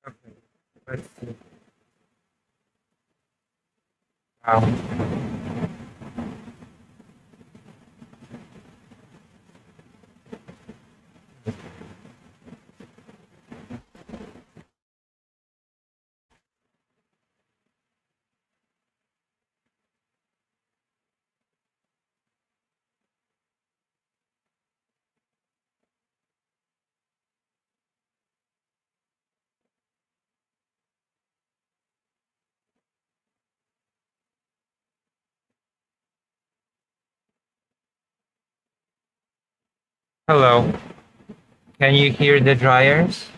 Okay, let's see. Wow. Hello. Can you hear the dryers?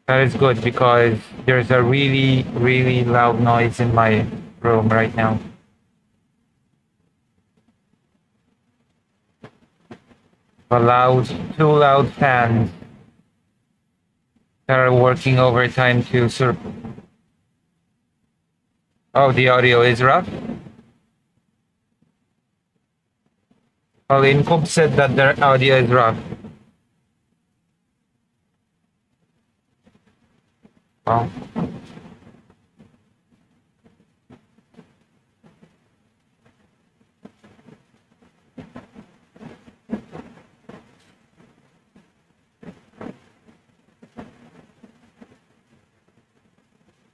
That is good because there's a really, really loud noise in my room right now. A loud, two loud fans that are working overtime to sur. Oh, the audio is rough. Well, Incoop said that their audio is rough. Well,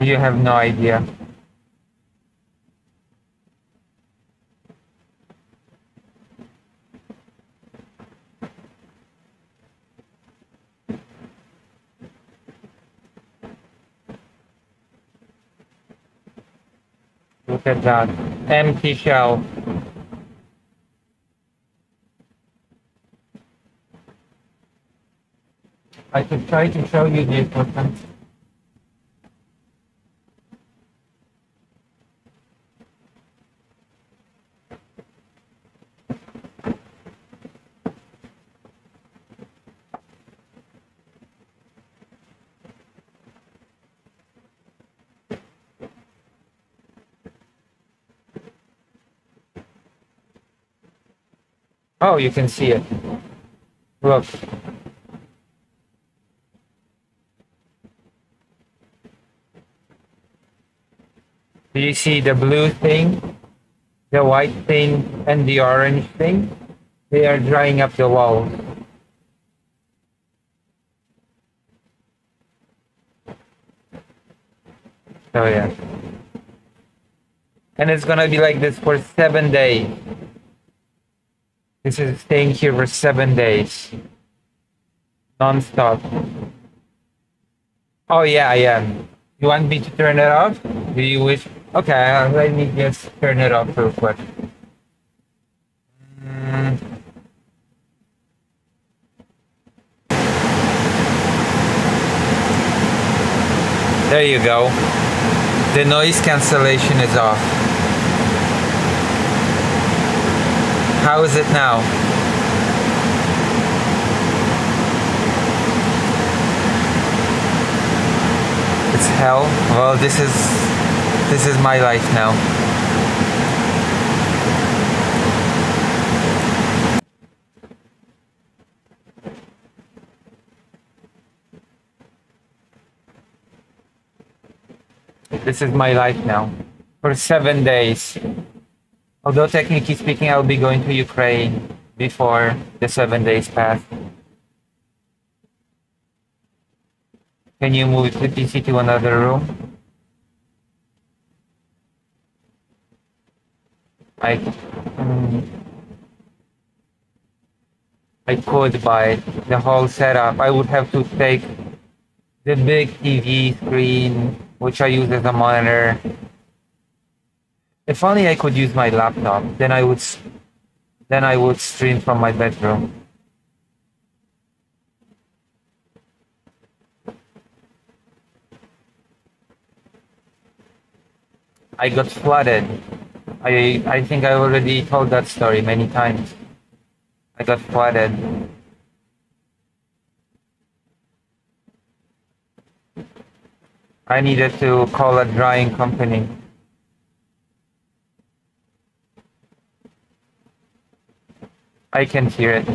you have no idea. Look at that. Empty shell. I could try to show you the equipment. Oh, you can see it. Look. Do you see the blue thing, the white thing, and the orange thing? They are drying up the walls. So yeah. And it's gonna be like this for 7 days. This is staying here for 7 days. Non-stop. Oh yeah, I am. You want me to turn it off? Do you wish? Okay, let me just turn it off real quick. Mm, there you go. The noise cancellation is off. How is it now? It's hell. Well, this is my life now. This is my life now. For 7 days. Although technically speaking, I'll be going to Ukraine before the 7 days pass. Can you move the PC to another room? I, mm, I could buy the whole setup. I would have to take the big TV screen, which I use as a monitor. If only I could use my laptop, then I would stream from my bedroom. I got flooded. I think I already told that story many times. I got flooded. I needed to call a drying company. I can hear it.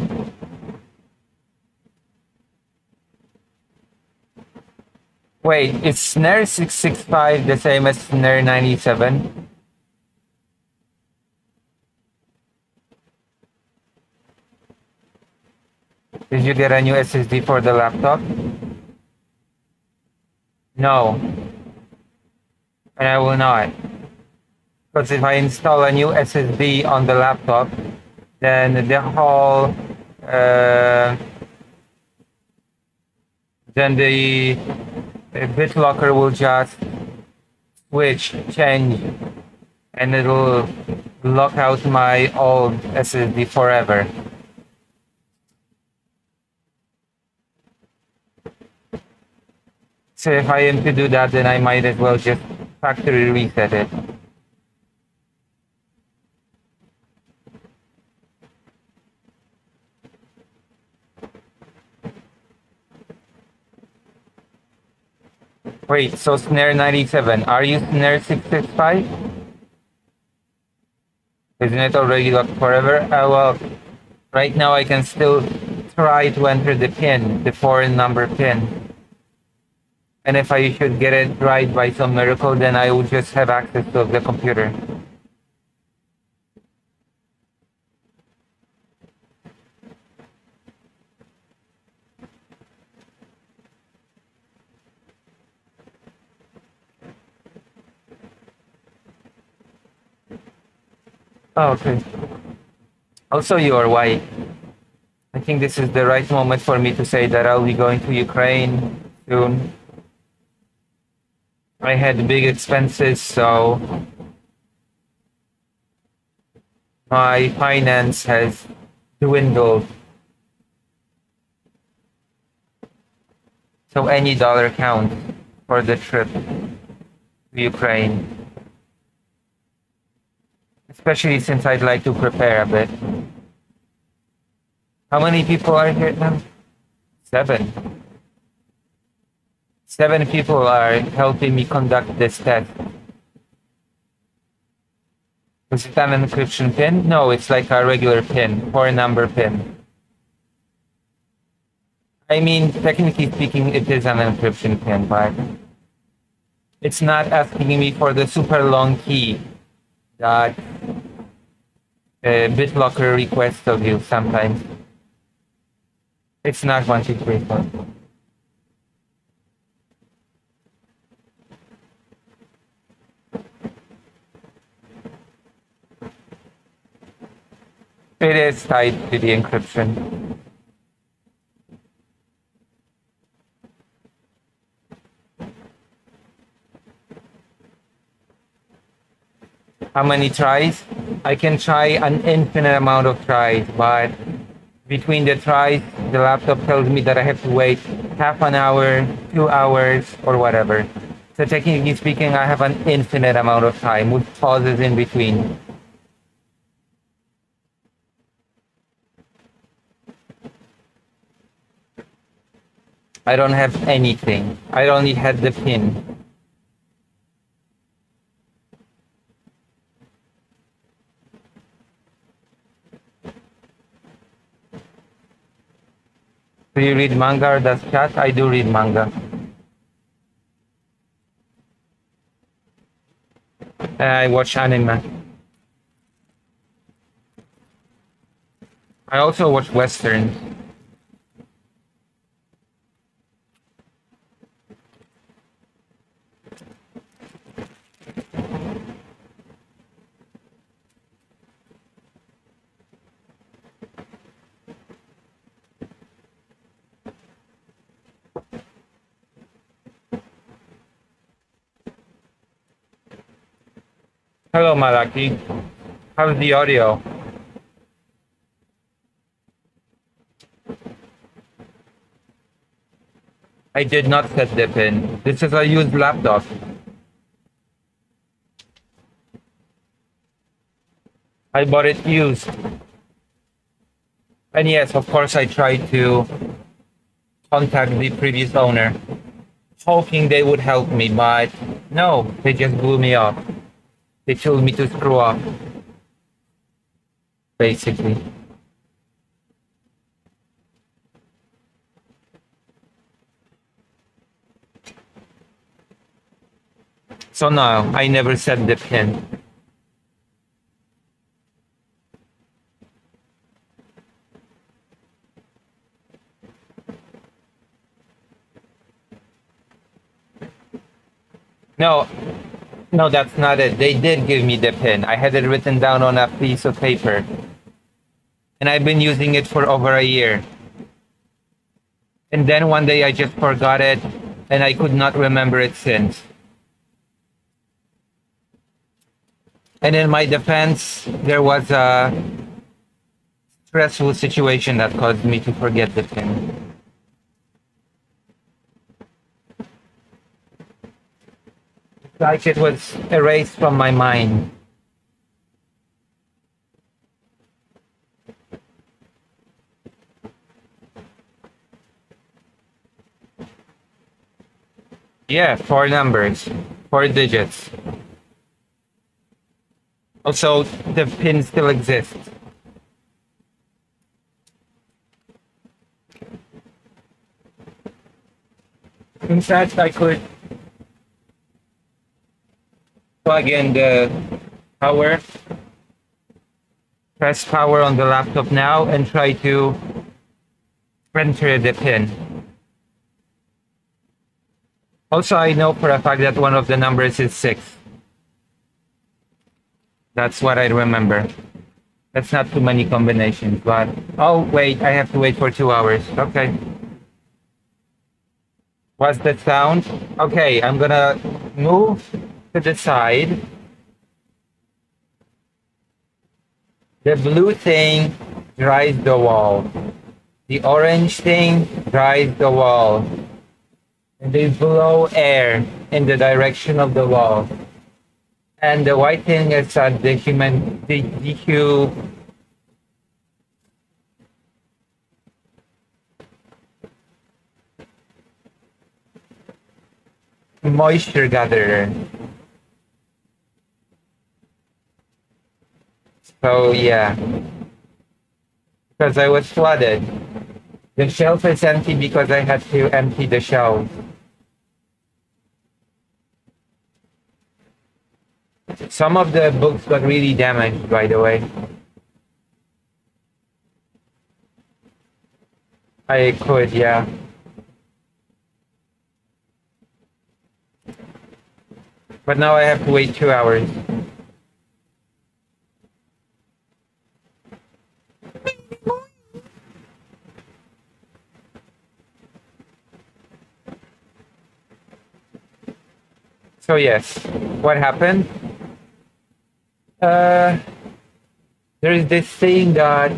Wait, is snare 665 the same as snare 97? Did you get a new SSD for the laptop? No, and I will not. Because if I install a new SSD on the laptop, then the whole, then the BitLocker will just change, and it'll lock out my old SSD forever. So if I am to do that, then I might as well just factory reset it. Wait, so snare 97, are you snare 665? Isn't it already locked forever? Well, right now I can still try to enter the pin, the foreign number pin. And if I should get it right by some miracle, then I will just have access to the computer. Oh, okay. Also, you are white. I think this is the right moment for me to say that I'll be going to Ukraine soon. I had big expenses, so my finance has dwindled. So any dollar counts for the trip to Ukraine. Especially since I'd like to prepare a bit. How many people are here now? 7. 7 people are helping me conduct this test. Is it an encryption pin? No, it's like a regular pin, 4-number pin. I mean, technically speaking, it is an encryption pin, but it's not asking me for the super long key that BitLocker requests of you sometimes. It's not 1, 2, 3, 4. It is tied to the encryption. How many tries? I can try an infinite amount of tries, but between the tries, the laptop tells me that I have to wait half an hour, 2 hours, or whatever. So technically speaking, I have an infinite amount of time with pauses in between. I don't have anything. I only had the pin. Do you read manga or does chat? I do read manga. I watch anime. I also watch westerns. Hello, Malaki. How's the audio? I did not set the pin. This is a used laptop. I bought it used. And yes, of course, I tried to contact the previous owner, hoping they would help me, but no, they just blew me off. They told me to screw off, basically. So no, I never set the pin. No, no, that's not it. They did give me the pin. I had it written down on a piece of paper. And I've been using it for over a year. And then one day I just forgot it and I could not remember it since. And in my defense, there was a stressful situation that caused me to forget the pin. It's like it was erased from my mind. Yeah, 4 numbers, 4 digits. Also, the pin still exists. In fact, I could plug in the power, press power on the laptop now, and try to enter the pin. Also, I know for a fact that one of the numbers is 6. That's what I remember. That's not too many combinations, but oh wait, I have to wait for 2 hours. Okay. What's that sound? Okay, I'm gonna move to the side. The blue thing dries the wall. The orange thing dries the wall. And they blow air in the direction of the wall. And the white thing is the DQ moisture gatherer. So yeah, because I was flooded. The shelf is empty because I had to empty the shelf. Some of the books got really damaged, by the way. I could, yeah. But now I have to wait 2 hours. So yes, what happened? There is this thing that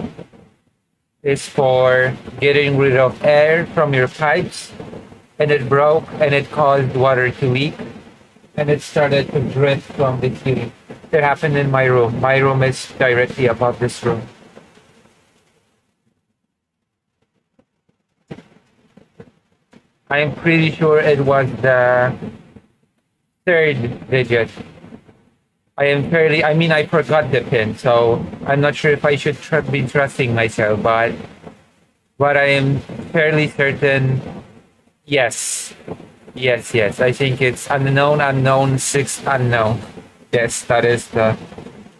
is for getting rid of air from your pipes, and it broke and it caused water to leak, and it started to drip from the ceiling. It happened in my room. My room is directly above this room. I am pretty sure it was the 3rd digit. I forgot the pin, so I'm not sure if I should be trusting myself, but I am fairly certain, yes. Yes, yes, I think it's unknown, unknown, 6 unknown. Yes, that is the,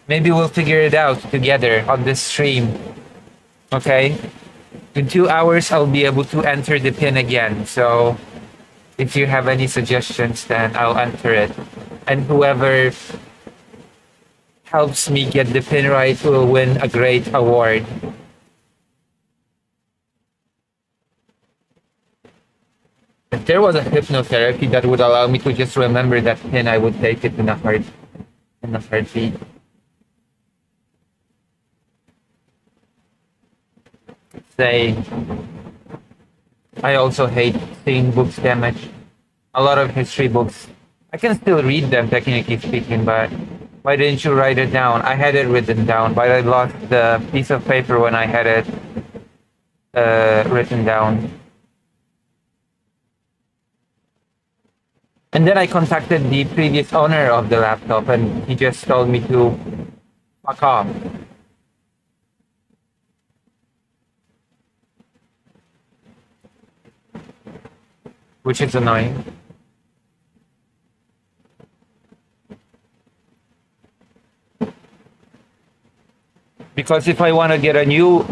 maybe we'll figure it out together on this stream, okay? In 2 hours, I'll be able to enter the pin again, so if you have any suggestions, then I'll enter it. And whoever helps me get the pin right will win a great award. If there was a hypnotherapy that would allow me to just remember that pin, I would take it in a heartbeat. Say, I also hate seeing books damaged. A lot of history books, I can still read them technically speaking, but why didn't you write it down? I had it written down, but I lost the piece of paper when I had it written down. And then I contacted the previous owner of the laptop, and he just told me to fuck off, which is annoying. Because if I want to get a new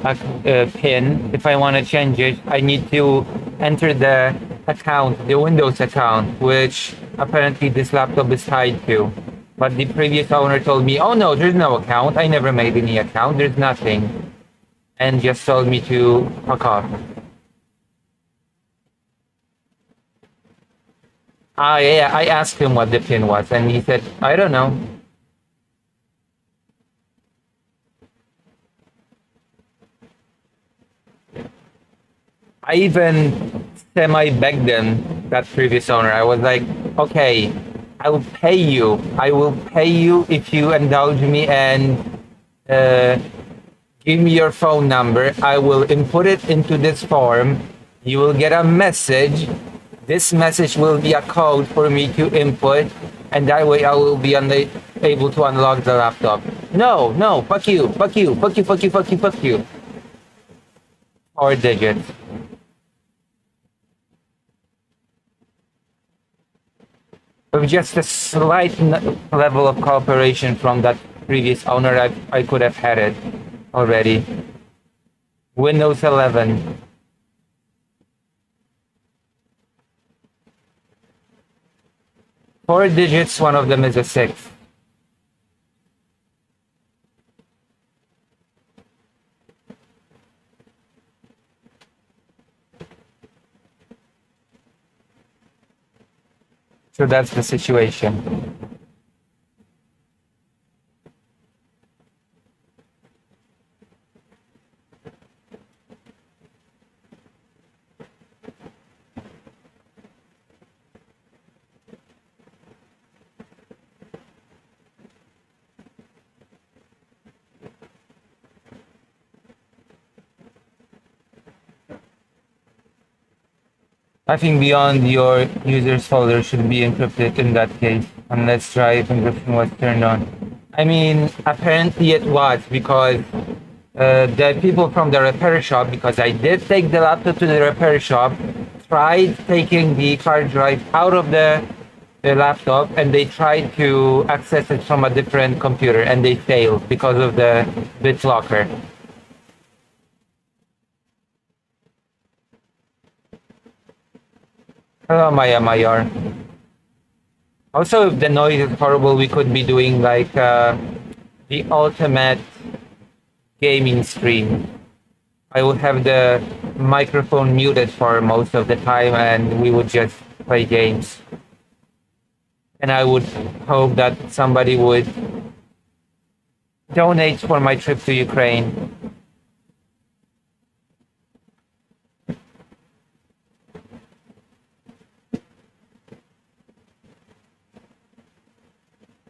PIN, if I want to change it, I need to enter the account, the Windows account, which apparently this laptop is tied to. But the previous owner told me, oh no, there's no account. I never made any account. There's nothing. And just told me to fuck off. Yeah, I asked him what the PIN was, and he said, I don't know. I even semi-begged them, that previous owner. I was like, okay, I will pay you. I will pay you if you indulge me and give me your phone number. I will input it into this form. You will get a message. This message will be a code for me to input, and that way I will be able to unlock the laptop. No, no, fuck you, fuck you, fuck you, fuck you, fuck you, fuck you. 4 digits. With just a slight level of cooperation from that previous owner, I could have had it already. Windows 11. Four digits, one of them is a 6. So that's the situation. I think beyond your user's folder should be encrypted in that case, unless drive encryption was turned on. I mean, apparently it was, because the people from the repair shop, because I did take the laptop to the repair shop, tried taking the hard drive out of the laptop, and they tried to access it from a different computer, and they failed because of the BitLocker. Hello, Maya Mayor. Also, if the noise is horrible, we could be doing like the ultimate gaming stream. I would have the microphone muted for most of the time, and we would just play games. And I would hope that somebody would donate for my trip to Ukraine.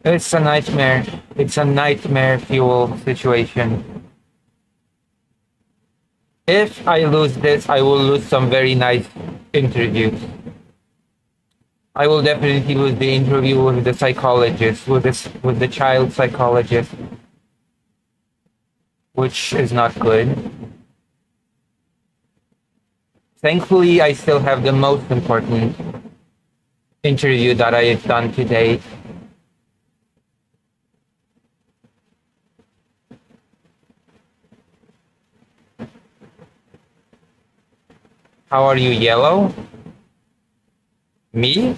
It's a nightmare. It's a nightmare fuel situation. If I lose this, I will lose some very nice interviews. I will definitely lose the interview with the psychologist, with the child psychologist, which is not good. Thankfully, I still have the most important interview that I have done to date. How are you, yellow? Me?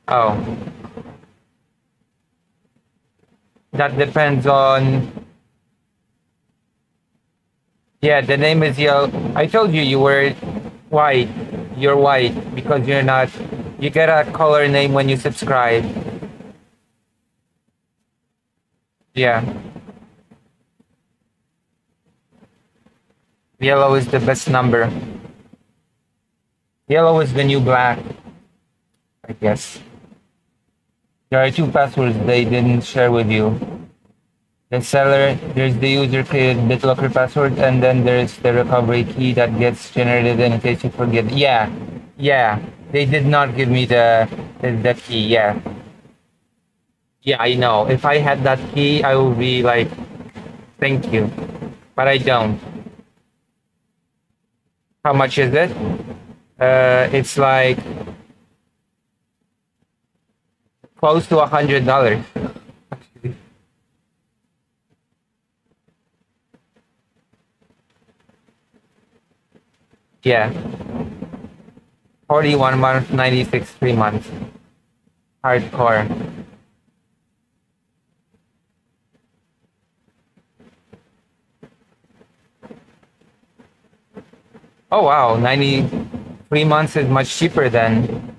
Oh. That depends on... Yeah, the name is yellow. I told you you were white. You're white because you're not... You get a color name when you subscribe. Yeah. Yellow is the best number. Yellow is the new black, I guess. There are two passwords they didn't share with you. The seller, there's the user created BitLocker password, and then there's the recovery key that gets generated in case you forget. Yeah, yeah. They did not give me the key. Yeah, yeah. I know. If I had that key, I would be like, thank you, but I don't. How much is it? It's like close to $100. Yeah, 41 months, 96 3 months. Hardcore. Oh wow, 93 months is much cheaper than.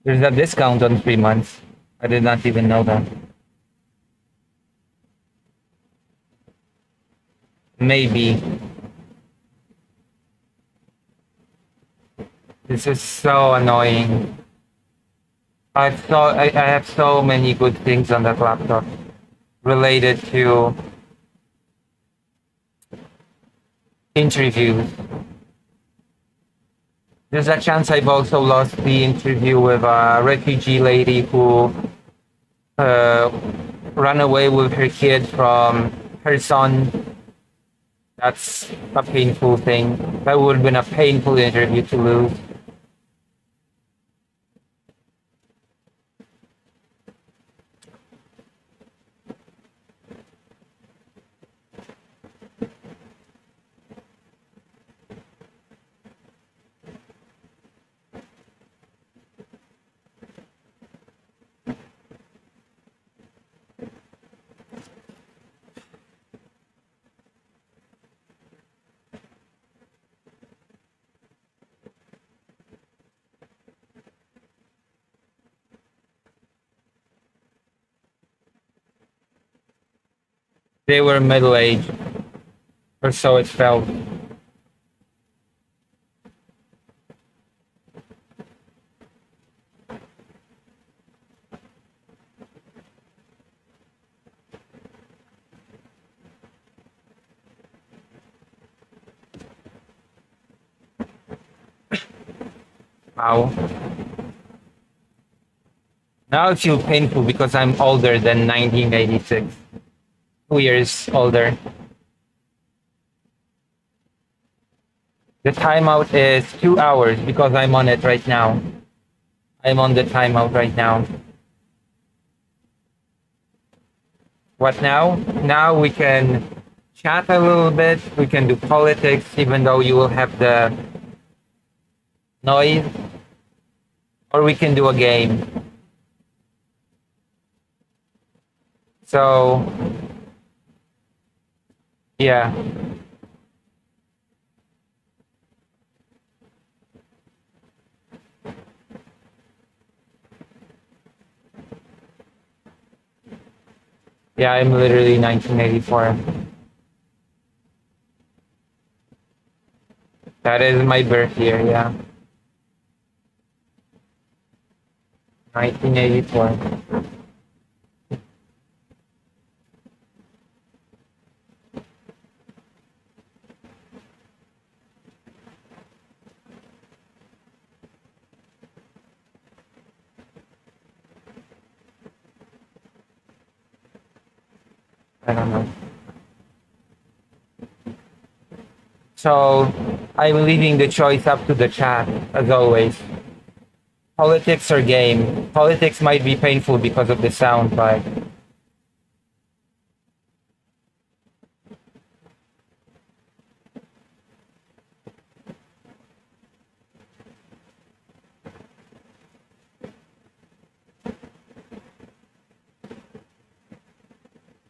There's a discount on 3 months. I did not even know that. Maybe. This is so annoying. I have so many good things on that laptop related to interviews. There's a chance I've also lost the interview with a refugee lady who uh, ran away with her kid from her son. That's a painful thing. That would have been a painful interview to lose. They were middle aged, or so it felt. Wow. Now it feels painful because I'm older than 1986. 2 years older. The timeout is 2 hours because I'm on it right now. I'm on the timeout right now. What now? Now we can chat a little bit. We can do politics, even though you will have the noise. Or we can do a game. So, yeah. Yeah, I'm literally 1984. That is my birth year, yeah. 1984. I don't know. So I'm leaving the choice up to the chat, as always. Politics or game? Politics might be painful because of the sound, but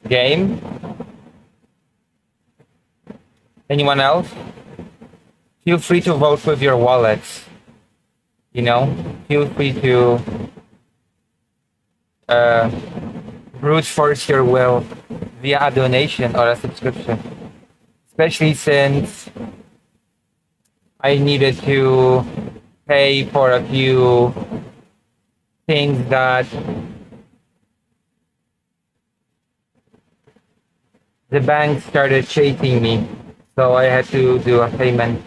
game? Anyone else? Feel free to vote with your wallets. You know, feel free to brute force your will via a donation or a subscription. Especially since I needed to pay for a few things that the bank started chasing me, so I had to do a payment,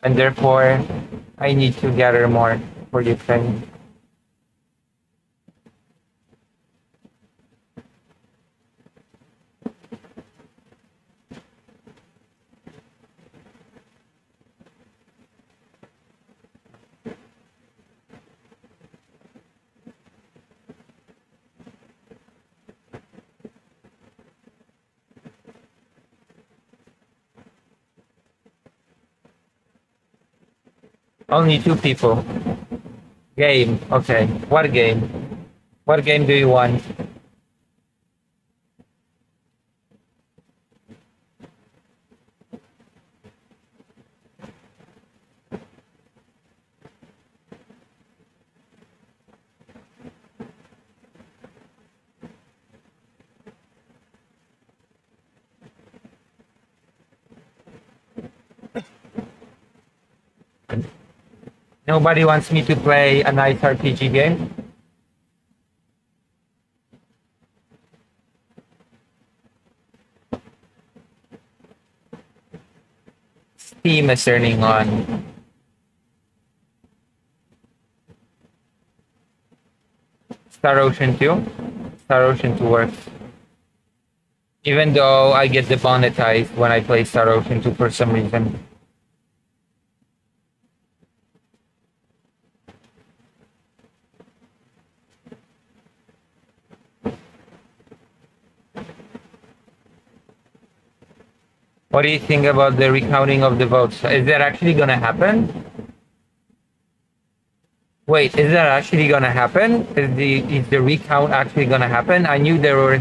and therefore I need to gather more for Ukraine. Only two people. Game. Okay. What game? What game do you want? Nobody wants me to play a nice RPG game? Steam is turning on. Star Ocean 2? Star Ocean 2 works. Even though I get demonetized when I play Star Ocean 2 for some reason. What do you think about the recounting of the votes? Is that actually gonna happen? Wait, is that actually gonna happen? Is the recount actually gonna happen? I knew there were.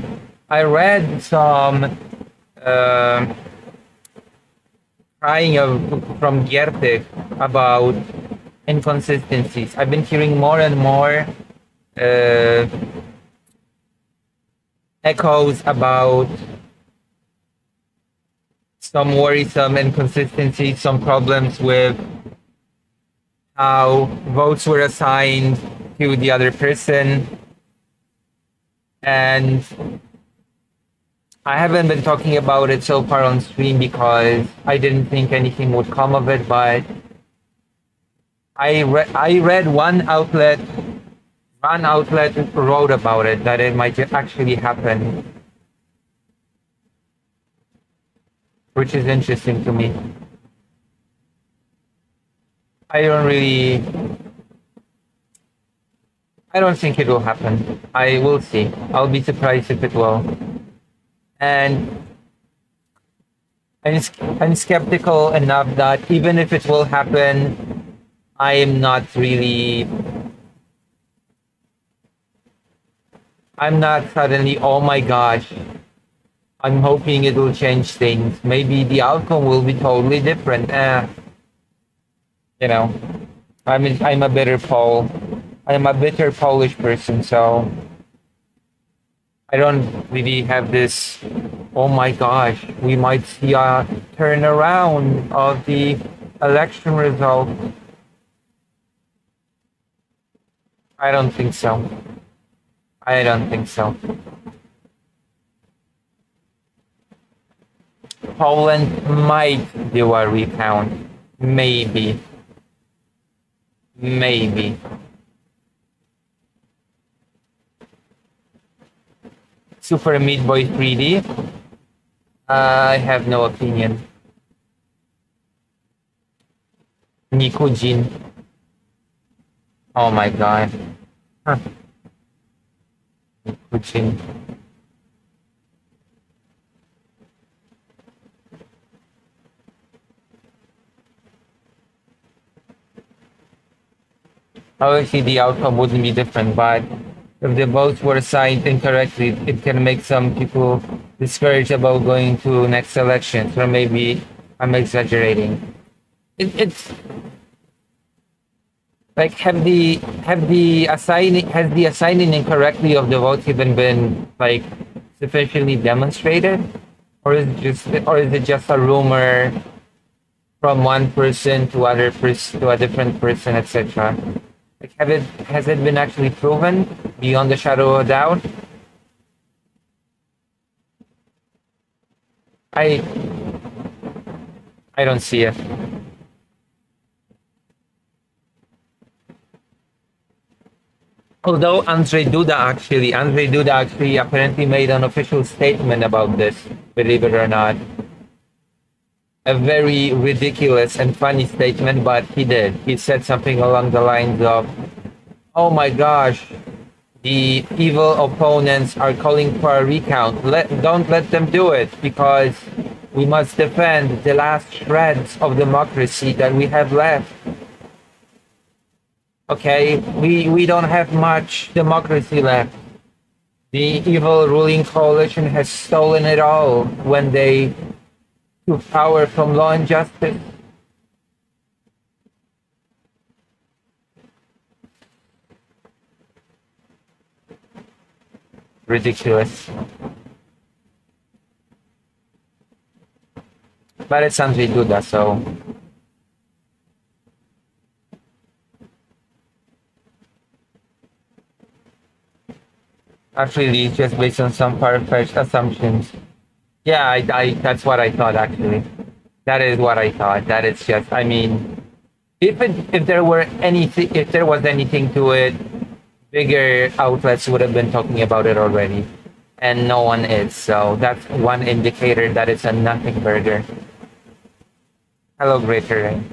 I read some crying from Gerte about inconsistencies. I've been hearing more and more echoes about some worrisome inconsistencies, some problems with how votes were assigned to the other person. And I haven't been talking about it so far on stream because I didn't think anything would come of it, but I read one outlet wrote about it, that it might actually happen, which is interesting to me. I don't think it will happen. I will see. I'll be surprised if it will. And I'm skeptical enough that even if it will happen, I am not really. I'm not suddenly, oh my gosh, I'm hoping it will change things. Maybe the outcome will be totally different. You know, I'm a bitter Polish person, so I don't really have this, oh my gosh, we might see a turnaround of the election result. I don't think so. Poland might do a recount. Maybe. Super Meat Boy 3D? I have no opinion. Nikujin. Oh my god. Huh. Nikujin. Obviously, the outcome wouldn't be different, but if the votes were assigned incorrectly, it can make some people discouraged about going to next elections, or maybe I'm exaggerating. It's like has the assigning incorrectly of the votes even been like sufficiently demonstrated, or is it just a rumor from one person to a different person, etc.? Like, has it been actually proven beyond the shadow of a doubt? I I don't see it. Although Andrzej Duda actually apparently made an official statement about this, believe it or not. A very ridiculous and funny statement, but he did. He said something along the lines of, oh my gosh, the evil opponents are calling for a recount. Don't let them do it because we must defend the last shreds of democracy that we have left. Okay, we don't have much democracy left. The evil ruling coalition has stolen it all when they took power from Law and Justice. Ridiculous. But it's Andrzej Duda, so actually just based on some far-fetched assumptions. Yeah, that's what I thought actually. That is what I thought. That it's just, I mean, if there were anything, if there was anything to it, bigger outlets would have been talking about it already, and no one is. So that's one indicator that it's a nothing burger. Hello, Greater Rain.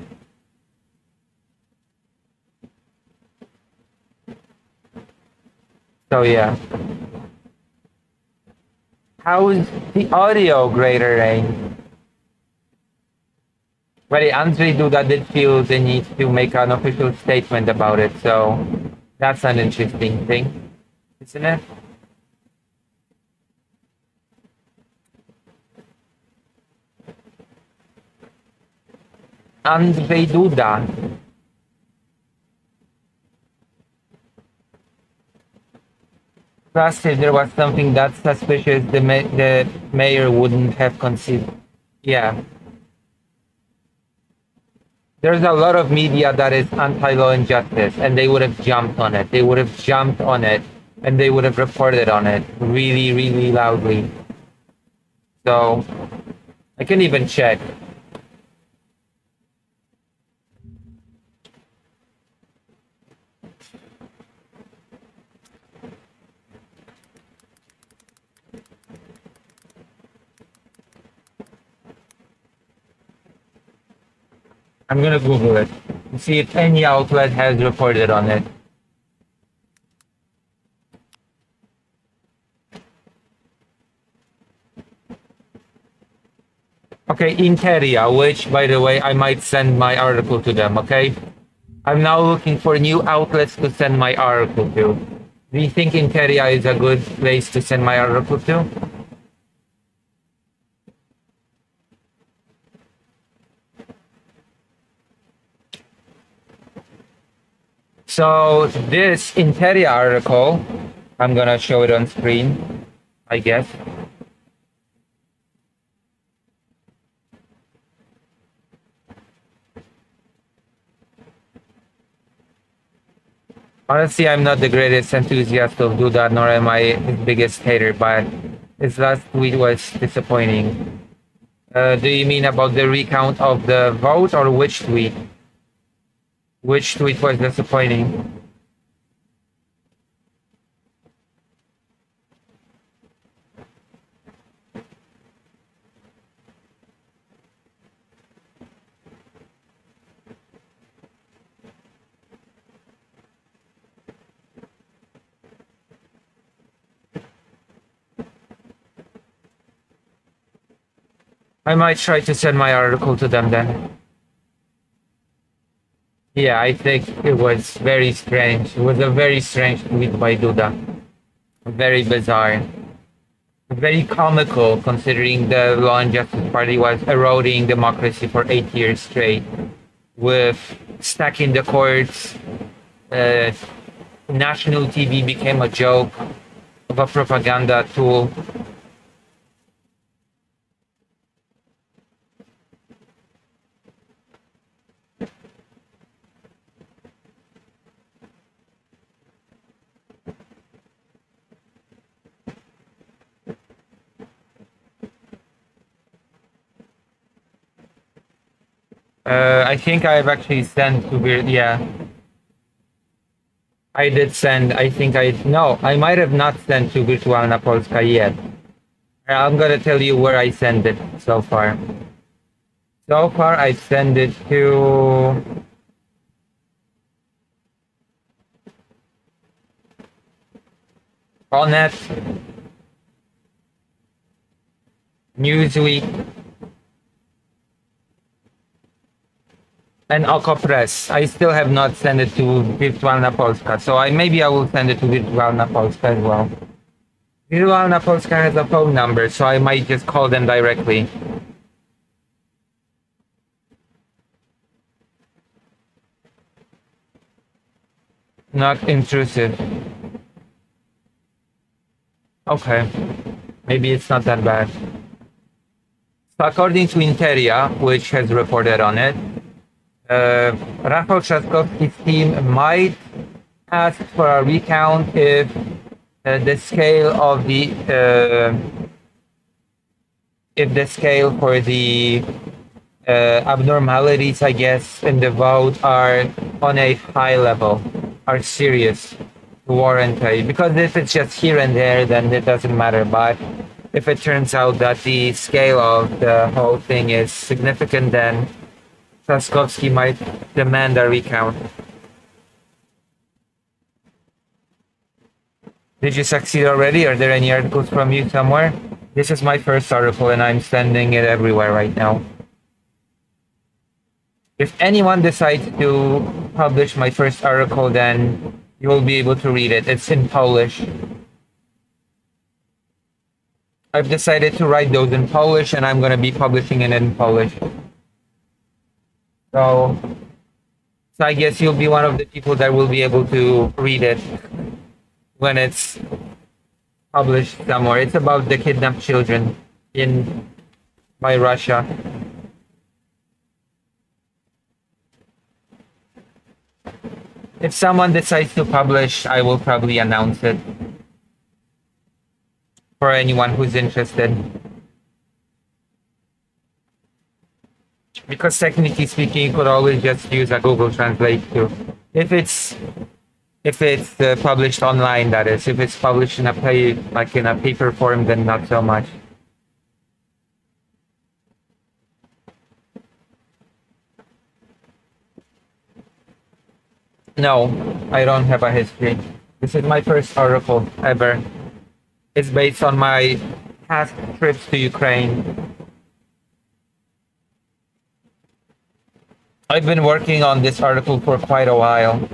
So yeah, how's the audio, Greater Rain? Well, Andrzej Duda did feel the need to make an official statement about it, so that's an interesting thing, isn't it? Andrzej Duda. Plus, if there was something that suspicious, the mayor wouldn't have conceived. Yeah. There's a lot of media that is anti-law and justice, and they would have jumped on it. They would have jumped on it, and they would have reported on it really, really loudly. So, I can even check. I'm gonna Google it and see if any outlet has reported on it. Okay, Interia, which, by the way, I might send my article to them, okay? I'm now looking for new outlets to send my article to. Do you think Interia is a good place to send my article to? So this Interia article, I'm gonna show it on screen, I guess. Honestly, I'm not the greatest enthusiast of Duda, nor am I his biggest hater, but his last tweet was disappointing. Do you mean about the recount of the vote or which tweet? Which tweet was disappointing? I might try to send my article to them then. Yeah, I think it was very strange. It was a very strange tweet by Duda. Very bizarre. Very comical considering the Law and Justice Party was eroding democracy for 8 years straight with stacking the courts. Uh, national TV became a joke of a propaganda tool. I think I've actually sent to yeah, I did send. I think no, I might have not sent to Virtualna Polska yet. I'm gonna tell you where I sent it so far. So far, I sent it to Onet, Newsweek, and Okopress. I still have not sent it to Virtualna Polska, so maybe I will send it to Virtualna Polska as well. Virtualna Polska has a phone number, so I might just call them directly. Not intrusive. Okay. Maybe it's not that bad. So according to Interia, which has reported on it, Rafał Trzaskowski's team might ask for a recount if the scale of the if the scale for the abnormalities, I guess, in the vote are on a high level, are serious to warrant a. Because if it's just here and there, then it doesn't matter. But if it turns out that the scale of the whole thing is significant, then Trzaskowski might demand a recount. Did you succeed already? Are there any articles from you somewhere? This is my first article and I'm sending it everywhere right now. If anyone decides to publish my first article, then you will be able to read it. It's in Polish. I've decided to write those in Polish and I'm going to be publishing it in Polish. So I guess you'll be one of the people that will be able to read it when it's published somewhere. It's about the kidnapped children by Russia. If someone decides to publish, I will probably announce it for anyone who's interested. Because technically speaking, you could always just use a Google Translate too. If it's published online, that is. If it's published in a paper form, then not so much. No, I don't have a history. This is my first article ever. It's based on my past trips to Ukraine. I've been working on this article for quite a while.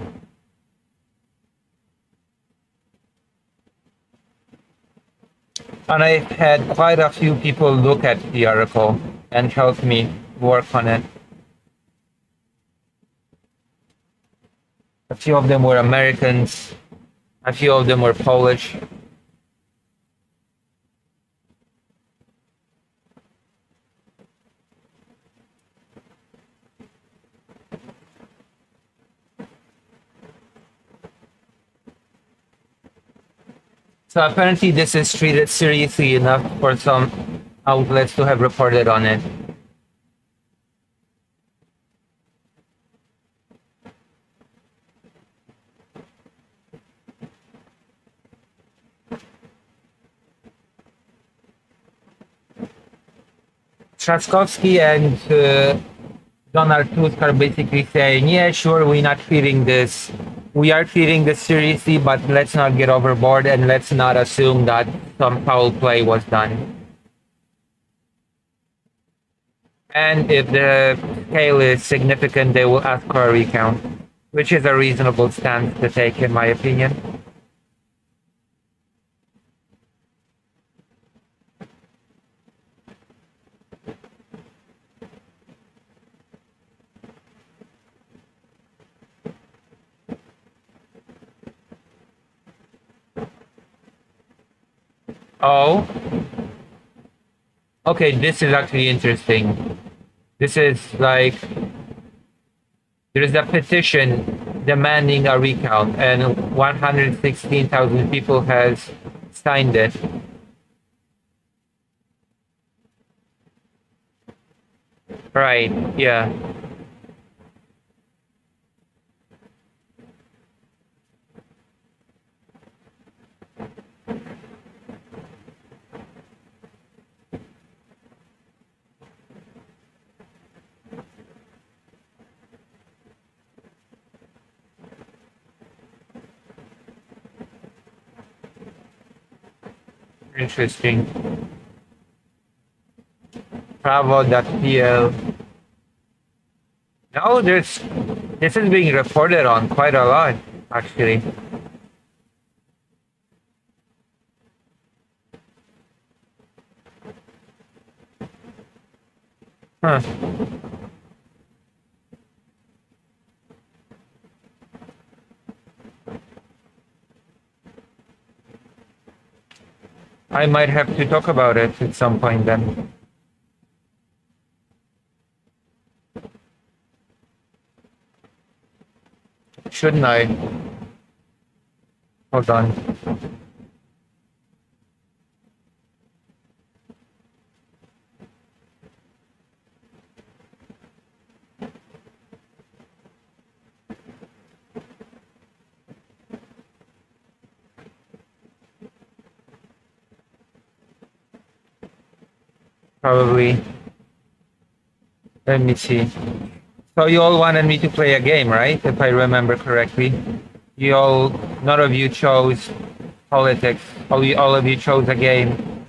And I've had quite a few people look at the article and help me work on it. A few of them were Americans, a few of them were Polish. So apparently this is treated seriously enough for some outlets to have reported on it. Trzaskowski and Donald Tusk are basically saying, yeah, sure, we're not treating this. We are treating this seriously, but let's not get overboard and let's not assume that some foul play was done. And if the scale is significant, they will ask for a recount, which is a reasonable stance to take, in my opinion. Oh. Okay, this is actually interesting. This is like, there is a petition demanding a recount and 116,000 people has signed it. Right, yeah. Interesting. Bravo.pl. No, this is being reported on quite a lot, actually. Huh. I might have to talk about it at some point then. Shouldn't I? Hold on. Probably. Let me see. So you all wanted me to play a game, right? If I remember correctly. None of you chose politics. All of you chose a game.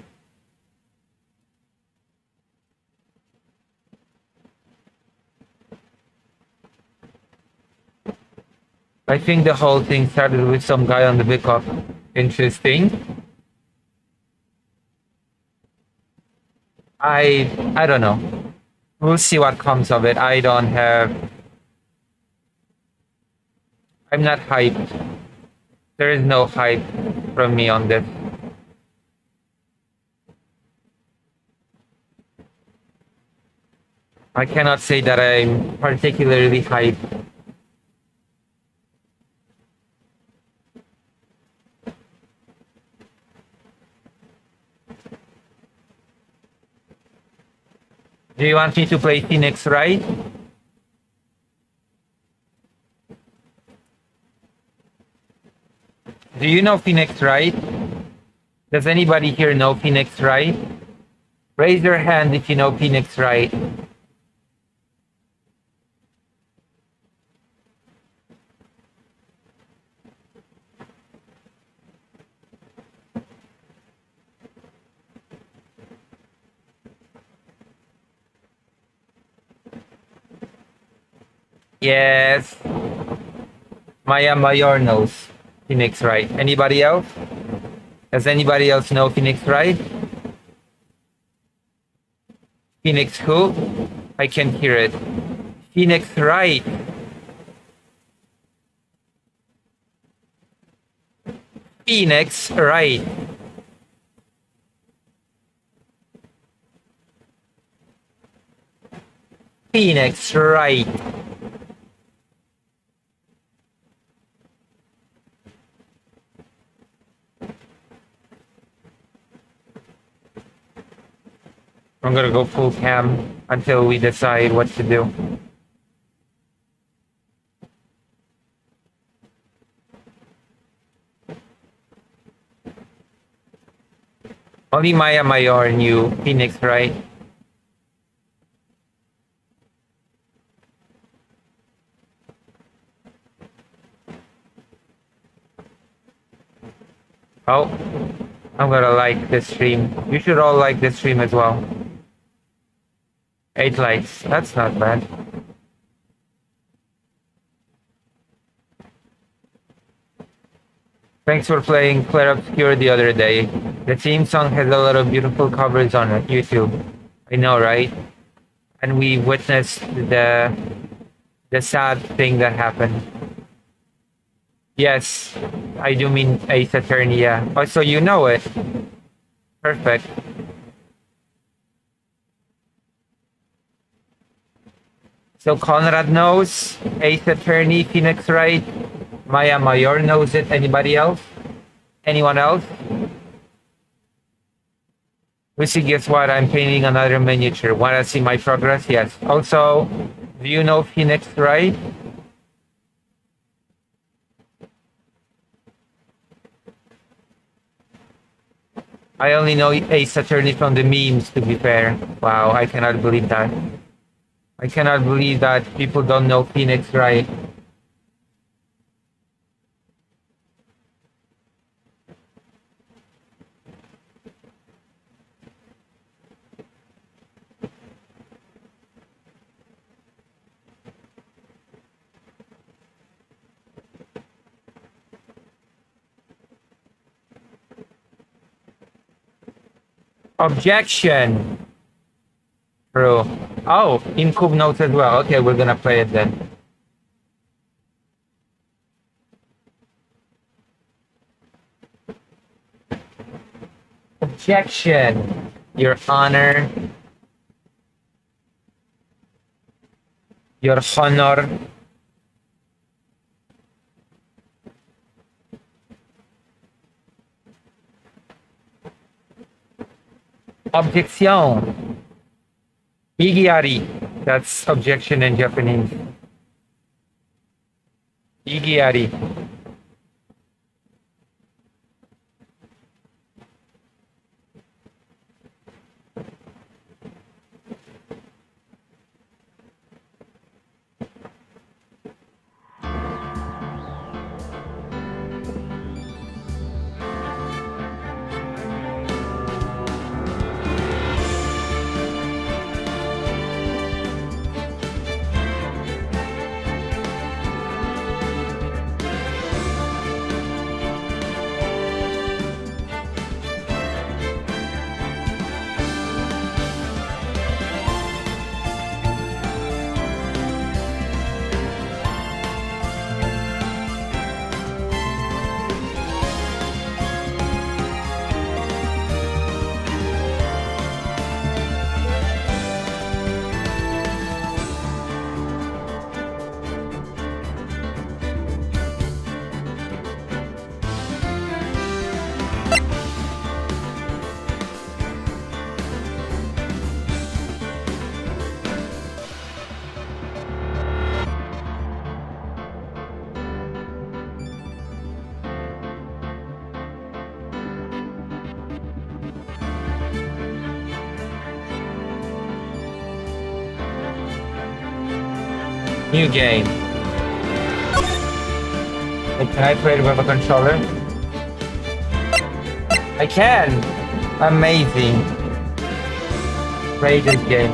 I think the whole thing started with some guy on the Bicop. Interesting. I don't know. We'll see what comes of it. I'm not hyped. There is no hype from me on this. I cannot say that I'm particularly hyped. Do you want me to play Phoenix Wright? Do you know Phoenix Wright? Does anybody here know Phoenix Wright? Raise your hand if you know Phoenix Wright. Yes. Maya Mayor knows Phoenix Wright. Anybody else? Does anybody else know Phoenix Wright? Phoenix who? I can hear it. Phoenix Wright. Phoenix Wright. Phoenix Wright. I'm gonna go full cam until we decide what to do. Only Maya Mayor knew Phoenix, right? Oh, I'm gonna like this stream. You should all like this stream as well. 8 likes. That's not bad. Thanks for playing Clair Obscure the other day. The theme song has a lot of beautiful covers on YouTube. I know, right? And we witnessed the sad thing that happened. Yes, I do mean Ace Attorney, yeah. Oh, so you know it. Perfect. So Conrad knows, Ace Attorney, Phoenix Wright, Maya Mayor knows it. Anybody else? Anyone else? Lucy, guess what? I'm painting another miniature. Wanna see my progress? Yes. Also, do you know Phoenix Wright? I only know Ace Attorney from the memes, to be fair. Wow, I cannot believe that. I cannot believe that people don't know Phoenix Wright. Objection. True. Oh, Incube notes as well. Okay, we're gonna play it then. Objection, Your Honor. Your Honor. Objection. Igiari. That's objection in Japanese. Igiari. New game. Hey, can I play it with a controller? I can! Amazing. Play this game.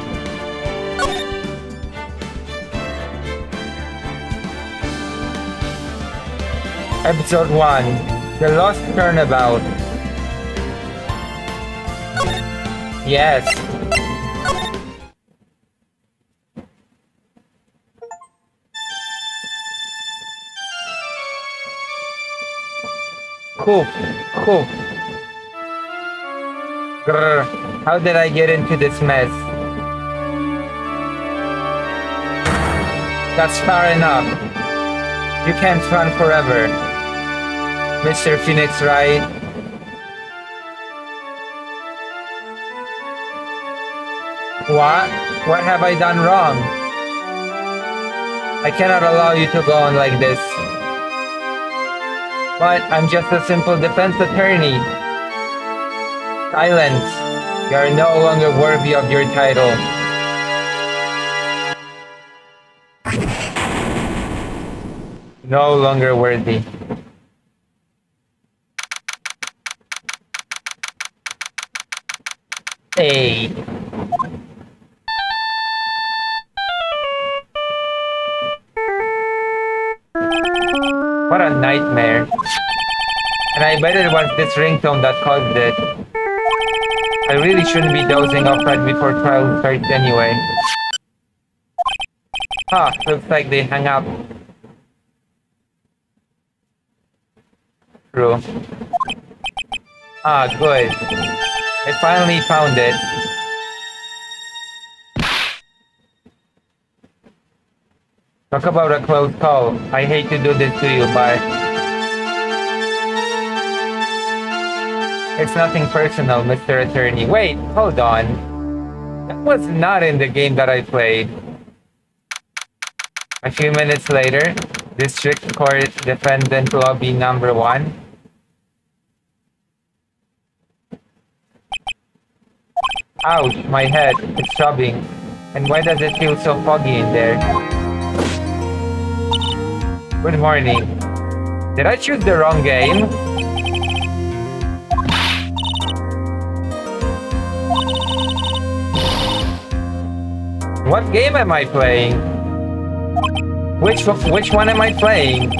Episode 1. The Lost Turnabout. Yes. Cool. Cool. Grr. How did I get into this mess? That's far enough. You can't run forever. Mr. Phoenix Wright. What? What have I done wrong? I cannot allow you to go on like this. But I'm just a simple defense attorney. Silence. You are no longer worthy of your title. No longer worthy. Hey. What a nightmare. And I bet it was this ringtone that caused it. I really shouldn't be dozing off right before trial starts anyway. Huh, looks like they hung up. True. Ah, good. I finally found it. Talk about a close call. I hate to do this to you, but it's nothing personal, Mr. Attorney. Wait, hold on. That was not in the game that I played. A few minutes later, District Court Defendant Lobby number 1. Ouch, my head. It's throbbing. And why does it feel so foggy in there? Good morning. Did I choose the wrong game? What game am I playing? Which one am I playing?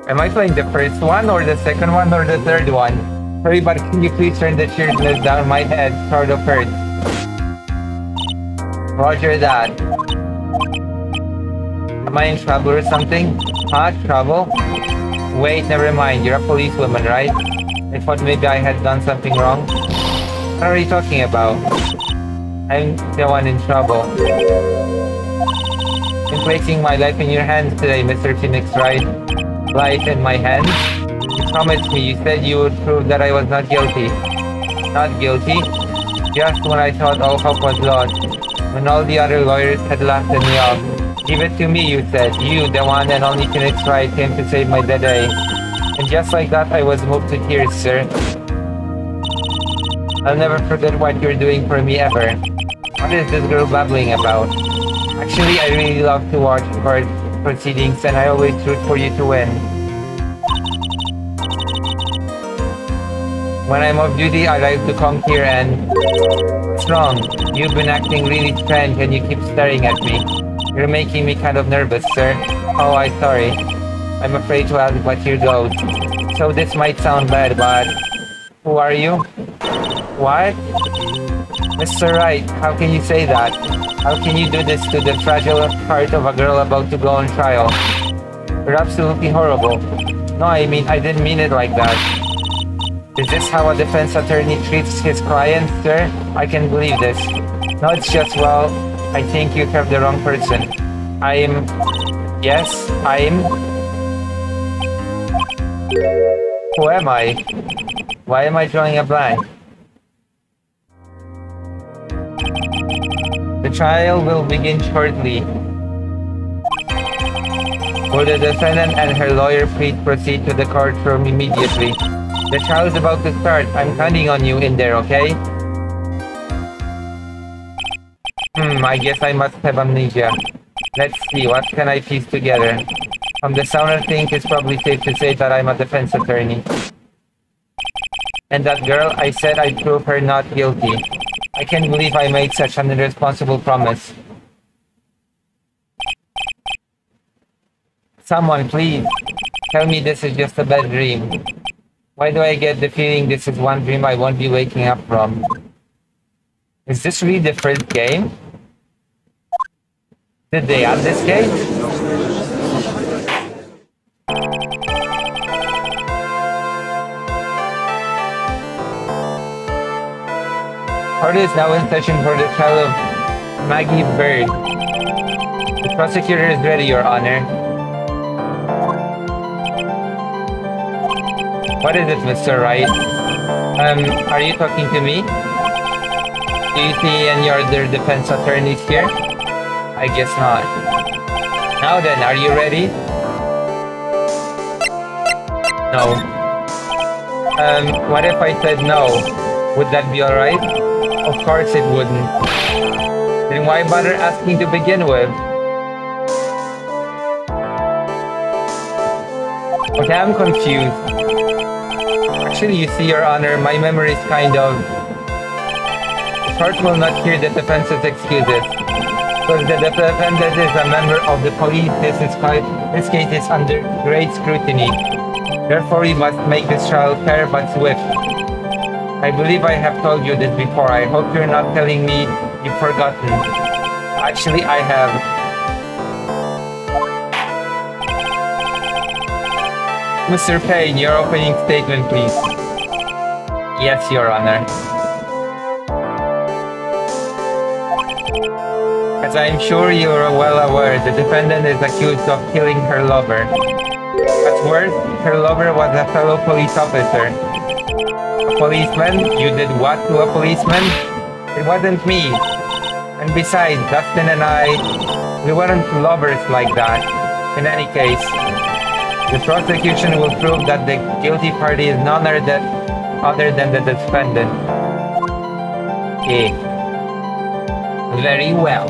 Am I playing the first one or the second one or the third one? Sorry, but can you please turn the cheerleaders down? My head sort of hurts. Roger that. Am I in trouble or something? Huh? Trouble? Wait, never mind. You're a policewoman, right? I thought maybe I had done something wrong. What are you talking about? I'm the one in trouble. I'm placing my life in your hands today, Mr. Phoenix, right? Life in my hands? You promised me. You said you would prove that I was not guilty. Not guilty? Just when I thought all hope was lost. When all the other lawyers had laughed me off. Give it to me, you said. You, the one and only Phoenix Wright, came to save my dead eye. And just like that, I was moved to tears, sir. I'll never forget what you're doing for me ever. What is this girl babbling about? Actually, I really love to watch court proceedings and I always root for you to win. When I'm off duty, I like to come here and... What's wrong? You've been acting really strange and you keep staring at me. You're making me kind of nervous, sir. Oh, I'm sorry. I'm afraid to ask what here goes. So this might sound bad, but... Who are you? What? Mr. Wright, how can you say that? How can you do this to the fragile heart of a girl about to go on trial? You're absolutely horrible. No, I mean, I didn't mean it like that. Is this how a defense attorney treats his client, sir? I can't believe this. No, it's just, well, I think you have the wrong person. I'm... Yes, I'm... Who am I? Why am I drawing a blank? The trial will begin shortly. Will the defendant and her lawyer please proceed to the courtroom immediately? The trial is about to start. I'm counting on you in there, okay? I guess I must have amnesia. Let's see, what can I piece together? From the sound of things, it's probably safe to say that I'm a defense attorney. And that girl, I said I'd prove her not guilty. I can't believe I made such an irresponsible promise. Someone, please, tell me this is just a bad dream. Why do I get the feeling this is one dream I won't be waking up from? Is this really the first game? Did they add this game? Court is now in session for the trial of Maggie Bird. The prosecutor is ready, Your Honor. What is it, Mr. Wright? Are you talking to me? Do you see any other defense attorneys here? I guess not. Now then, are you ready? No. What if I said no? Would that be alright? Of course it wouldn't. Then why bother asking to begin with? Okay, I'm confused. Actually, you see, Your Honor, my memory is kind of... The court will not hear the defense's excuses. Because the defendant is a member of the police, this case is under great scrutiny. Therefore, we must make this trial fair but swift. I believe I have told you this before. I hope you're not telling me you've forgotten. Actually, I have. Mr. Payne, your opening statement, please. Yes, Your Honor. As I'm sure you are well aware, the defendant is accused of killing her lover. What's worse, her lover was a fellow police officer. A policeman? You did what to a policeman? It wasn't me. And besides, Dustin and I, we weren't lovers like that. In any case, the prosecution will prove that the guilty party is none other than the defendant. Okay. Very well.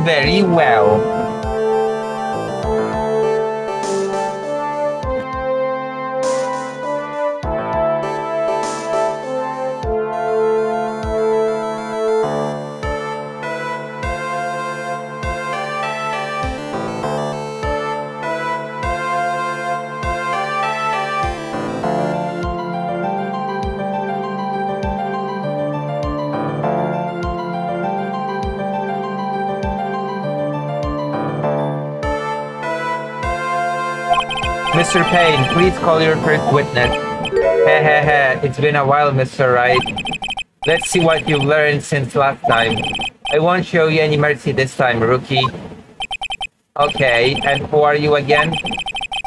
Very well. Mr. Payne, please call your first witness. Heh heh heh, it's been a while, Mr. Wright. Let's see what you've learned since last time. I won't show you any mercy this time, rookie. Okay, and who are you again?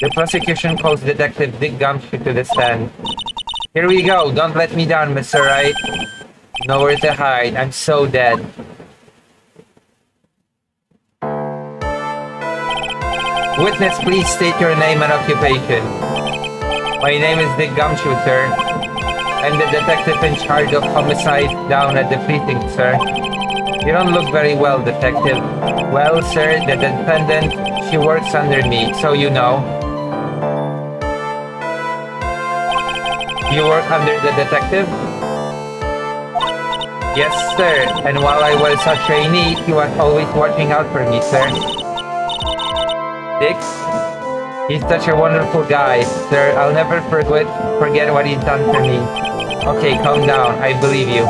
The prosecution calls Detective Dick Gumshoe to the stand. Here we go, don't let me down, Mr. Wright. Nowhere to hide, I'm so dead. Witness, please state your name and occupation. My name is Dick Gumshoe, sir. I'm the detective in charge of homicide down at the precinct, sir. You don't look very well, detective. Well, sir, the defendant, she works under me, so you know. You work under the detective? Yes, sir. And while I was a trainee, he was always watching out for me, sir. Dick? He's such a wonderful guy, sir. I'll never forget what he's done for me. Okay, calm down. I believe you.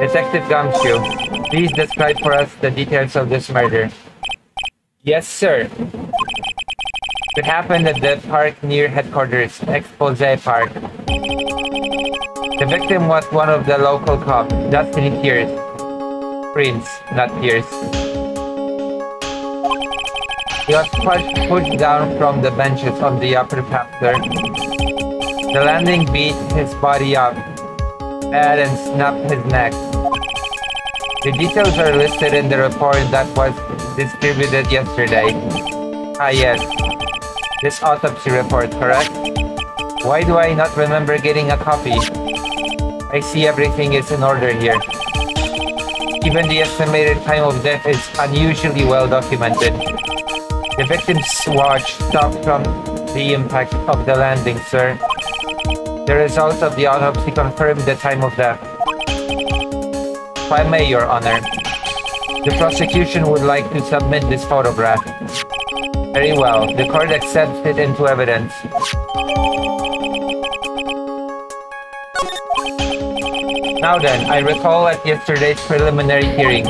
Detective Gumshoe, please describe for us the details of this murder. Yes, sir. It happened at the park near headquarters, Expose Park. The victim was one of the local cops, Dustin Pierce. Prince, not Pierce. He was pushed down from the benches on the upper path, sir. The landing beat his body up, and snapped his neck. The details are listed in the report that was distributed yesterday. Ah, yes. This autopsy report, correct? Why do I not remember getting a copy? I see everything is in order here. Even the estimated time of death is unusually well documented. The victim's watch stopped from the impact of the landing, sir. The results of the autopsy confirmed the time of death. If I may, Your Honor, the prosecution would like to submit this photograph. Very well. The court accepts it into evidence. Now then, I recall at yesterday's preliminary hearing,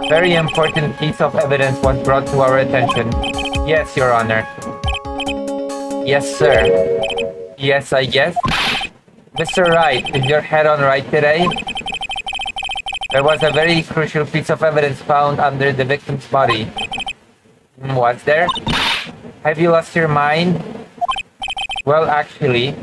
very important piece of evidence was brought to our attention. Yes, Your Honor. Yes, sir. Yes, I guess. Mr. Wright, is your head on right today? There was a very crucial piece of evidence found under the victim's body. Was there? Have you lost your mind? Well, actually,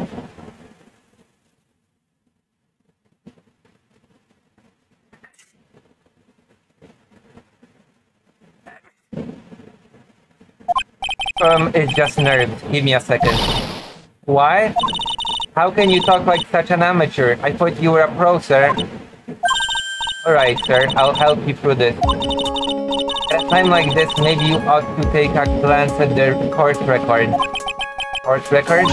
it's just nerves. Give me a second. What? How can you talk like such an amateur? I thought you were a pro, sir. Alright, sir. I'll help you through this. At a time like this, maybe you ought to take a glance at the court record. Court record?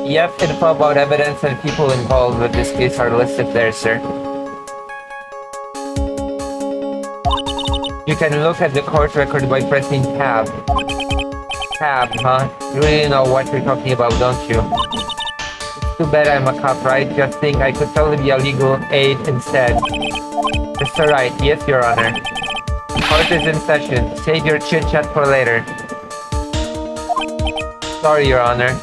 Yep, info about evidence and people involved with this case are listed there, sir. You can look at the court record by pressing tab. Tab, huh? You really know what you're talking about, don't you? It's too bad I'm a cop, right? Just think I could totally be a legal aid instead. Mr. Wright, yes, Your Honor. Court is in session. Save your chit-chat for later. Sorry, Your Honor.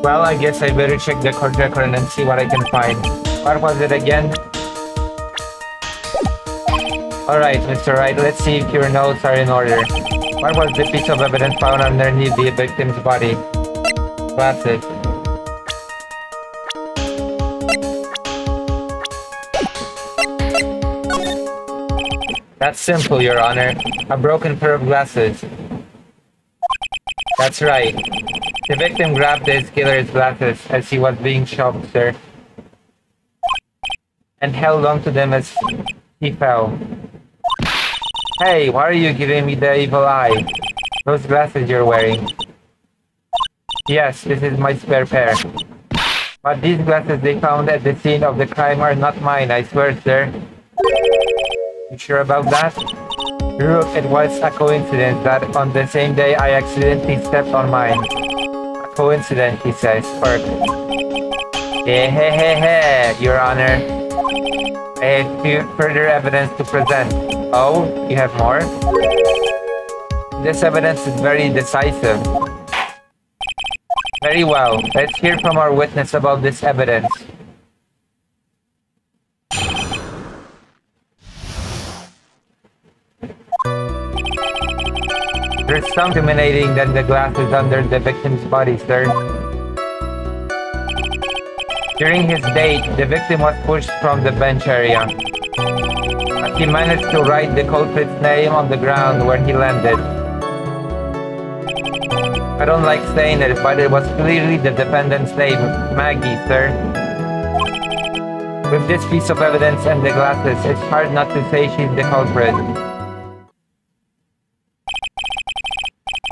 Well, I guess I better check the court record and see what I can find. What was it again? Alright, Mr. Wright, let's see if your notes are in order. What was the piece of evidence found underneath the victim's body? Classic. That's simple, Your Honor. A broken pair of glasses. That's right. The victim grabbed his killer's glasses as he was being shoved, sir, and held onto them as he fell. Hey, why are you giving me the evil eye? Those glasses you're wearing. Yes, this is my spare pair. But these glasses they found at the scene of the crime are not mine, I swear, sir. You sure about that? Look, it was a coincidence that on the same day I accidentally stepped on mine. A coincidence, he says, or... Your Honor. I have further evidence to present. Oh, you have more? This evidence is very decisive. Very well. Let's hear from our witness about this evidence. There's something emanating than the glasses under the victim's body, sir. During his date, the victim was pushed from the bench area. But he managed to write the culprit's name on the ground where he landed. I don't like saying it, but it was clearly the defendant's name, Maggie, sir. With this piece of evidence and the glasses, it's hard not to say she's the culprit.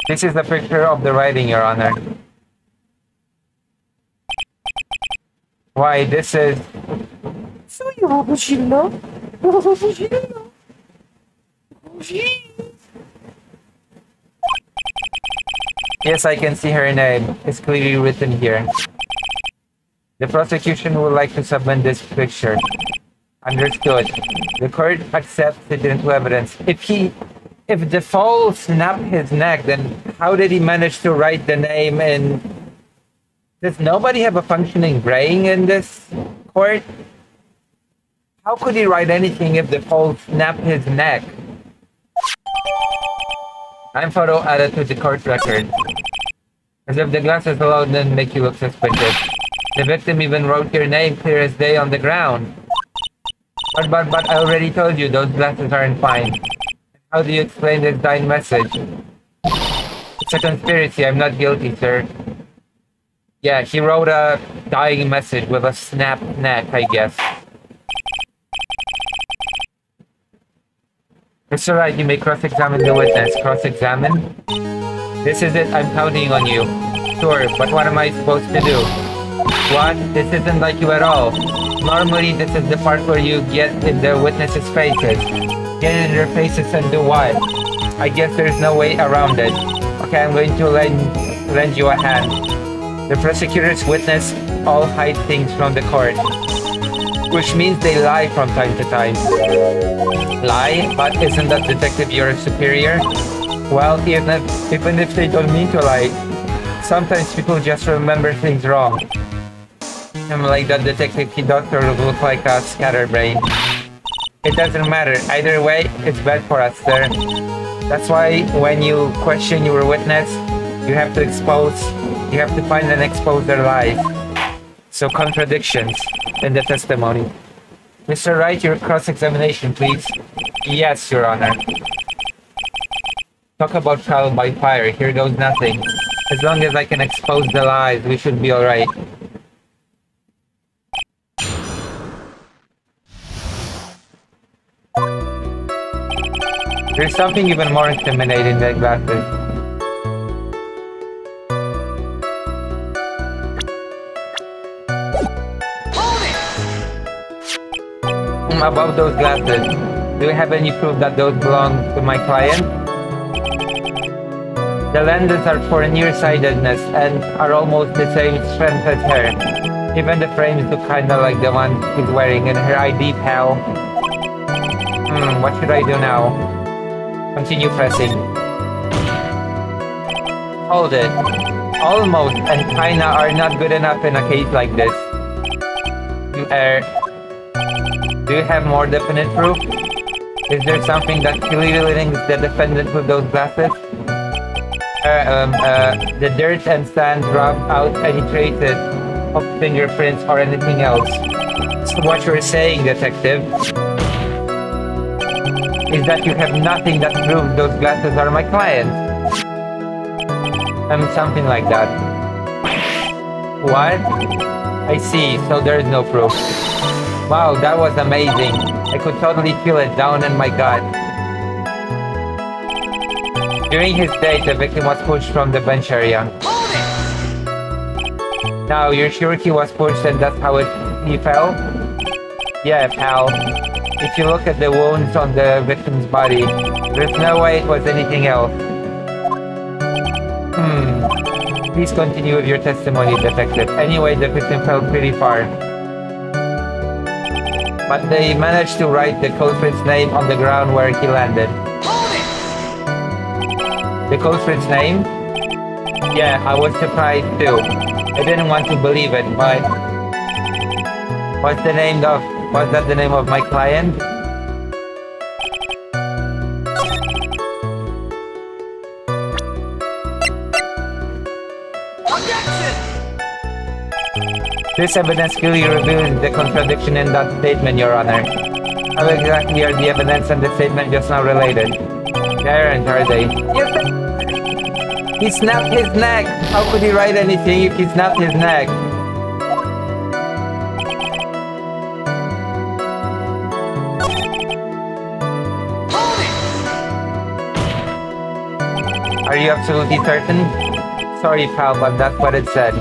This is a picture of the writing, Your Honor. Why, this is... Yes, I can see her name. It's clearly written here. The prosecution would like to submit this picture. Understood. The court accepts it into evidence. If the fall snapped his neck, then how did he manage to write the name in... Does nobody have a functioning brain in this court? How could he write anything if the fall snapped his neck? I'm photo added to the court record. As if the glasses alone didn't make you look suspicious. The victim even wrote your name clear as day on the ground. But I already told you those glasses aren't fine. How do you explain this dying message? It's a conspiracy. I'm not guilty, sir. Yeah, he wrote a dying message with a snapped neck, I guess. Mr. Wright, you may cross-examine the witness. Cross-examine? This is it. I'm counting on you. Sure, but what am I supposed to do? What? This isn't like you at all. Normally, this is the part where you get in the witnesses' faces. Get in their faces and do what? I guess there's no way around it. Okay, I'm going to lend you a hand. The prosecutor's witness all hide things from the court. Which means they lie from time to time. Lie? But isn't that detective your superior? Well, even if they don't mean to lie, sometimes people just remember things wrong. I'm like that detective doctor who look like a scatterbrain. It doesn't matter. Either way, it's bad for us, sir. That's why when you question your witness, you have to find and expose their lies. So contradictions in the testimony. Mr. Wright, your cross-examination, please. Yes, Your Honor. Talk about trial by fire. Here goes nothing. As long as I can expose the lies, we should be alright. There's something even more intimidating than glasses. About those glasses, do you have any proof that those belong to my client? The lenses are for nearsightedness and are almost the same strength as her. Even the frames look kinda like the one she's wearing in her ID, pal. What should I do now? Continue pressing. Hold it. Almost and kinda are not good enough in a case like this. Do you have more definite proof? Is there something that clearly links the defendant with those glasses? The dirt and sand rubbed out any traces of fingerprints or anything else. So what you're saying, detective? is that you have nothing that proves those glasses are my clients. Something like that. What? I see, so there is no proof. Wow, that was amazing. I could totally feel it down in my gut. During his date, the victim was pushed from the bench area. Now, you're sure he was pushed and that's how he fell? Yeah, pal. If you look at the wounds on the victim's body, there's no way it was anything else. Please continue with your testimony, detective. Anyway, the victim fell pretty far. But they managed to write the culprit's name on the ground where he landed. The culprit's name? Yeah, I was surprised too. I didn't want to believe it, but... was that the name of my client? This evidence clearly reveals the contradiction in that statement, Your Honor. How exactly are the evidence and the statement just now related? They aren't, are they? Yes, he snapped his neck! How could he write anything if he snapped his neck? Are you absolutely certain? Sorry, pal, but that's what it said.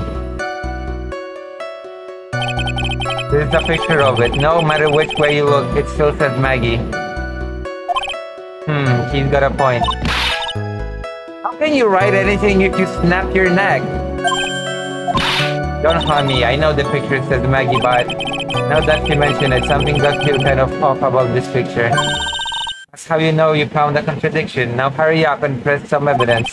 This is a picture of it. No matter which way you look, it still says Maggie. He's got a point. How can you write anything if you snap your neck? Don't harm me. I know the picture says Maggie, but now that you mention it, something does feel kind of off about this picture. That's how you know you found a contradiction. Now hurry up and press some evidence.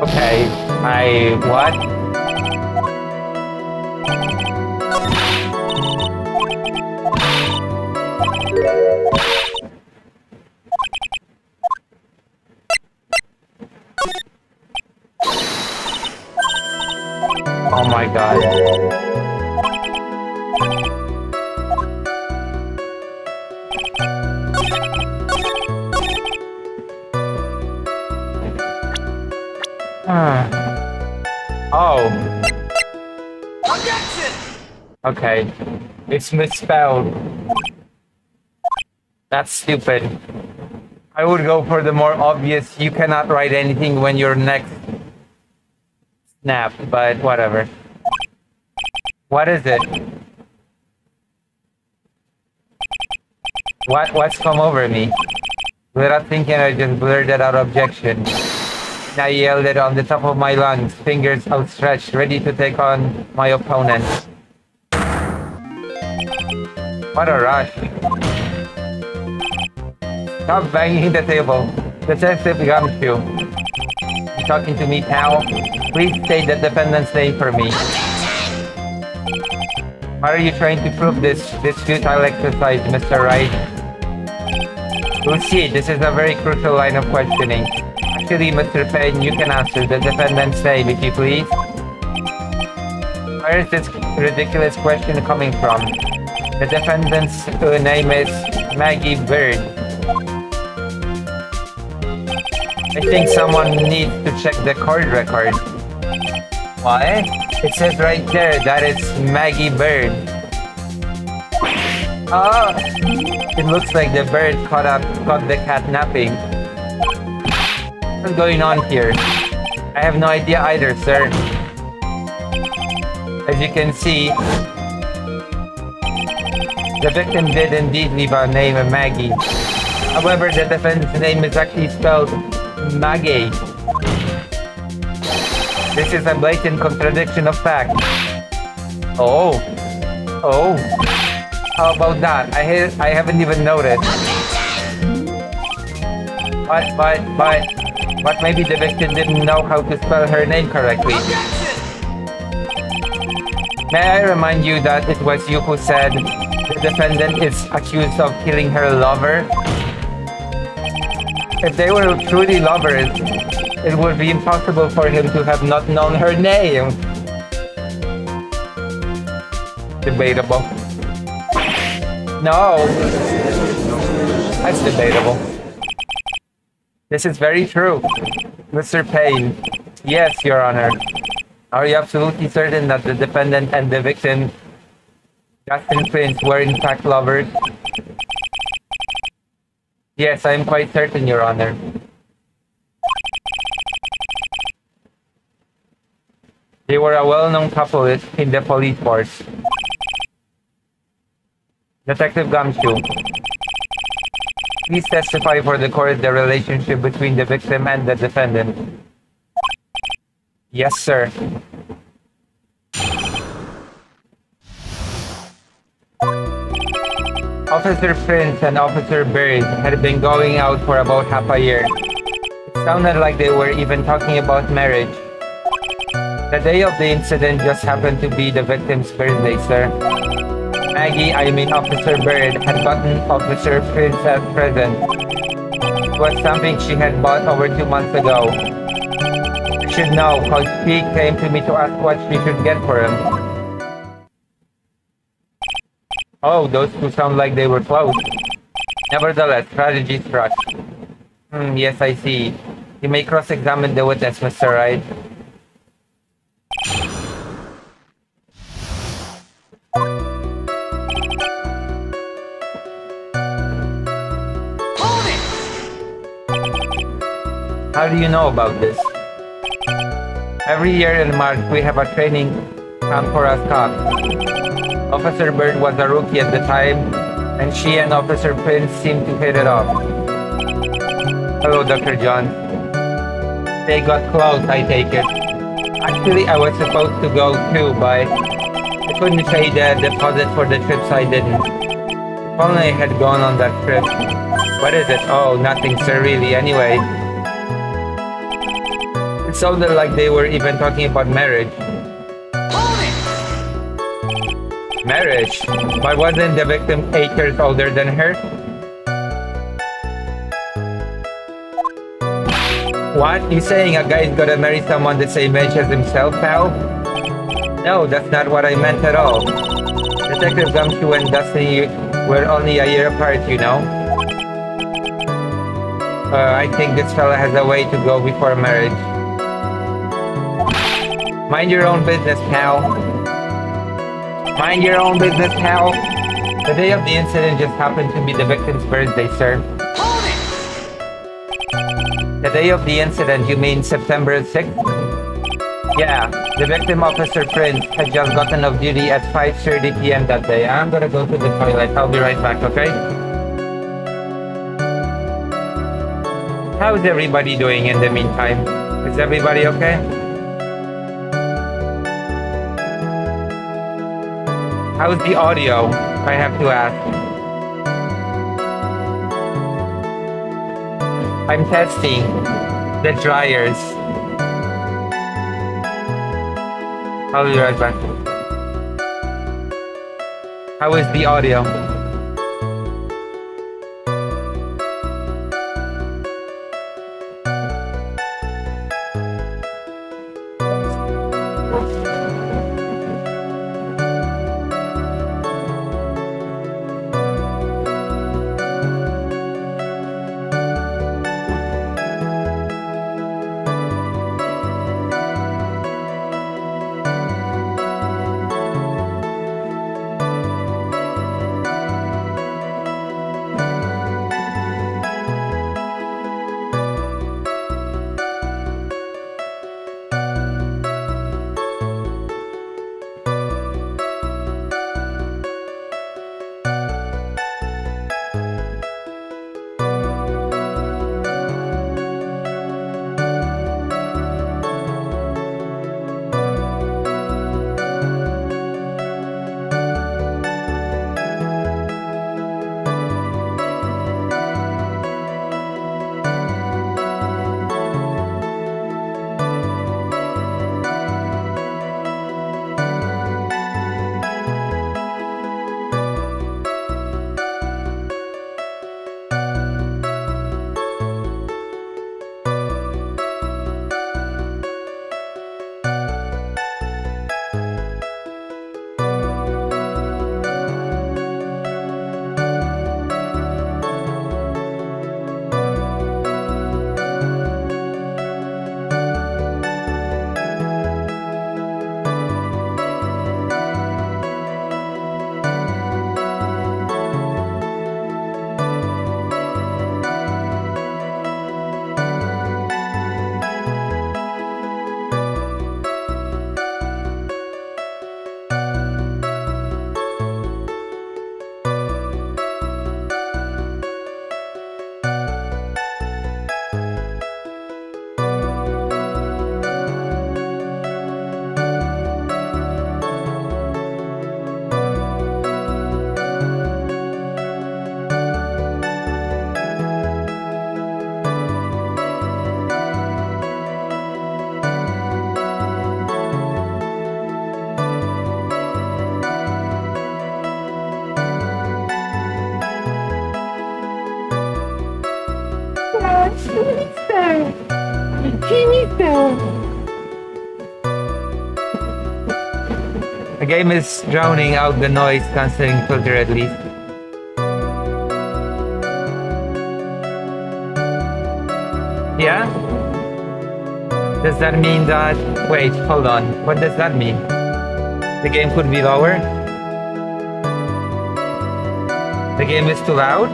Okay, what? Oh my god. Oh. Okay. It's misspelled. That's stupid. I would go for the more obvious, you cannot write anything when your neck snapped, but whatever. What is it? What's come over me? Without thinking, I just blurted out objection. I yelled it on the top of my lungs, fingers outstretched, ready to take on my opponent. What a rush. Stop banging the table. Detective Gumshoe. You talking to me, pal? Please state the defendant's name for me. Why are you trying to prove this futile exercise, Mr. Wright? We'll see. This is a very crucial line of questioning. Actually, Mr. Payne, you can answer the defendant's name, if you please. Where is this ridiculous question coming from? The defendant's name is Maggie Bird. I think someone needs to check the court record. Why? It says right there that it's Maggie Bird. Oh, it looks like the bird caught the cat napping. What's going on here? I have no idea either, sir. As you can see, the victim did indeed leave a name of Maggie. However, the defendant's name is actually spelled Maggie. This is a blatant contradiction of fact. Oh. How about that? I haven't even noticed. But maybe the victim didn't know how to spell her name correctly. May I remind you that it was you who said the defendant is accused of killing her lover? If they were truly lovers, it would be impossible for him to have not known her name. Debatable. No. That's debatable. This is very true. Mr. Payne. Yes, Your Honor. Are you absolutely certain that the defendant and the victim, Justin Prince, were in fact lovers? Yes, I am quite certain, Your Honor. They were a well-known couple in the police force. Detective Gumshoe, please testify for the court the relationship between the victim and the defendant. Yes, sir. Officer Prince and Officer Bird had been going out for about half a year. It sounded like they were even talking about marriage. The day of the incident just happened to be the victim's birthday, sir. Maggie, I mean Officer Bird, had gotten Officer Prince a present. It was something she had bought over 2 months ago. You should know, because she came to me to ask what she should get for him. Oh, those two sound like they were close. Nevertheless, strategy struck. Yes, I see. You may cross-examine the witness, Mr. Wright. How do you know about this? Every year in March, we have a training camp for us cops. Officer Bird was a rookie at the time, and she and Officer Prince seemed to hit it off. Hello, Dr. John. They got close, I take it. Actually, I was supposed to go too, but I couldn't pay the deposit for the trip, so I didn't. If only I had gone on that trip. What is it? Oh, nothing, sir, really. Anyway, it sounded like they were even talking about marriage. Marriage? But wasn't the victim 8 years older than her? What? You saying a guy's gotta marry someone the same age as himself, pal? No, that's not what I meant at all. Detective Gumshoe and Dusty were only a year apart, you know? I think this fella has a way to go before marriage. Mind your own business, pal. Mind your own business, pal. The day of the incident just happened to be the victim's birthday, sir. The day of the incident, you mean September 6th? Yeah, the victim, Officer Prince, had just gotten off duty at 5:30 p.m. that day. I'm gonna go to the toilet. I'll be right back, okay? How's everybody doing in the meantime? Is everybody okay? How's the audio? I have to ask. I'm testing the dryers. I'll be right back. How is the audio? The game is drowning out the noise cancelling filter at least. Yeah? Does that mean that... Wait, hold on. What does that mean? The game could be lower? The game is too loud?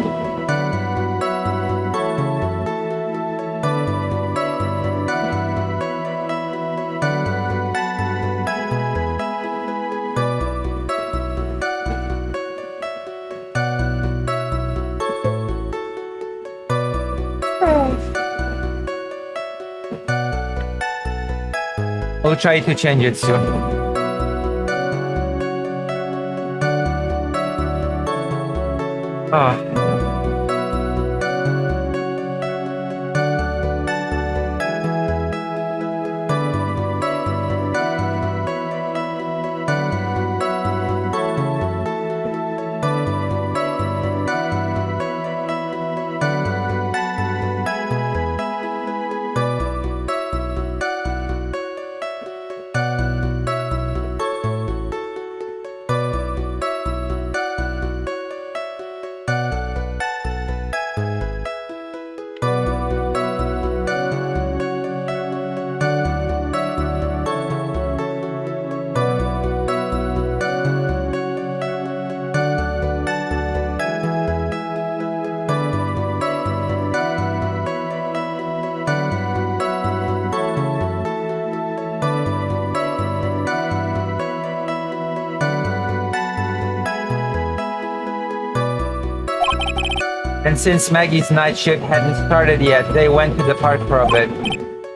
We'll try to change it soon. Ah. And since Maggie's night shift hadn't started yet, they went to the park for a bit.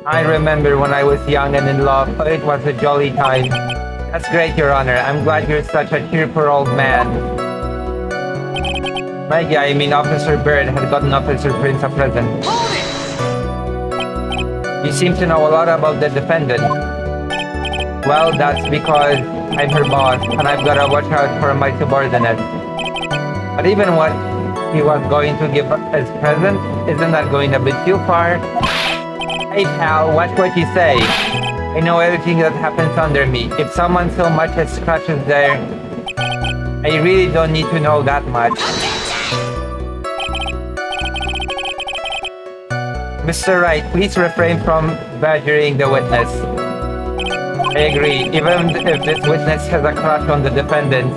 I remember when I was young and in love, it was a jolly time. That's great, Your Honor. I'm glad you're such a cheerful old man. Maggie, I mean Officer Bird, had gotten Officer Prince a present. You seem to know a lot about the defendant. Well, that's because I'm her boss, and I've got to watch out for my subordinates. But even what he was going to give as present, isn't that going a bit too far? Hey pal, watch what you say. I know everything that happens under me. If someone so much as scratches there, I really don't need to know that much. Mr. Wright, please refrain from badgering the witness. I agree, even if this witness has a crush on the defendant,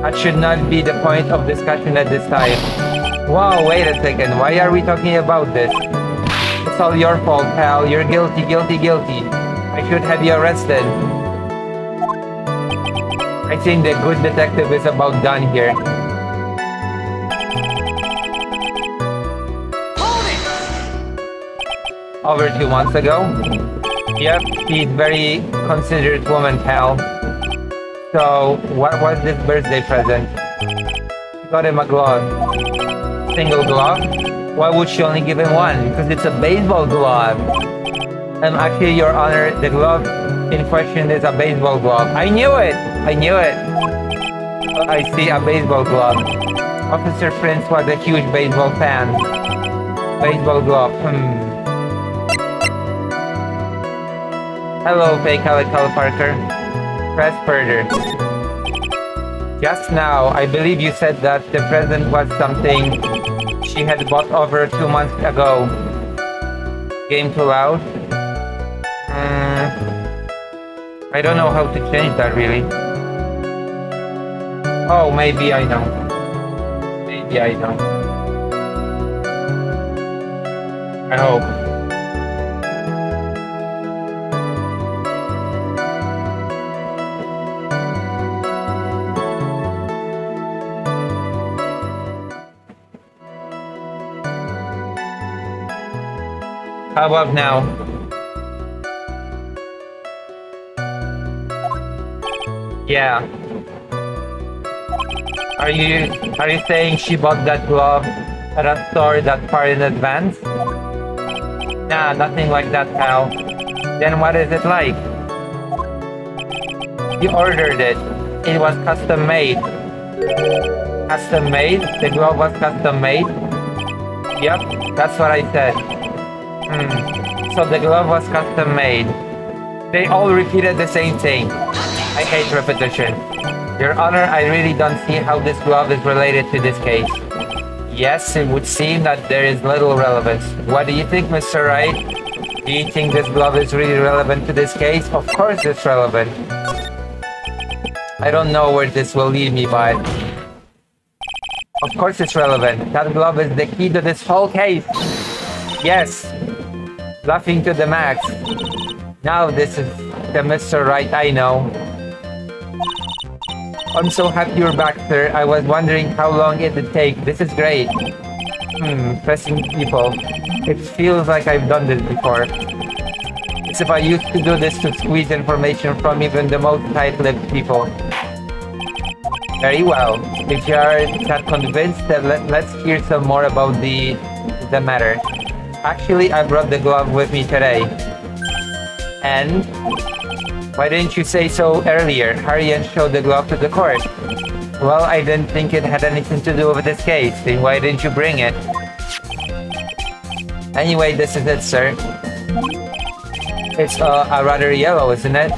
that should not be the point of discussion at this time. Wow, wait a second, why are we talking about this? It's all your fault, pal. You're guilty, guilty, guilty. I should have you arrested. I think the good detective is about done here. Over 2 months ago? Yep, she's very considerate woman, pal. So, what was this birthday present? She got him a glove. Single glove? Why would she only give him one? Because it's a baseball glove. Actually, Your Honor, the glove in question is a baseball glove. I knew it! I knew it! I see a baseball glove. Officer Prince was a huge baseball fan. Baseball glove, Hello, fake Calical Parker. Press further. Just now, I believe you said that the present was something she had bought over 2 months ago. Game too loud? I don't know how to change that really. Oh, maybe I know. Maybe I know. I hope. How about now? Yeah. Are you saying she bought that glove at a store that far in advance? Nah, nothing like that, pal. Then what is it like? You ordered it. It was custom made. Custom made? The glove was custom made? Yep, that's what I said. So the glove was custom made. They all repeated the same thing. I hate repetition. Your Honor, I really don't see how this glove is related to this case. Yes, it would seem that there is little relevance. What do you think, Mr. Wright? Do you think this glove is really relevant to this case? Of course it's relevant. I don't know where this will lead me, but of course it's relevant. That glove is the key to this whole case. Yes. Laughing to the max. Now this is the Mr. Right I know. I'm so happy you're back, sir. I was wondering how long it would take. This is great. Pressing people. It feels like I've done this before. It's if I used to do this to squeeze information from even the most tight-lipped people. Very well. If you are not convinced, then let's hear some more about the matter. Actually, I brought the glove with me today. And why didn't you say so earlier? Hurry and show the glove to the court. Well, I didn't think it had anything to do with this case. Then why didn't you bring it? Anyway, this is it, sir. It's a rather yellow, isn't it?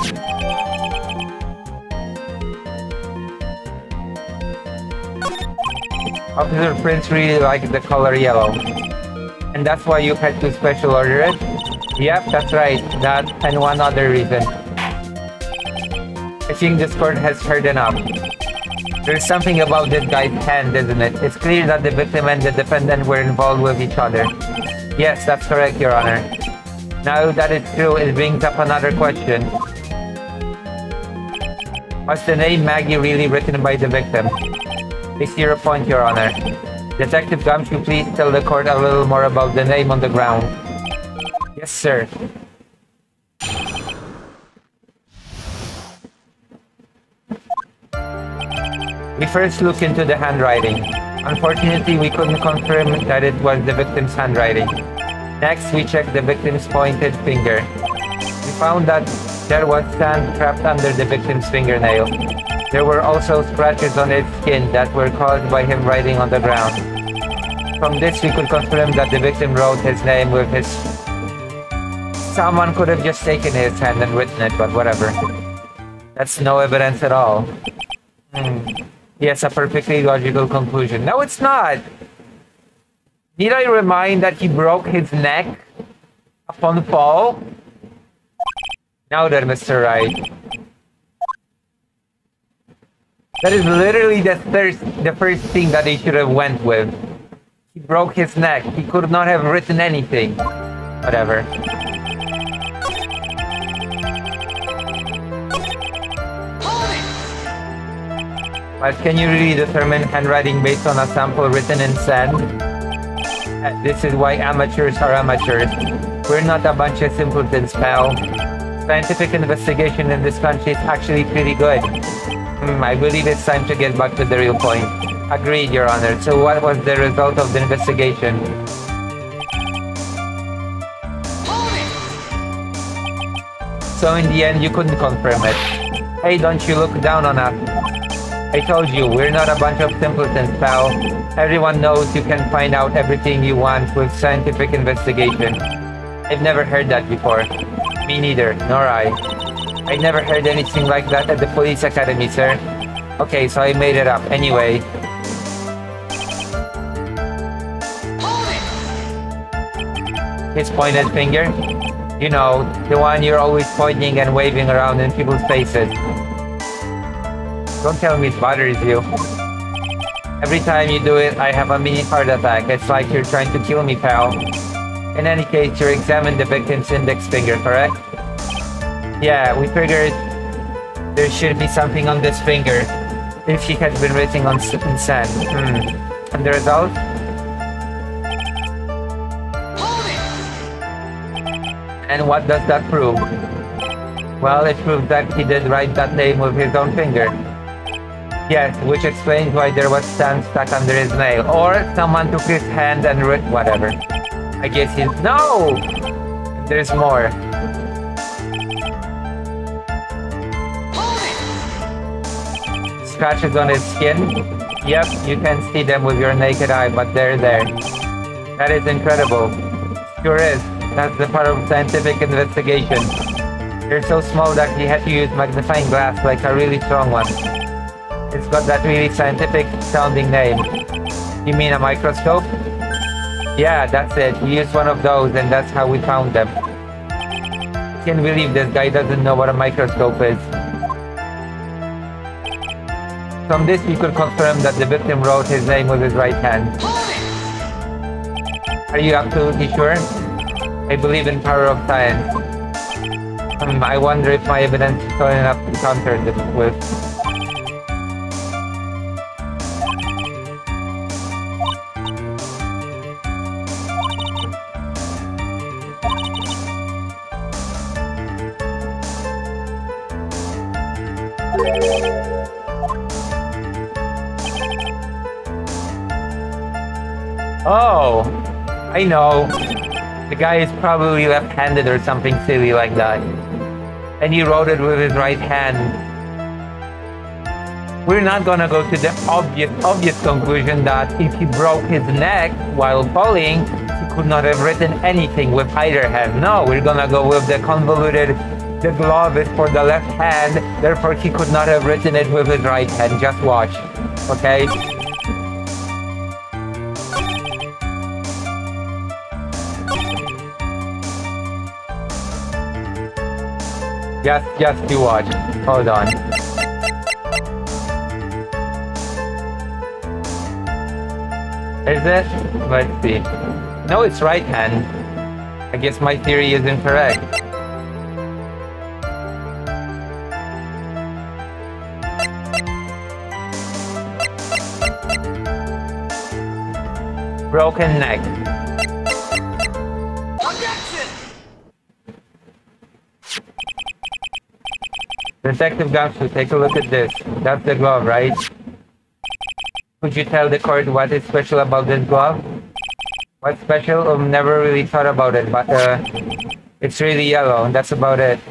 Officer Prince really liked the color yellow. And that's why you had to special order it? Yep, that's right. That and one other reason. I think this court has heard enough. There's something about this guy's hand, isn't it? It's clear that the victim and the defendant were involved with each other. Yes, that's correct, Your Honor. Now that it's true, it brings up another question. Was the name Maggie really written by the victim? I see your point, Your Honor. Detective Gumshoe, please tell the court a little more about the name on the ground. Yes, sir. We first looked into the handwriting. Unfortunately, we couldn't confirm that it was the victim's handwriting. Next, we checked the victim's pointed finger. We found that there was sand trapped under the victim's fingernail. There were also scratches on its skin that were caused by him writing on the ground. From this, we could confirm that the victim wrote his name with his... Someone could have just taken his hand and written it, but whatever. That's no evidence at all. Yes, a perfectly logical conclusion. No, it's not! Need I remind that he broke his neck upon fall? Now then, Mr. Wright. That is literally the first thing that he should have went with. He broke his neck. He could not have written anything. Whatever. But can you really determine handwriting based on a sample written in sand? This is why amateurs are amateurs. We're not a bunch of simpletons, pal. Scientific investigation in this country is actually pretty good. I believe it's time to get back to the real point. Agreed, Your Honor. So what was the result of the investigation? So in the end, you couldn't confirm it. Hey, don't you look down on us. I told you, we're not a bunch of simpletons, pal. Everyone knows you can find out everything you want with scientific investigation. I've never heard that before. Me neither, nor I. I never heard anything like that at the police academy, sir. Okay, so I made it up. Anyway. His pointed finger? You know, the one you're always pointing and waving around in people's faces. Don't tell me it bothers you. Every time you do it, I have a mini heart attack. It's like you're trying to kill me, pal. In any case, you examined the victim's index finger, correct? Yeah, we figured there should be something on this finger if he had been written on in sand. And the result? And what does that prove? Well, it proves that he did write that name with his own finger. Yes, which explains why there was sand stuck under his nail. Or someone took his hand and wrote whatever. I guess he's... No! There's more. Scratches on his skin? Yep, you can see them with your naked eye, but they're there. That is incredible. Sure is. That's the part of scientific investigation. They're so small that he had to use magnifying glass, like a really strong one. It's got that really scientific sounding name. You mean a microscope? Yeah, that's it. We used one of those and that's how we found them. I can't believe this guy doesn't know what a microscope is. From this, we could confirm that the victim wrote his name with his right hand. Are you absolutely sure? I believe in power of science. I wonder if my evidence is strong enough to counter this with. Oh, I know. The guy is probably left-handed or something silly like that. And he wrote it with his right hand. We're not gonna go to the obvious conclusion that if he broke his neck while falling, he could not have written anything with either hand. No, we're gonna go with the convoluted, the glove is for the left hand, therefore he could not have written it with his right hand. Just watch, okay? Just you watch. Hold on. Is it? Let's see. No, it's right hand. I guess my theory is incorrect. Broken neck. Detective Gamsu, take a look at this. That's the glove, right? Could you tell the court what is special about this glove? What's special? I've never really thought about it, but it's really yellow, and that's about it.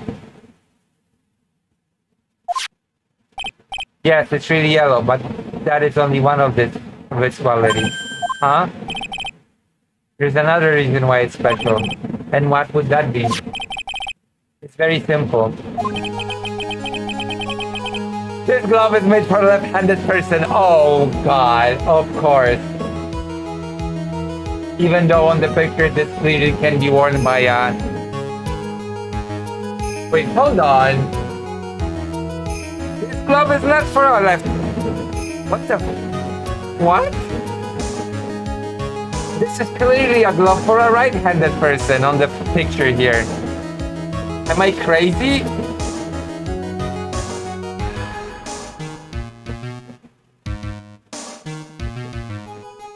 Yes, it's really yellow, but that is only one of its qualities. Huh? There's another reason why it's special. And what would that be? It's very simple. This glove is made for a left-handed person. Oh god, of course. Even though on the picture this clearly can be worn by a... Wait, hold on. This glove is not for a left... What the... What? This is clearly a glove for a right-handed person on the picture here. Am I crazy?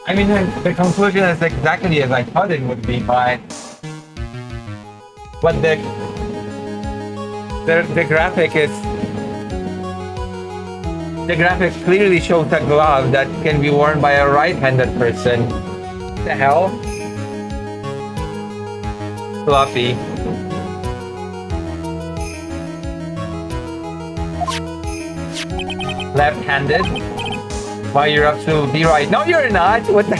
I mean, the conclusion is exactly as I thought it would be, but the graphic is... The graphic clearly shows a glove that can be worn by a right-handed person. What the hell? Fluffy. Left-handed? Why, you're absolutely right. No, you're not! What the...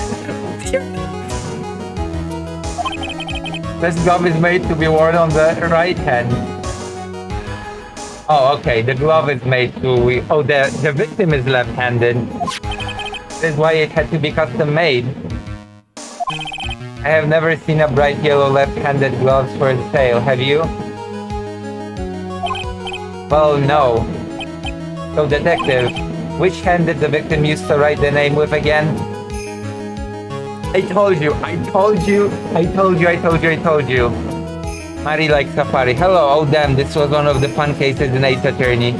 This glove is made to be worn on the right hand. Oh, okay. The glove is made to... Oh, the victim is left-handed. That's why it had to be custom-made. I have never seen a bright yellow left-handed gloves for sale. Have you? Well, no. So, detective, which hand did the victim use to write the name with again? I told you. Mari likes Safari. Hello, oh damn, this was one of the fun cases in Ace Attorney.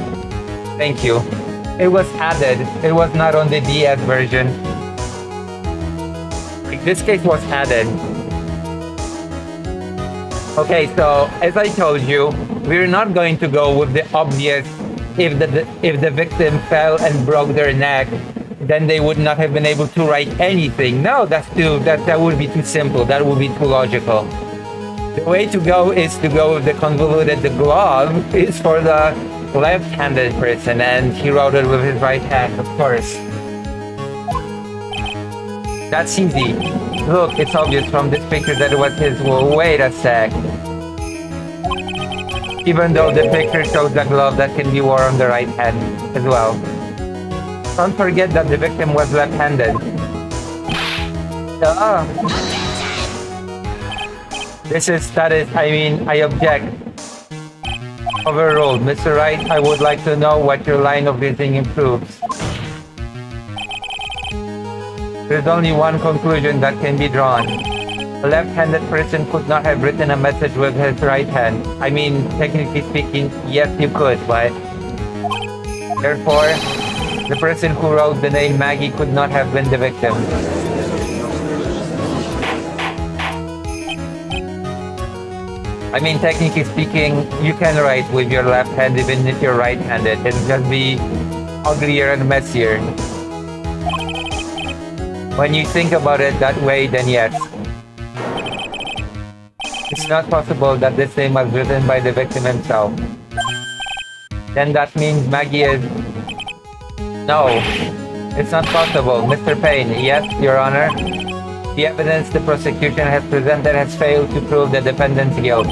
Thank you. It was added. It was not on the DS version. Like, this case was added. Okay, so as I told you, we're not going to go with the obvious. If the victim fell and broke their neck, then they would not have been able to write anything. No, that would be too simple. That would be too logical. The way to go is to go with the convoluted. The glove is for the left-handed person, and he wrote it with his right hand, of course. That's easy. Look, it's obvious from this picture that it was his. Well, wait a sec. Even though the picture shows a glove that can be worn on the right hand as well. Don't forget that the victim was left-handed. Ah. This is status, I object. Overruled. Mr. Wright, I would like to know what your line of reasoning proves. There's only one conclusion that can be drawn. A left-handed person could not have written a message with his right hand. Technically speaking, yes you could, but... Therefore, the person who wrote the name Maggie could not have been the victim. Technically speaking, you can write with your left hand even if you're right-handed. It'll just be uglier and messier. When you think about it that way, then yes. It's not possible that this name was written by the victim himself. Then that means Maggie is... No, it's not possible. Mr. Payne, yes, Your Honor. The evidence the prosecution has presented has failed to prove the defendant's guilt.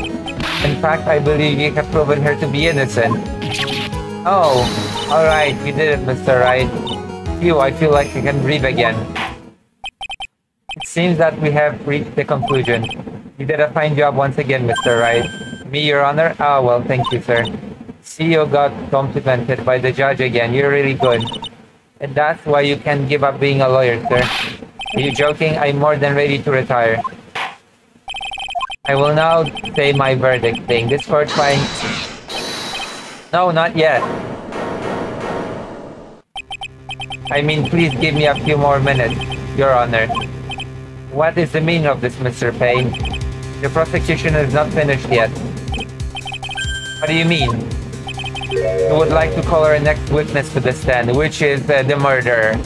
In fact, I believe you have proven her to be innocent. Oh, alright, you did it, Mr. Wright. Phew, I feel like I can breathe again. It seems that we have reached the conclusion. You did a fine job once again, Mr. Wright. Me, Your Honor? Ah, well, thank you, sir. See, you got complimented by the judge again. You're really good. And that's why you can't give up being a lawyer, sir. Are you joking? I'm more than ready to retire. I will now say my verdict thing. This court finds... No, not yet. Please give me a few more minutes, Your Honor. What is the meaning of this, Mr. Payne? The prosecution is not finished yet. What do you mean? You would like to call our next witness to the stand, which is the murderer.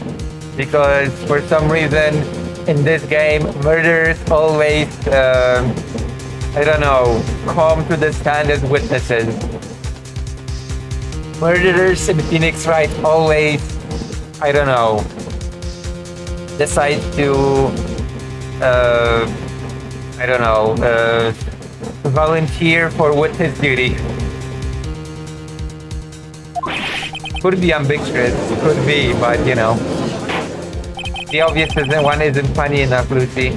Because for some reason, in this game, murderers always, come to the stand as witnesses. Murderers in Phoenix Wright always, decide to, volunteer for witness duty. Could be ambiguous, could be, but the obvious one isn't funny enough, Lucy.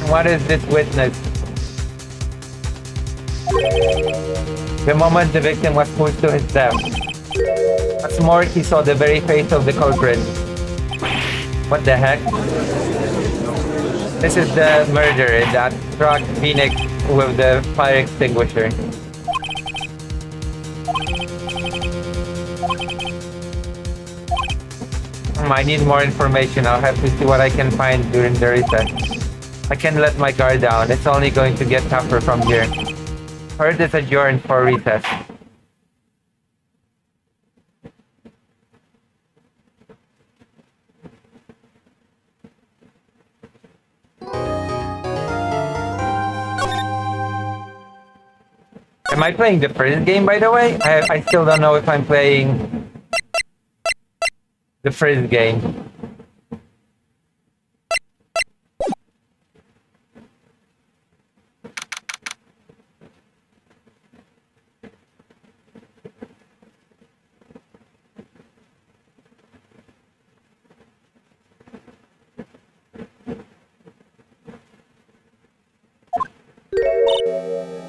What is this witness? The moment the victim was pushed to his death. What's more, he saw the very face of the culprit. What the heck? This is the murderer that struck Phoenix with the fire extinguisher. I need more information. I'll have to see what I can find during the recess. I can't let my guard down. It's only going to get tougher from here. Court is adjourned for recess. Am I playing the first game, by the way? I still don't know if I'm playing the first game.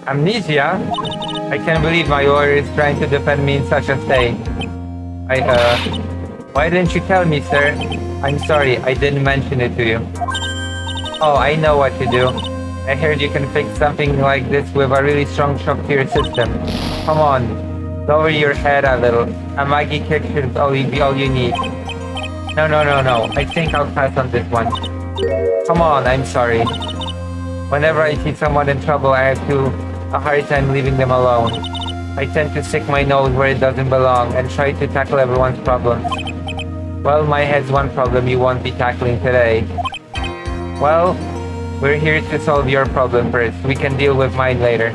Amnesia? I can't believe my lawyer is trying to defend me in such a state. Why didn't you tell me, sir? I'm sorry, I didn't mention it to you. Oh, I know what to do. I heard you can fix something like this with a really strong shock to your system. Come on, lower your head a little. A Maggie kick should be all you need. No. I think I'll pass on this one. Come on, I'm sorry. Whenever I see someone in trouble, I have a hard time leaving them alone. I tend to stick my nose where it doesn't belong and try to tackle everyone's problems. Well, my head's one problem you won't be tackling today. Well, we're here to solve your problem first. We can deal with mine later.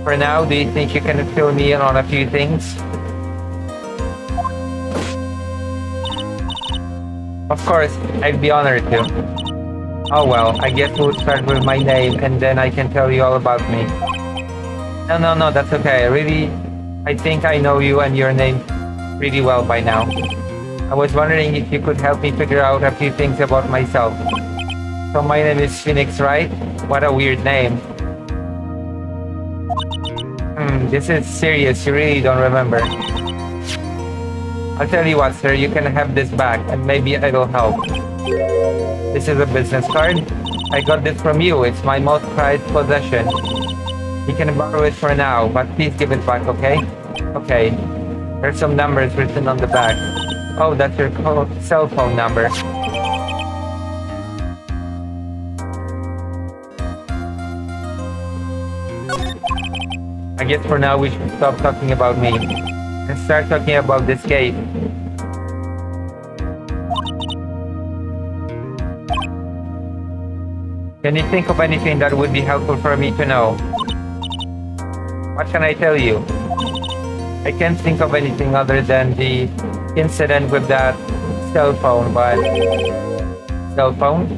For now, do you think you can fill me in on a few things? Of course, I'd be honored to. Oh well, I guess we'll start with my name and then I can tell you all about me. No, no, no, that's okay. Really, I think I know you and your name pretty well by now. I was wondering if you could help me figure out a few things about myself. So my name is Phoenix, right? What a weird name. This is serious. You really don't remember. I'll tell you what, sir. You can have this back, and maybe it'll help. This is a business card. I got this from you. It's my most prized possession. You can borrow it for now, but please give it back, okay? Okay. There's some numbers written on the back. Oh, that's your cell phone number. I guess for now we should stop talking about me and start talking about this case. Can you think of anything that would be helpful for me to know? What can I tell you? I can't think of anything other than the incident with that cell phone, but... Cell phone?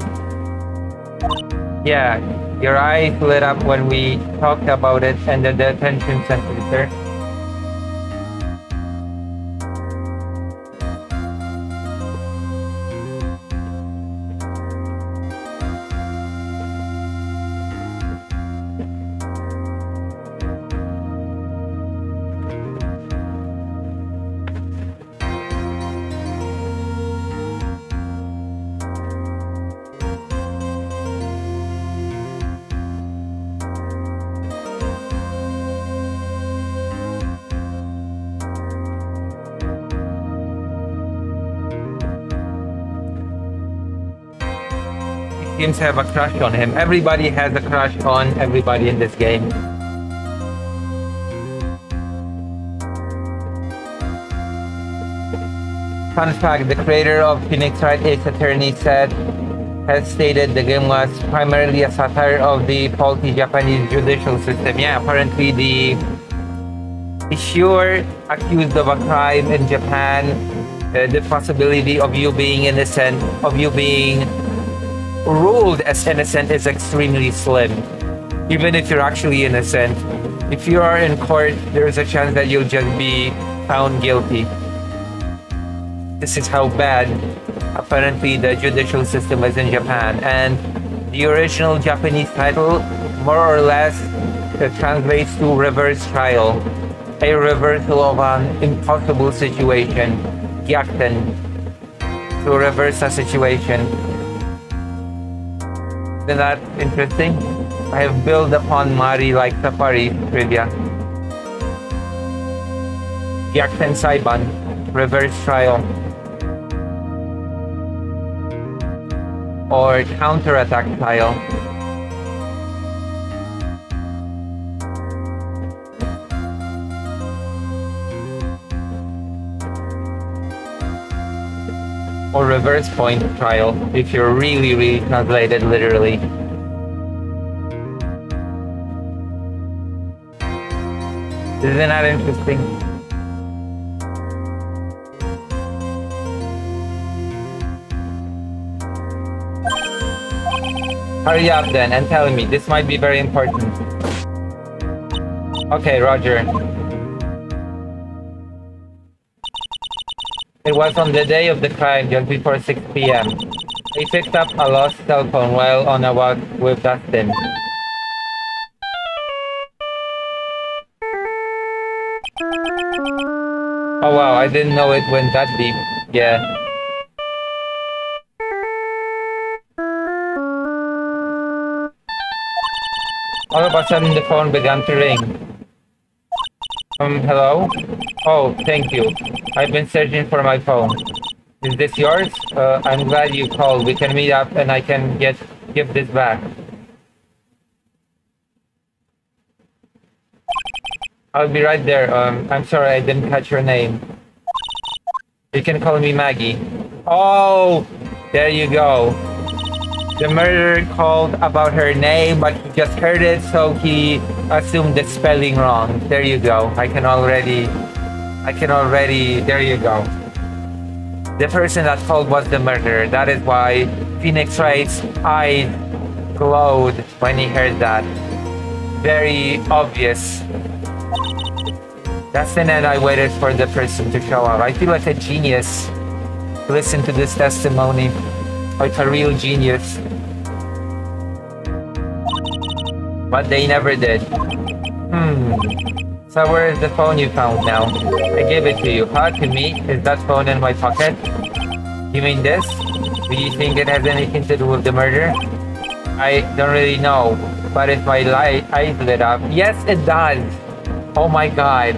Yeah, your eyes lit up when we talked about it and the detention center, sir. Seems to have a crush on him. Everybody has a crush on everybody in this game. Fun fact, the creator of Phoenix Wright Ace Attorney has stated the game was primarily a satire of the faulty Japanese judicial system. Yeah, apparently if you're accused of a crime in Japan, the possibility of you being innocent, of you being ruled as innocent is extremely slim. Even if you're actually innocent, if you are in court, there's a chance that you'll just be found guilty. This is how bad apparently the judicial system is in Japan. And the original Japanese title more or less translates to reverse trial, a reversal of an impossible situation, gyakuten, to reverse a situation. Isn't that interesting? I have built upon Mari like Safari trivia. Gyakuten Saiban, reverse trial. Or counterattack trial. Or reverse point trial, if you're really translated literally. Isn't that interesting? Hurry up then and tell me, this might be very important. Okay, Roger. It was on the day of the crime, just before 6 p.m. I picked up a lost cell phone while on a walk with Dustin. Oh wow, I didn't know it went that deep. Yeah. All of a sudden the phone began to ring. Hello? Oh, thank you. I've been searching for my phone. Is this yours? I'm glad you called. We can meet up and I can give this back. I'll be right there. I'm sorry I didn't catch your name. You can call me Maggie. Oh, there you go. The murderer called about her name, but he just heard it, so he assumed the spelling wrong. There you go. I can already, there you go. The person that called was the murderer. That is why Phoenix Wright's eyes glowed when he heard that. very obvious. That's the end I waited for the person to show up. I feel like a genius. Listen to this testimony. Like a real genius. But they never did. So where is the phone you found now? I gave it to you. Huh? To me? Is that phone in my pocket? You mean this? Do you think it has anything to do with the murder? I don't really know. But if my eyes lit up, yes it does. Oh my god.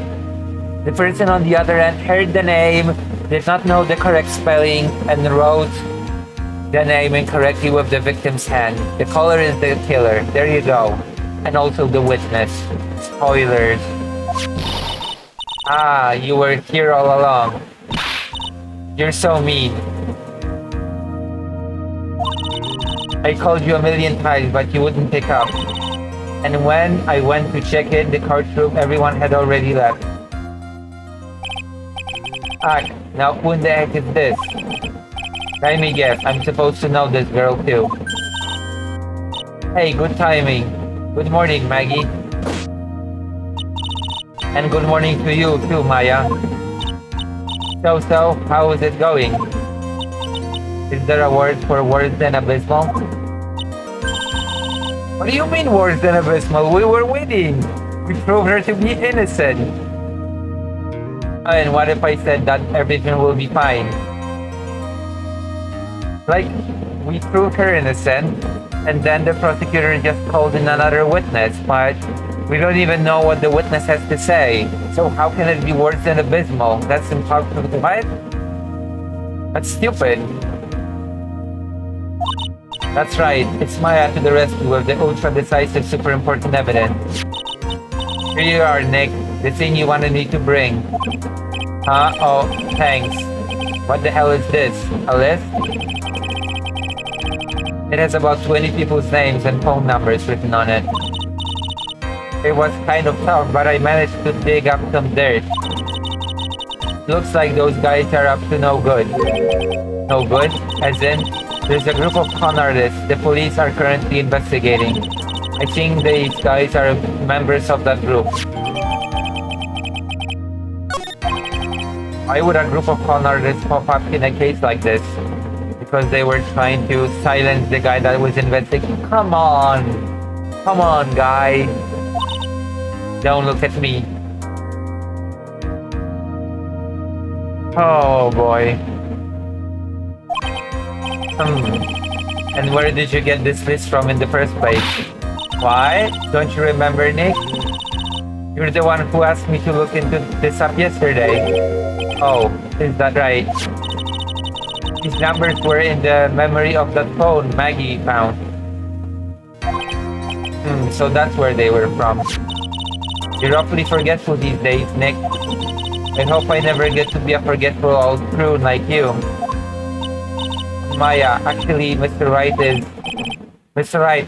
The person on the other end heard the name, did not know the correct spelling, and wrote the name incorrectly with the victim's hand. The caller is the killer. There you go. And also the witness. Spoilers. Ah, you were here all along. You're so mean. I called you a million times, but you wouldn't pick up. And when I went to check in the courtroom, everyone had already left. Ah, now who in the heck is this? Let me guess, I'm supposed to know this girl too. Hey, good timing. Good morning, Maggie. And good morning to you too, Maya. So, how is it going? Is there a word for worse than abysmal? What do you mean worse than abysmal? We were winning! We proved her to be innocent! And what if I said that everything will be fine? Like, we proved her innocent, and then the prosecutor just called in another witness, but we don't even know what the witness has to say. So how can it be worse than abysmal? That's impossible. What? That's stupid. That's right. It's Maya to the rescue with the ultra-decisive, super important evidence. Here you are, Nick. The thing you wanted me to bring. Huh? Oh, thanks. What the hell is this? A list? It has about 20 people's names and phone numbers written on it. It was kind of tough, but I managed to dig up some dirt. Looks like those guys are up to no good. No good? As in, there's a group of con artists the police are currently investigating. I think these guys are members of that group. Why would a group of con artists pop up in a case like this? Because they were trying to silence the guy that was investigating. Come on! Come on, guy! Don't look at me. Oh boy. And where did you get this list from in the first place? Why? Don't you remember, Nick? You're the one who asked me to look into this up yesterday. Oh, is that right? These numbers were in the memory of that phone Maggie found. So that's where they were from. You're awfully forgetful these days, Nick. I hope I never get to be a forgetful old prune like you. Maya, actually, Mr. Wright is... Mr. Wright,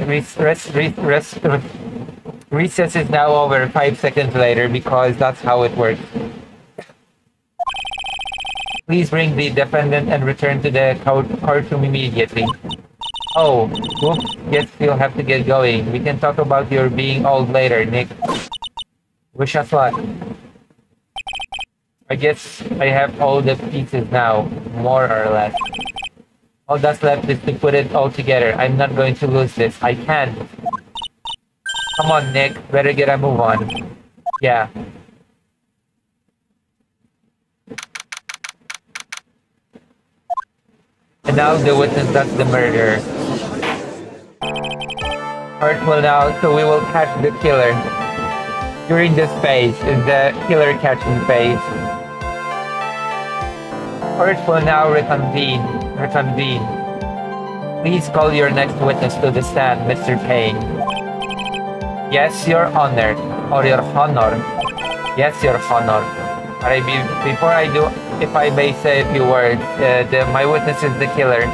recess is now over 5 seconds later because that's how it works. Please bring the defendant and return to the courtroom immediately. Oh, whoops, guess you'll have to get going. We can talk about your being old later, Nick. Wish us luck. I guess I have all the pieces now, more or less. All that's left is to put it all together. I'm not going to lose this. I can't. Come on, Nick. Better get a move on. Yeah. And now the witness does the murder. Art will now, so we will catch the killer. During this phase is the killer catching phase. Art will now reconvene. Please call your next witness to the stand, Mr. Payne. Yes, Your Honor. Or Your Honor. Yes, Your Honor. Before I do, if I may say a few words, my witness is the killer.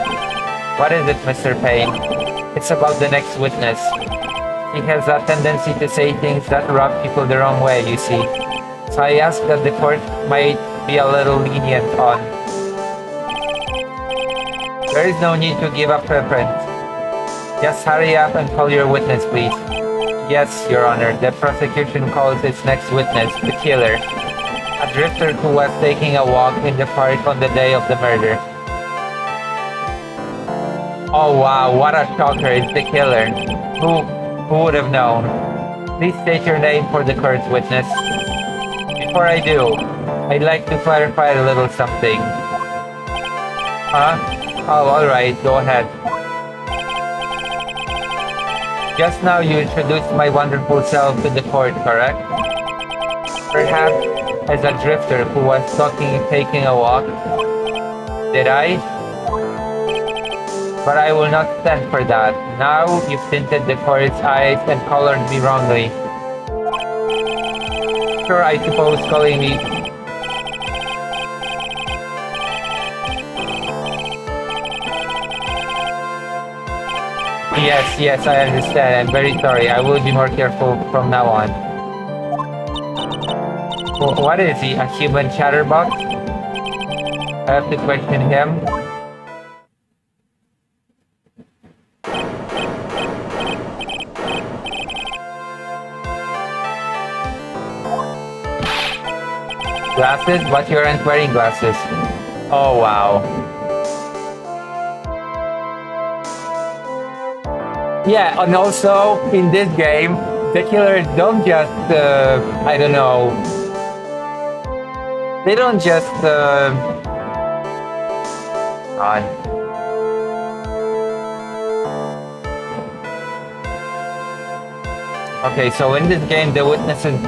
What is it, Mr. Payne? It's about the next witness. He has a tendency to say things that rub people the wrong way, you see. So I ask that the court might be a little lenient on. There is no need to give a preference. Just hurry up and call your witness, please. Yes, Your Honor. The prosecution calls its next witness the killer, a drifter who was taking a walk in the park on the day of the murder. Oh wow, what a shocker, it's the killer. Who would have known? Please state your name for the court's witness. Before I do, I'd like to clarify a little something. Huh? Oh, alright, go ahead. Just now you introduced my wonderful self to the court, correct? Perhaps as a drifter who was taking a walk. Did I? But I will not stand for that. Now you've tinted the court's eyes and colored me wrongly. Sure, I suppose calling me... Yes, I understand. I'm very sorry. I will be more careful from now on. What is he? A human chatterbox? I have to question him. Glasses? But you aren't wearing glasses. Oh, wow. Yeah, and also, in this game, the killers don't just, I don't know, they don't just, God. Okay, so in this game, the witnesses,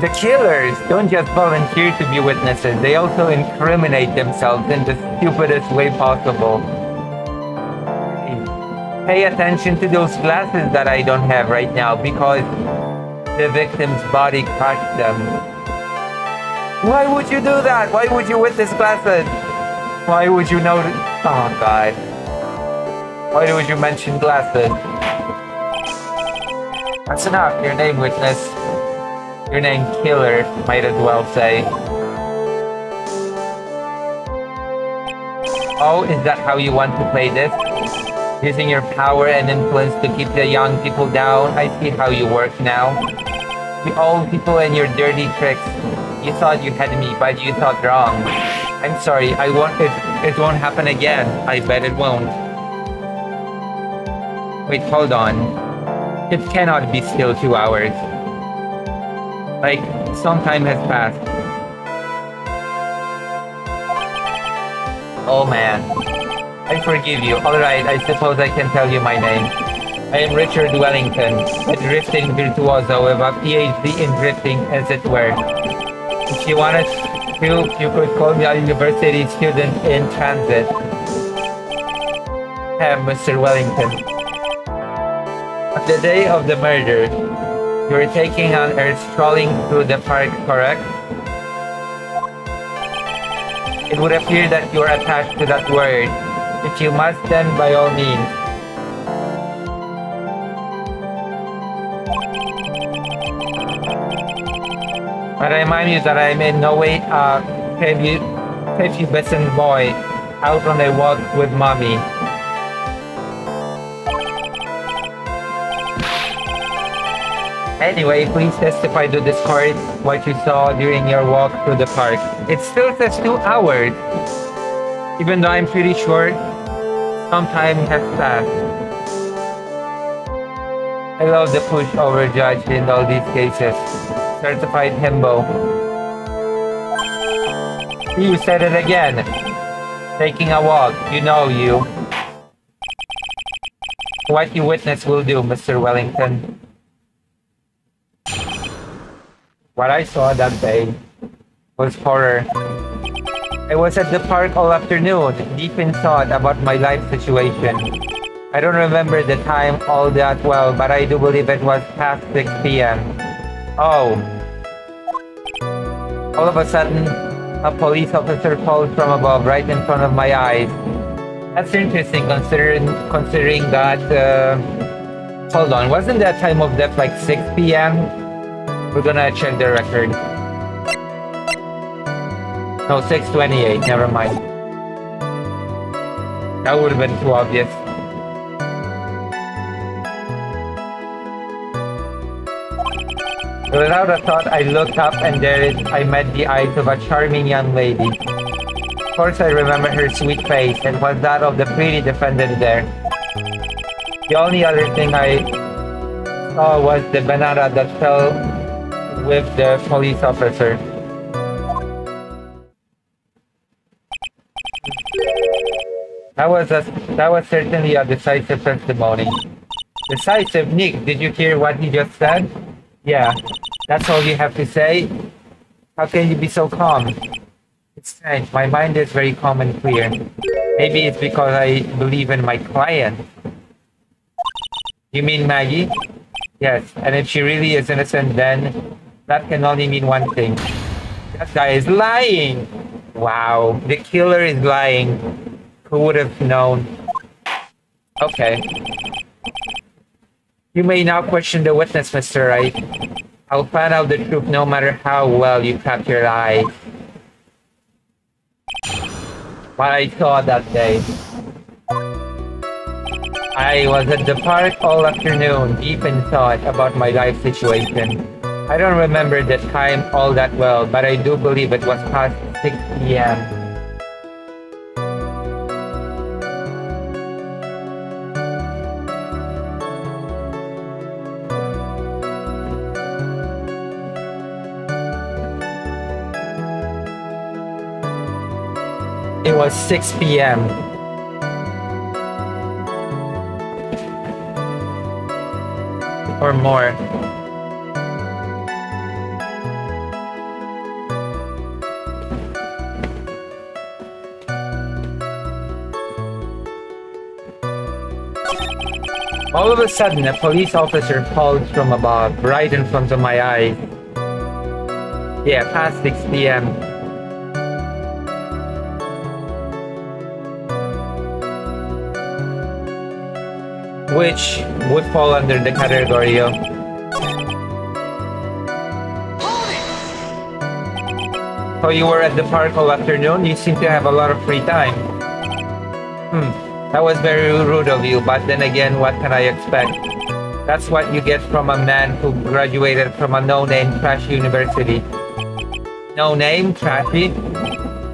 the killers don't just volunteer to be witnesses, they also incriminate themselves in the stupidest way possible. Pay attention to those glasses that I don't have right now because the victim's body crushed them. Why would you do that? Why would you witness glasses? Why would you know? Oh God. Why would you mention glasses? That's enough. Your name, witness. Your name, killer, might as well say. Oh, is that how you want to play this? Using your power and influence to keep the young people down. I see how you work now. You old people and your dirty tricks. You thought you had me, but you thought wrong. I'm sorry, it won't happen again. I bet it won't. Wait, hold on. It cannot be still 2 hours. Like, some time has passed. Oh man. I forgive you. Alright, I suppose I can tell you my name. I am Richard Wellington, a drifting virtuoso with a PhD in drifting, as it were. If you wanted to, you could call me a university student in transit. Mr. Wellington. On the day of the murder, you were taking an earth strolling through the park, correct? It would appear that you are attached to that word. If you must, then by all means. I remind you that I am in no way a prepubescent boy out on a walk with mommy. Anyway, please testify to this court what you saw during your walk through the park. It still says 2 hours, even though I'm pretty sure some time has passed. I love the pushover judge in all these cases. Certified himbo. You said it again. Taking a walk, you know you. What you witness will do, Mr. Wellington. What I saw that day was horror. I was at the park all afternoon, deep in thought about my life situation. I don't remember the time all that well, but I do believe it was past 6 p.m. Oh. All of a sudden, a police officer falls from above right in front of my eyes. That's interesting considering that... hold on, wasn't that time of death like 6 p.m.? We're gonna check the record. No, 6:28, never mind. That would have been too obvious. Without a thought, I looked up and I met the eyes of a charming young lady. Of course, I remember her sweet face and was that of the pretty defendant there. The only other thing I saw was the banana that fell with the police officer. That was certainly a decisive testimony. Decisive, Nick, did you hear what he just said? Yeah, that's all you have to say? How can you be so calm? It's strange, my mind is very calm and clear. Maybe it's because I believe in my client. You mean Maggie? Yes, and if she really is innocent, then that can only mean one thing. That guy is lying! Wow, the killer is lying. Who would have known? Okay. You may now question the witness, Mr. Wright. I'll find out the truth no matter how well you kept your eye. What I saw that day. I was at the park all afternoon, deep in thought about my life situation. I don't remember the time all that well, but I do believe it was past 6 p.m. It was 6 p.m. or more. All of a sudden, a police officer called from above, right in front of my eyes. Yeah, past 6 p.m. Which would fall under the category of so you were at the park all afternoon? You seem to have a lot of free time. That was very rude of you, but then again, what can I expect? That's what you get from a man who graduated from a no-name trash university. No name? Trashy?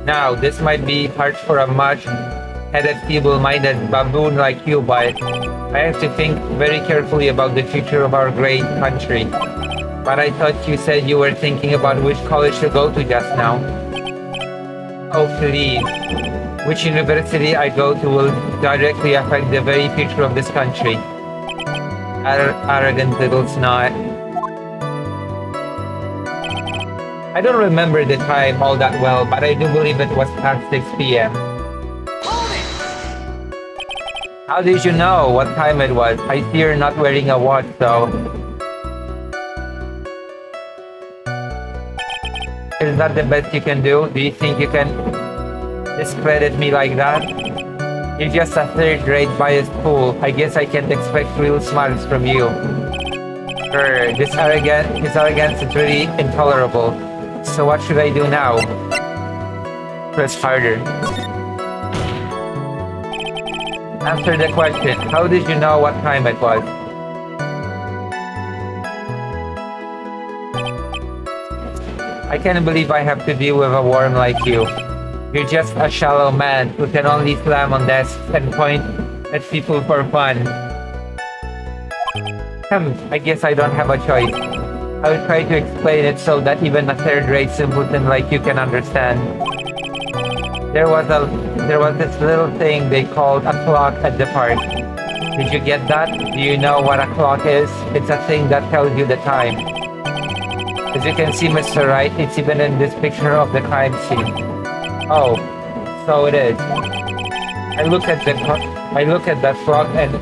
Now, this might be hard for a much-headed, feeble-minded baboon like you, but I have to think very carefully about the future of our great country. But I thought you said you were thinking about which college to go to just now. Oh, please. Which university I go to will directly affect the very future of this country. Arrogant little snot. I don't remember the time all that well, but I do believe it was past 6 p.m. How did you know what time it was? I see you're not wearing a watch, so... Is that the best you can do? Do you think you can discredit me like that? You're just a third-rate biased fool. I guess I can't expect real smarts from you. This arrogance is really intolerable. So what should I do now? Press harder. Answer the question. How did you know what time it was? I can't believe I have to deal with a worm like you. You're just a shallow man who can only slam on desks and point at people for fun. I guess I don't have a choice. I'll try to explain it so that even a third-rate simpleton like you can understand. There was this little thing they called a clock at the park. Did you get that? Do you know what a clock is? It's a thing that tells you the time. As you can see, Mr. Wright, it's even in this picture of the crime scene. Oh, so it is. I look at that clock and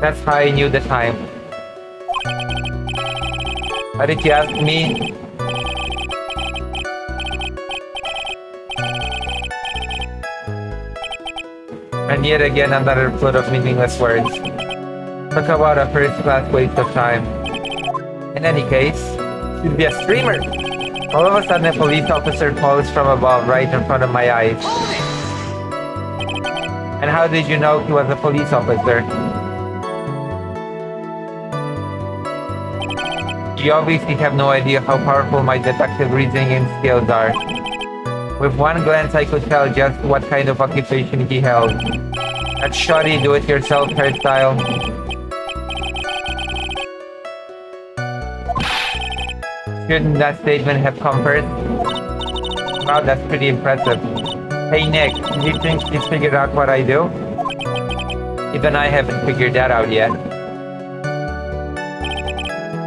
that's how I knew the time. But if you ask me, and yet again another flood of meaningless words. Talk about a first-class waste of time. In any case, you'd be a streamer. All of a sudden, a police officer calls from above right in front of my eyes. And how did you know he was a police You obviously have no idea how powerful my deductive reasoning skills are. With one glance, I could tell just what kind of occupation he held. That shoddy do-it-yourself hairstyle. Shouldn't that statement have come first? Wow, that's pretty impressive. Hey Nick, do you think he's figured out what I do? Even I haven't figured that out yet.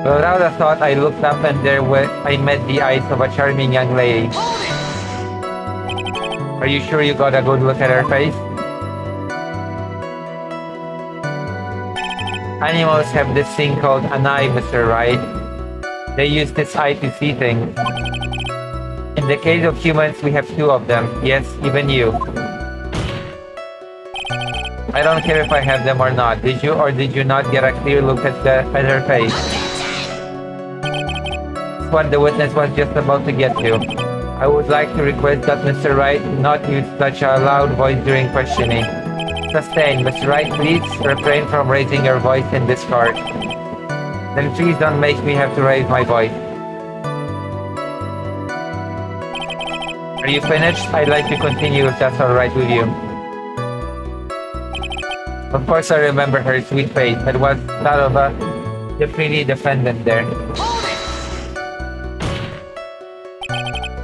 Without a thought, I looked up and there I met the eyes of a charming young lady. Are you sure you got a good look at her face? Animals have this thing called an eye, Mr. Wright. They use this eye to see things. In the case of humans, we have two of them. Yes, even you. I don't care if I have them or not. Did you or did you not get a clear look at her face? That's what the witness was just about to get to. I would like to request that Mr. Wright not use such a loud voice during questioning. Sustained. Mr. Wright, please refrain from raising your voice in this court. Then please don't make me have to raise my voice. Are you finished? I'd like to continue if that's alright with you. Of course I remember her sweet face. It was that of the pretty defendant there.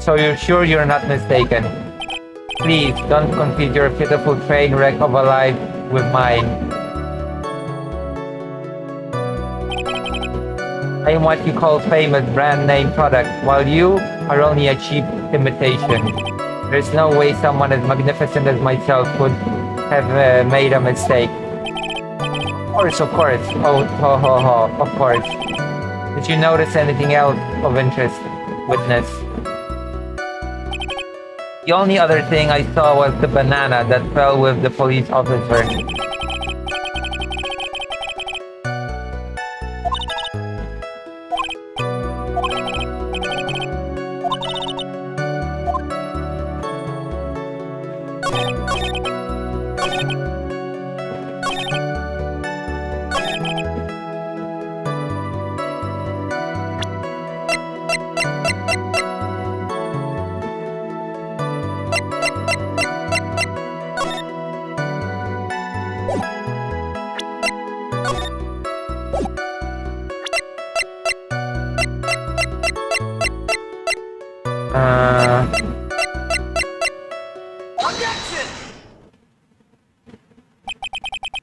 So you're sure you're not mistaken? Please, don't confuse your pitiful train wreck of a life with mine. I am what you call famous brand name product, while you are only a cheap imitation. There's no way someone as magnificent as myself would have made a mistake. Of course. Of course. Did you notice anything else of interest, witness? The only other thing I saw was the banana that fell with the police officer.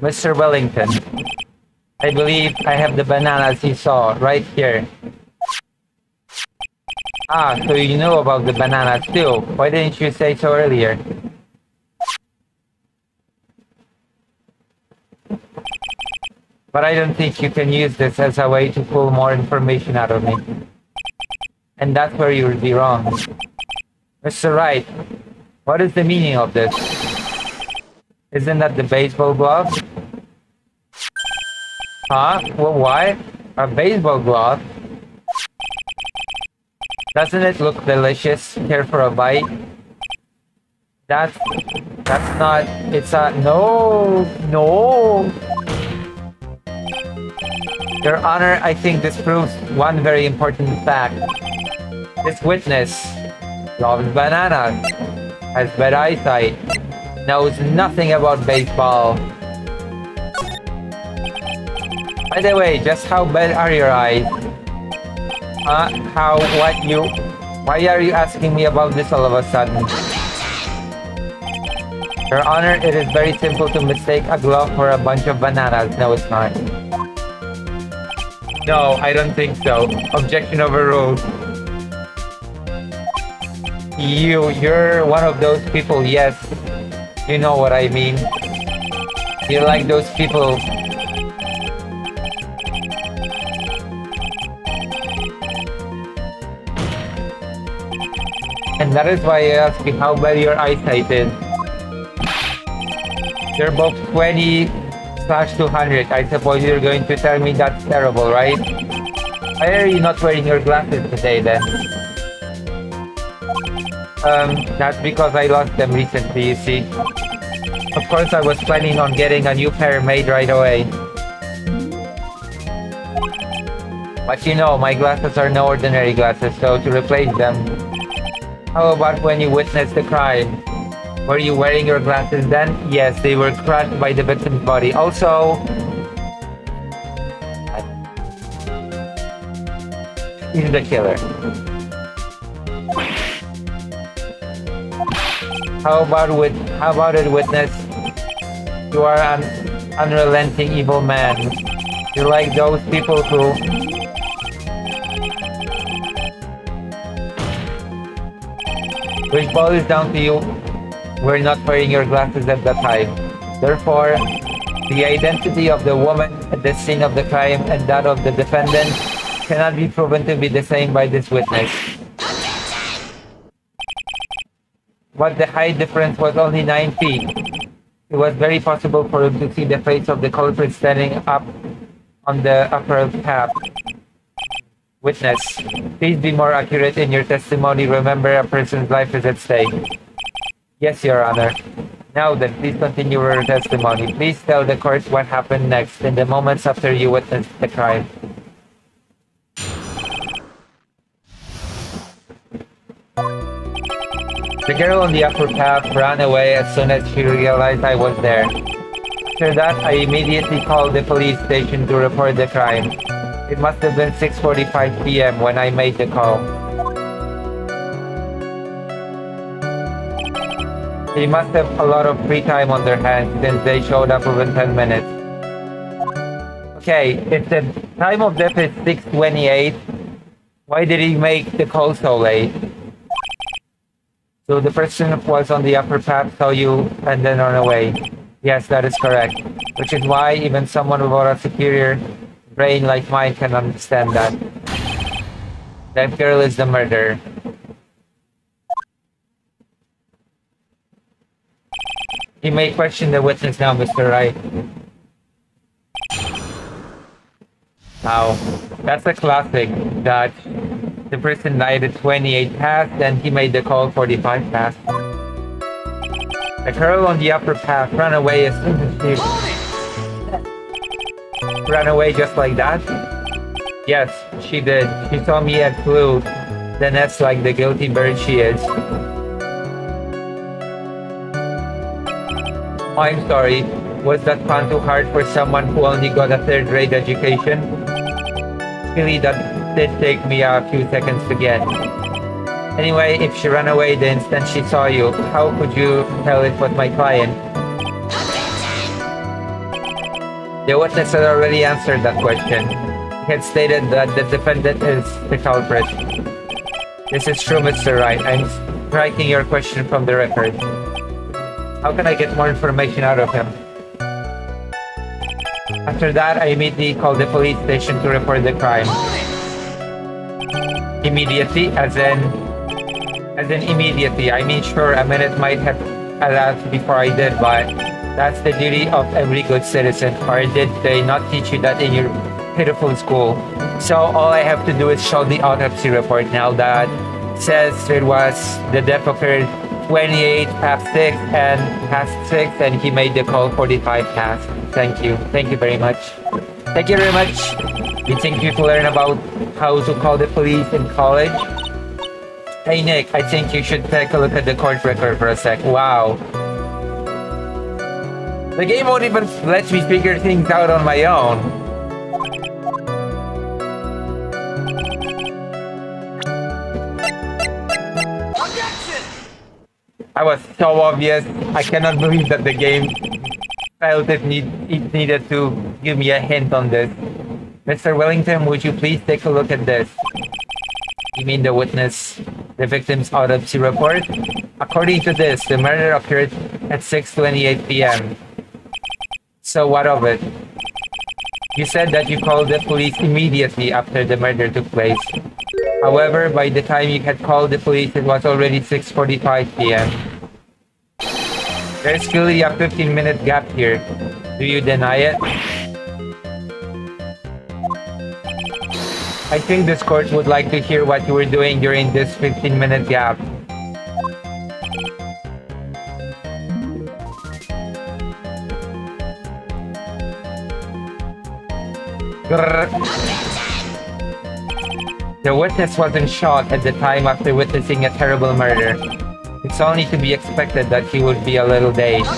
Mr. Wellington, I believe I have the bananas you saw right here. Ah, so you know about the bananas too. Why didn't you say so earlier? But I don't think you can use this as a way to pull more information out of me. And that's where you would be wrong. Mr. Wright, what is the meaning of this? Isn't that the baseball glove? Huh? Well, why? A baseball glove? Doesn't it look delicious? Care for a bite? That's not... It's a... No! Your Honor, I think this proves one very important fact. This witness loves bananas, has bad eyesight, knows nothing about baseball. By the way, just how bad are your eyes? Why are you asking me about this all of a sudden? Your Honor, it is very simple to mistake a glove for a bunch of bananas. No, it's not. No, I don't think so. Objection overruled. You're one of those people, yes. You know what I mean. You're like those people. And that is why I asked you how bad your eyesight is. You're both 20/200. I suppose you're going to tell me that's terrible, right? Why are you not wearing your glasses today then? That's because I lost them recently, you see. Of course, I was planning on getting a new pair made right away. But you know, my glasses are no ordinary glasses, so to replace them, how about when you witnessed the crime? Were you wearing your glasses then? Yes, they were crushed by the victim's body. Also, he's the killer. How about it, witness? You are an unrelenting evil man. You're like those people who which boils down to you were not wearing your glasses at the time. Therefore, the identity of the woman at the scene of the crime and that of the defendant cannot be proven to be the same by this witness. But the height difference was only 9 feet. It was very possible for him to see the face of the culprit standing up on the upper path. Witness, please be more accurate in your testimony. Remember, a person's life is at stake. Yes, Your Honor. Now then, please continue your testimony. Please tell the court what happened next in the moments after you witnessed the crime. The girl on the upper path ran away as soon as she realized I was there. After that, I immediately called the police station to report the crime. It must have been 6:45 p.m. when I made the call. They must have a lot of free time on their hands since they showed up within 10 minutes. Okay, if the time of death is 6:28, why did he make the call so late? So the person who was on the upper path saw you and then ran away. Yes, that is correct. Which is why even someone without a superior brain like mine can understand that. That girl is the murderer. You may question the witness now, Mr. Wright. Now, that's a classic that the person died at 28 past and he made the call 45 past. The girl on the upper path ran away as soon as she ran away just like that? Yes, she did. She saw me and flew the nest like the guilty bird she is. I'm sorry, was that fun too hard for someone who only got a third-grade education? Really, that did take me a few seconds to get. Anyway, if she ran away the instant she saw you, how could you tell it was my client? The witness had already answered that question. He had stated that the defendant is the culprit. This is true, Mr. Wright. I'm striking your question from the record. How can I get more information out of him? After that, I immediately called the police station to report the crime. Immediately, as in immediately. I mean, sure, a minute might have elapsed before I did, but that's the duty of every good citizen. Or did they not teach you that in your pitiful school? So all I have to do is show the autopsy report now that says it was the death occurred 28 past 6 and he made the call 45 past. Thank you. Thank you very much. Thank you very much. You think you to learn about how to call the police in college? Hey Nick, I think you should take a look at the court record for a sec. Wow. The game won't even let me figure things out on my own. I was so obvious. I cannot believe that the game felt it needed to give me a hint on this. Mr. Wellington, would you please take a look at this? You mean the witness, the victim's autopsy report? According to this, the murder occurred at 6:28 p.m. So what of it? You said that you called the police immediately after the murder took place. However, by the time you had called the police, it was already 6:45 p.m. There's clearly a 15-minute gap here. Do you deny it? I think this court would like to hear what you were doing during this 15-minute gap. The witness wasn't shot at the time after witnessing a terrible murder. It's only to be expected that he would be a little dazed.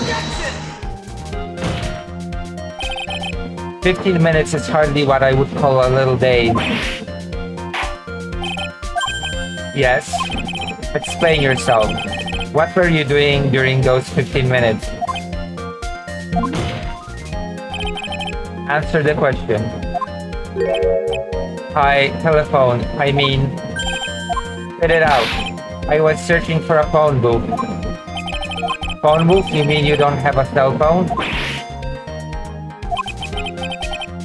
15 minutes is hardly what I would call a little dazed. Yes? Explain yourself. What were you doing during those 15 minutes? Answer the question. Hi, telephone. I mean, spit it out. I was searching for a phone booth. Phone booth? You mean you don't have a cell phone?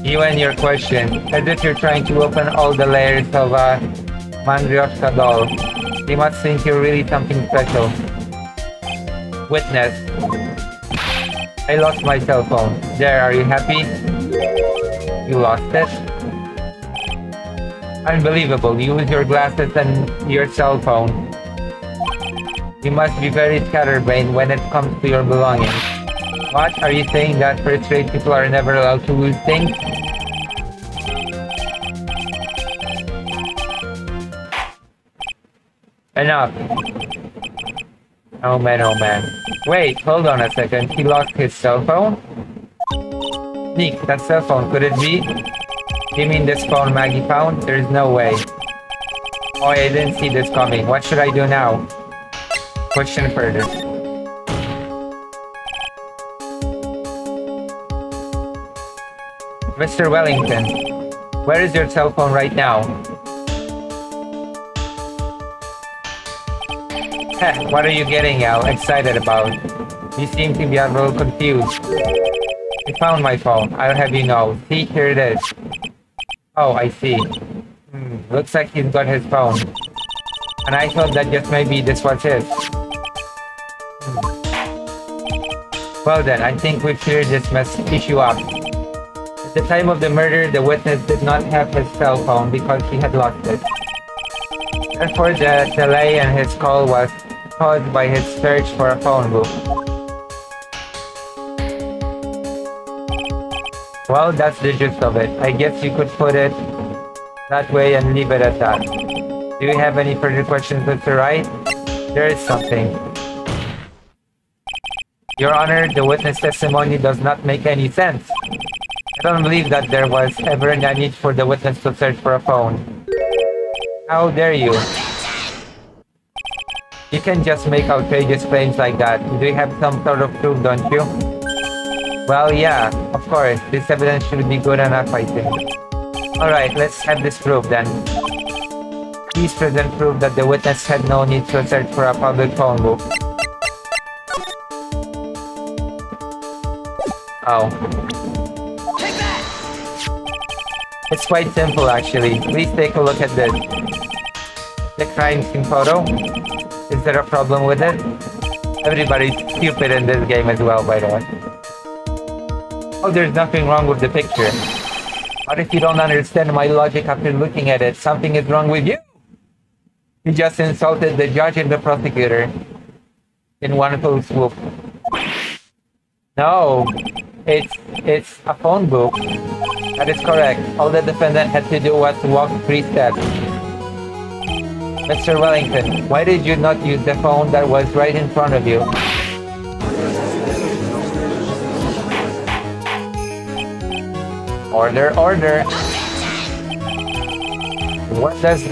You and your question, as if you're trying to open all the layers of a Mandrioshka doll. They must think you're really something special. Witness. I lost my cell phone. There, are you happy? You lost it? Unbelievable. You lose your glasses and your cell phone. You must be very scatterbrained when it comes to your belongings. What? Are you saying that first-rate people are never allowed to lose things? Enough. Oh man, oh man. Wait, hold on a second. He lost his cell phone? Nick, that cell phone, could it be? You mean this phone Maggie found? There's no way. Oh, I didn't see this coming. What should I do now? Question further. Mr. Wellington, where is your cell phone right now? Heh, what are you getting all excited about? You seem to be a little confused. I found my phone. I'll have you know. See, here it is. Oh, I see. Looks like he's got his phone. And I thought that just maybe this was his. Well then, I think we've cleared this mess issue up. At the time of the murder, the witness did not have his cell phone because he had lost it. Therefore, the delay in his call was caused by his search for a phone booth. Well, that's the gist of it. I guess you could put it that way and leave it at that. Do you have any further questions, Mr. Wright? There is something. Your Honor, the witness testimony does not make any sense. I don't believe that there was ever a need for the witness to search for a phone. How dare you? You can just make outrageous claims like that. Do you have some sort of proof, don't you? Well, yeah, of course. This evidence should be good enough, I think. Alright, let's have this proof then. Please present proof that the witness had no need to search for a public phone book. Oh. Take that! It's quite simple, actually. Please take a look at this. The crime scene photo? Is there a problem with it? Everybody's stupid in this game as well, by the way. Oh, there's nothing wrong with the picture. What if you don't understand my logic after looking at it? Something is wrong with you. You just insulted the judge and the prosecutor in one fell swoop. No, it's a phone book. That is correct. All the defendant had to do was walk 3 steps. Mr. Wellington, why did you not use the phone that was right in front of you? Order, order. What does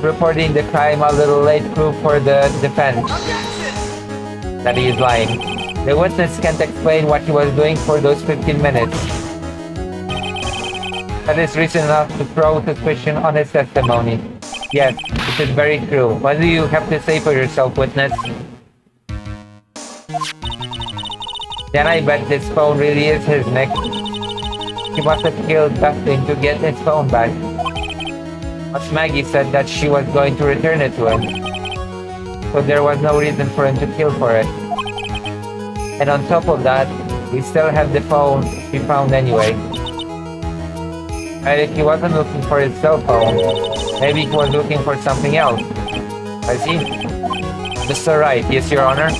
reporting the crime a little late prove for the defense? That he is lying. The witness can't explain what he was doing for those 15 minutes. That is reason enough to throw suspicion on his testimony. Yes, it is very true. What do you have to say for yourself, witness? Then I bet this phone really is his, Nick. He must have killed Dustin to get his phone back. But Maggie said that she was going to return it to him. So there was no reason for him to kill for it. And on top of that, we still have the phone we found anyway. And if he wasn't looking for his cell phone, maybe he was looking for something else. I see. Mr. Wright, yes, Your Honor.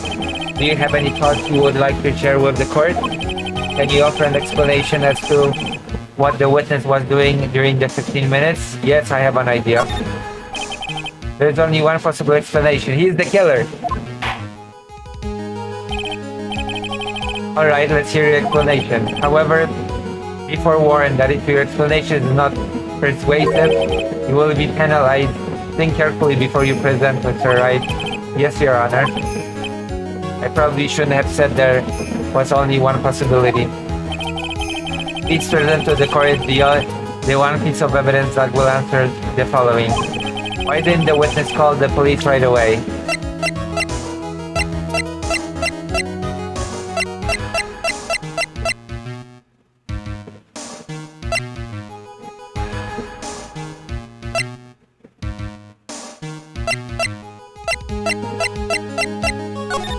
Do you have any thoughts you would like to share with the court? Can you offer an explanation as to what the witness was doing during the 15 minutes? Yes, I have an idea. There's only one possible explanation. He's the killer. Alright, let's hear your explanation. However, be forewarned that if your explanation is not persuasive, you will be penalized. Think carefully before you present, Mr. Wright. Yes, Your Honor. I probably shouldn't have said there was only one possibility. Please present to the court the one piece of evidence that will answer the following. Why didn't the witness call the police right away?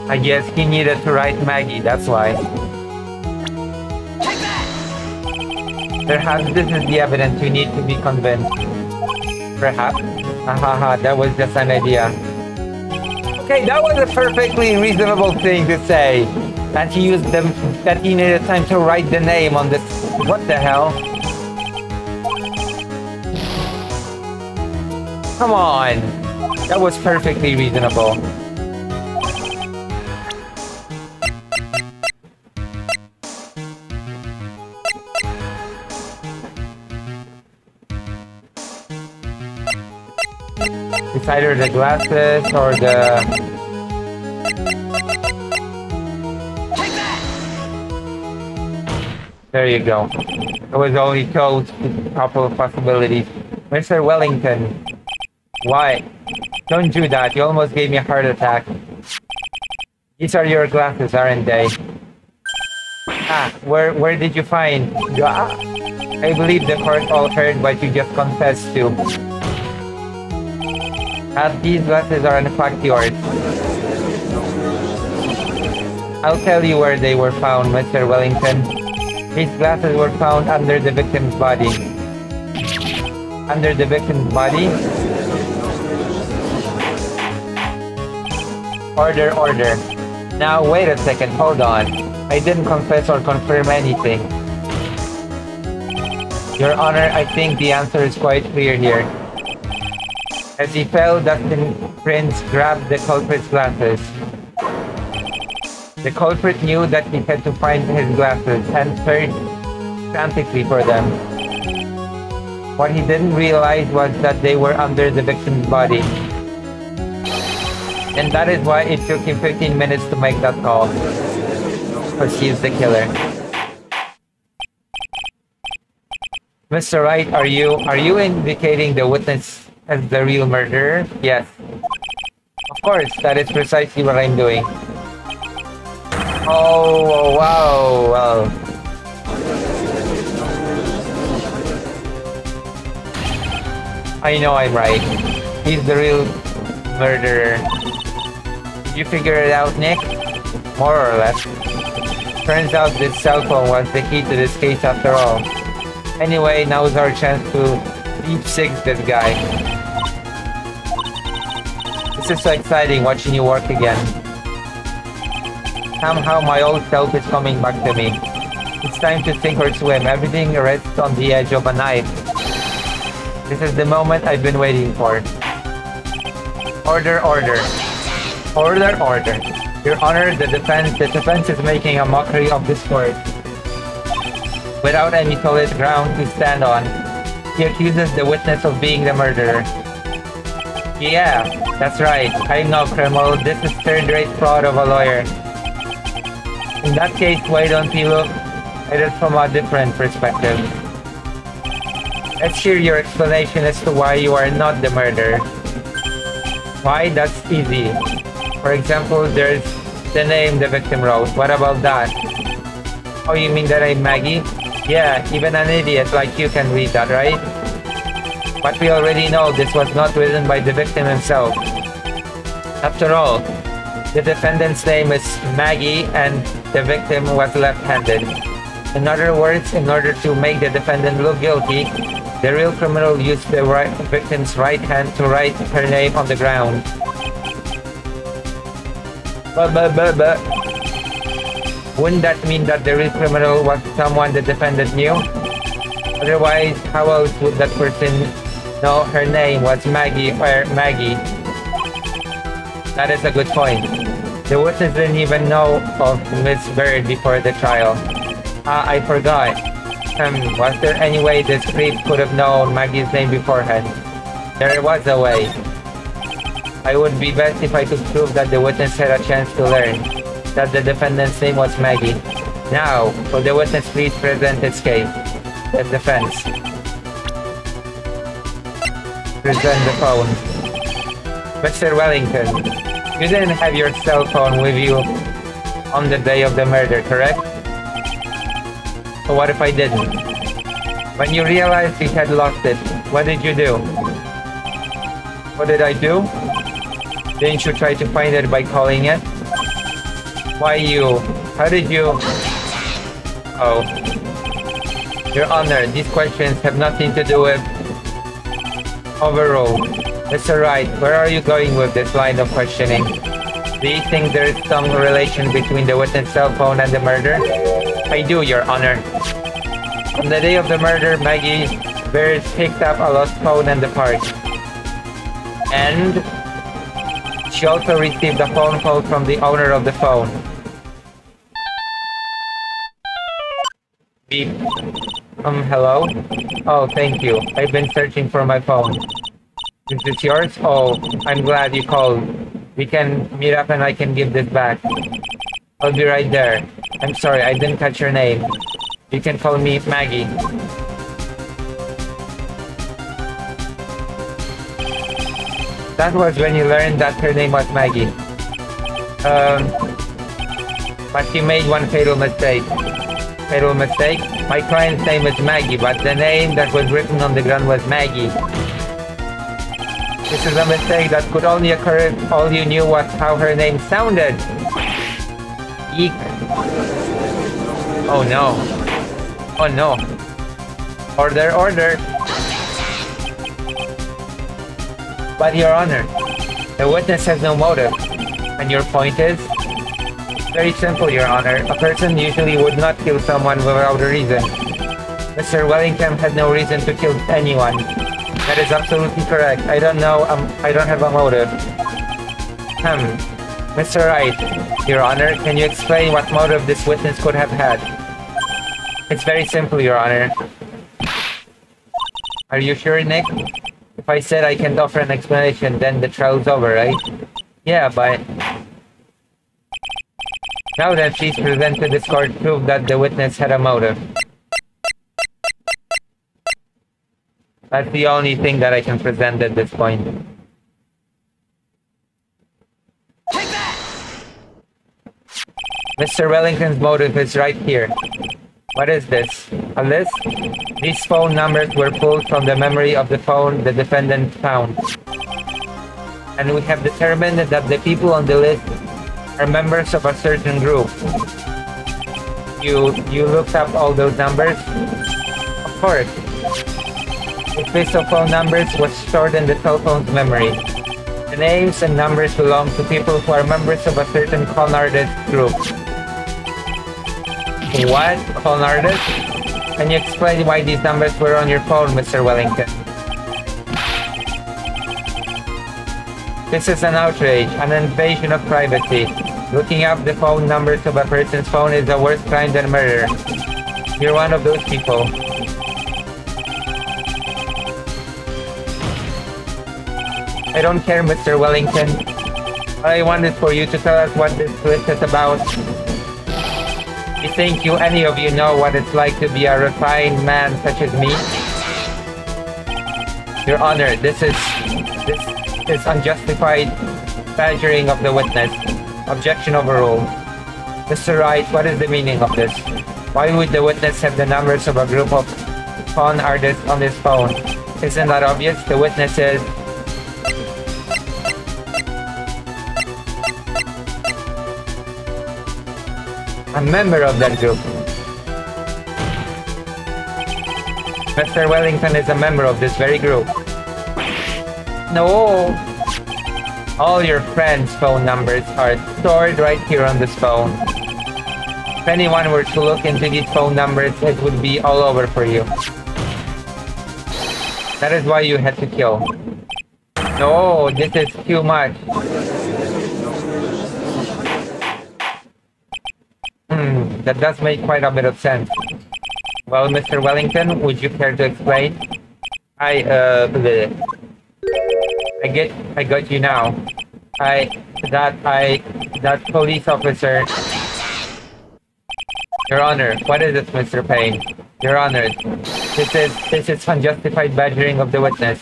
I guess he needed to write Maggie, that's why. Take that! Perhaps this is the evidence you need to be convinced. Perhaps. Hahaha, that was just an idea. Okay, that was a perfectly reasonable thing to say. That he used them, that he needed time to write the name on this. What the hell? Come on. That was perfectly reasonable. It's either the glasses or the... Take that! There you go. There was only two couple of possibilities. Mr. Wellington, why? Don't do that. You almost gave me a heart attack. These are your glasses, aren't they? Ah, where did you find? I believe the court all heard what you just confessed to. These glasses are in fact yours. I'll tell you where they were found, Mr. Wellington. These glasses were found under the victim's body. Under the victim's body? Order. Now wait a second, hold on. I didn't confess or confirm anything. Your Honor, I think the answer is quite clear here. As he fell, Dustin Prince grabbed the culprit's glasses. The culprit knew that he had to find his glasses and searched frantically for them. What he didn't realize was that they were under the victim's body. And that is why it took him 15 minutes to make that call. Because he's the killer. Mr. Wright, are you indicating the witness as the real murderer? Yes. Of course, that is precisely what I'm doing. Oh, wow, well. I know I'm right. He's the real murderer. Did you figure it out, Nick? More or less. Turns out this cell phone was the key to this case after all. Anyway, now's our chance to deep six this guy. This is so exciting watching you work again. Somehow my old self is coming back to me. It's time to sink or swim. Everything rests on the edge of a knife. This is the moment I've been waiting for. Order. Your Honor, the defense is making a mockery of this court. Without any solid ground to stand on, he accuses the witness of being the murderer. Yeah, that's right. I'm no criminal. This is third-rate fraud of a lawyer. In that case, why don't we look at it from a different perspective? Let's hear your explanation as to why you are not the murderer. Why? That's easy. For example, there's the name the victim wrote. What about that? Oh, you mean that I'm Maggie? Yeah, even an idiot like you can read that, right? But we already know this was not written by the victim himself. After all, the defendant's name is Maggie and the victim was left-handed. In other words, in order to make the defendant look guilty, the real criminal used the victim's right hand to write her name on the ground. But wouldn't that mean that the real criminal was someone the defendant knew? Otherwise, how else would that person know her name was Maggie or Maggie? That is a good point. The witness didn't even know of Miss Bird before the trial. I forgot. Was there any way this creep could have known Maggie's name beforehand? There was a way. I would be best if I could prove that the witness had a chance to learn that the defendant's name was Maggie. Now, will the witness please present its case? The defense. Present the phone. Mr. Wellington, you didn't have your cell phone with you on the day of the murder, correct? So what if I didn't? When you realized you had lost it, what did you do? What did I do? Didn't you try to find it by calling it? Why you? How did you? Oh. Your Honor, these questions have nothing to do with... Overruled. Mr. Wright, where are you going with this line of questioning? Do you think there is some relation between the witness' cell phone and the murder? I do, Your Honor. On the day of the murder, Maggie Bird picked up a lost phone in the park. And she also received a phone call from the owner of the phone. Beep. Hello? Oh, thank you. I've been searching for my phone. Is this yours? Oh, I'm glad you called. We can meet up and I can give this back. I'll be right there. I'm sorry, I didn't catch your name. You can call me Maggie. That was when you learned that her name was Maggie. But you made one fatal mistake. Fatal mistake? My client's name is Maggie, but the name that was written on the ground was Maggie. This is a mistake that could only occur if all you knew was how her name sounded. Eek. Oh no. Oh no. Order, order. But Your Honor, the witness has no motive. And your point is? Very simple, Your Honor. A person usually would not kill someone without a reason. Mr. Wellington had no reason to kill anyone. That is absolutely correct. I don't know, I don't have a motive. Mr. Wright, Your Honor, can you explain what motive this witness could have had? It's very simple, Your Honor. Are you sure, Nick? If I said I can't offer an explanation, then the trial's over, right? Yeah, but... Now then, please present to this court proof that the witness had a motive. That's the only thing that I can present at this point. Take that! Mr. Wellington's motive is right here. What is this? A list? These phone numbers were pulled from the memory of the phone the defendant found. And we have determined that the people on the list are members of a certain group. You looked up all those numbers? Of course. This list of phone numbers was stored in the cell phone's memory. The names and numbers belong to people who are members of a certain con artist group. What? Con artist? Can you explain why these numbers were on your phone, Mr. Wellington? This is an outrage, an invasion of privacy. Looking up the phone numbers of a person's phone is a worse crime than murder. You're one of those people. I don't care, Mr. Wellington. All I want is for you to tell us what this list is about. You think any of you know what it's like to be a refined man such as me? Your Honor, this is unjustified badgering of the witness. Objection overruled. Mr. Wright, what is the meaning of this? Why would the witness have the numbers of a group of con artists on his phone? Isn't that obvious? The witness is... a member of that group. Mr. Wellington is a member of this very group. No! All your friends' phone numbers are stored right here on this phone. If anyone were to look into these phone numbers, it would be all over for you. That is why you had to kill. No, this is too much. That does make quite a bit of sense. Well, Mr. Wellington, would you care to explain? Bleh. I got you now. That police officer. Your Honor, what is this, Mr. Payne? Your Honor, this is unjustified badgering of the witness.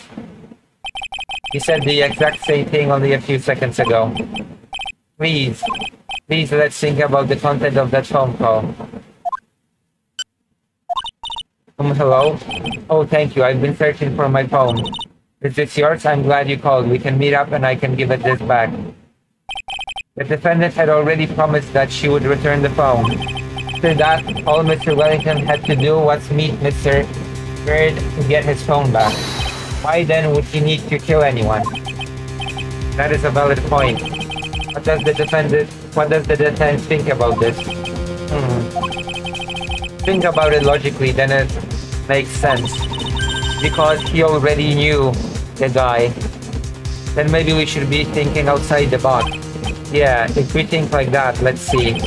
He said the exact same thing only a few seconds ago. Please, let's think about the content of that phone call. Hello? Oh, thank you. I've been searching for my phone. Is this yours? I'm glad you called. We can meet up and I can give it this back. The defendant had already promised that she would return the phone. After that, all Mr. Wellington had to do was meet Mr. Bird to get his phone back. Why then would he need to kill anyone? That is a valid point. What does the defense think about this? Think about it logically, then it makes sense. Because he already knew the guy. Then maybe we should be thinking outside the box. Yeah, if we think like that, let's see.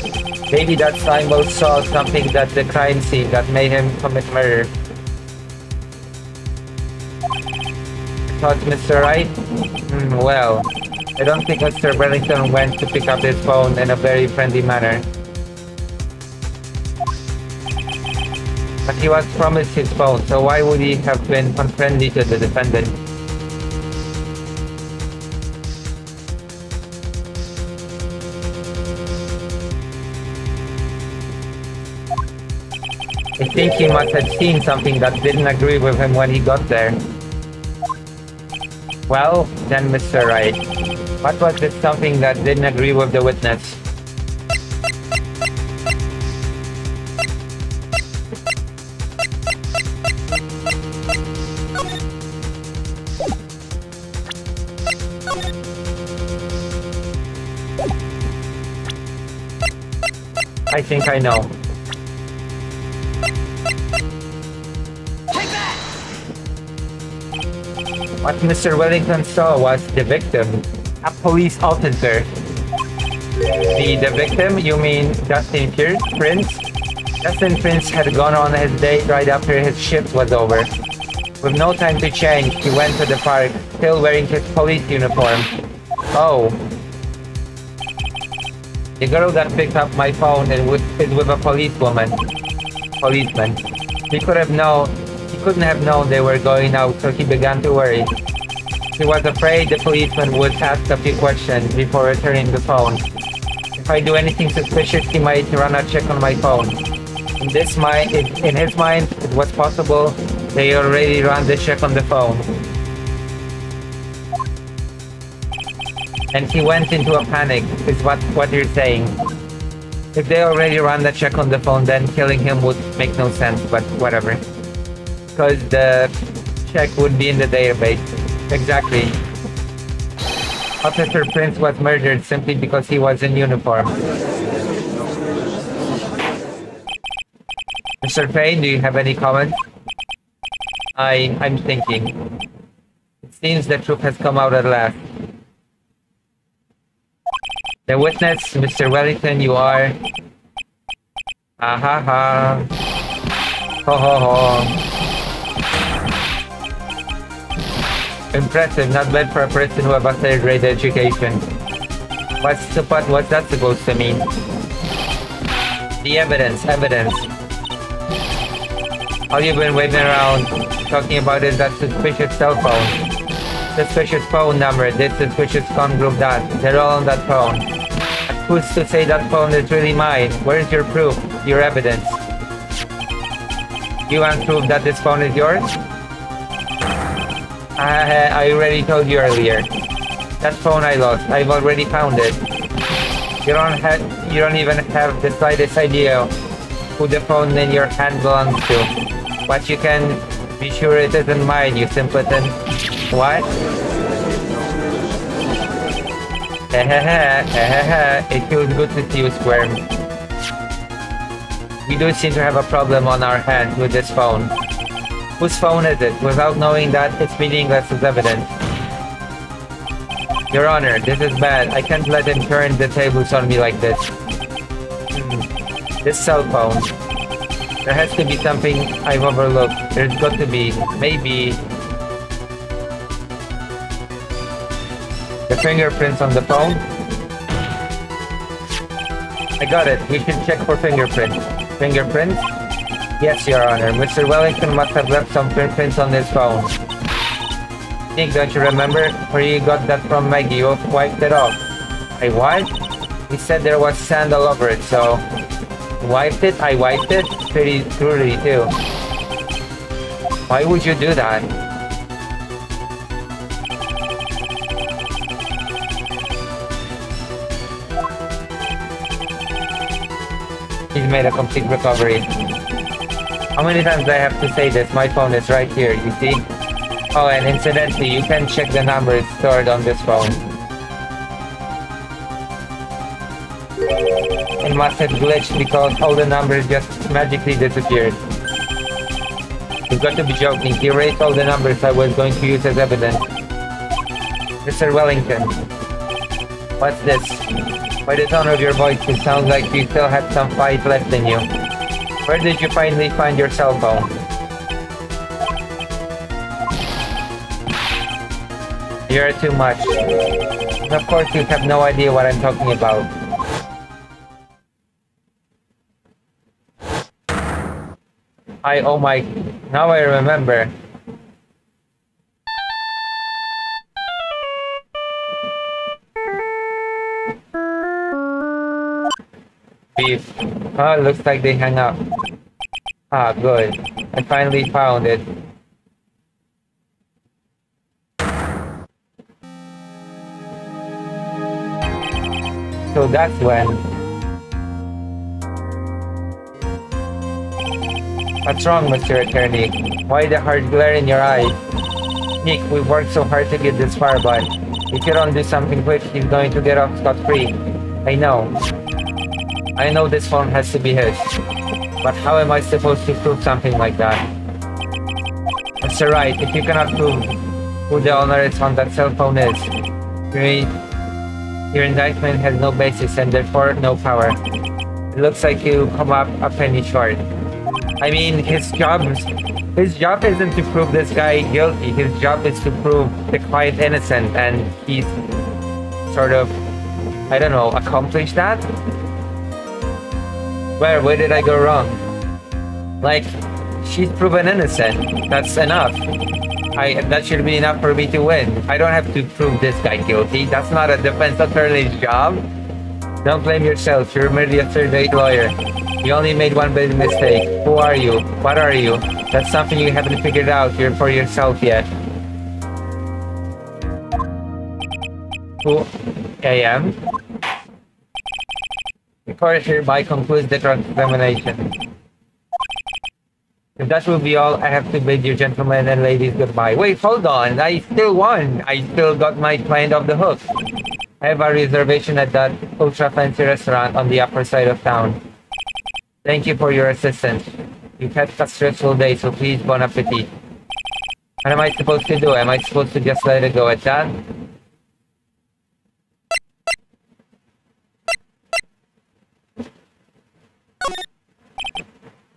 Maybe that Simon saw something at the crime scene that made him commit murder. Thoughts, Mr. Wright? Well, I don't think Mr. Wellington went to pick up his phone in a very friendly manner. But he was promised his phone, so why would he have been unfriendly to the defendant? I think he must have seen something that didn't agree with him when he got there. Well, then, Mr. Wright, what was this something that didn't agree with the witness? I think I know. Take that! What Mr. Wellington saw was the victim, a police officer. The victim? You mean Justin Prince? Justin Prince had gone on his date right after his shift was over. With no time to change, he went to the park, still wearing his police uniform. Oh. The girl that picked up my phone is with a policeman. He couldn't have known they were going out, so he began to worry. He was afraid the policeman would ask a few questions before returning the phone. If I do anything suspicious, he might run a check on my phone. In his mind, it was possible they already ran the check on the phone. And he went into a panic, is what you're saying. If they already ran the check on the phone, then killing him would make no sense, but whatever. Because the check would be in the database. Exactly. Officer Prince was murdered simply because he was in uniform. Mr. Payne, do you have any comments? I'm thinking. It seems the truth has come out at last. The witness, Mr. Wellington, you are... Ha ha ha. Ho ho ho. Impressive, not bad for a person who have a third-grade education. What's that supposed to mean? The evidence. All you've been waving around talking about is that suspicious cell phone. Suspicious phone number, this suspicious con group that. They're all on that phone. Who's to say that phone is really mine? Where's your proof? Your evidence? You want proof that this phone is yours? I already told you earlier. That phone I lost. I've already found it. You don't even have the slightest idea who the phone in your hand belongs to. But you can be sure it isn't mine, you simpleton. What? It feels good to see you squirm. We do seem to have a problem on our hands with this phone. Whose phone is it? Without knowing that, it's meaningless as evidence. Your Honor, this is bad. I can't let him turn the tables on me like this. This cell phone. There has to be something I've overlooked. There's got to be. Maybe. The fingerprints on the phone? I got it. We should check for fingerprints. Fingerprints? Yes, Your Honor. Mr. Wellington must have left some fingerprints on his phone. Nick, don't you remember where you got that from Maggie? You wiped it off. I what? He said there was sand all over it, so... Wiped it? I wiped it? Pretty truly, too. Why would you do that? He's made a complete recovery. How many times do I have to say this? My phone is right here, you see? Oh, and incidentally, you can check the numbers stored on this phone. It must have glitched because all the numbers just magically disappeared. You've got to be joking. He erased all the numbers I was going to use as evidence. Mr. Wellington. What's this? By the tone of your voice, it sounds like you still have some fight left in you. Where did you finally find your cell phone? You're too much. And of course, you have no idea what I'm talking about. Oh my... Now I remember. Beef. Oh, looks like they hang up. Ah, good. I finally found it. So that's when... What's wrong, Mr. Attorney? Why the hard glare in your eyes? Nick, we've worked so hard to get this far, but if you don't do something quick, he's going to get off scot-free. I know. I know this phone has to be his. But how am I supposed to prove something like that? Mr. Wright, if you cannot prove who the owner is on that cell phone is, your indictment has no basis and therefore no power. It looks like you come up a penny short. I mean, his job isn't to prove this guy guilty. His job is to prove the client innocent, and he's sort of, I don't know, accomplished that? Where did I go wrong? Like, she's proven innocent. That's enough. That should be enough for me to win. I don't have to prove this guy guilty. That's not a defense attorney's job. Don't blame yourself. You're merely a third-rate lawyer. You only made one big mistake. Who are you? What are you? That's something you haven't figured out here for yourself yet. Who I am? The court hereby concludes the cross-examination. If that will be all, I have to bid you gentlemen and ladies goodbye. Wait, hold on. I still won. I still got my client off the hook. I have a reservation at that ultra-fancy restaurant on the upper side of town. Thank you for your assistance. You've had a stressful day, so please, bon appetit. What am I supposed to do? Am I supposed to just let it go at that?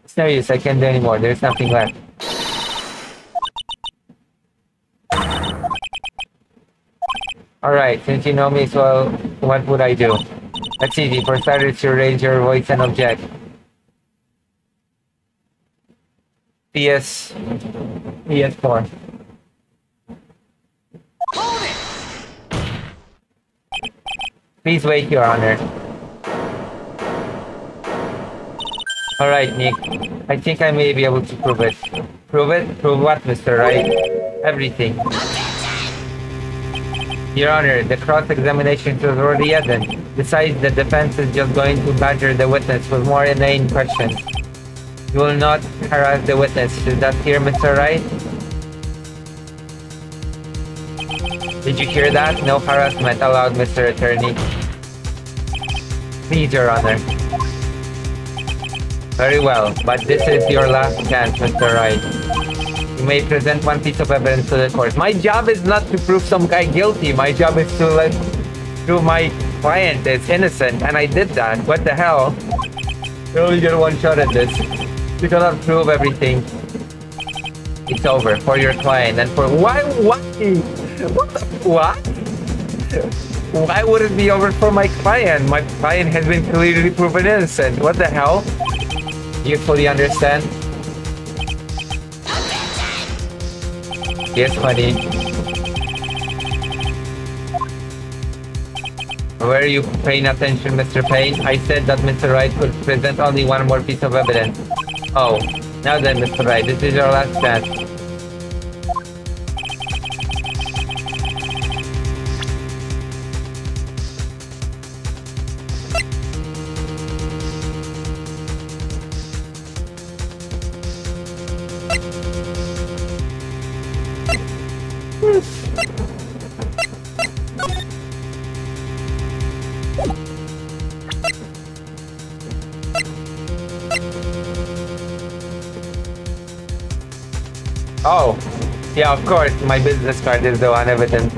It's no use, I can't do anymore. There's nothing left. Alright, since you know me so well, what would I do? That's easy. For starters, you raise your voice and object. PS4. Hold it! Please wait, Your Honor. Alright, Nick. I think I may be able to prove it. Prove it? Prove what, Mr. Wright? Everything. Your Honor, the cross-examination is already ended. Besides, the defense is just going to badger the witness with more inane questions. You will not harass the witness. Is that clear, Mr. Wright? Did you hear that? No harassment allowed, Mr. Attorney. Please, Your Honor. Very well, but this is your last chance, Mr. Wright. You may present one piece of evidence to the court. My job is not to prove some guy guilty. My job is to prove my client is innocent, and I did that. What the hell? You only get one shot at this. You cannot prove everything. It's over for your client and for why? What? What? Why would it be over for my client? My client has been clearly proven innocent. What the hell? You fully understand? Yes, honey. Were you paying attention, Mr. Payne? I said that Mr. Wright could present only one more piece of evidence. Oh, now then, Mr. Wright, this is your last chance. Oh, yeah, of course, my business card is the one evidence.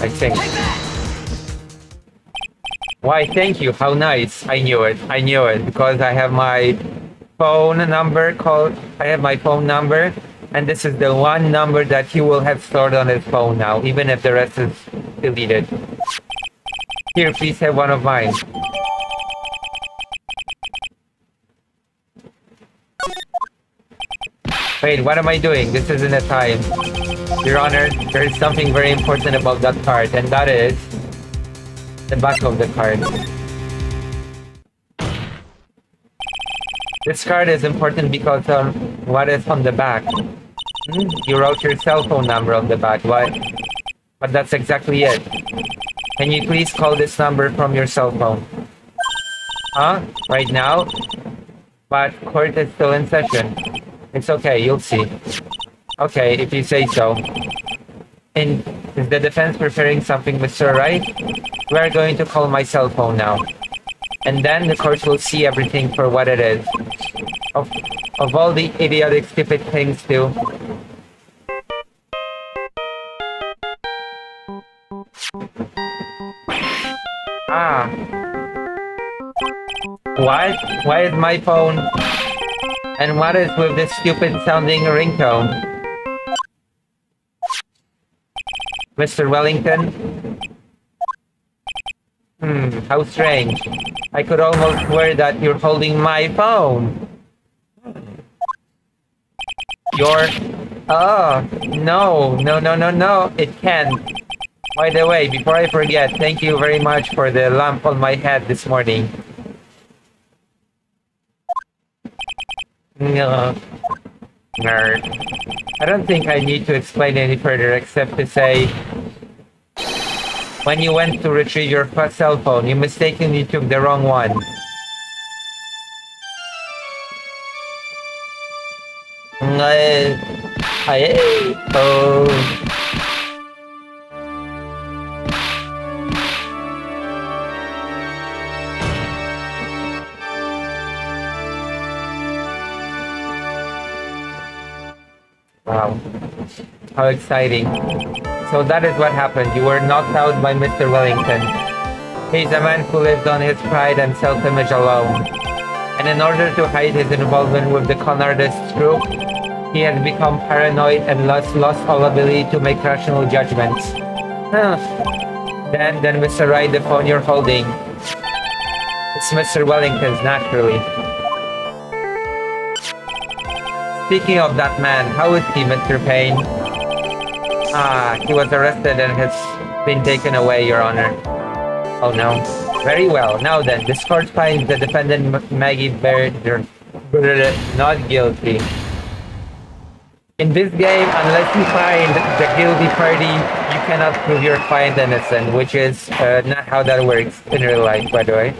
I think. Why, thank you, how nice. I knew it, because I have my phone number and this is the one number that he will have stored on his phone now, even if the rest is deleted. Here, please have one of mine. Wait, what am I doing? This isn't a time. Your Honor, there is something very important about that card, and that is the back of the card. This card is important because of what is on the back. You wrote your cell phone number on the back, what? But that's exactly it. Can you please call this number from your cell phone? Huh? Right now? But court is still in session. It's okay, you'll see. Okay, if you say so. And is the defense preparing something, Mr. Wright? We are going to call my cell phone now. And then the court will see everything for what it is. Of all the idiotic, stupid things too. Ah. What? Why is my phone... And what is with this stupid sounding ringtone? Mr. Wellington? How strange. I could almost swear that you're holding my phone. Oh, no, it can't. By the way, before I forget, thank you very much for the lamp on my head this morning. No. Nerd. I don't think I need to explain any further except to say, when you went to retrieve your cell phone, you mistakenly took the wrong one. Oh. Wow. How exciting. So that is what happened. You were knocked out by Mr. Wellington. He's a man who lives on his pride and self-image alone. And in order to hide his involvement with the con artist's group, he has become paranoid and lost all ability to make rational judgments. Then Mr. Wright, the phone you're holding. It's Mr. Wellington's, naturally. Speaking of that man, how is he, Mr. Payne? He was arrested and has been taken away, Your Honor. Oh no. Very well. Now then, this court finds the defendant Maggie Baird not guilty. In this game, unless you find the guilty party, you cannot prove your client innocent, which is not how that works in real life, by the way.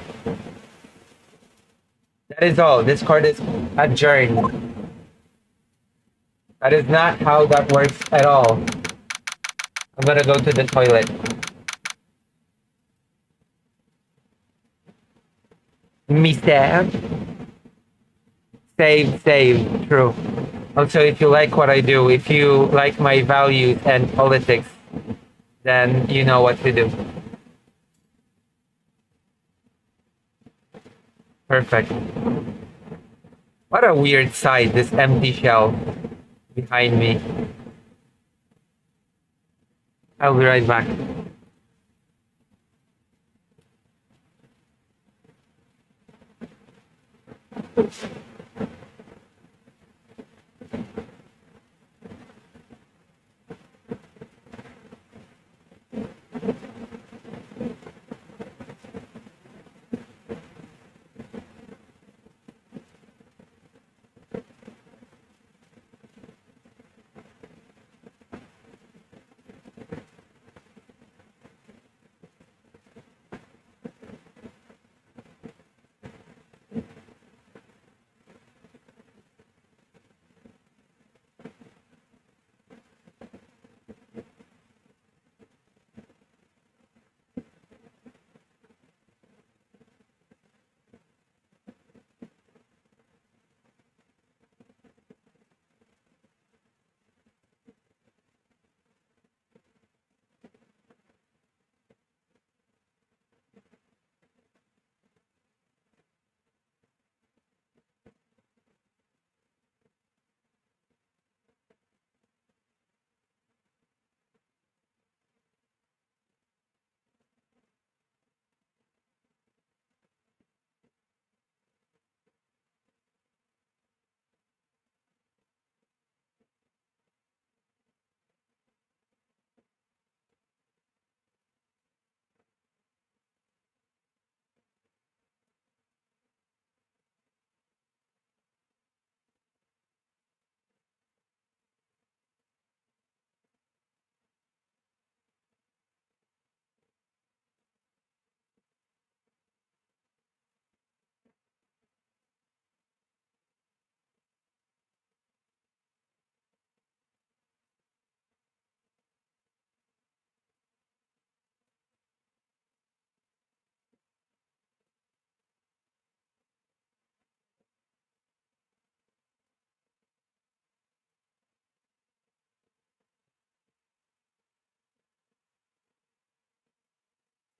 That is all. This court is adjourned. That is not how that works at all. I'm gonna go to the toilet. Mister? Save. True. Also, if you like what I do, if you like my values and politics, then you know what to do. Perfect. What a weird sight, this empty shell behind me. I'll be right back.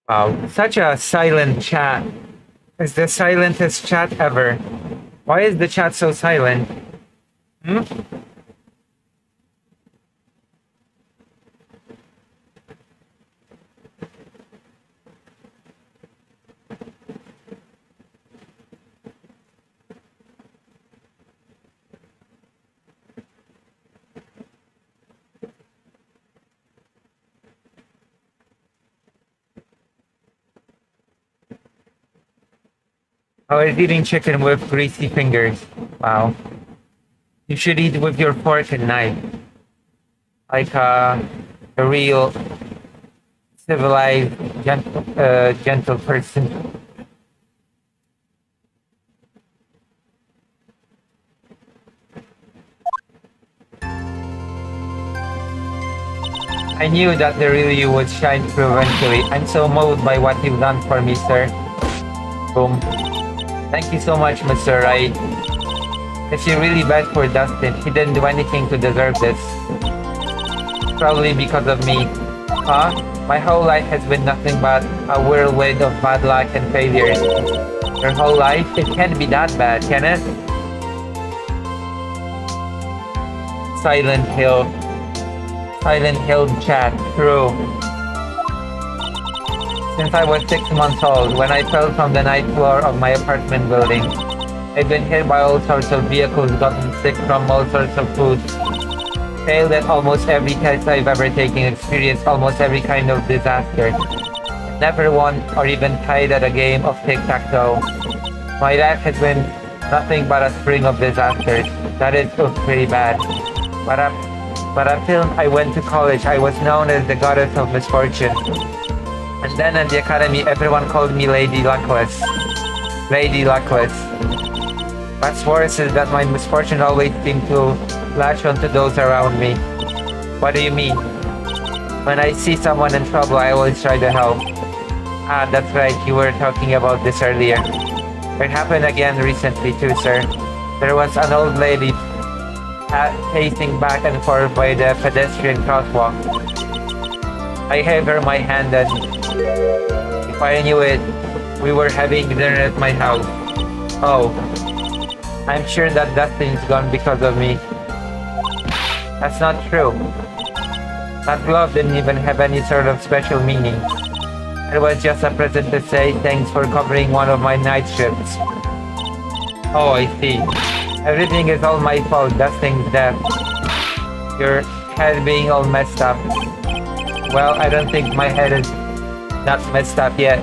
Wow, such a silent chat. It's the silentest chat ever. Why is the chat so silent? Hmm? I was eating chicken with greasy fingers. Wow. You should eat with your fork and knife. Like a real civilized, gentle person. I knew that the real you would shine through eventually. I'm so moved by what you've done for me, sir. Boom. Thank you so much, Mr. Wright. I feel really bad for Dustin. He didn't do anything to deserve this. Probably because of me. Huh? My whole life has been nothing but a whirlwind of bad luck and failures. Your whole life? It can't be that bad, can it? Silent Hill. Silent Hill chat. True. Since I was 6 months old, when I fell from the ninth floor of my apartment building, I've been hit by all sorts of vehicles, gotten sick from all sorts of foods, failed at almost every test I've ever taken, experienced almost every kind of disaster. Never won or even tied at a game of tic-tac-toe. My life has been nothing but a string of disasters. That is pretty bad. But until I went to college, I was known as the goddess of misfortune. And then at the academy, everyone called me Lady Luckless. Lady Luckless. What's worse is that my misfortune always seemed to latch onto those around me. What do you mean? When I see someone in trouble, I always try to help. Ah, that's right, you were talking about this earlier. It happened again recently too, sir. There was an old lady pacing back and forth by the pedestrian crosswalk. I gave her my hand and if I knew it, we were having dinner at my house. Oh, I'm sure that Dustin's gone because of me. That's not true. That glove didn't even have any sort of special meaning. It was just a present to say thanks for covering one of my night shifts. Oh, I see. Everything is all my fault. Dustin's death. Your head being all messed up. Well, I don't think my head is not messed up yet.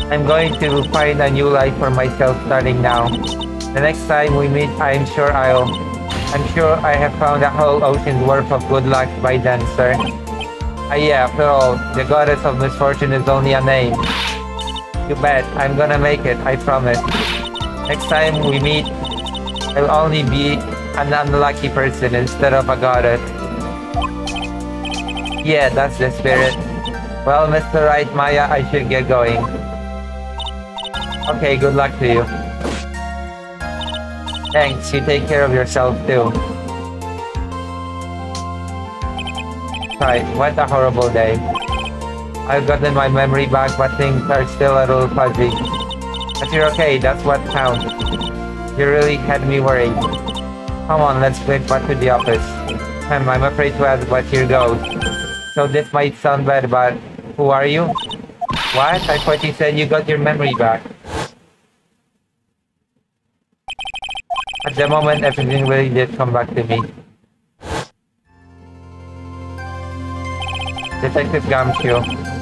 I'm going to find a new life for myself starting now. The next time we meet, I'm sure I have found a whole ocean's worth of good luck by then, sir. Yeah, after all, the goddess of misfortune is only a name. You bet, I'm gonna make it, I promise. Next time we meet, I'll only be an unlucky person instead of a goddess. Yeah, that's the spirit. Well, Mr. Right, Maya, I should get going. Okay, good luck to you. Thanks, you take care of yourself too. Right, what a horrible day. I've gotten my memory back, but things are still a little fuzzy. But you're okay, that's what counts. You really had me worried. Come on, let's get back to the office. I'm afraid to ask, but here goes. So this might sound bad, but who are you? What? I thought you said you got your memory back. At the moment, everything really did come back to me. Detective Gumshoe.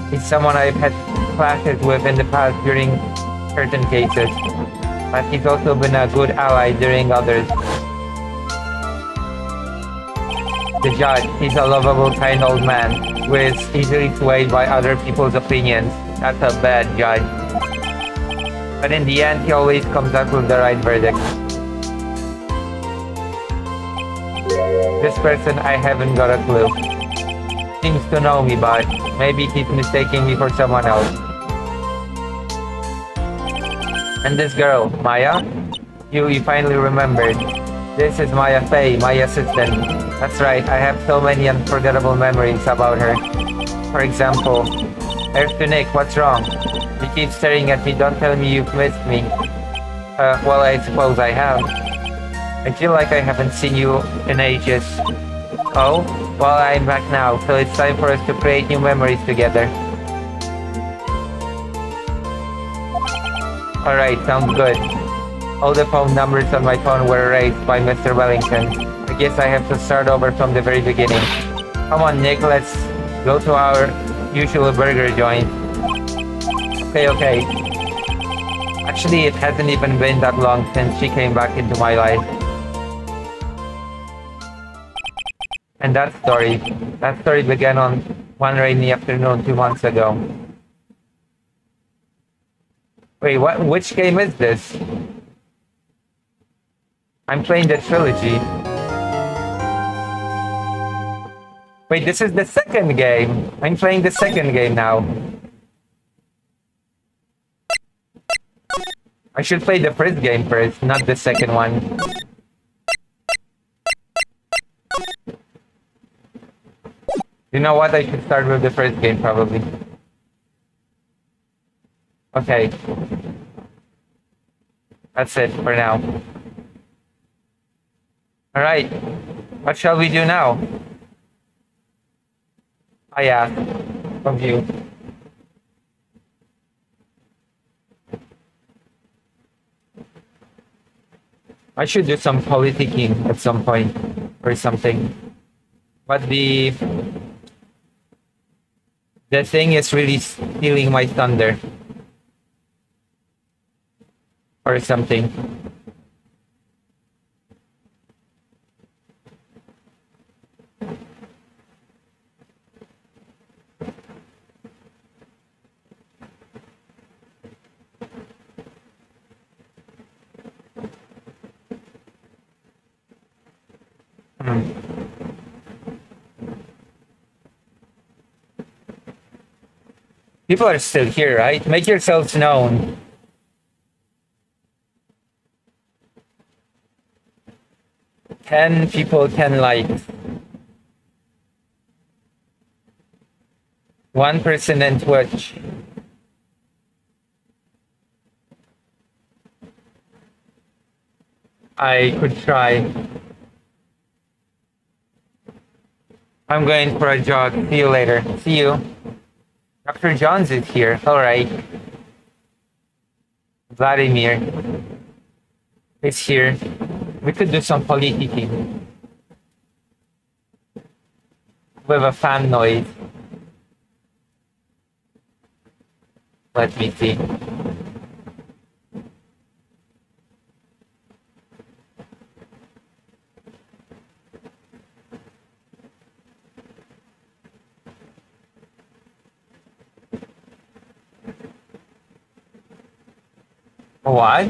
He's someone I've had classes with in the past during certain cases, but he's also been a good ally during others. The judge, he's a lovable, kind old man who is easily swayed by other people's opinions. That's a bad judge. But in the end, he always comes up with the right verdict. This person, I haven't got a clue. Seems to know me, but maybe he's mistaking me for someone else. And this girl, Maya? You finally remembered. This is Maya Fey, my assistant. That's right, I have so many unforgettable memories about her. For example, Earth to Nick, what's wrong? You keep staring at me, don't tell me you've missed me. Well, I suppose I have. I feel like I haven't seen you in ages. Oh? Well, I'm back now, so it's time for us to create new memories together. Alright, sounds good. All the phone numbers on my phone were erased by Mr. Wellington. I guess I have to start over from the very beginning. Come on, Nick, let's go to our usual burger joint. Okay. Actually, it hasn't even been that long since she came back into my life. And that story began on one rainy afternoon 2 months ago. Wait, which game is this? I'm playing the trilogy. Wait, this is the second game. I'm playing the second game now. I should play the first game first, not the second one. You know what? I should start with the first game, probably. Okay. That's it for now. Alright. What shall we do now? I ask of you. I should do some politicking at some point or something. But the thing is really stealing my thunder. Or something. People are still here, right? Make yourselves known. 10 people, 10 likes. One person in Twitch. I could try. I'm going for a jog. See you later. See you. Dr. Johns is here. All right. Vladimir is here. We could do some politicking with a fan noise. Let me see. What?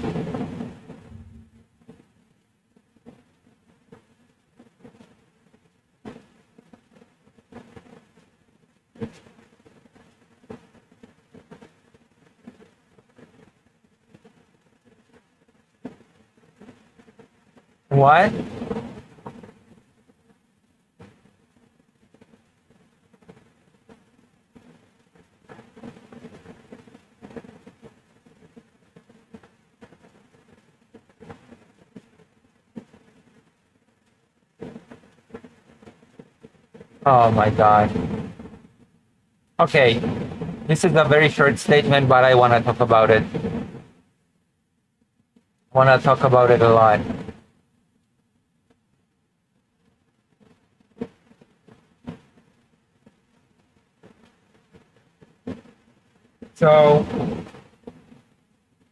What? Oh my god. Okay, this is a very short statement, but I want to talk about it. Want to talk about it a lot. So,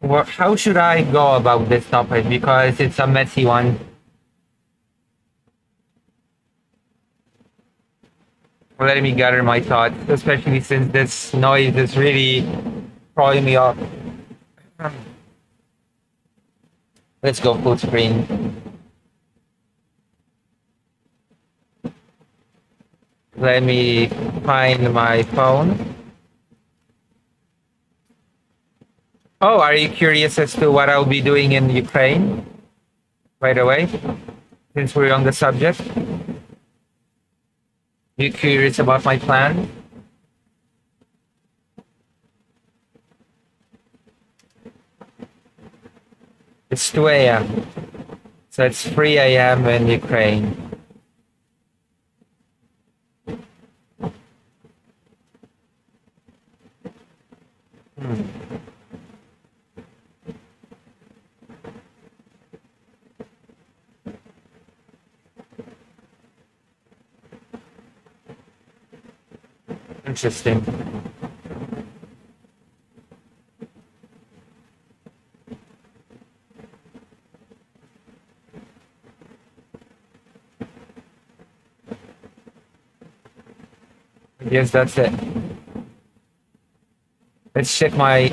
how should I go about this topic? Because it's a messy one. Let me gather my thoughts, especially since this noise is really throwing me off. Let's go full screen. Let me find my phone. Oh, are you curious as to what I'll be doing in Ukraine? By the way, since we're on the subject. You curious about my plan? It's 2 a.m. So it's 3 a.m. in Ukraine. Interesting. I guess that's it. Let's check my...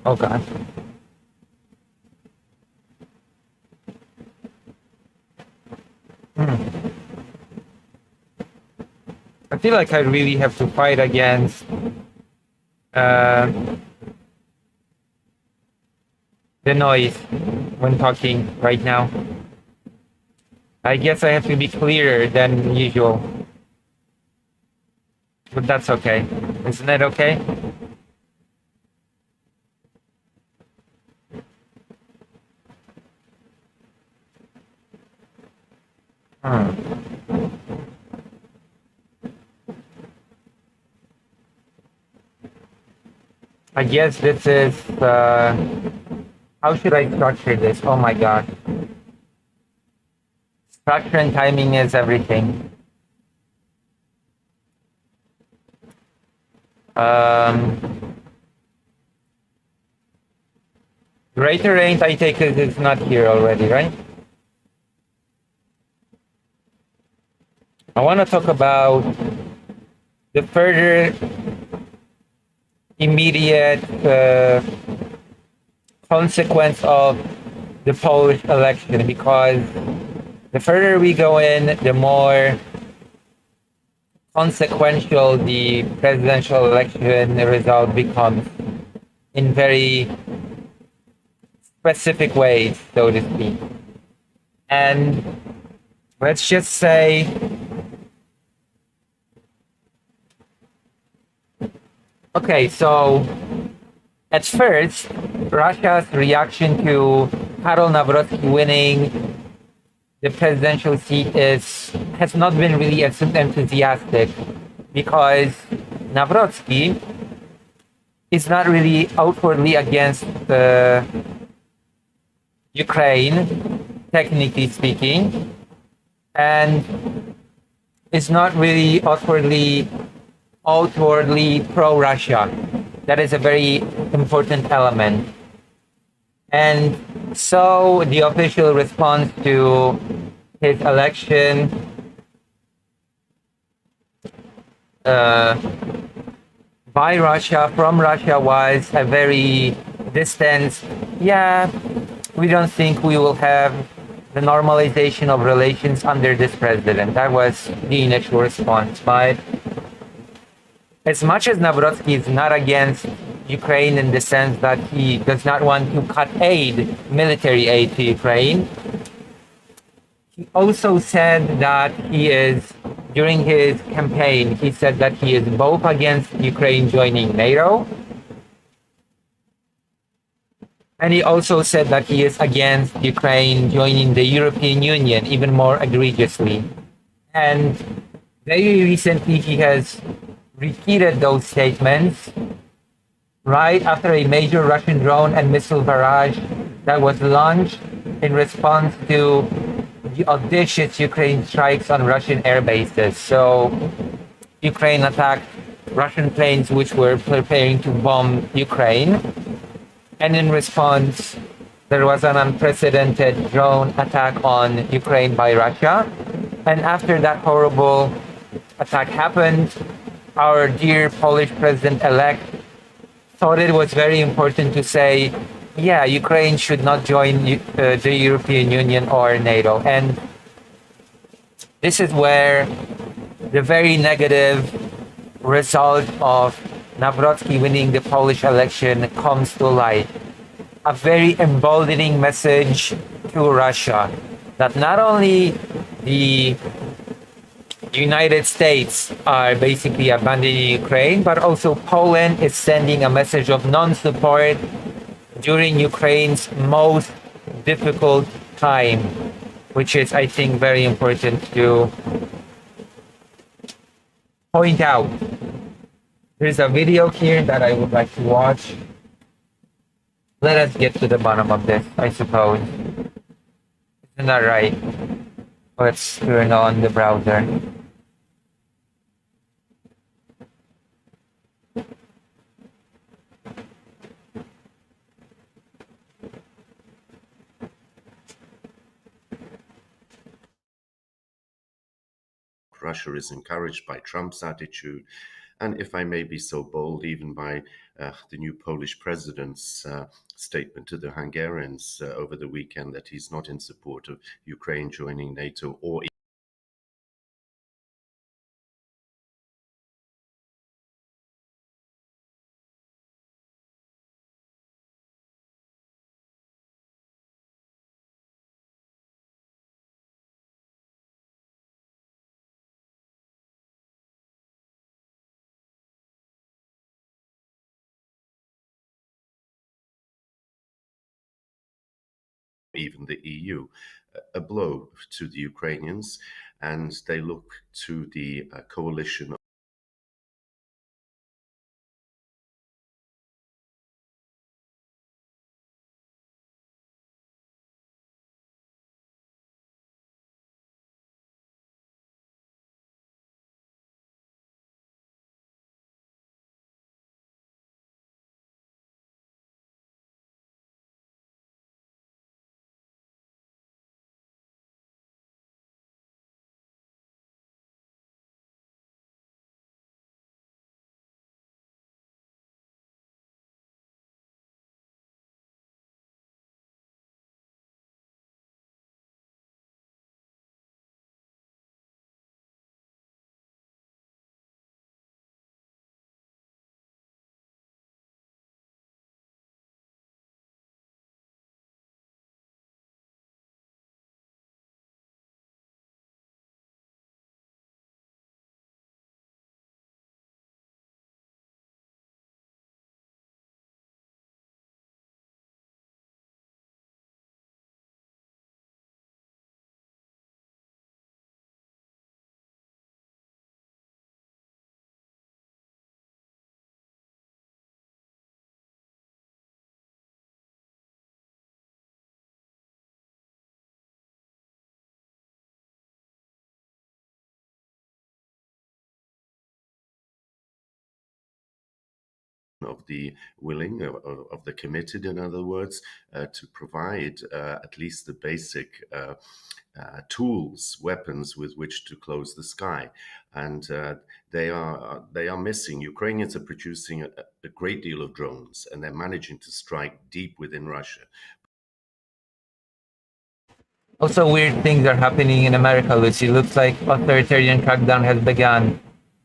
Oh god. I feel like I really have to fight against the noise when talking right now. I guess I have to be clearer than usual. But that's okay. Isn't that okay? I guess this is, how should I structure this? Oh my god. Structure and timing is everything. Greater range, I take it it's not here already, right? I want to talk about the further immediate consequence of the Polish election, because the further we go in, the more consequential the presidential election result becomes in very specific ways, so to speak. And let's just say, okay, so at first, Russia's reaction to Karol Nawrocki winning the presidential seat has not been really as enthusiastic, because Nawrocki is not really outwardly against Ukraine, technically speaking, and is not really outwardly pro-Russia. That is a very important element. And so the official response to his election by Russia, from Russia, was a very distant, yeah, we don't think we will have the normalization of relations under this president. That was the initial response. But as much as Nawrocki is not against Ukraine in the sense that he does not want to cut aid, military aid to Ukraine, he also said that during his campaign, he said that he is both against Ukraine joining NATO, and he also said that he is against Ukraine joining the European Union, even more egregiously. And very recently, he has repeated those statements right after a major Russian drone and missile barrage that was launched in response to the audacious Ukraine strikes on Russian air bases. So Ukraine attacked Russian planes which were preparing to bomb Ukraine. And in response, there was an unprecedented drone attack on Ukraine by Russia. And after that horrible attack happened, our dear Polish president-elect thought it was very important to say, yeah, Ukraine should not join the European Union or NATO. And this is where the very negative result of Nawrocki winning the Polish election comes to light. A very emboldening message to Russia that not only the United States are basically abandoning Ukraine, but also Poland is sending a message of non-support during Ukraine's most difficult time, which is, I think, very important to point out. There's a video here that I would like to watch. Let us get to the bottom of this, I suppose. Isn't that right? Let's turn on the browser. Russia is encouraged by Trump's attitude, and if I may be so bold, even by the new Polish president's statement to the Hungarians over the weekend that he's not in support of Ukraine joining NATO or even the EU. A blow to the Ukrainians, and they look to the coalition of the willing, of the committed, in other words, to provide at least the basic tools, weapons with which to close the sky, and they are missing. Ukrainians are producing a great deal of drones, and they're managing to strike deep within Russia. Also, weird things are happening in America, Lucy. Looks like authoritarian crackdown has begun.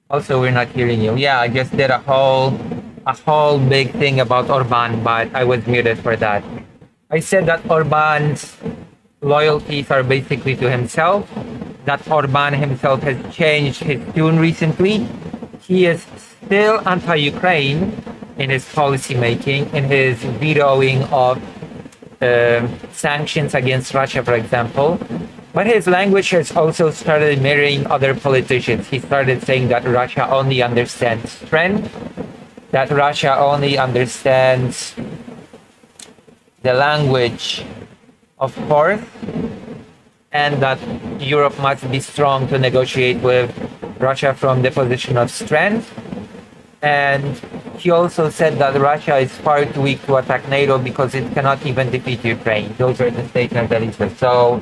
Also, we're not hearing you. Yeah, I just did a whole big thing about Orban, but I was muted for that. I said that Orban's loyalties are basically to himself, that Orban himself has changed his tune recently. He is still anti-Ukraine in his policy making, in his vetoing of sanctions against Russia, for example. But his language has also started mirroring other politicians. He started saying that Russia only understands strength, that Russia only understands the language of force, and that Europe must be strong to negotiate with Russia from the position of strength. And he also said that Russia is far too weak to attack NATO because it cannot even defeat Ukraine. Those are the statements that he said. So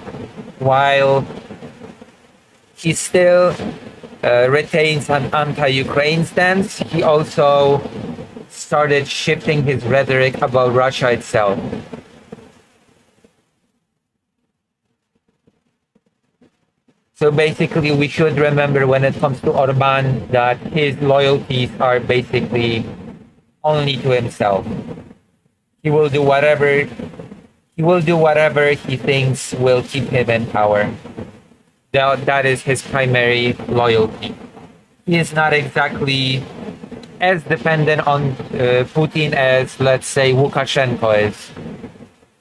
while he still retains an anti-Ukraine stance, he also started shifting his rhetoric about Russia itself. So basically, we should remember when it comes to Orban that his loyalties are basically only to himself. He will do whatever he thinks will keep him in power. That is his primary loyalty. He is not exactly as dependent on Putin as, let's say, Lukashenko is.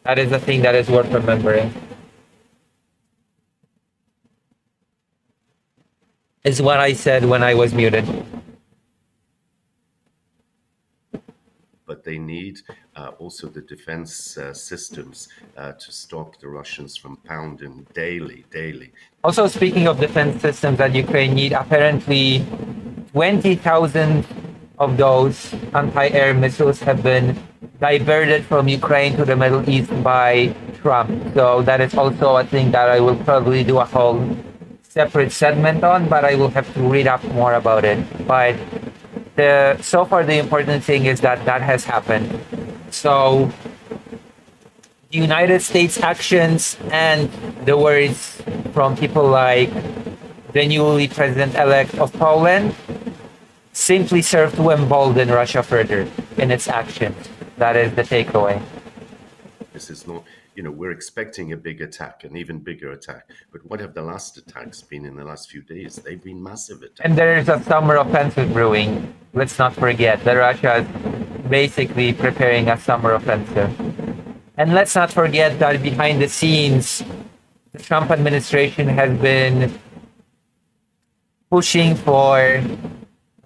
That is a thing that is worth remembering. Is what I said when I was muted. But they need also the defense systems to stop the Russians from pounding daily. Also, speaking of defense systems that Ukraine need, apparently 20,000 of those anti-air missiles have been diverted from Ukraine to the Middle East by Trump. So that is also a thing that I will probably do a whole separate segment on, but I will have to read up more about it. But so far the important thing is that that has happened. So the United States actions and the words from people like the newly president-elect of Poland simply serve to embolden Russia further in its actions. That is the takeaway. This is not, we're expecting a big attack, an even bigger attack. But what have the last attacks been in the last few days? They've been massive attacks. And there is a summer offensive brewing. Let's not forget that Russia is basically preparing a summer offensive. And let's not forget that behind the scenes, the Trump administration has been pushing for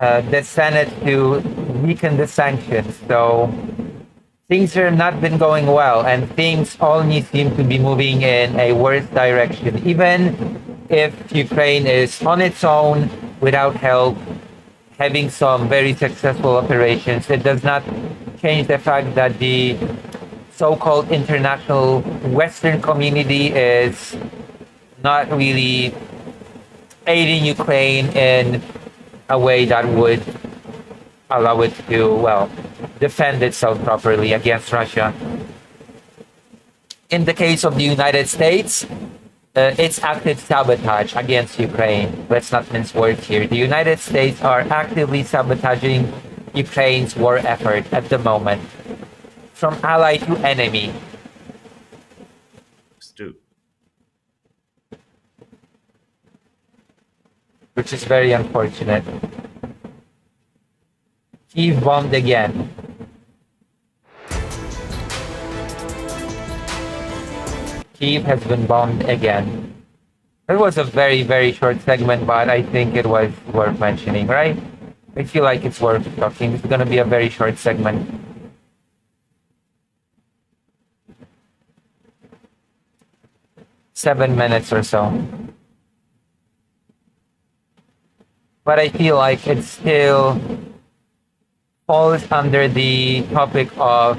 the Senate to weaken the sanctions. So things have not been going well, and things only seem to be moving in a worse direction. Even if Ukraine is on its own, without help, having some very successful operations, it does not change the fact that the so-called international Western community is not really aiding Ukraine in a way that would allow it to, defend itself properly against Russia. In the case of the United States, it's active sabotage against Ukraine. Let's not mince words here. The United States are actively sabotaging Ukraine's war effort at the moment, from ally to enemy. Which is very unfortunate. Kyiv bombed again. Kyiv has been bombed again. It was a very, very short segment, but I think it was worth mentioning, right? I feel like it's worth talking. It's going to be a very short segment. Seven minutes or so. But I feel like it's still falls under the topic of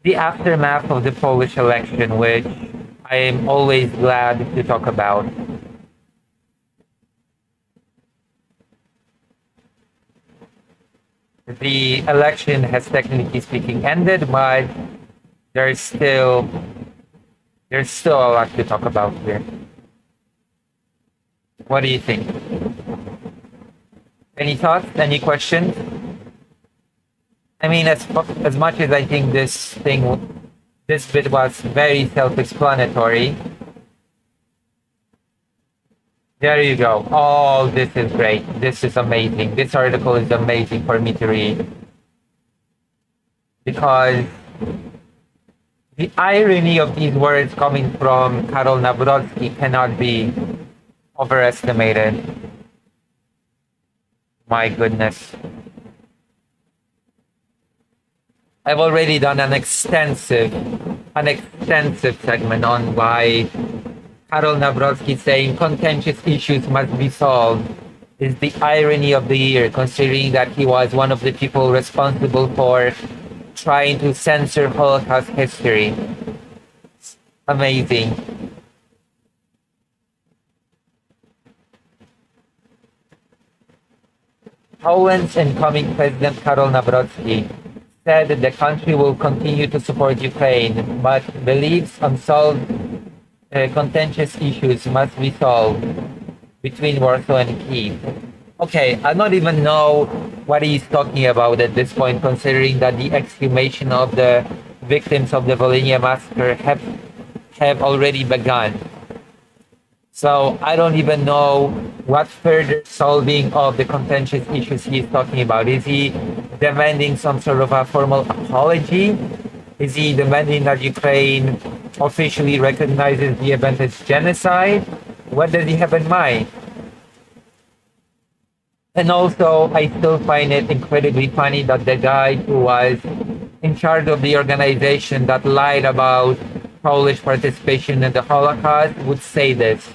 the aftermath of the Polish election, which I am always glad to talk about. The election has technically speaking ended, but there's still a lot to talk about here. What do you think? Any thoughts? Any questions? I mean, as much as I think this bit was very self-explanatory. There you go. Oh, this is great. This is amazing. This article is amazing for me to read. Because the irony of these words coming from Karol Nawrocki cannot be overestimated. My goodness. I've already done an extensive segment on why Karol Nawrocki saying contentious issues must be solved is the irony of the year, considering that he was one of the people responsible for trying to censor Holocaust history. Amazing. Poland's incoming President Karol Nawrocki said that the country will continue to support Ukraine, but believes unsolved contentious issues must be solved between Warsaw and Kyiv. Okay, I don't even know what he's talking about at this point, considering that the exhumation of the victims of the Volhynia massacre have already begun. So I don't even know what further solving of the contentious issues he is talking about. Is he demanding some sort of a formal apology? Is he demanding that Ukraine officially recognizes the event as genocide? What does he have in mind? And also, I still find it incredibly funny that the guy who was in charge of the organization that lied about Polish participation in the Holocaust would say this.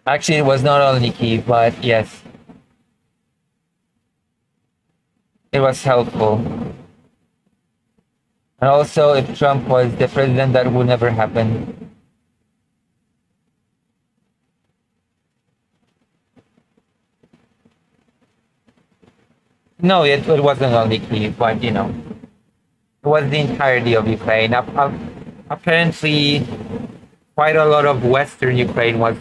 Actually, it was not only Kyiv, but yes, it was helpful. And also, if Trump was the president, that would never happen. No, it wasn't only Kyiv, but you know, it was the entirety of Ukraine. Apparently, quite a lot of Western Ukraine was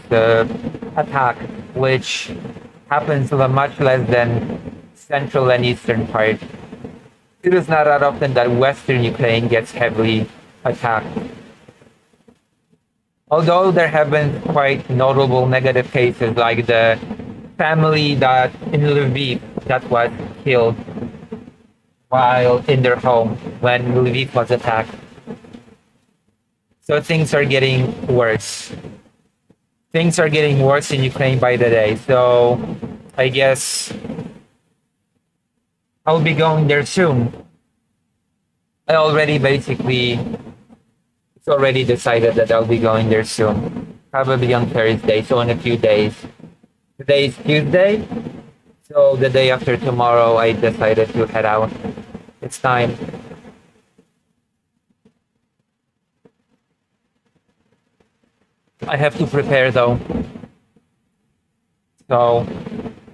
attacked, which happens much less than central and eastern part. It is not that often that Western Ukraine gets heavily attacked. Although there have been quite notable negative cases, like the family that in Lviv that was killed while in their home when Lviv was attacked. So things are getting worse. Things are getting worse in Ukraine by the day. So I guess I'll be going there soon. It's already decided that I'll be going there soon. Probably on Thursday, so in a few days. Today is Tuesday, so the day after tomorrow I decided to head out. It's time. I have to prepare though. So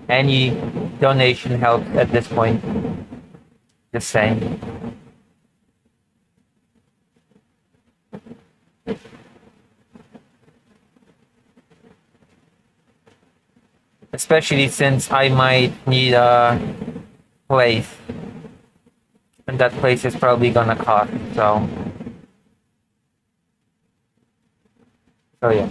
any donation helps at this point. Just saying. Especially since I might need a place. And that place is probably gonna cost, so yeah.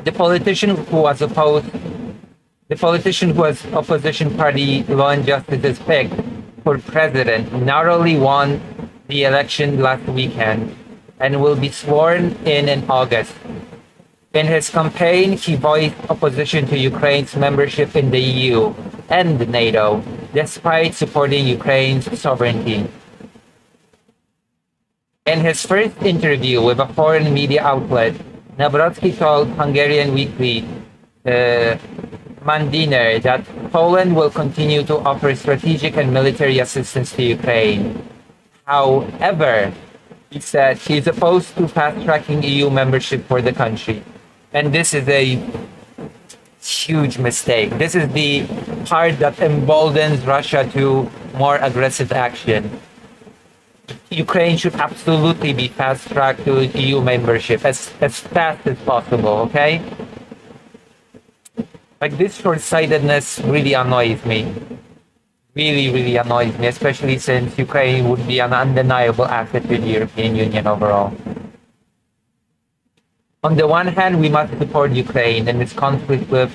The politician who was opposition party Law and Justice's pick for president not only won the election last weekend and will be sworn in August. In his campaign, he voiced opposition to Ukraine's membership in the EU and NATO, despite supporting Ukraine's sovereignty. In his first interview with a foreign media outlet, Nawrocki told Hungarian weekly Mandiner that Poland will continue to offer strategic and military assistance to Ukraine. However, he said he is opposed to fast-tracking EU membership for the country. And this is a huge mistake. This is the part that emboldens Russia to more aggressive action. Ukraine should absolutely be fast-tracked to EU membership as fast as possible, okay? Like, this short-sightedness really annoys me. Really, really annoys me, especially since Ukraine would be an undeniable asset to the European Union overall. On the one hand, we must support Ukraine in its conflict with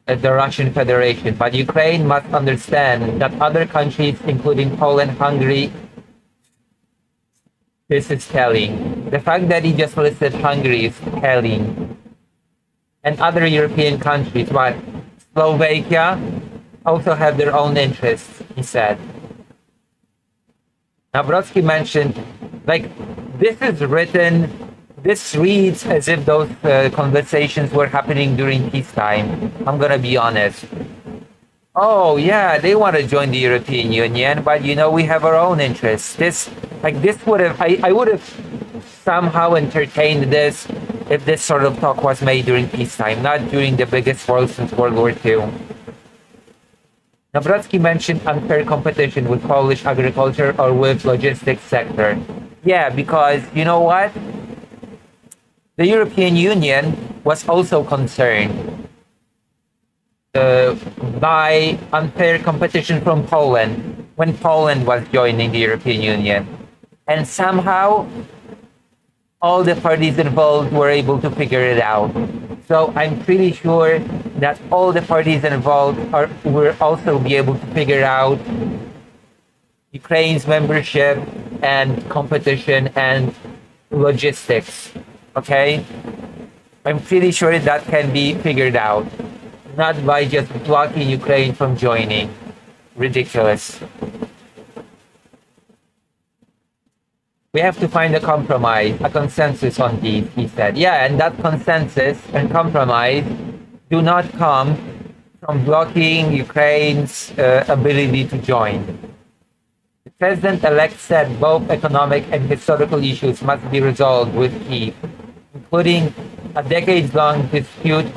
the Russian Federation, but Ukraine must understand that other countries, including Poland, Hungary, this is telling. The fact that he just listed Hungary is telling. And other European countries, but Slovakia also have their own interests, he said. Nawrocki mentioned, like, this reads as if those conversations were happening during peacetime. I'm gonna be honest. Oh yeah, they want to join the European Union, but we have our own interests. I would have somehow entertained this if this sort of talk was made during peacetime, not during the biggest war since World War II. Nawrocki mentioned unfair competition with Polish agriculture or with logistics sector. Yeah, because you know what? The European Union was also concerned by unfair competition from Poland when Poland was joining the European Union. And somehow, all the parties involved were able to figure it out. So I'm pretty sure that all the parties involved will also be able to figure out Ukraine's membership and competition and logistics. Okay? I'm pretty sure that can be figured out. Not by just blocking Ukraine from joining. Ridiculous. We have to find a compromise, a consensus on these, he said. Yeah, and that consensus and compromise do not come from blocking Ukraine's ability to join. The president-elect said both economic and historical issues must be resolved with Kyiv, including a decades-long dispute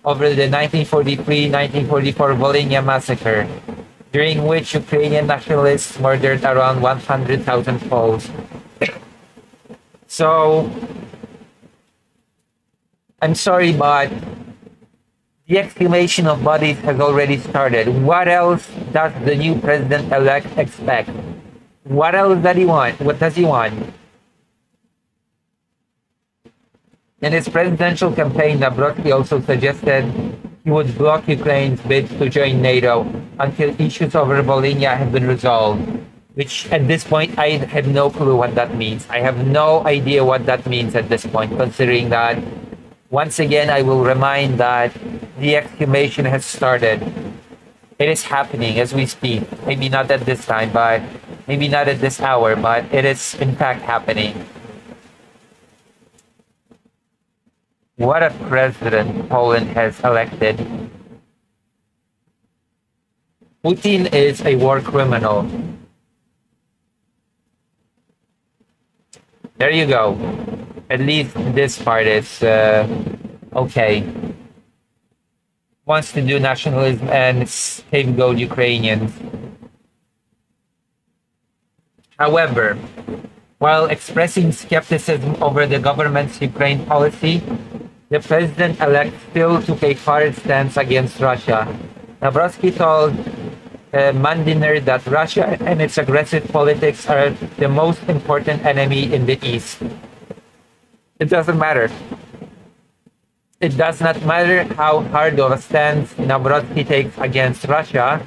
over the 1943-1944 Volhynia massacre, during which Ukrainian nationalists murdered around 100,000 Poles. So, I'm sorry, but the exhumation of bodies has already started. What else does the new president-elect expect? What else does he want? What does he want? In his presidential campaign, Nawrocki also suggested he would block Ukraine's bid to join NATO until issues over Volhynia have been resolved, which at this point I have no clue what that means. I have no idea what that means at this point, considering that, once again, I will remind that the exhumation has started. It is happening as we speak. Maybe not at this time, but maybe not at this hour, but it is in fact happening. What a president Poland has elected. Putin is a war criminal. There you go. At least this part is okay. Wants to do nationalism and scapegoat Ukrainians. However, while expressing skepticism over the government's Ukraine policy, the president-elect still took a hard stance against Russia. Nawrocki told Mandiner that Russia and its aggressive politics are the most important enemy in the East. It doesn't matter. It does not matter how hard of a stance Nawrocki takes against Russia,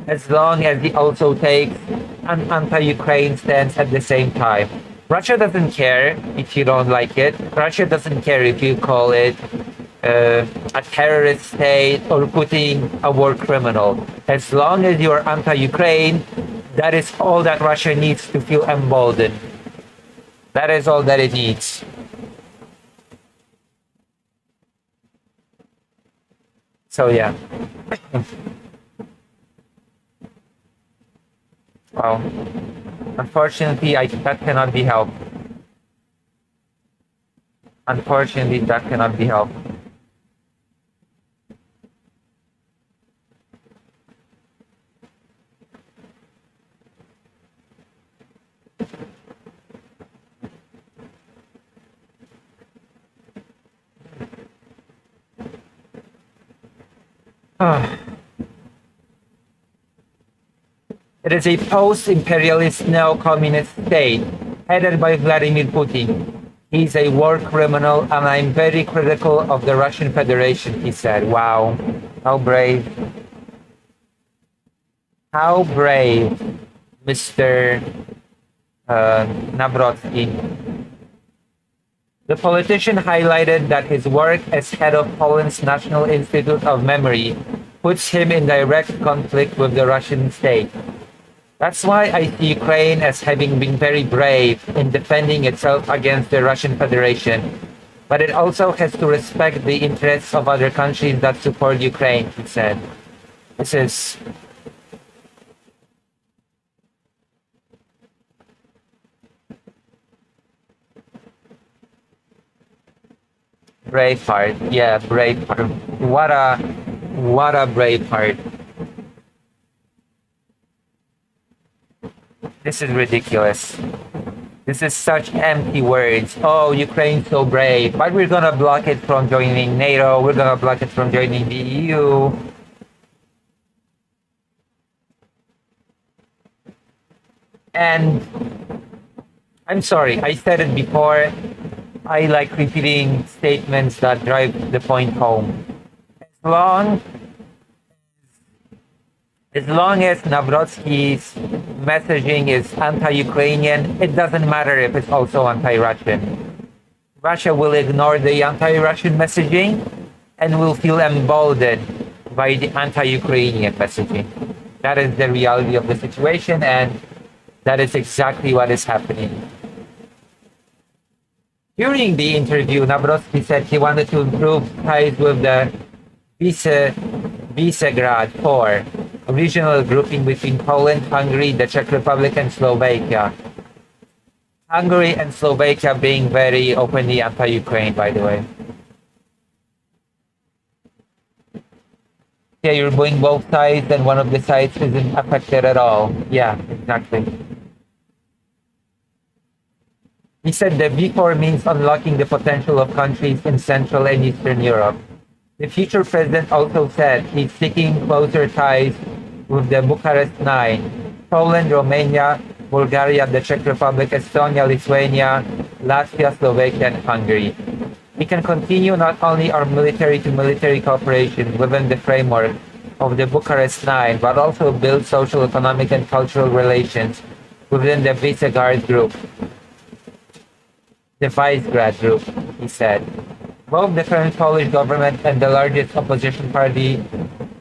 as long as he also takes an anti-Ukraine stance at the same time. Russia doesn't care if you don't like it. Russia doesn't care if you call it a terrorist state or putting a war criminal. As long as you're anti-Ukraine, that is all that Russia needs to feel emboldened. That is all that it needs. So yeah. Well, unfortunately, that cannot be helped. Unfortunately, that cannot be helped. It is a post-imperialist neo-communist state headed by Vladimir Putin. He's a war criminal and I'm very critical of the Russian Federation, he said. Wow, how brave. How brave, Mr. Nawrocki. The politician highlighted that his work as head of Poland's National Institute of Memory puts him in direct conflict with the Russian state. That's why I see Ukraine as having been very brave in defending itself against the Russian Federation. But it also has to respect the interests of other countries that support Ukraine, he said. This is Braveheart. Yeah, Braveheart. What a Braveheart. This is ridiculous. This is such empty words. Oh, Ukraine's so brave, but we're gonna block it from joining NATO. We're gonna block it from joining the EU. And I'm sorry, I said it before. I like repeating statements that drive the point home. As long as Nawrocki's messaging is anti-Ukrainian, it doesn't matter if it's also anti-Russian. Russia will ignore the anti-Russian messaging and will feel emboldened by the anti-Ukrainian messaging. That is the reality of the situation, and that is exactly what is happening. During the interview, Nawrocki said he wanted to improve ties with the Visegrad Four, a regional grouping between Poland, Hungary, the Czech Republic, and Slovakia. Hungary and Slovakia being very openly anti-Ukraine, by the way. Yeah, you're going both sides, and one of the sides isn't affected at all. Yeah, exactly. He said the V4 means unlocking the potential of countries in Central and Eastern Europe. The future president also said he's seeking closer ties with the Bucharest Nine: Poland, Romania, Bulgaria, the Czech Republic, Estonia, Lithuania, Latvia, Slovakia, and Hungary. We can continue not only our military-to-military cooperation within the framework of the Bucharest Nine, but also build social, economic, and cultural relations within the Visegrad Group. The Visegrad Group, he said. Both the current Polish government and the largest opposition party,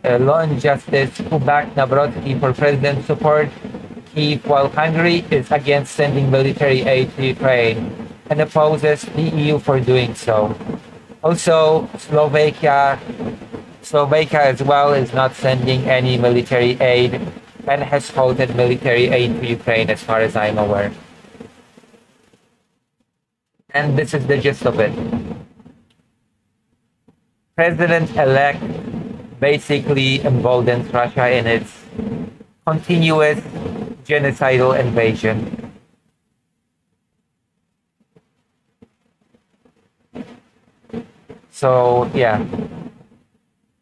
Law and Justice, who backed Nawrocki for president, support Kyiv, while Hungary is against sending military aid to Ukraine and opposes the EU for doing so. Also, Slovakia as well is not sending any military aid and has halted military aid to Ukraine as far as I'm aware. And this is the gist of it. President-elect basically emboldens Russia in its continuous genocidal invasion. So, yeah.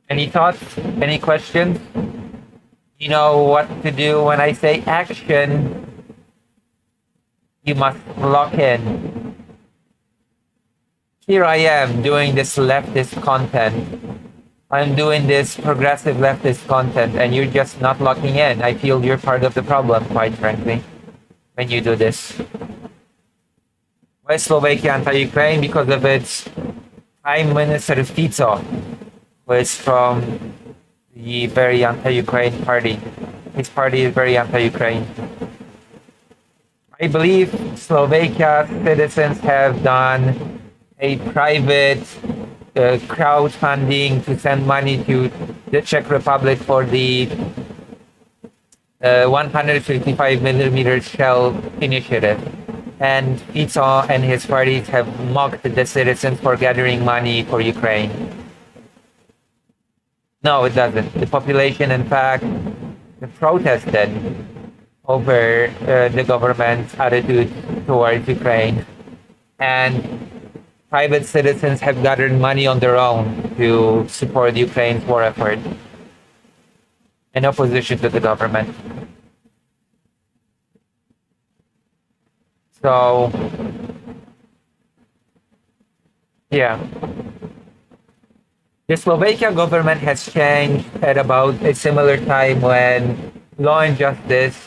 Any thoughts? Any questions? You know what to do when I say action. You must lock in. Here I am doing this leftist content. I'm doing this progressive leftist content and you're just not locking in. I feel you're part of the problem, quite frankly, when you do this. Why is Slovakia anti-Ukraine? Because of its Prime Minister Fico, who is from the very anti-Ukraine party. His party is very anti-Ukraine. I believe Slovakia citizens have done a private crowdfunding to send money to the Czech Republic for the 155 millimeter shell initiative. And Fico and his parties have mocked the citizens for gathering money for Ukraine. No, it doesn't. The population, in fact, protested over the government's attitude towards Ukraine. And private citizens have gathered money on their own to support Ukraine's war effort in opposition to the government. So, yeah. The Slovakia government has changed at about a similar time when Law and Justice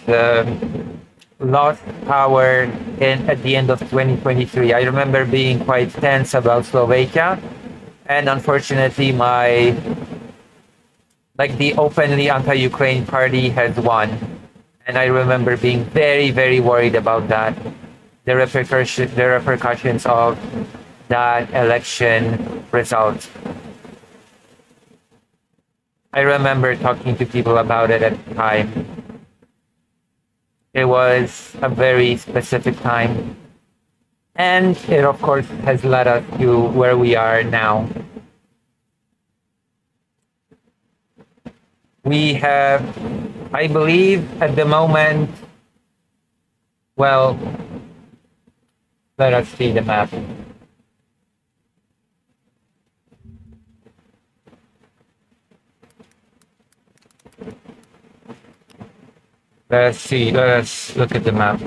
lost power at the end of 2023. I remember being quite tense about Slovakia, and unfortunately the openly anti-Ukraine party has won. And I remember being very, very worried about that. The repercussions of that election result. I remember talking to people about it at the time. It was a very specific time. And it, of course, has led us to where we are now. We have, I believe, at the moment, well, let us see the map. Let's see, let's look at the map.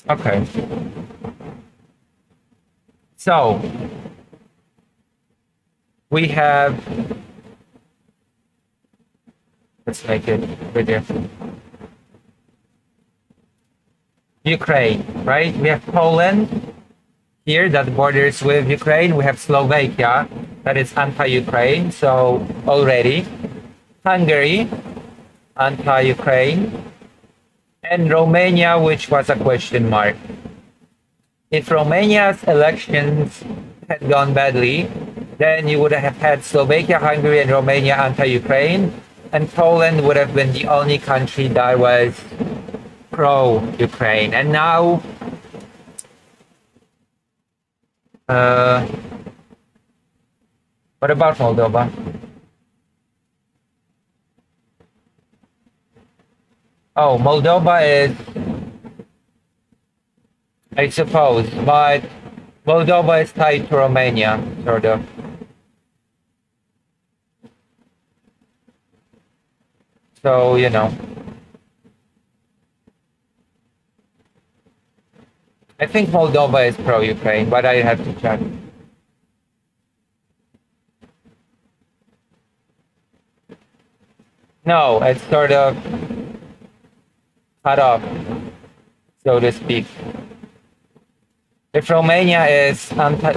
Okay. So, we have, let's make it bigger. Ukraine, right? We have Poland here that borders with Ukraine. We have Slovakia that is anti-Ukraine, so already. Hungary, anti-Ukraine. And Romania, which was a question mark. If Romania's elections had gone badly, then you would have had Slovakia, Hungary, and Romania anti-Ukraine, and Poland would have been the only country that was pro-Ukraine. And now, what about Moldova? Oh, Moldova is, I suppose, but Moldova is tied to Romania, sort of. So, you know. I think Moldova is pro-Ukraine, but I have to check. No, it's sort of cut off, so to speak. If Romania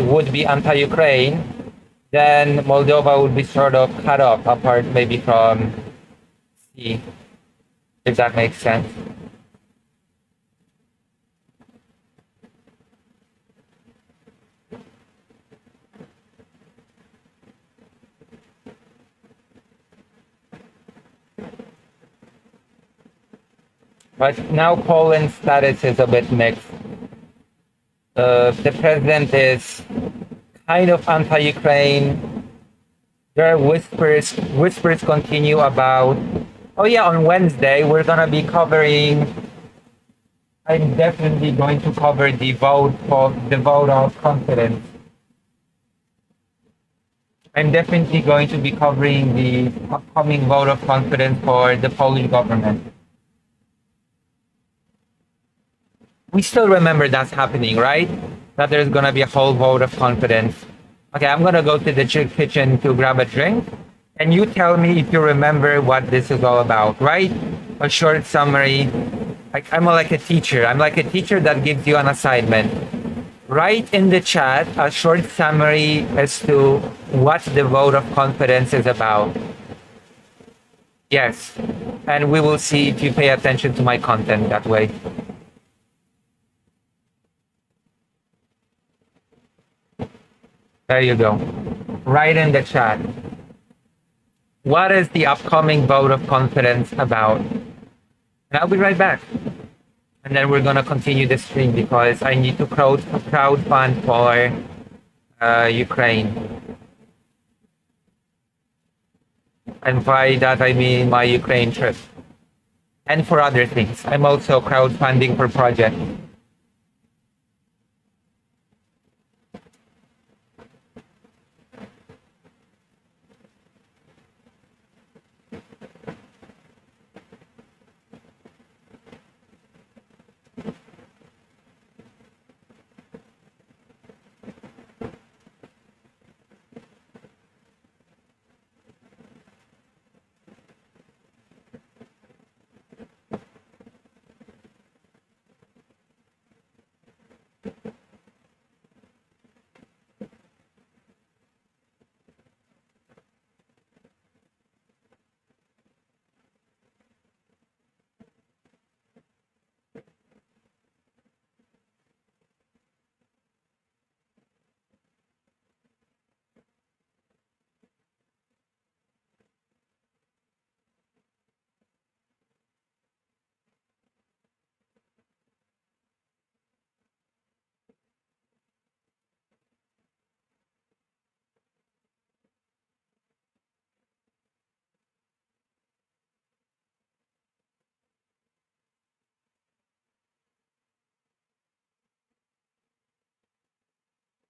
would be anti-Ukraine, then Moldova would be sort of cut off, apart maybe from sea, if that makes sense. But now Poland's status is a bit mixed. The president is kind of anti-Ukraine. There are whispers continue about, oh yeah, on Wednesday we're gonna be covering, I'm definitely going to cover the vote of confidence. I'm definitely going to be covering the upcoming vote of confidence for the Polish government. We still remember that's happening, right? That there's gonna be a whole vote of confidence. Okay, I'm gonna go to the kitchen to grab a drink, And you tell me if you remember what this is all about, right? A short summary. Like I'm like a teacher. I'm like a teacher that gives you an assignment. Write in the chat a short summary as to what the vote of confidence is about. Yes. And we will see if you pay attention to my content that way. There you go. Write in the chat. What is the upcoming vote of confidence about? And I'll be right back. And then we're gonna continue the stream because I need to crowdfund for Ukraine. And by that I mean my Ukraine trip. And for other things. I'm also crowdfunding for projects.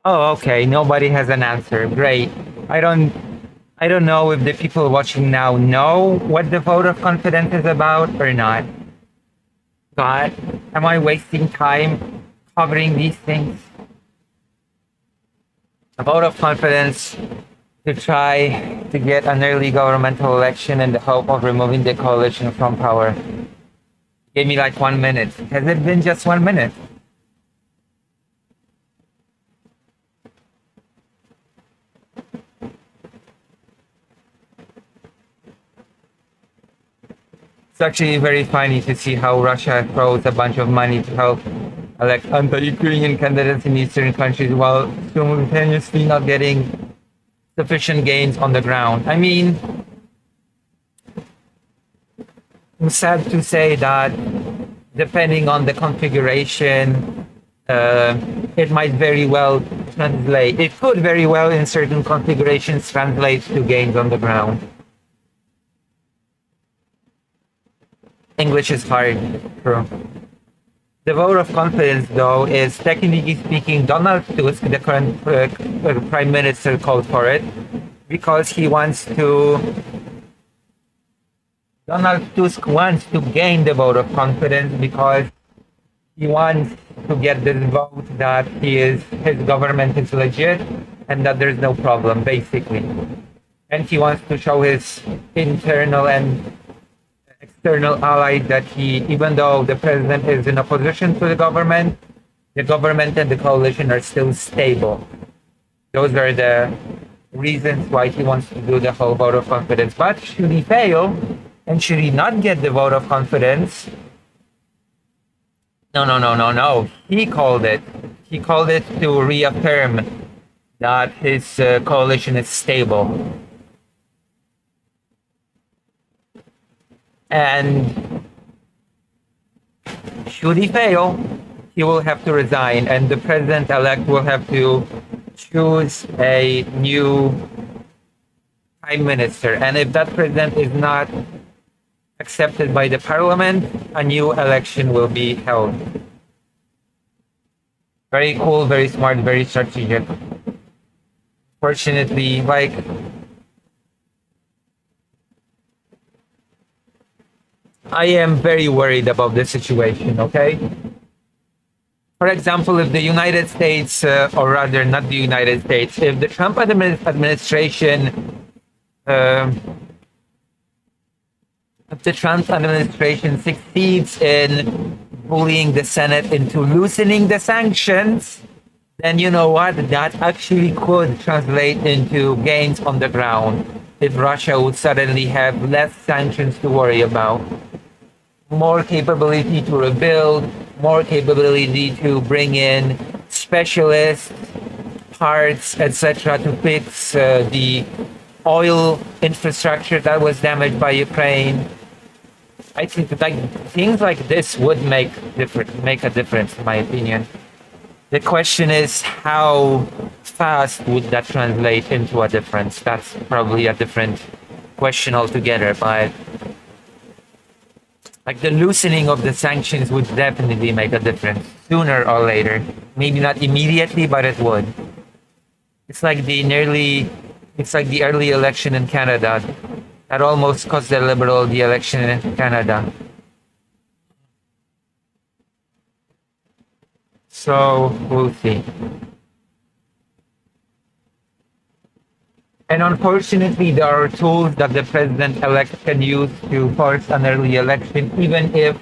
Oh, okay. Nobody has an answer. Great. I don't know if the people watching now know what the vote of confidence is about or not. But am I wasting time covering these things? A vote of confidence to try to get an early governmental election in the hope of removing the coalition from power. Give me like 1 minute. Has it been just 1 minute? It's actually very funny to see how Russia throws a bunch of money to help elect anti-Ukrainian candidates in Eastern countries while simultaneously not getting sufficient gains on the ground. I mean, I'm sad to say that depending on the configuration, it might very well translate. It could very well in certain configurations translate to gains on the ground. English is hard, true. The vote of confidence, though, is technically speaking, Donald Tusk, the current prime minister, called for it because he wants to. Donald Tusk wants to gain the vote of confidence because he wants to get this vote that his government is legit and that there's no problem, basically. And he wants to show his internal and external allies that even though the president is in opposition to the government and the coalition are still stable. Those are the reasons why he wants to do the whole vote of confidence. But should he fail, and should he not get the vote of confidence, no. He called it. He called it to reaffirm that his coalition is stable. And should he fail, he will have to resign, and the president-elect will have to choose a new prime minister. And if that president is not accepted by the parliament, a new election will be held. Very cool, very smart, very strategic. Fortunately, I am very worried about this situation, okay? For example, if the United States, or rather not the United States, if the Trump administration Um, if the Trump administration succeeds in bullying the Senate into loosening the sanctions, then you know what? That actually could translate into gains on the ground if Russia would suddenly have less sanctions to worry about, more capability to rebuild, more capability to bring in specialists, parts, etc., to fix the oil infrastructure that was damaged by Ukraine. I think like things like this would make a difference, in my opinion. The question is how fast would that translate into a difference? That's probably a different question altogether. But like the loosening of the sanctions would definitely make a difference sooner or later. Maybe not immediately, but it would. It's like the early election in Canada. That almost cost the Liberal the election in Canada. So we'll see. And unfortunately, there are tools that the president-elect can use to force an early election, even if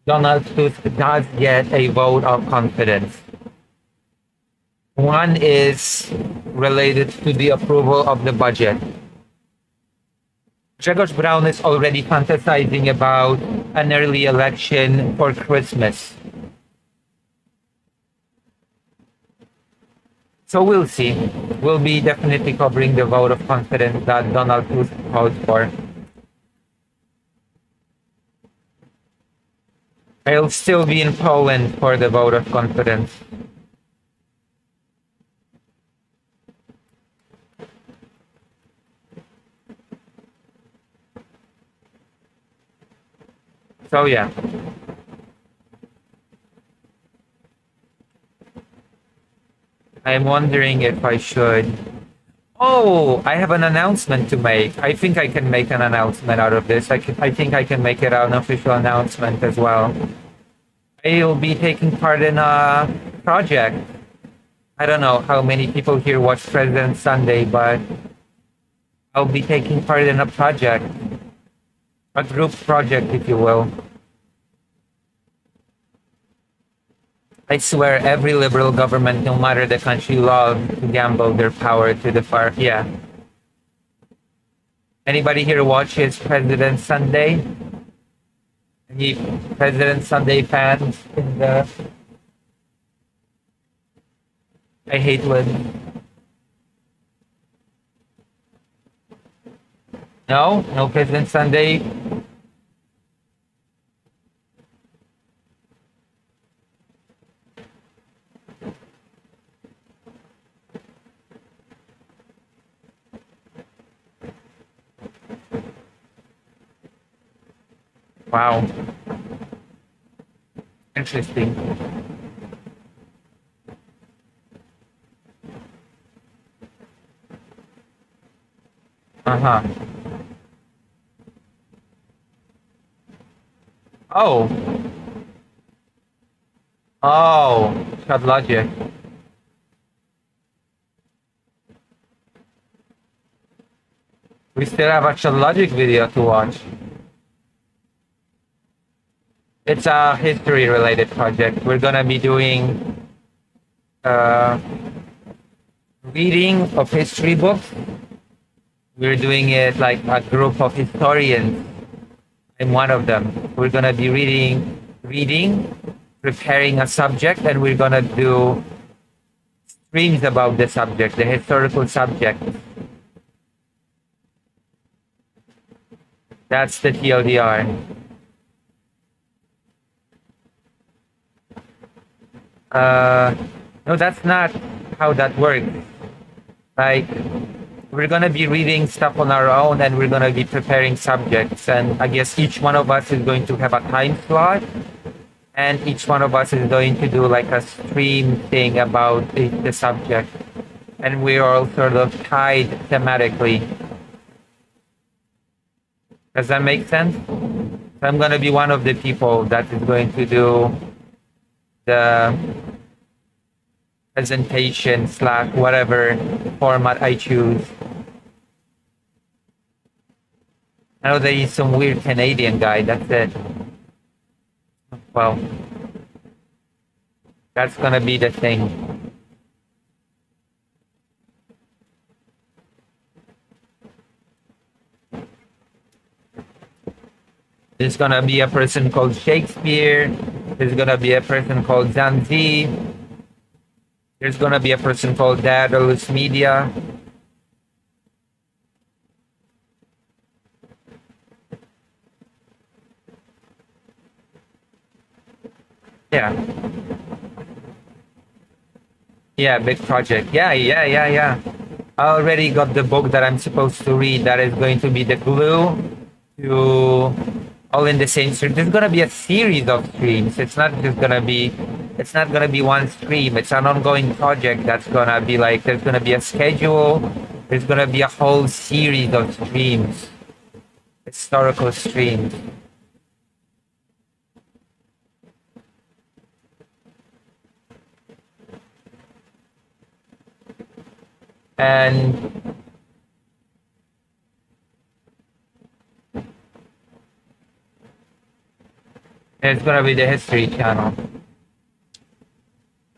Donald Tusk does get a vote of confidence. One is related to the approval of the budget. Grzegorz Brown is already fantasizing about an early election for Christmas. So we'll see. We'll be definitely covering the vote of confidence that Donald Tusk called for. I'll still be in Poland for the vote of confidence. So yeah. I'm wondering if I should... Oh, I have an announcement to make. I think I can make an announcement out of this. I think I can make it an official announcement as well. I'll be taking part in a project. I don't know how many people here watch President Sunday, but I'll be taking part in a project. A group project, if you will. I swear every liberal government, no matter the country, love to gamble their power to the far. Yeah. Anybody here watches President Sunday? Any President Sunday fans in the... I hate when... No? No President Sunday? Wow. Interesting. Uh-huh. Oh. Oh. Shot logic. We still have a logic video to watch. It's a history-related project. We're gonna be doing reading of history books. We're doing it like a group of historians. I'm one of them. We're gonna be reading, preparing a subject, and we're gonna do streams about the subject, the historical subject. That's the TLDR. No, that's not how that works. Like, we're gonna be reading stuff on our own and we're gonna be preparing subjects. And I guess each one of us is going to have a time slot. And each one of us is going to do like a stream thing about the subject. And we're all sort of tied thematically. Does that make sense? So I'm gonna be one of the people that is going to do the presentation / whatever format I choose. I know there is some weird Canadian guy. That's it. Well, that's gonna be the thing. There's gonna be a person called Shakespeare. There's gonna be a person called Zanzi. There's gonna be a person called Daedalus Media. Yeah. Yeah, big project. Yeah. I already got the book that I'm supposed to read. That is going to be the glue to all in the same stream. There's gonna be a series of streams. It's not gonna be one stream. It's an ongoing project that's gonna be like there's gonna be a schedule. There's gonna be a whole series of streams. Historical streams. And it's gonna be the History Channel.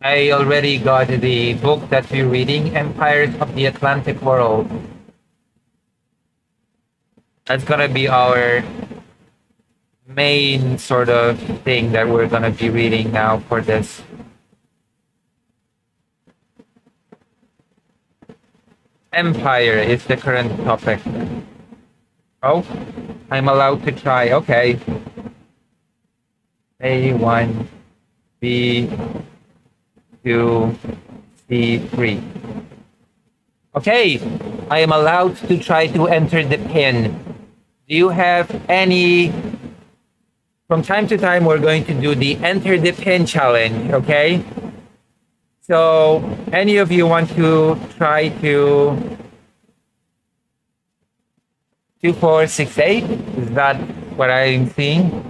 I already got the book that we're reading, Empires of the Atlantic World. That's gonna be our main sort of thing that we're gonna be reading now for this. Empire is the current topic. Oh, I'm allowed to try. Okay. A1, B2, C3. Okay, I am allowed to try to enter the pin. Do you have any... From time to time, we're going to do the enter the pin challenge, okay? So, any of you want to try to 2468? Is that what I'm seeing?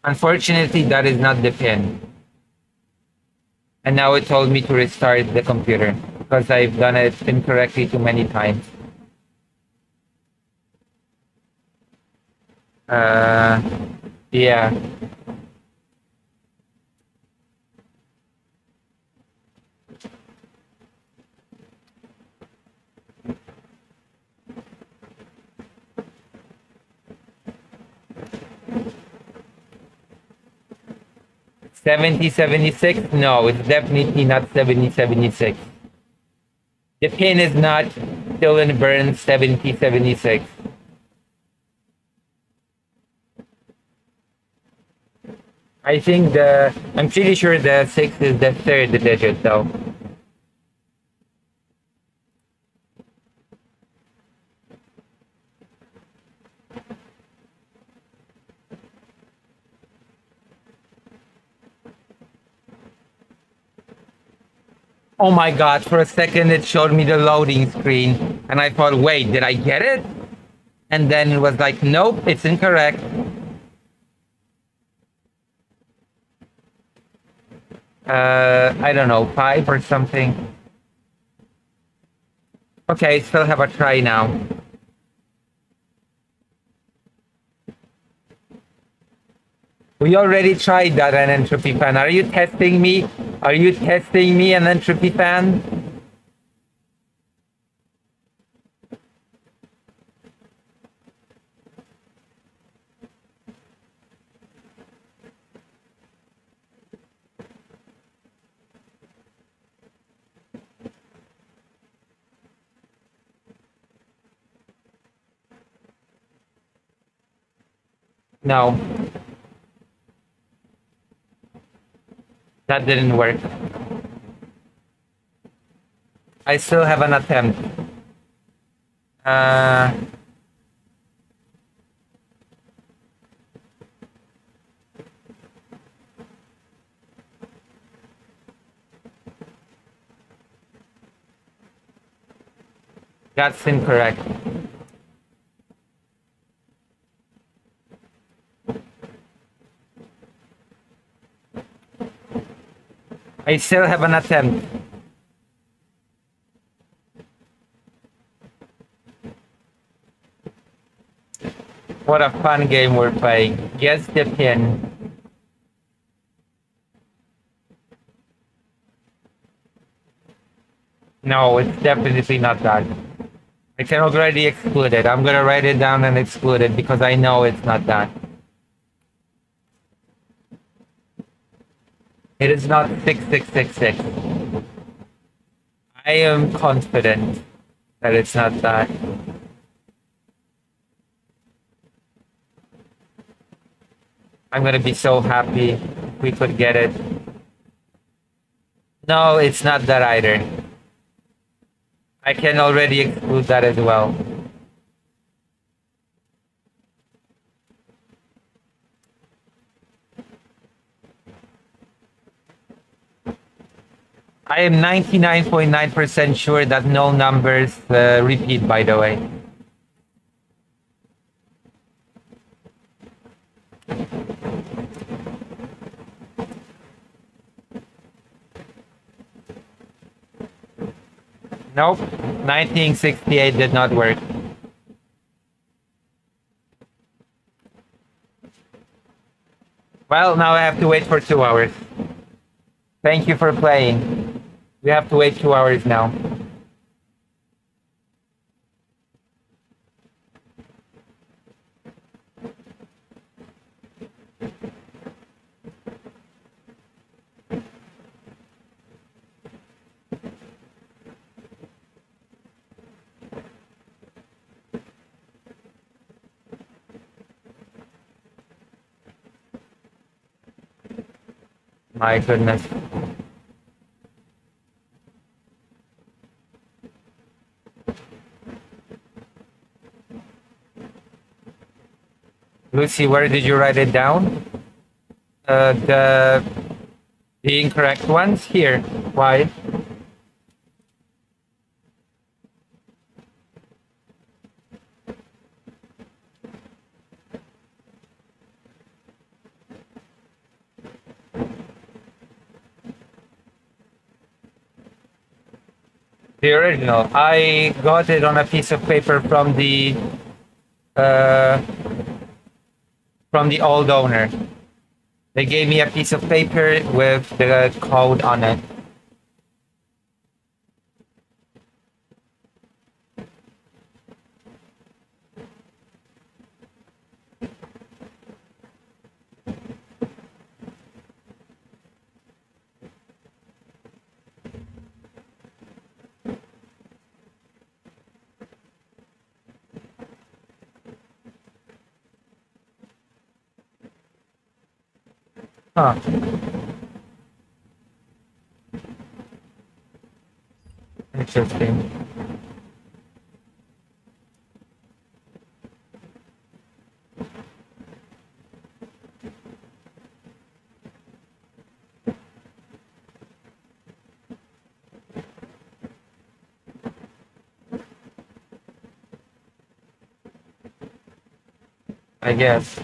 Unfortunately, that is not the pin. And now it told me to restart the computer because I've done it incorrectly too many times. Yeah. $70.76? No, it's definitely not $70.76. The pin is not Dylan Burns $70.76. I think I'm pretty sure the 6 is the third digit though. Oh my god, for a second it showed me the loading screen and I thought, wait, did I get it? And then it was like, nope, it's incorrect. I don't know, 5 or something. Okay, still have a try now. We already tried that, an entropy fan. Are you testing me? Are you testing me, an entropy fan? No. That didn't work. I still have an attempt. That's incorrect. I still have an attempt. What a fun game we're playing. Guess the pin. No, it's definitely not that. I can already exclude it. I'm gonna write it down and exclude it because I know it's not that. It is not 6666. I am confident that it's not that. I'm gonna be so happy if we could get it. No, it's not that either. I can already exclude that as well. I am 99.9% sure that no numbers repeat, by the way. Nope, 1968 did not work. Well, now I have to wait for 2 hours. Thank you for playing. We have to wait 2 hours now. My goodness. Lucy, where did you write it down? The incorrect ones? Here. Why? The original. I got it on a piece of paper from the old owner. They gave me a piece of paper with the code on it. Huh. Interesting. I guess.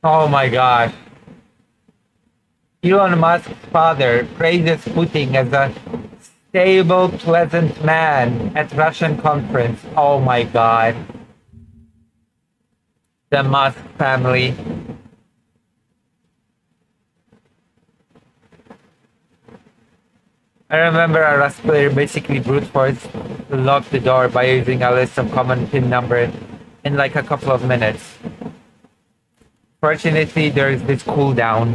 Oh my gosh. Elon Musk's father praises Putin as a stable, pleasant man at Russian conference. Oh my god. The Musk family. I remember a Rust player basically brute force locked the door by using a list of common PIN numbers in like a couple of minutes. Fortunately, there's this cooldown.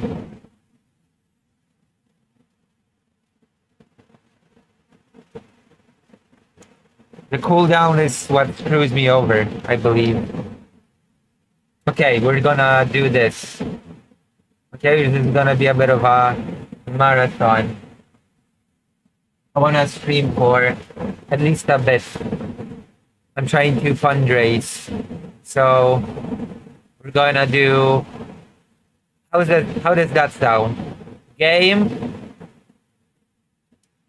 The cooldown is what screws me over, I believe. Okay, we're gonna do this. Okay, this is gonna be a bit of a marathon. I wanna stream for at least a bit. I'm trying to fundraise. So we're gonna do, how does that sound? Game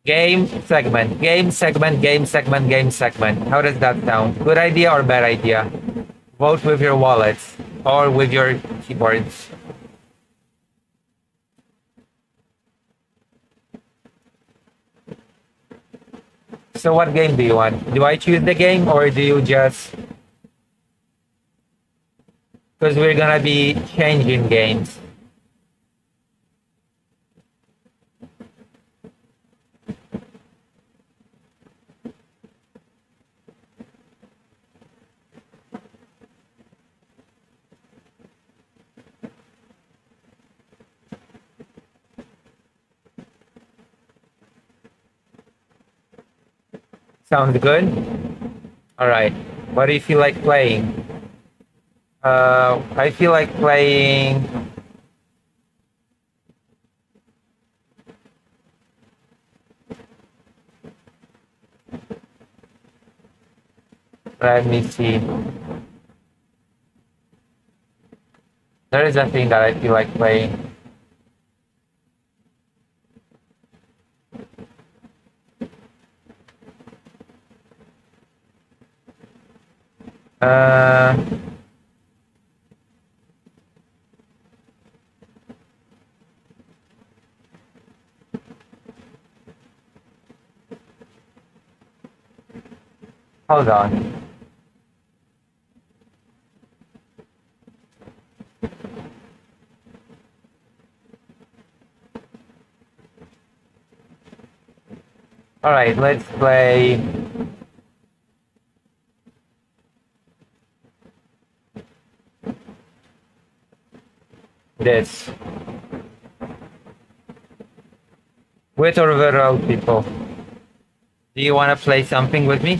Game segment, game segment, game segment, game segment. How does that sound? Good idea or bad idea? Vote with your wallets or with your keyboards. So what game do you want? Do I choose the game or do you just... Because we're gonna be changing games. Sounds good? Alright. What do you feel like playing? I feel like playing... Let me see. There is a thing that I feel like playing. Uh... Hold on. Alright, let's play... this. With or without people. Do you want to play something with me?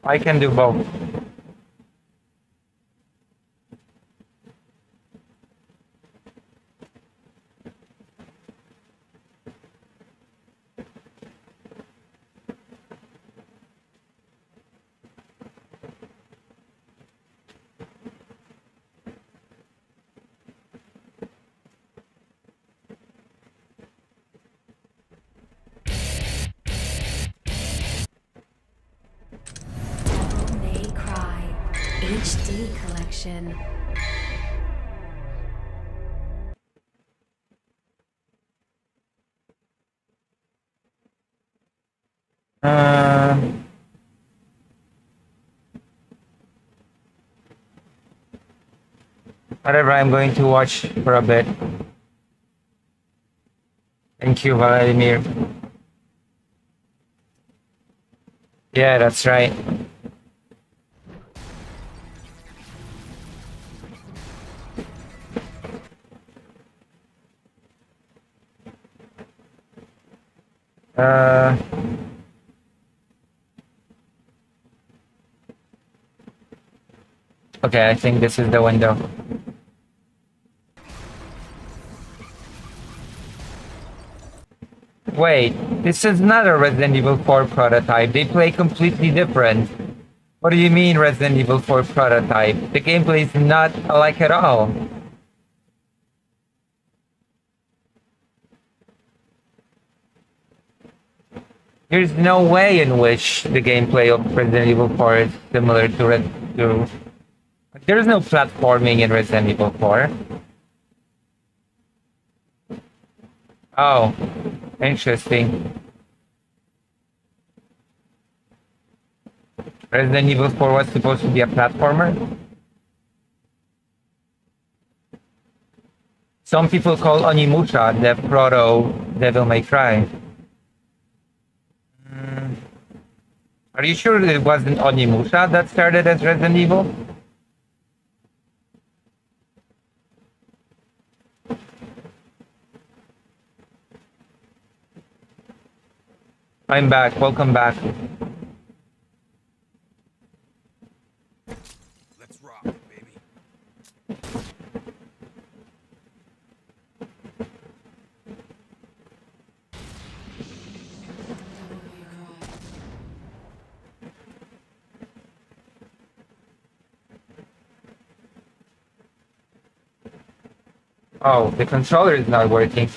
I can do both. Devil May Cry HD Collection. Uh, Whatever, I'm going to watch for a bit. Thank you, Vladimir. Yeah, that's right. Uh... Okay, I think this is the window. Wait, this is not a Resident Evil 4 prototype. They play completely different. What do you mean Resident Evil 4 prototype? The gameplay is not alike at all. There's no way in which the gameplay of Resident Evil 4 is similar to There's no platforming in Resident Evil 4. Oh, interesting. Resident Evil 4 was supposed to be a platformer? Some people call Onimusha the proto Devil May Cry. Are you sure it wasn't Onimusha that started as Resident Evil? I'm back. Welcome back. Let's rock, baby. Oh, the controller is not working.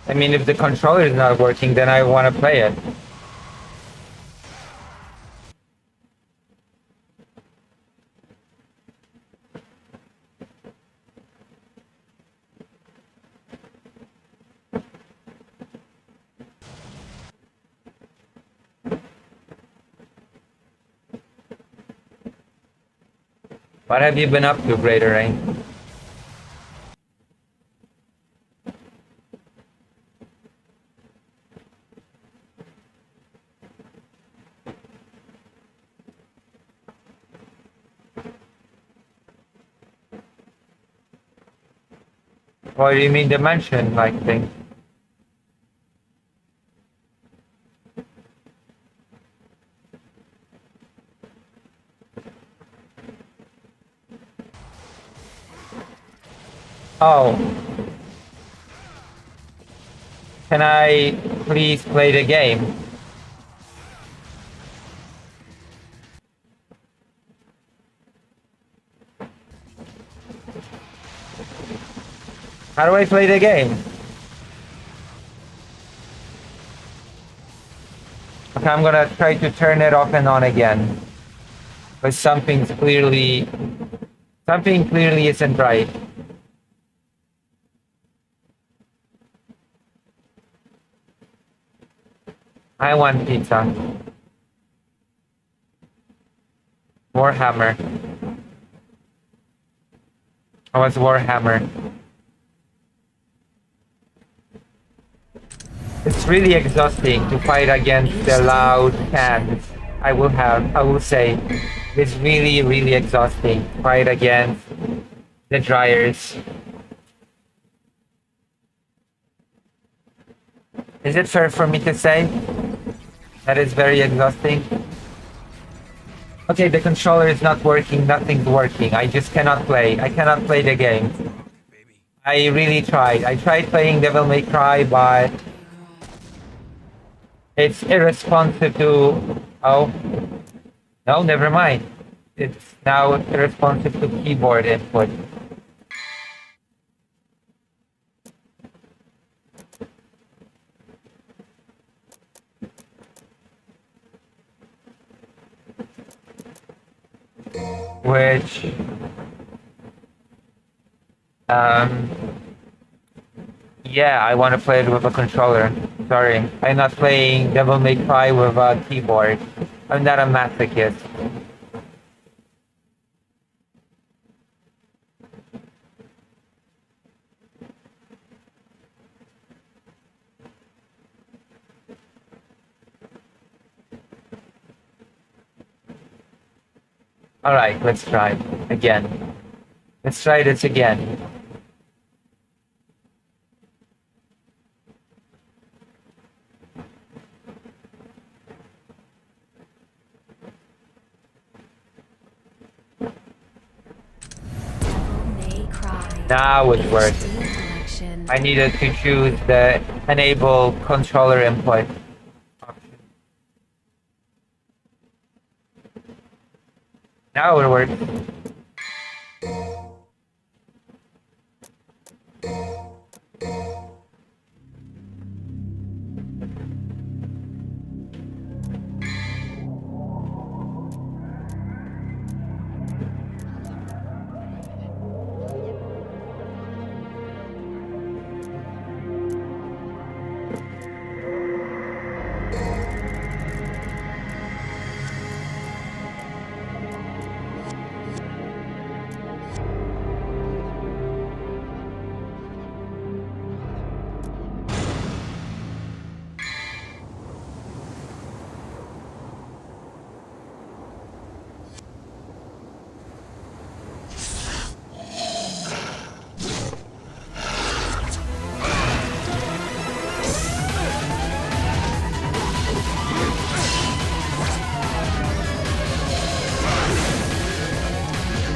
I mean, if the controller is not working, then I want to play it. What have you been up to, Greater Rain? What do you mean dimension like thing? Oh. Can I please play the game? How do I play the game? Okay, I'm gonna try to turn it off and on again. But something clearly isn't right. I want pizza. Warhammer. I was Warhammer. It's really exhausting to fight against the loud fans. I will say, it's really exhausting to fight against the dryers. Is it fair for me to say that it's very exhausting? Okay, the controller is not working, nothing's working. I just cannot play. I cannot play the game. Baby. I really tried. I tried playing Devil May Cry, but it's irresponsive to... Oh. No, never mind. It's now irresponsive to keyboard input. Which... Yeah, I want to play it with a controller. Sorry, I'm not playing Devil May Cry with a keyboard. I'm not a masochist. Alright, let's try again. Let's try this again. Devil May Cry. Now it works. HD collection. I needed to choose the enable controller input option. Now it works.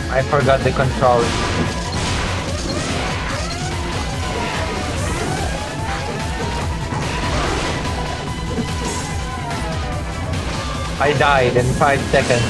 I forgot the controls. I died in 5 seconds.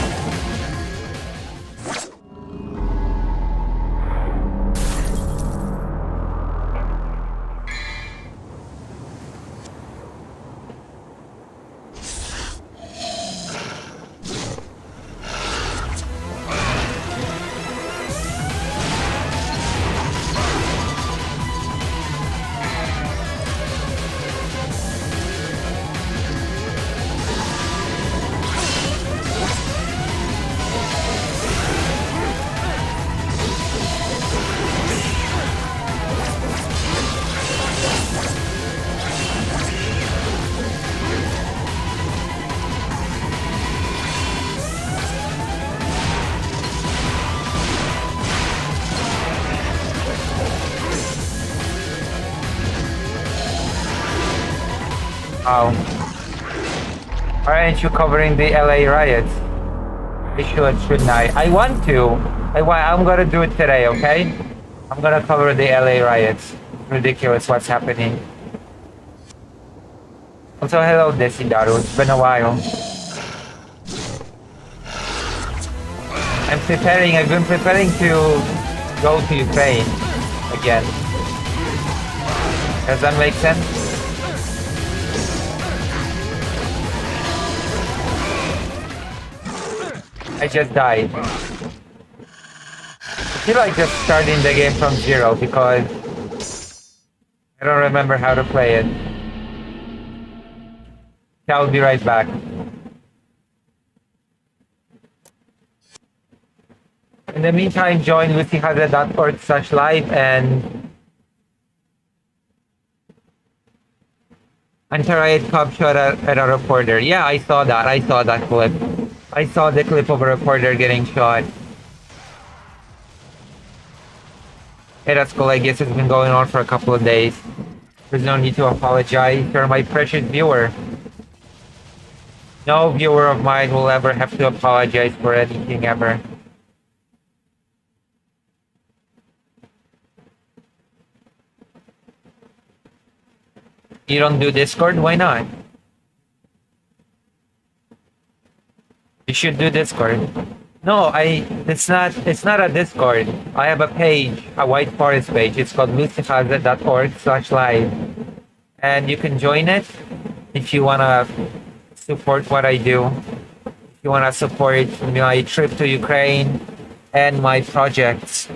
Oh. Aren't you covering the LA riots? I should, shouldn't I? I want to. I'm gonna do it today, okay? I'm gonna cover the LA riots. Ridiculous what's happening. Also, hello, Desidaru. It's been a while. I've been preparing to go to Ukraine again. Does that make sense? I just died. I feel like just starting the game from zero because I don't remember how to play it. I'll be right back. In the meantime, join lucyhaza.org/live and anti-riot cop shot at a reporter. Yeah, I saw that. I saw that clip. I saw the clip of a reporter getting shot. Hey, that's cool. I guess it's been going on for a couple of days. There's no need to apologize. You're my precious viewer. No viewer of mine will ever have to apologize for anything ever. You don't do Discord? Why not? You should do Discord. No, it's not a Discord. I have a page, a White Forest page. It's called lucyhaza.org/live. And you can join it if you wanna support what I do. If you wanna support my trip to Ukraine and my projects.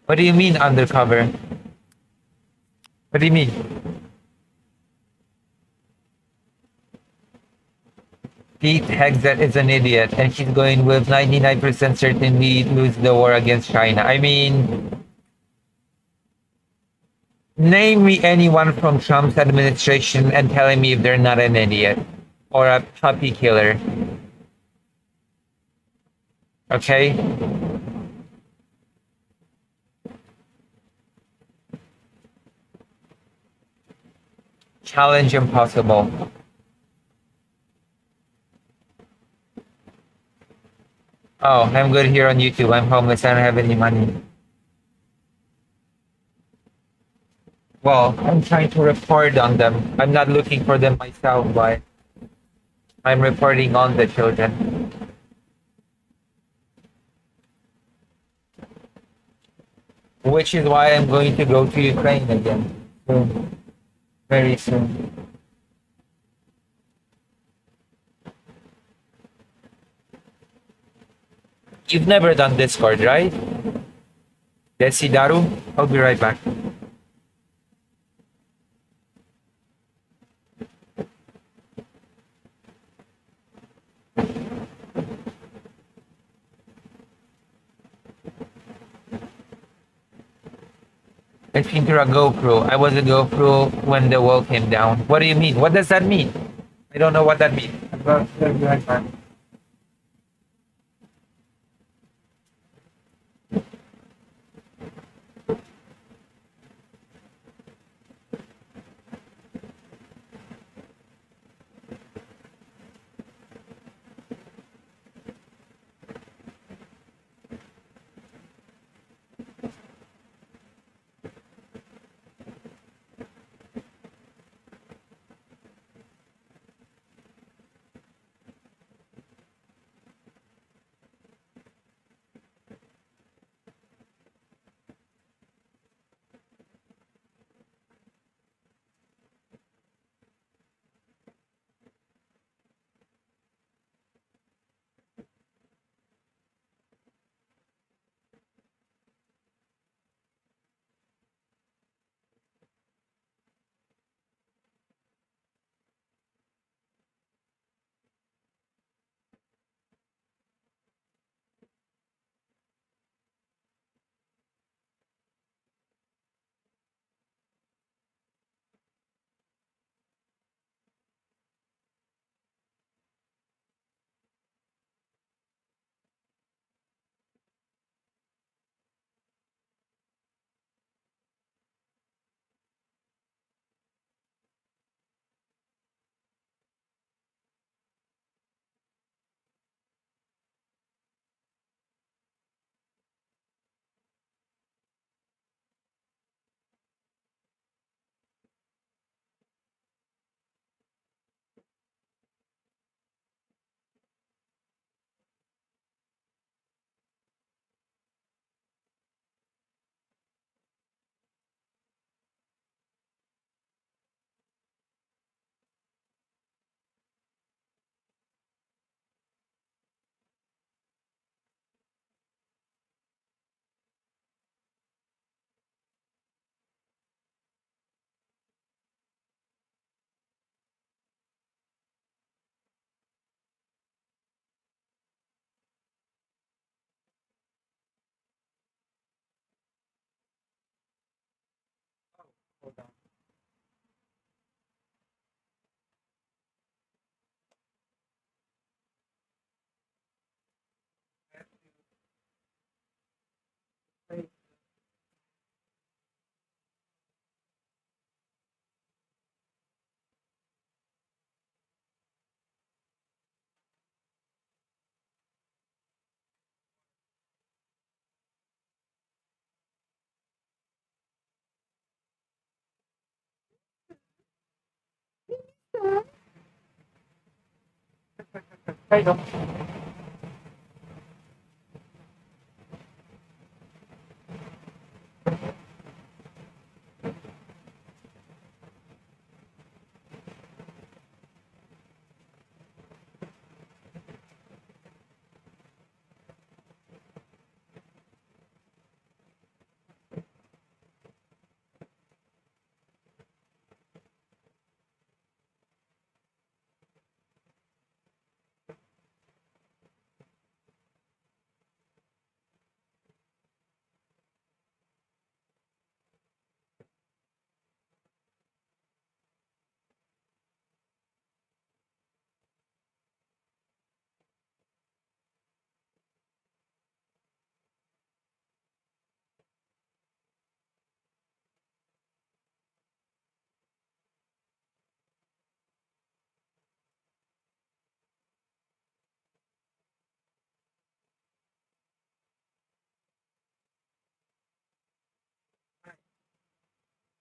What do you mean undercover? What do you mean? Pete Hegseth is an idiot and he's going with 99% certainty lose the war against China. I mean, name me anyone from Trump's administration and telling me if they're not an idiot or a puppy killer. Okay? Challenge impossible. Oh, I'm good here on YouTube. I'm homeless. I don't have any money. Well, I'm trying to report on them. I'm not looking for them myself, but I'm reporting on the children. Which is why I'm going to go to Ukraine again soon. Very soon. You've never done Discord, right? Desidaru? I'll be right back. I think you're a GoPro. I was a GoPro when the wall came down. What do you mean? What does that mean? I don't know what that means. I'll be right back. Kind of.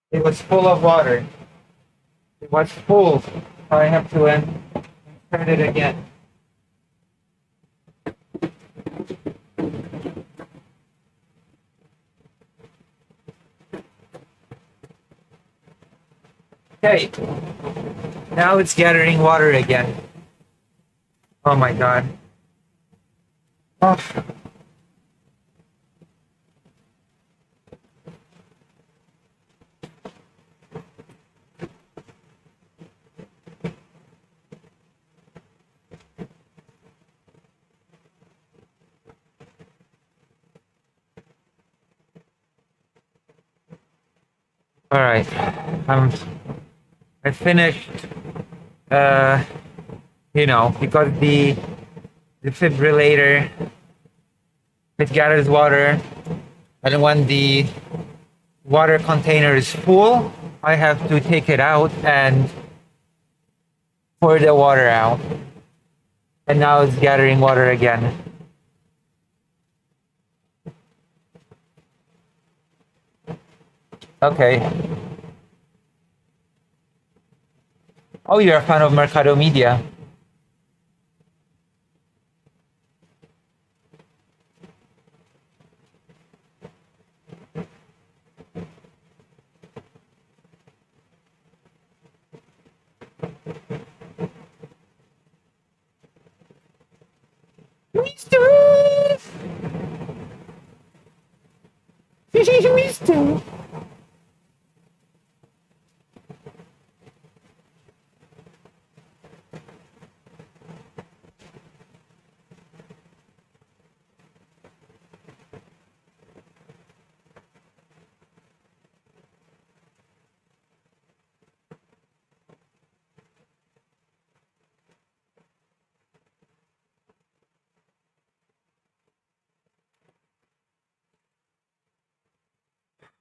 It was full of water. It was full. I have to turn it again. Okay. Now it's gathering water again. Oh my god. Oh. All right. I finished. Because the defibrillator, it gathers water, and when the water container is full, I have to take it out and pour the water out. And now it's gathering water again. Okay. Oh, you're a fan of Mercado Media. Mister! Mister!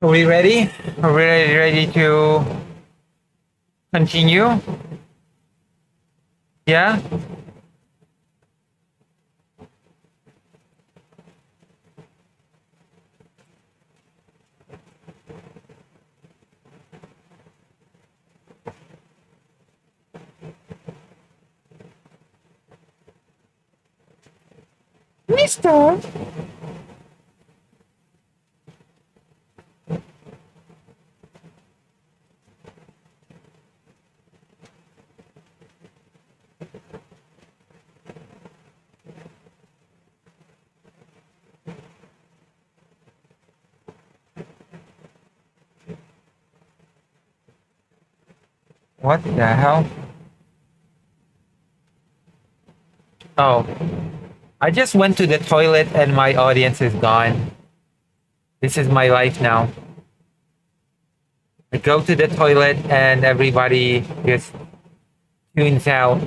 Are we ready? Are we ready to continue? Yeah? Mister! What the hell? Oh. I just went to the toilet and my audience is gone. This is my life now. I go to the toilet and everybody just tunes out.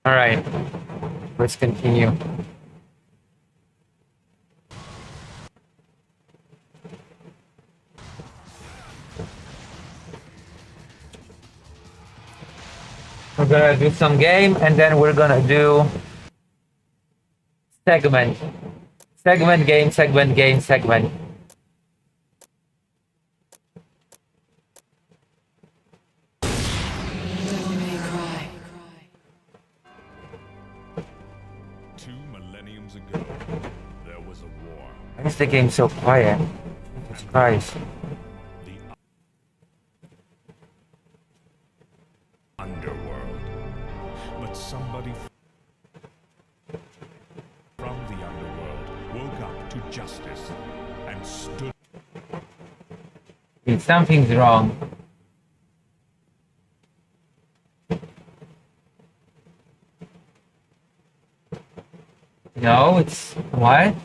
All right, let's continue. We're gonna do some game and then we're gonna do segment. Segment game, segment game, segment. Devil May Cry. 2 millenniums ago, there was a war. Why is the game so quiet? Jesus Christ. The underworld. But somebody from the underworld woke up to justice and stood. Something's wrong. No, it's what?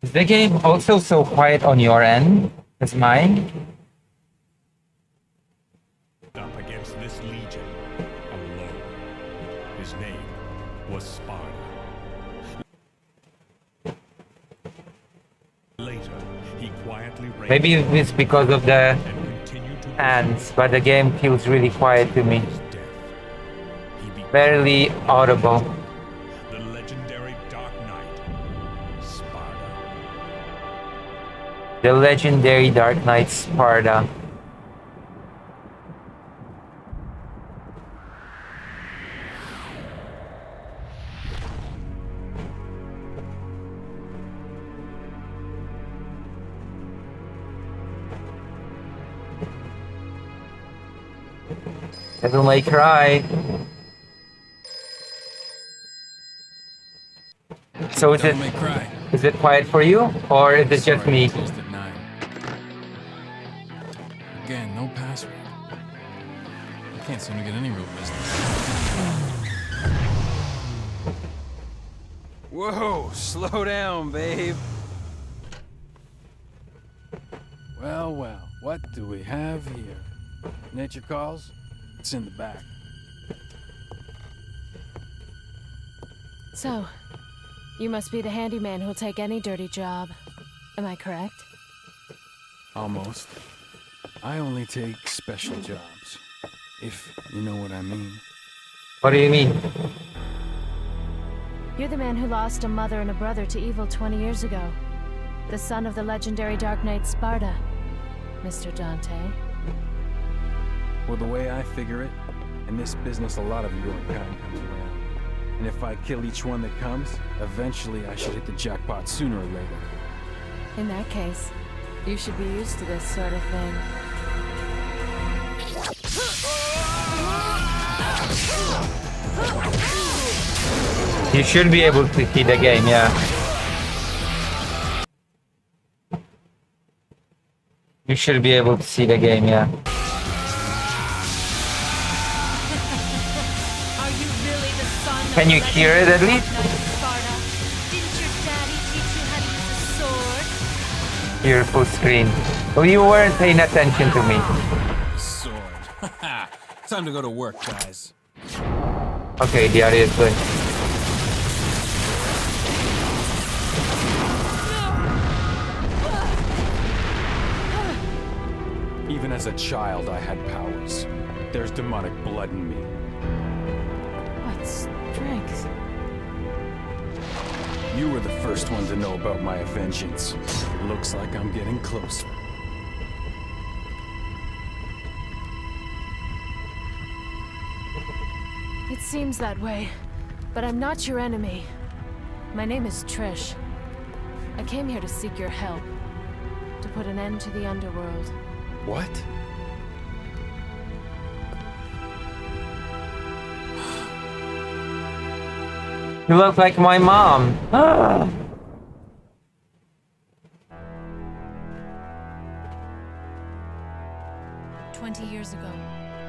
Is the game also so quiet on your end as mine? Up against this legion alone. His name was Sparta. Later, he quietly reigned Maybe it's because of the and continued to hands, but the game feels really quiet to me. his death. He became Barely audible. the legendary Dark Knight, Sparta. The legendary Dark Knight Sparta. Devil May Cry. So is it Devil May Cry. is it quiet for you, or is it just Sorry, me? closed at 9. Again, no password. I can't seem to get any real business. Whoa, slow down, babe. Well, well, what do we have here? Nature calls? It's in the back. So, you must be the handyman who'll take any dirty job. Am I correct? Almost. I only take special jobs, if you know what I mean. What do you mean? You're the man who lost a mother and a brother to evil 20 years ago. The son of the legendary Dark Knight Sparta, Mr. Dante. Well, the way I figure it, in this business a lot of your kind comes around. And if I kill each one that comes, eventually I should hit the jackpot sooner or later. In that case, you should be used to this sort of thing. You should be able to see the game, yeah. You should be able to see the game, yeah. Are you really the son Can you hear it at least? Sparta? Didn't your daddy teach you how to use a sword? Here, full screen. Well, you weren't paying attention to me. Sword. Time to go to work, guys. Okay, the audio is good. Even as a child, I had powers. There's demonic blood in me. What strength? You were the first one to know about my vengeance. Looks like I'm getting closer. It seems that way, but I'm not your enemy. My name is Trish. I came here to seek your help, to put an end to the underworld. What? You look like my mom. Ah. 20 years ago,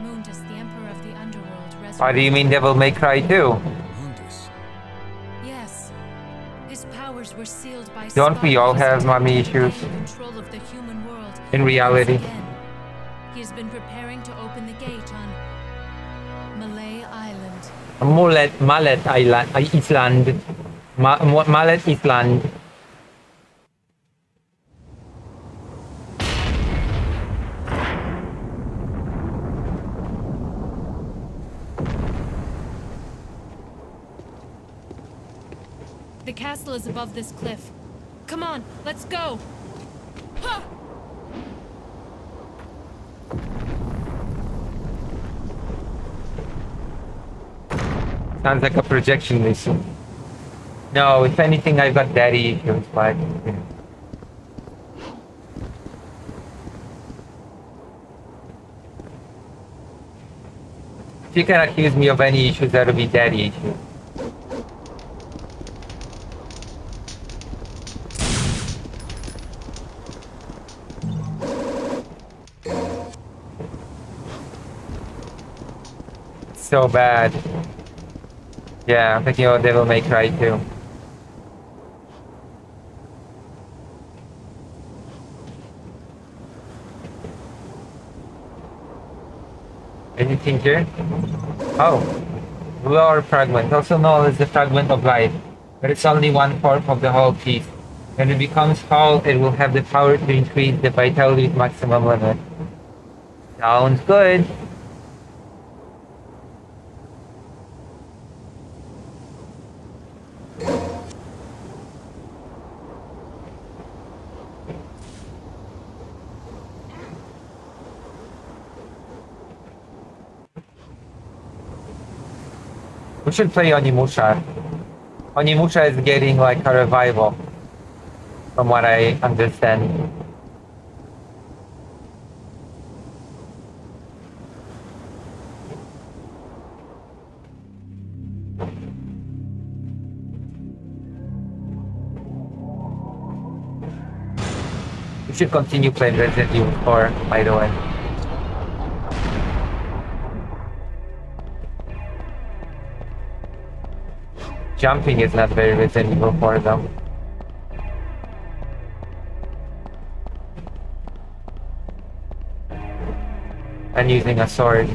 Mundus, the Emperor of the Underworld, resurrected. Why do you mean Devil May Cry too? Mundus. Yes. His powers were sealed by Don't we all Sparta's have mommy attack and issues? control of the human world. In reality. Once again, he has been preparing to open the gate on Malay Island. Mallet Island. Island. Mallet Island. castle is above this cliff. Come on, let's go! Ha! Sounds like a projection mission. No, if anything, I've got daddy issues, but... If you can accuse me of any issues, that'll be daddy issues. So bad. Yeah, I'm thinking about Devil May Cry too. Anything here? Oh, blue ore fragment, also known as the fragment of life, but it's only 1/4 of the whole piece. When it becomes whole, it will have the power to increase the vitality maximum limit. Sounds good. We should play Onimusha. Onimusha is getting like a revival, from what I understand. We should continue playing Resident Evil 4, by the way. Jumping is not very Resident Evil 4 though. And using a sword.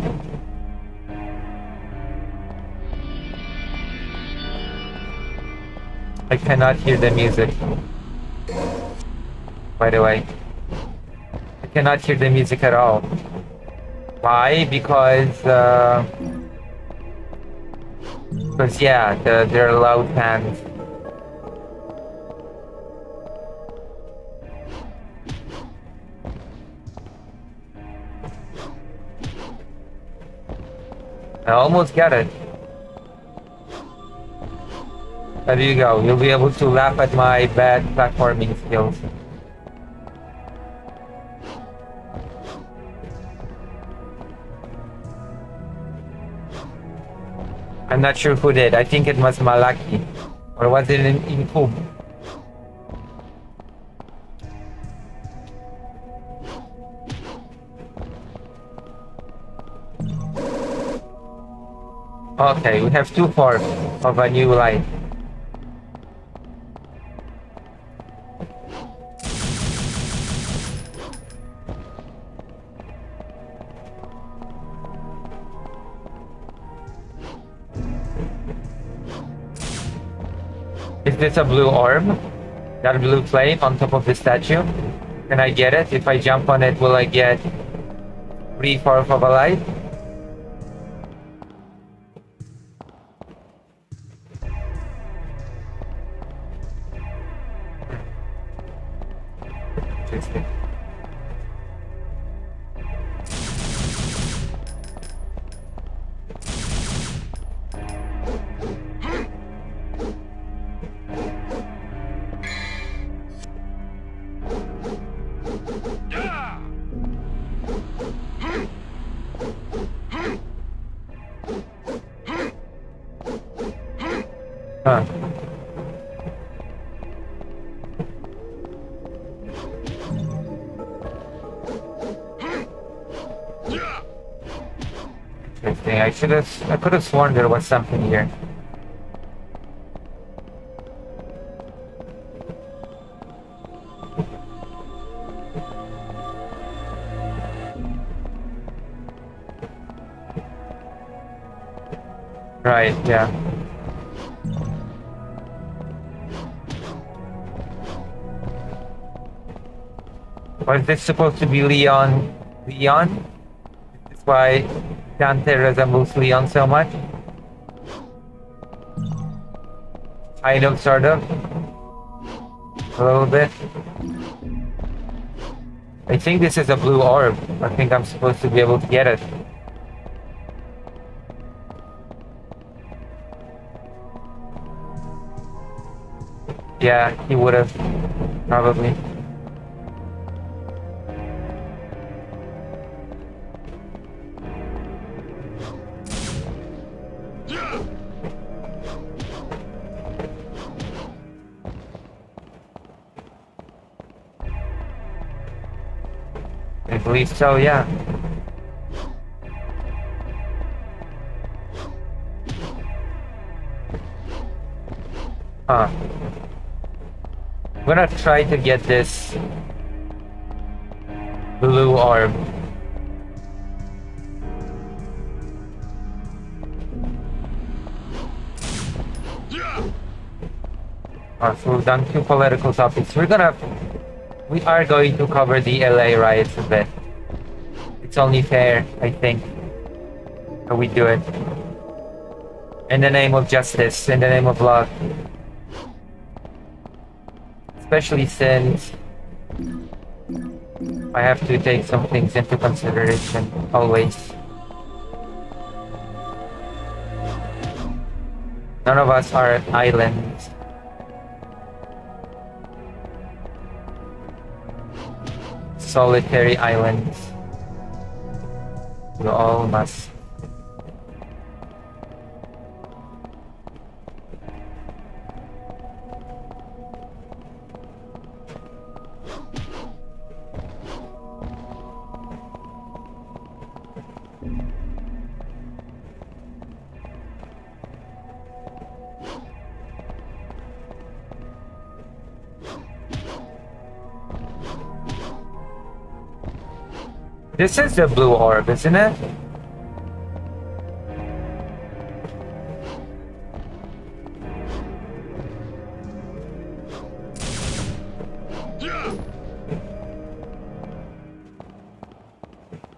I cannot hear the music. By the way. I cannot hear the music at all. Why? Because yeah, they're loud fans. I almost get it. There you go. You'll be able to laugh at my bad platforming skills. I'm not sure who did. I think it was Malaki. Or was it in Kub? Okay, we have 2/4 of a new light. Is this a blue orb? That blue flame on top of the statue? Can I get it? If I jump on it, will I get 3/4 of a light? Interesting. Huh. Interesting. I could have sworn there was something here. Right, yeah. Was this supposed to be Leon? Leon? That's why Dante resembles Leon so much? Kind of, sort of. A little bit. I think this is a blue orb. I think I'm supposed to be able to get it. Yeah, he would have. Probably. I believe so, yeah. Huh. I'm gonna try to get this blue orb. So we've done 2 political topics. We are going to cover the LA riots a bit. It's only fair, I think, that we do it. In the name of justice, in the name of love. Especially since I have to take some things into consideration, always. None of us are islands. Solitary islands. We all must. This is the blue orb, isn't it?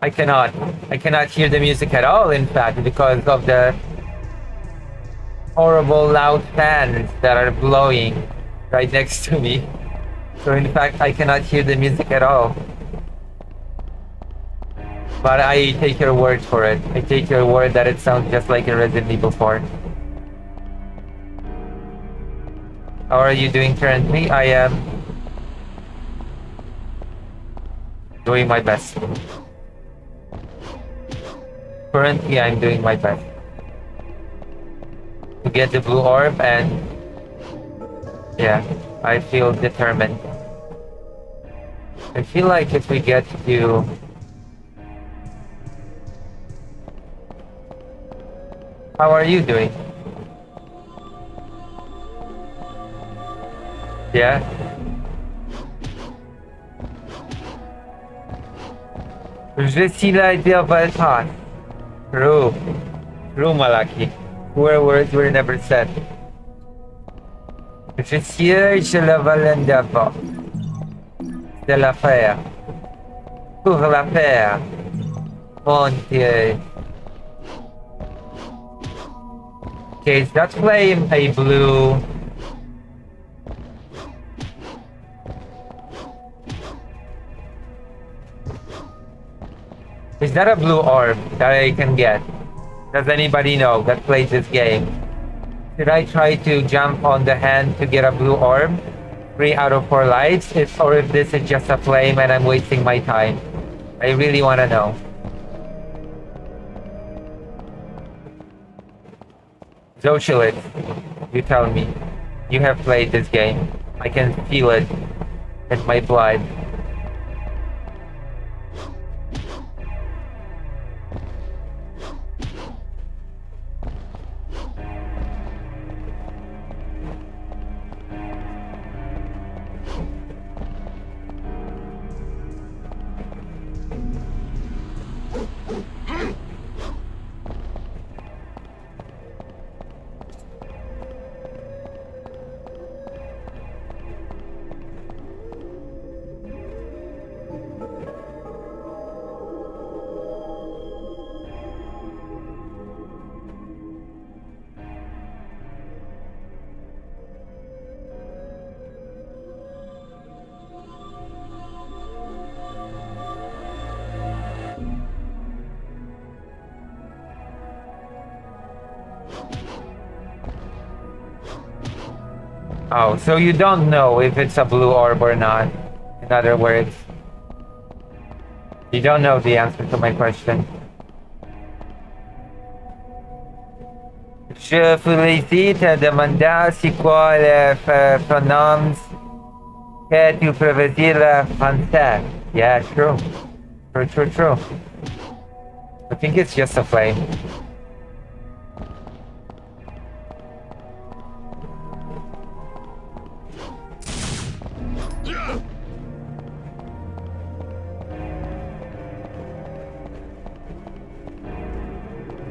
I cannot hear the music at all, in fact, because of the horrible loud fans that are blowing right next to me. So in fact, I cannot hear the music at all. But I take your word for it. I take your word that it sounds just like in Resident Evil 4. How are you doing currently? I am doing my best. Currently, I'm doing my best to get the blue orb, and yeah, I feel determined. I feel like if we get to how are you doing? Yeah? Je suis là Valentine. True. True, Malaki. Poor words were never said. Je siège la Valendava. De la paix. Pour la paix. Mon Dieu. Okay, is that flame a blue? Is that a blue orb that I can get? Does anybody know that plays this game? Should I try to jump on the hand to get a blue orb? 3 out of 4 lives? Or if this is just a flame and I'm wasting my time? I really want to know. Socialist, you tell me. You have played this game. I can feel it in my blood. Oh, so you don't know if it's a blue orb or not. In other words, you don't know the answer to my question. Je félicite de demander si quoi les pronoms que tu préfères le français. Yeah, true. True. I think it's just a flame.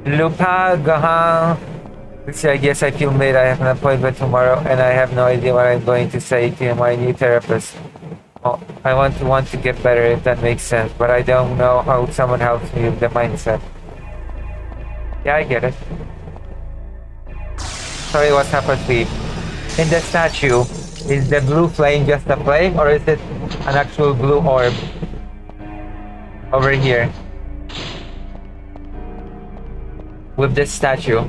Lupa Gahan. I guess I feel late. I have an appointment tomorrow and I have no idea what I'm going to say to my new therapist. Oh, I want to get better, if that makes sense, but I don't know how someone helps me with the mindset. Yeah, I get it. Sorry, what's up, asleep? In the statue, is the blue flame just a flame or is it an actual blue orb? Over here. With this statue.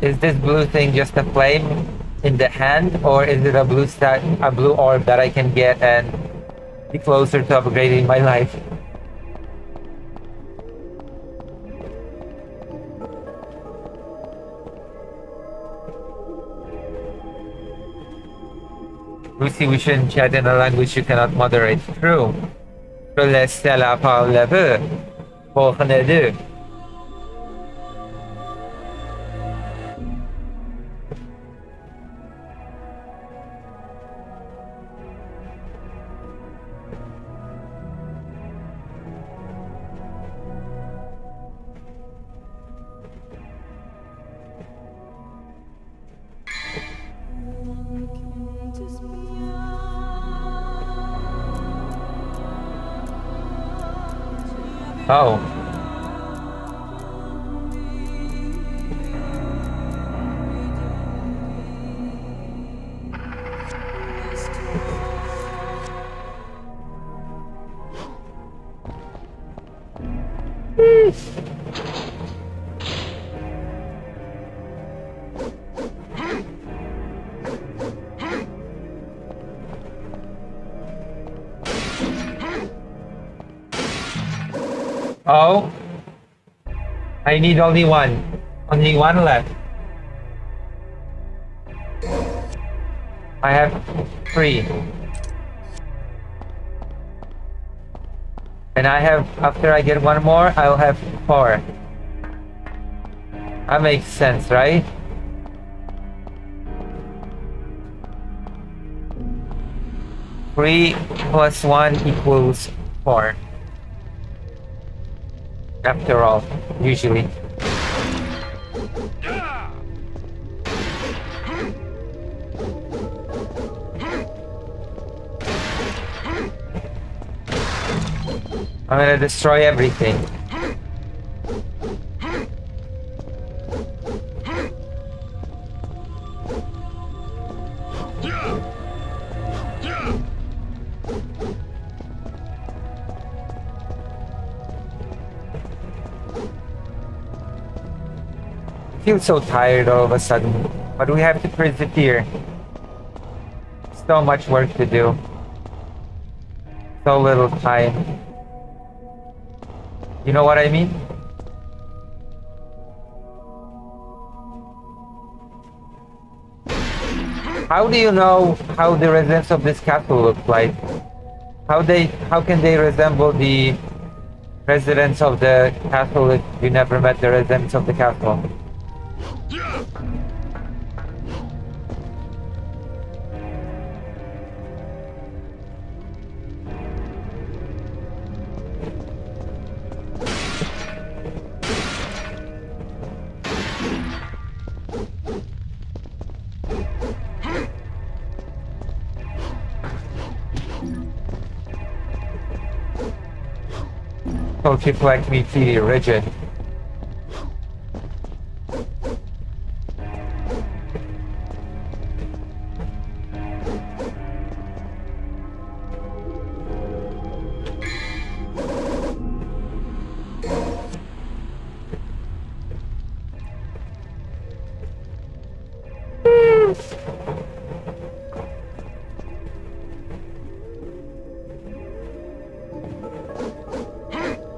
Is this blue thing just a flame in the hand, or is it a blue orb that I can get and be closer to upgrading my life? Lucy, we shouldn't chat in a language you cannot moderate. True. Je laisse la parole pour les deux. Oh. Oh, I need only one left. I have 3. And I have, after I get one more, I'll have 4. That makes sense, right? Three plus 1 equals 4. After all, usually. I'm gonna destroy everything. I feel so tired all of a sudden, but we have to persevere. So much work to do. So little time. You know what I mean? How do you know how the residents of this castle look like? How can they resemble the residents of the castle if you never met the residents of the castle? Culture like me feel rigid.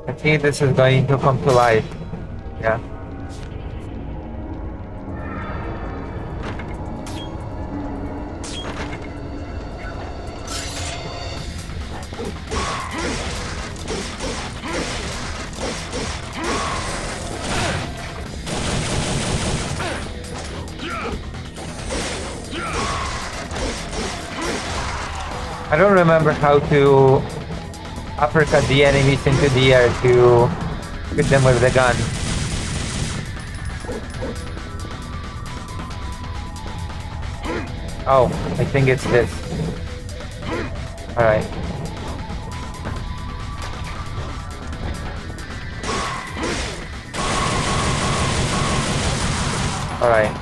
I think this is going to come to life. Yeah. I don't remember how to uppercut the enemies into the air to hit them with the gun. Oh, I think it's this. Alright. Alright.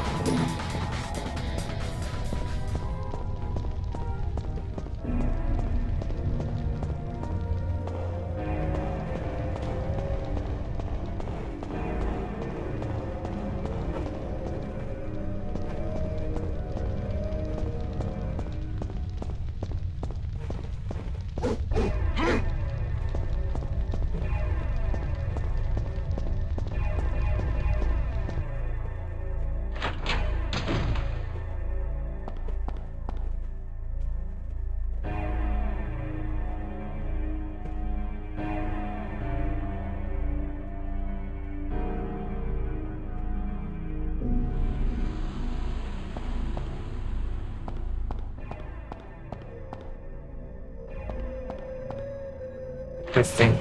Interesting.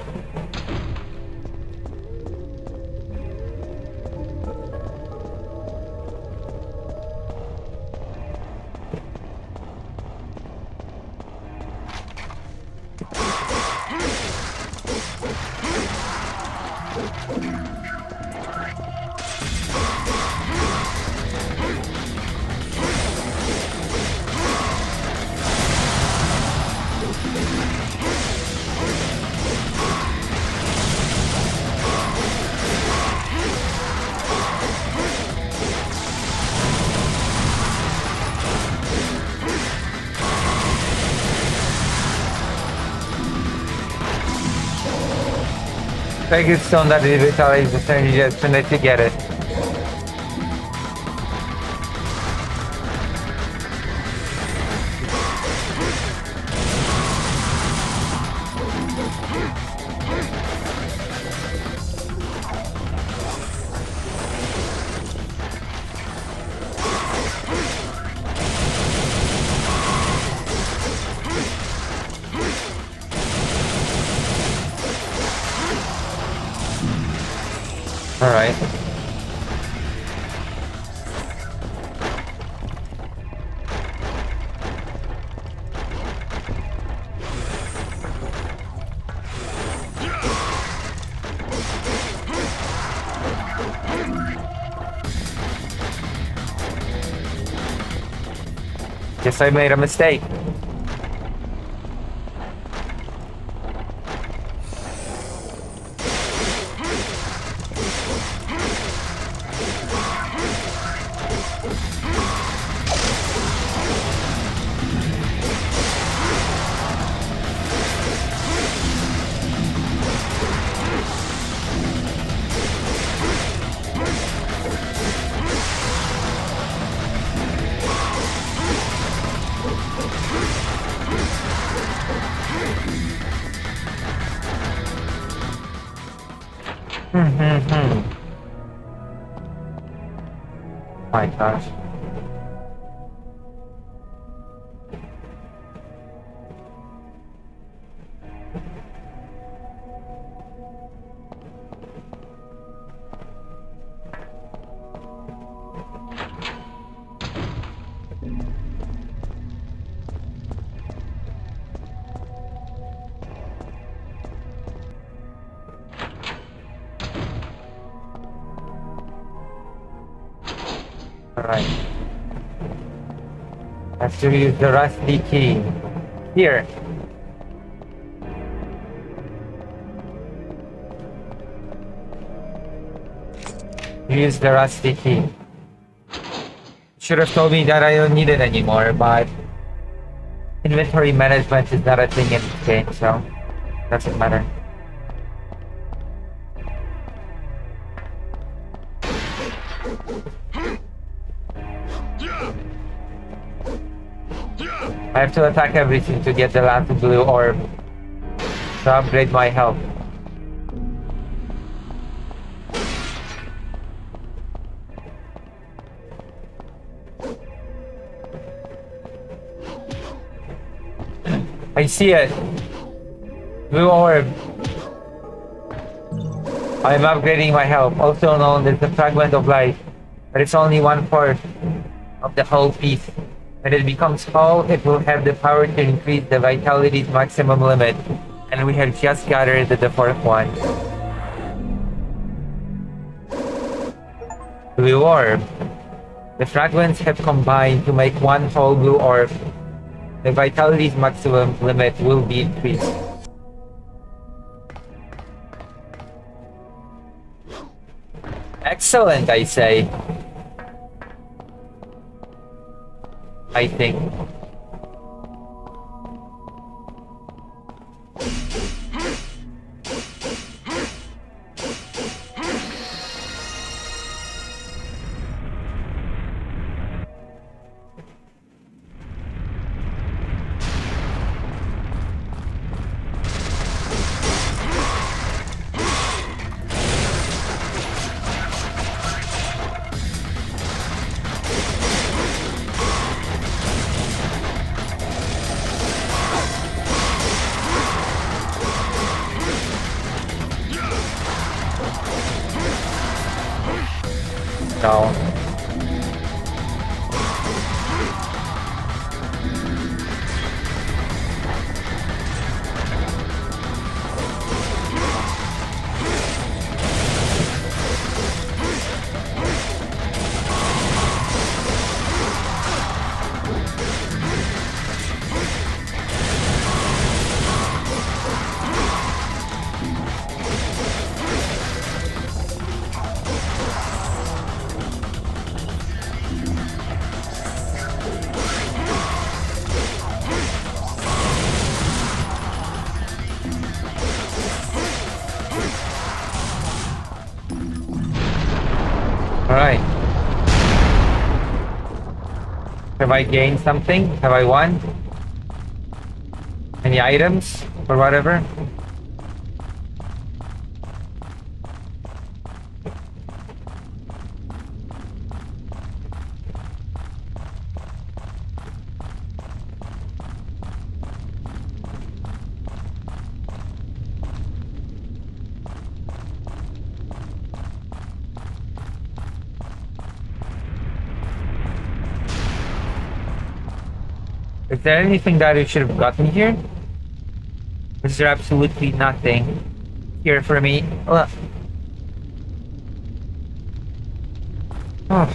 Take it stone that revitalizes the synergy as soon as you get it. Alright. Guess I made a mistake. My gosh. Alright. Have to use the rusty key. Here. Use the rusty key. Should have told me that I don't need it anymore, but inventory management is not a thing in this game, so Doesn't matter. I have to attack everything to get the last blue orb to upgrade my health. I see it. Blue orb. I am upgrading my health, also known as the fragment of life, but it's only 1/4 of the whole piece. When it becomes whole, it will have the power to increase the vitality's maximum limit, and we have just gathered the fourth one. Blue orb. The fragments have combined to make one whole blue orb. The vitality's maximum limit will be increased. Excellent, I say. I think. No. Alright. Have I gained something? Have I won? Any items? Or whatever? Is there anything that you should have gotten here? Is there absolutely nothing here for me? Ugh. Oh.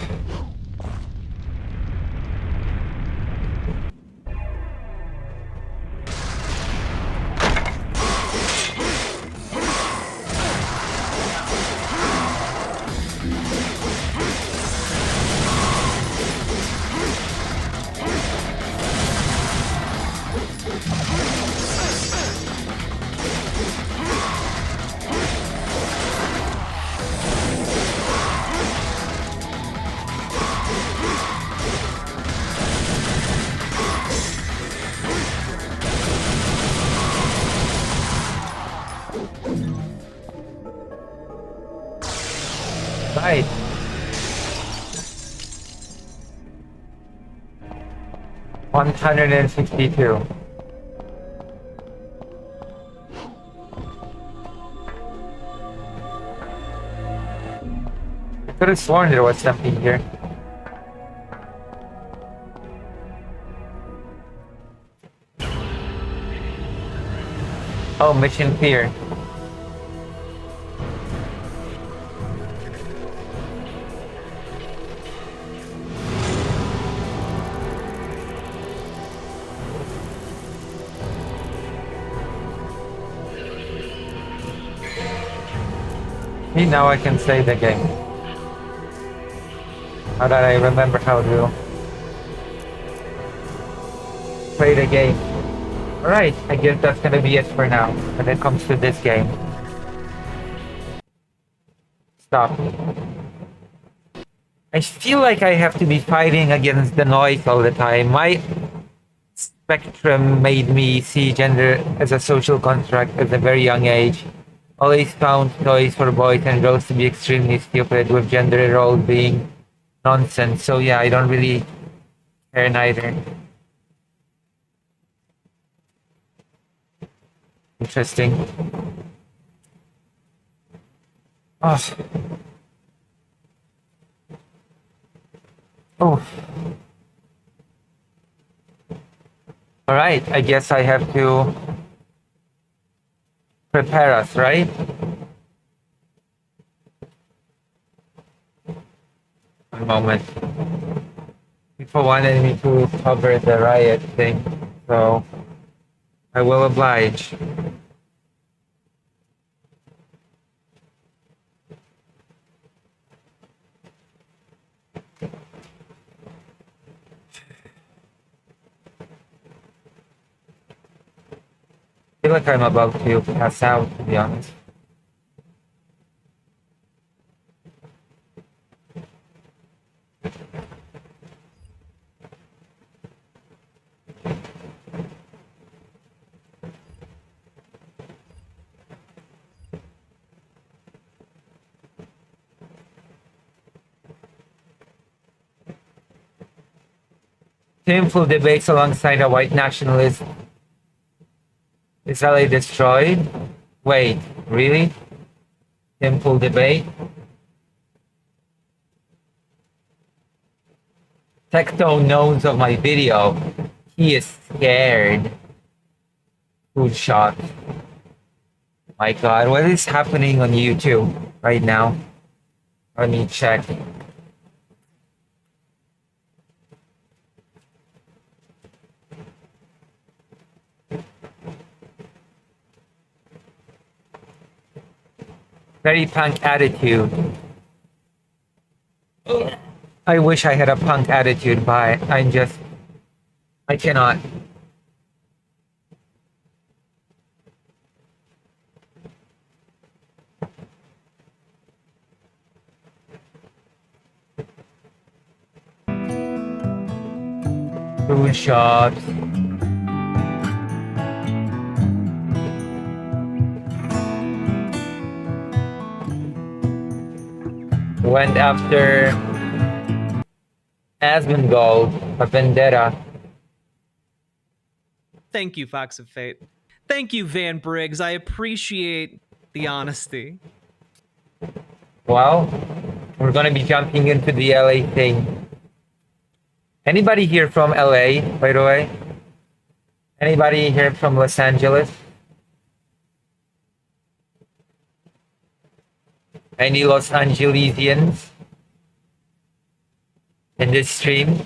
Right. $162. I could have sworn there was something here. Oh, mission clear. See, now I can save the game. Now that I remember how to play the game. Alright, I guess that's gonna be it for now when it comes to this game. Stop. I feel like I have to be fighting against the noise all the time. My spectrum made me see gender as a social construct at a very young age. Always found toys for boys and girls to be extremely stupid, with gender roles being nonsense. So yeah, I don't really care neither. Interesting. Oh. Oh. Alright, I guess I have to prepare us, right? One moment. People wanted me to cover the riot thing, so I will oblige. I feel like I'm about to pass out, to be honest. Shameful debates alongside a white nationalist. Is LA destroyed? Wait, really? Simple debate? Tecto knows of my video. He is scared. Food shot. My god, what is happening on YouTube right now? Let me check. Very punk attitude. I wish I had a punk attitude, but I cannot. Food shops. Went after Asmongold, a vendetta. Thank you, Fox of Fate. Thank you, Van Briggs. I appreciate the honesty. Well, we're gonna be jumping into the LA thing. Anybody here from LA, by the way? Anybody here from Los Angeles? Any Los Angelesians in this stream?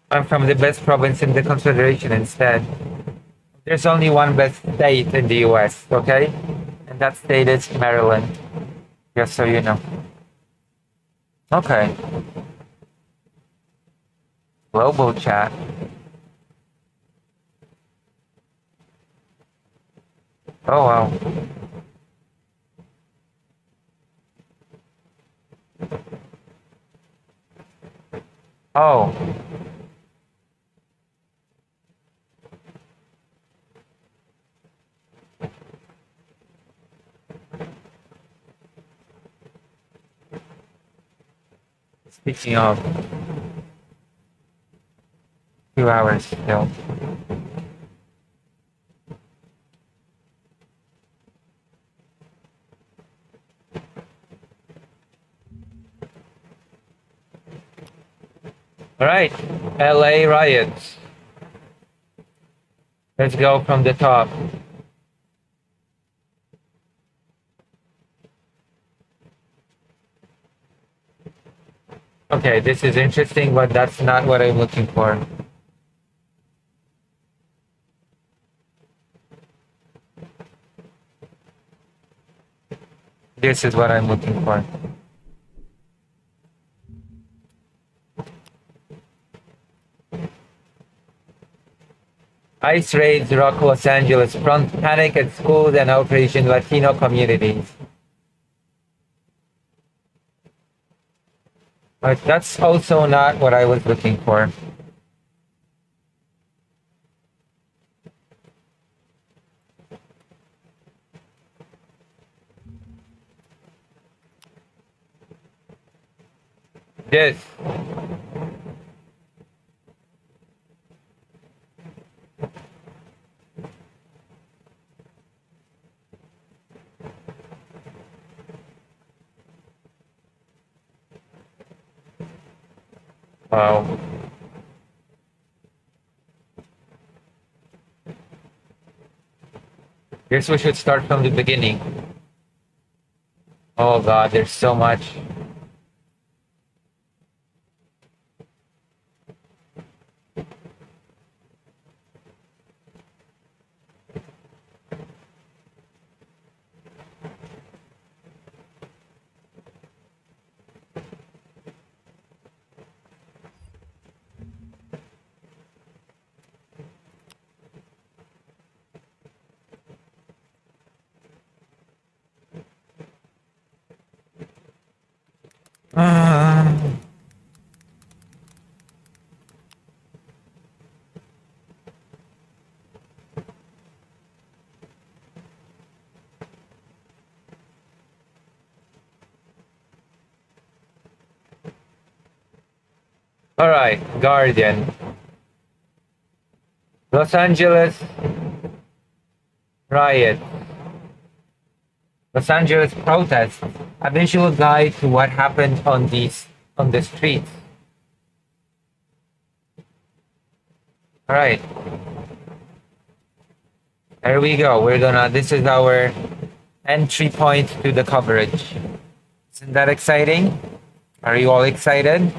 I'm from the best province in the Confederation instead. There's only one best state in the US, okay? And that state is Maryland. Just so you know. Okay. Global chat. Oh wow. Oh. Speaking of, 2 hours still. All right, LA riots. Let's go from the top. Okay, this is interesting, but that's not what I'm looking for. This is what I'm looking for. ICE raids rock Los Angeles, prompt panic at schools and outrage in Latino communities. But that's also not what I was looking for. This. Wow. Guess we should start from the beginning. Oh god, there's so much. Ah. All right, Guardian. Los Angeles riot. Los Angeles protests. A visual guide to what happened on the streets. All right. There we go. This is our entry point to the coverage. Isn't that exciting? Are you all excited?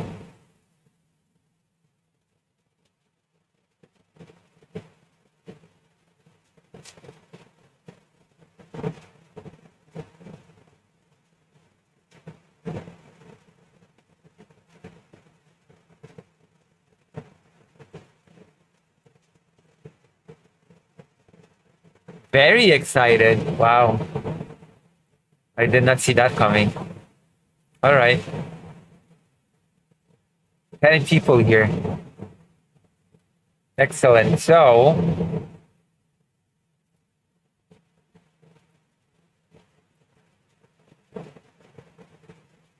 Very excited. Wow. I did not see that coming. All right. 10 people here. Excellent. So,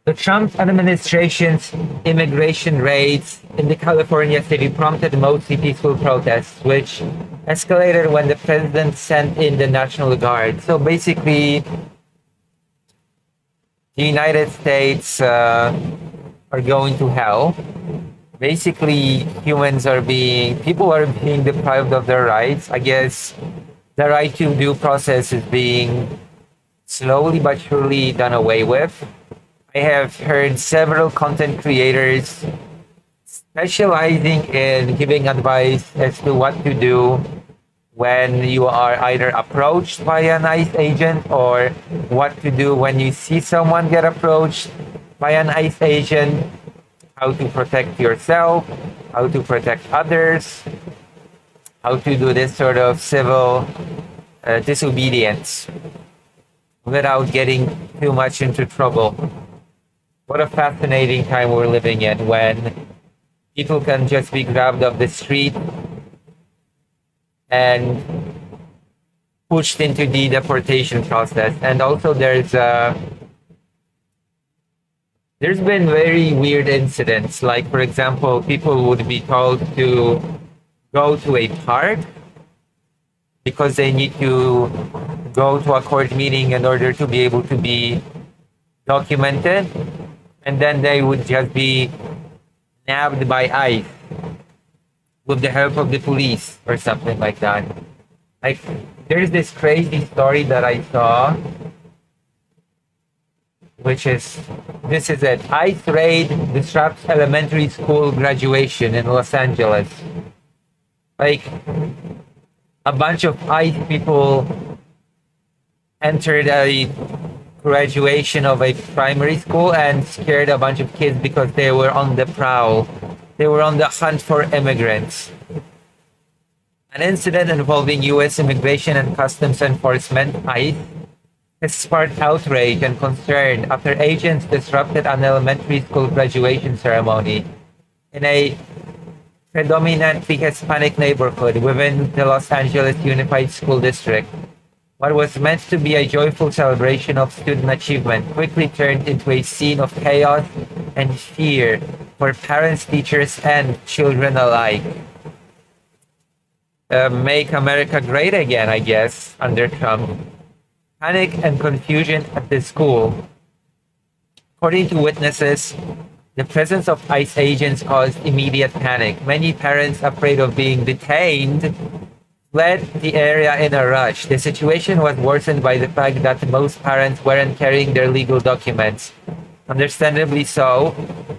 the Trump administration's immigration raids in the California city prompted mostly peaceful protests, which escalated when the president sent in the National Guard. So basically, the United States are going to hell. Basically, people are being deprived of their rights. I guess the right to due process is being slowly but surely done away with. I have heard several content creators specializing in giving advice as to what to do when you are either approached by an ICE agent, or what to do when you see someone get approached by an ICE agent, how to protect yourself, how to protect others, how to do this sort of civil disobedience without getting too much into trouble. What a fascinating time we're living in, when people can just be grabbed off the street and pushed into the deportation process. And also there's been very weird incidents. Like, for example, people would be told to go to a park because they need to go to a court meeting in order to be able to be documented. And then they would just be nabbed by ICE with the help of the police or something like that. Like, there's this crazy story that I saw this is it. ICE raid disrupts elementary school graduation in Los Angeles. Like, a bunch of ICE people entered a graduation of a primary school and scared a bunch of kids because they were on the prowl. They were on the hunt for immigrants. An incident involving U.S. Immigration and Customs Enforcement, ICE, has sparked outrage and concern after agents disrupted an elementary school graduation ceremony in a predominantly Hispanic neighborhood within the Los Angeles Unified School District. What was meant to be a joyful celebration of student achievement quickly turned into a scene of chaos and fear for parents, teachers, and children alike. Make America great again, I guess, under Trump. Panic and confusion at the school. According to witnesses, the presence of ICE agents caused immediate panic. Many parents, afraid of being detained, fled the area in a rush. The situation was worsened by the fact that most parents weren't carrying their legal documents. Understandably so,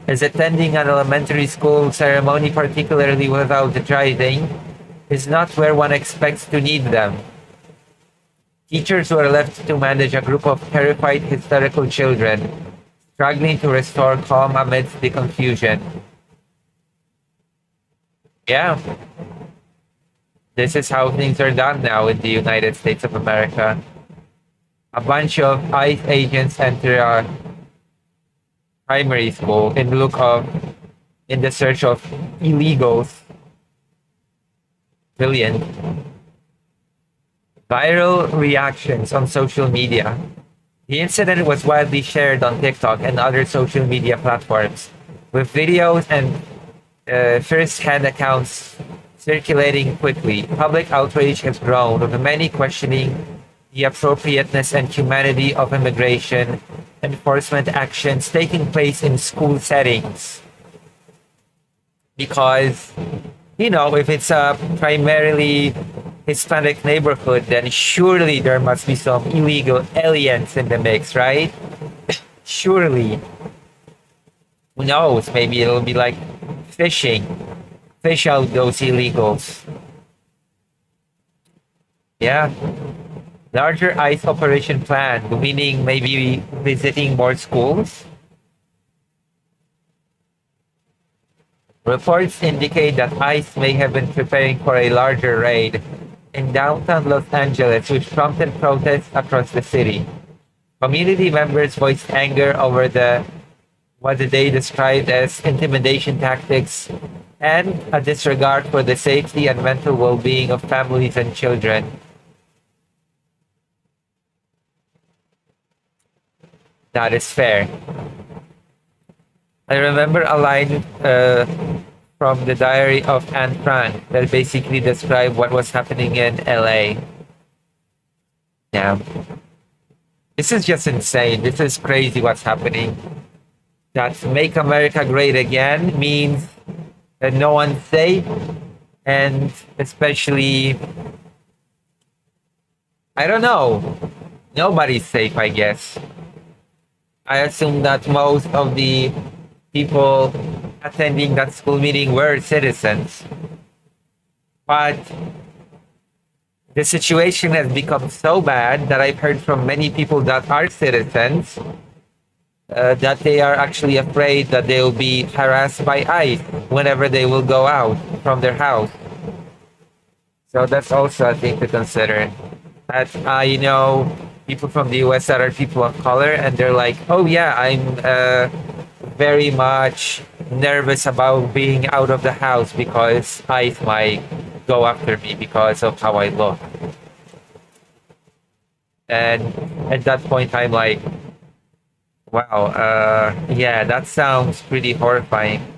as attending an elementary school ceremony, particularly without driving, is not where one expects to need them. Teachers were left to manage a group of terrified, hysterical children, struggling to restore calm amidst the confusion. Yeah. This is how things are done now in the United States of America. A bunch of ICE agents enter a primary school in the search of illegals. Brilliant. Viral reactions on social media. The incident was widely shared on TikTok and other social media platforms, with videos and first-hand accounts circulating quickly. Public outrage has grown, with many questioning the appropriateness and humanity of immigration enforcement actions taking place in school settings. Because, if it's a primarily Hispanic neighborhood, then surely there must be some illegal aliens in the mix, right? Surely. Who knows? Maybe it'll be like fishing. Fish out those illegals. Yeah. Larger ICE operation plan, meaning maybe visiting more schools. Reports indicate that ICE may have been preparing for a larger raid in downtown Los Angeles, which prompted protests across the city. Community members voiced anger over what they described as intimidation tactics and a disregard for the safety and mental well-being of families and children. That is fair. I remember a line from the Diary of Anne Frank that basically described what was happening in LA. Yeah. This is just insane. This is crazy what's happening. That Make America Great Again means that no one's safe, and especially, I don't know, nobody's safe, I guess. I assume that most of the people attending that school meeting were citizens. But the situation has become so bad that I've heard from many people that are citizens that they are actually afraid that they will be harassed by ICE whenever they will go out from their house. So that's also a thing to consider. That I know people from the US that are people of color, and they're like, oh yeah, I'm very much nervous about being out of the house because ICE might go after me because of how I look. And at that point, I'm like, wow, yeah, that sounds pretty horrifying.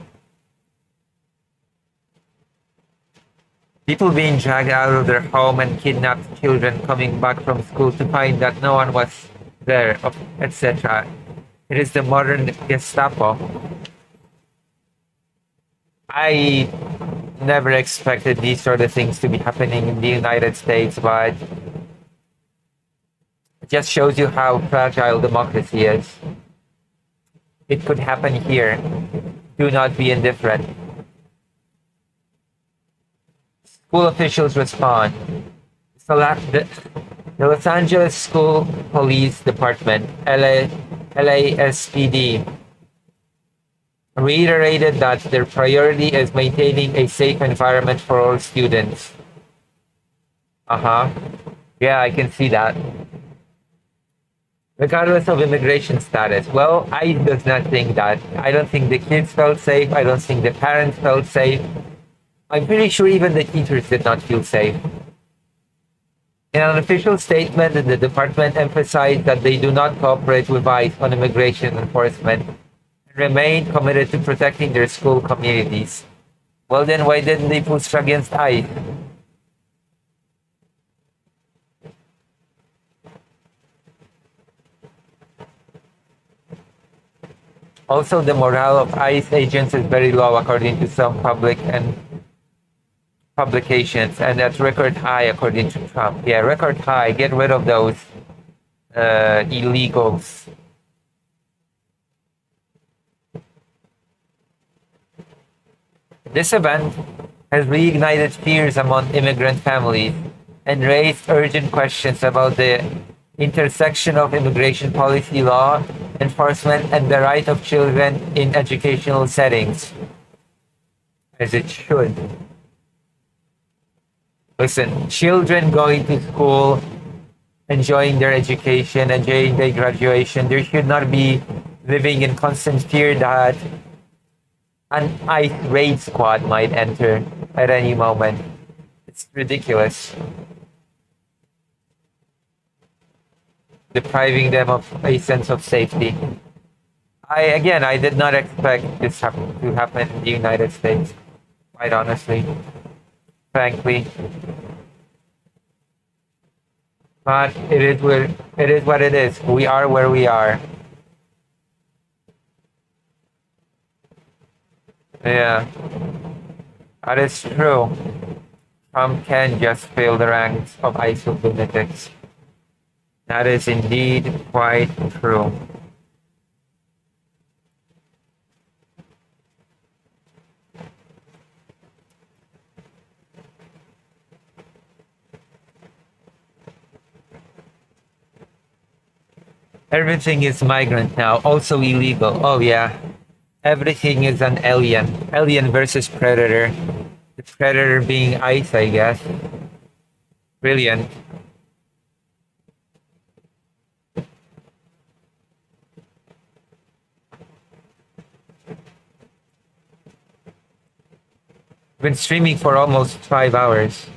People being dragged out of their home and kidnapped children coming back from school to find that no one was there, etc. It is the modern Gestapo. I never expected these sort of things to be happening in the United States, but it just shows you how fragile democracy is. It could happen here. Do not be indifferent. School officials respond. So the Los Angeles School Police Department, LASPD, reiterated that their priority is maintaining a safe environment for all students. Yeah, I can see that. Regardless of immigration status. Well, I does not think that. I don't think the kids felt safe. I don't think the parents felt safe. I'm pretty sure even the teachers did not feel safe. In an official statement, the department emphasized that they do not cooperate with ICE on immigration enforcement and remain committed to protecting their school communities. Well, then why didn't they push against ICE? Also, the morale of ICE agents is very low according to some public and publications, and that's record high according to Trump. Yeah, record high. Get rid of those illegals. This event has reignited fears among immigrant families and raised urgent questions about the intersection of immigration policy, law enforcement, and the right of children in educational settings. As it should. Listen, children going to school, enjoying their education, enjoying their graduation, they should not be living in constant fear that an ICE raid squad might enter at any moment. It's ridiculous. Depriving them of a sense of safety. I did not expect this to happen in the United States, quite honestly, frankly. But it is what it is. We are where we are. Yeah, that is true. Trump can just fill the ranks of ICE lunatics. That is indeed quite true. Everything is migrant now, also illegal. Oh yeah. Everything is an alien. Alien versus predator. The predator being ICE, I guess. Brilliant. Been streaming for almost 5 hours.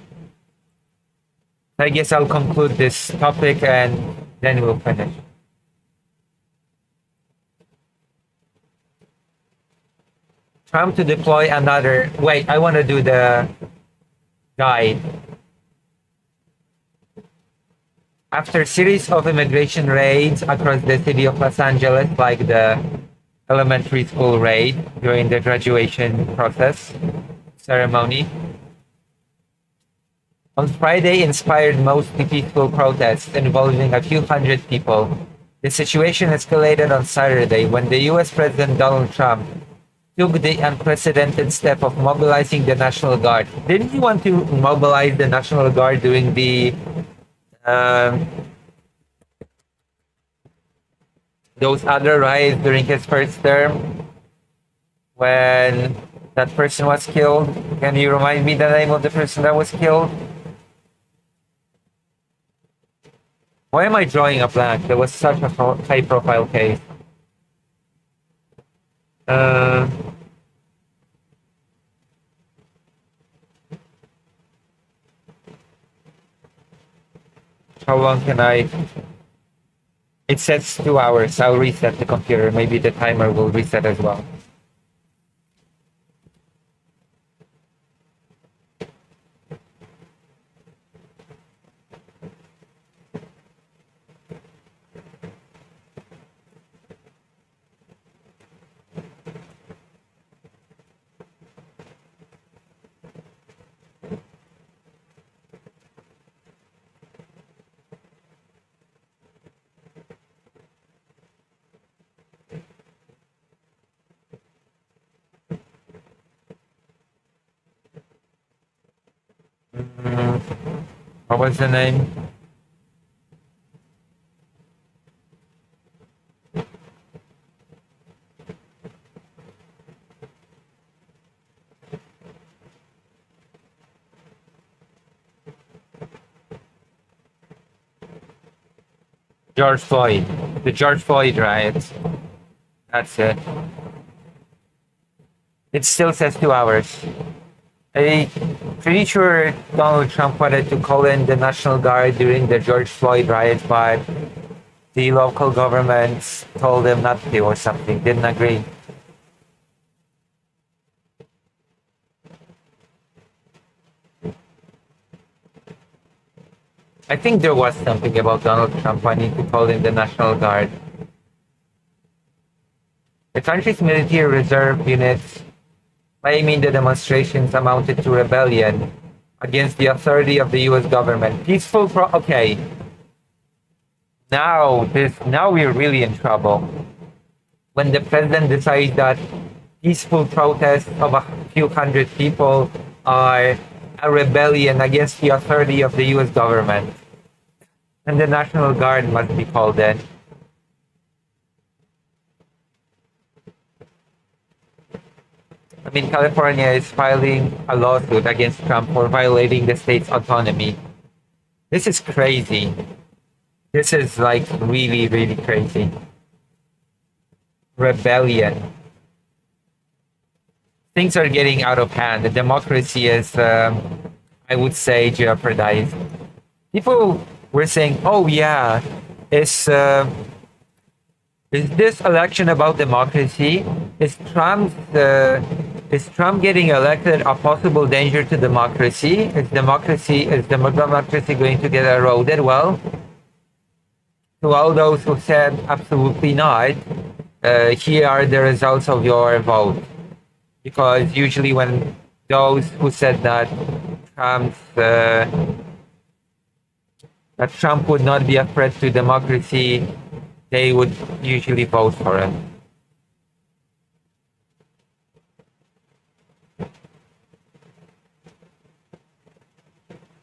I guess I'll conclude this topic and then we'll finish. Trump to deploy another... Wait, I want to do the guide. After series of immigration raids across the city of Los Angeles, like the elementary school raid during the graduation process ceremony, on Friday inspired mostly peaceful protests involving a few hundred people. The situation escalated on Saturday when the US President Donald Trump took the unprecedented step of mobilizing the National Guard. Didn't he want to mobilize the National Guard during the those other riots during his first term when that person was killed? Can you remind me the name of the person that was killed? Why am I drawing a blank? There was such a high-profile case. How long can I... It says 2 hours. I'll reset the computer. Maybe the timer will reset as well. What was the name? George Floyd. The George Floyd riots. That's it. It still says 2 hours. I'm pretty sure Donald Trump wanted to call in the National Guard during the George Floyd riots, but the local governments told him not to or something, didn't agree. I think there was something about Donald Trump wanting to call in the National Guard. The country's military reserve units claiming the demonstrations amounted to rebellion against the authority of the U.S. government. Okay. Now we're really in trouble. When the president decides that peaceful protests of a few hundred people are a rebellion against the authority of the U.S. government, and the National Guard must be called in. I mean, California is filing a lawsuit against Trump for violating the state's autonomy. This is crazy. This is like really, really crazy. Rebellion. Things are getting out of hand. The democracy is, I would say, jeopardized. People were saying, oh yeah, is this election about democracy? Is Trump getting elected a possible danger to democracy? Is democracy going to get eroded? Well, to all those who said absolutely not, here are the results of your vote. Because usually when those who said that Trump would not be a threat to democracy, they would usually vote for him.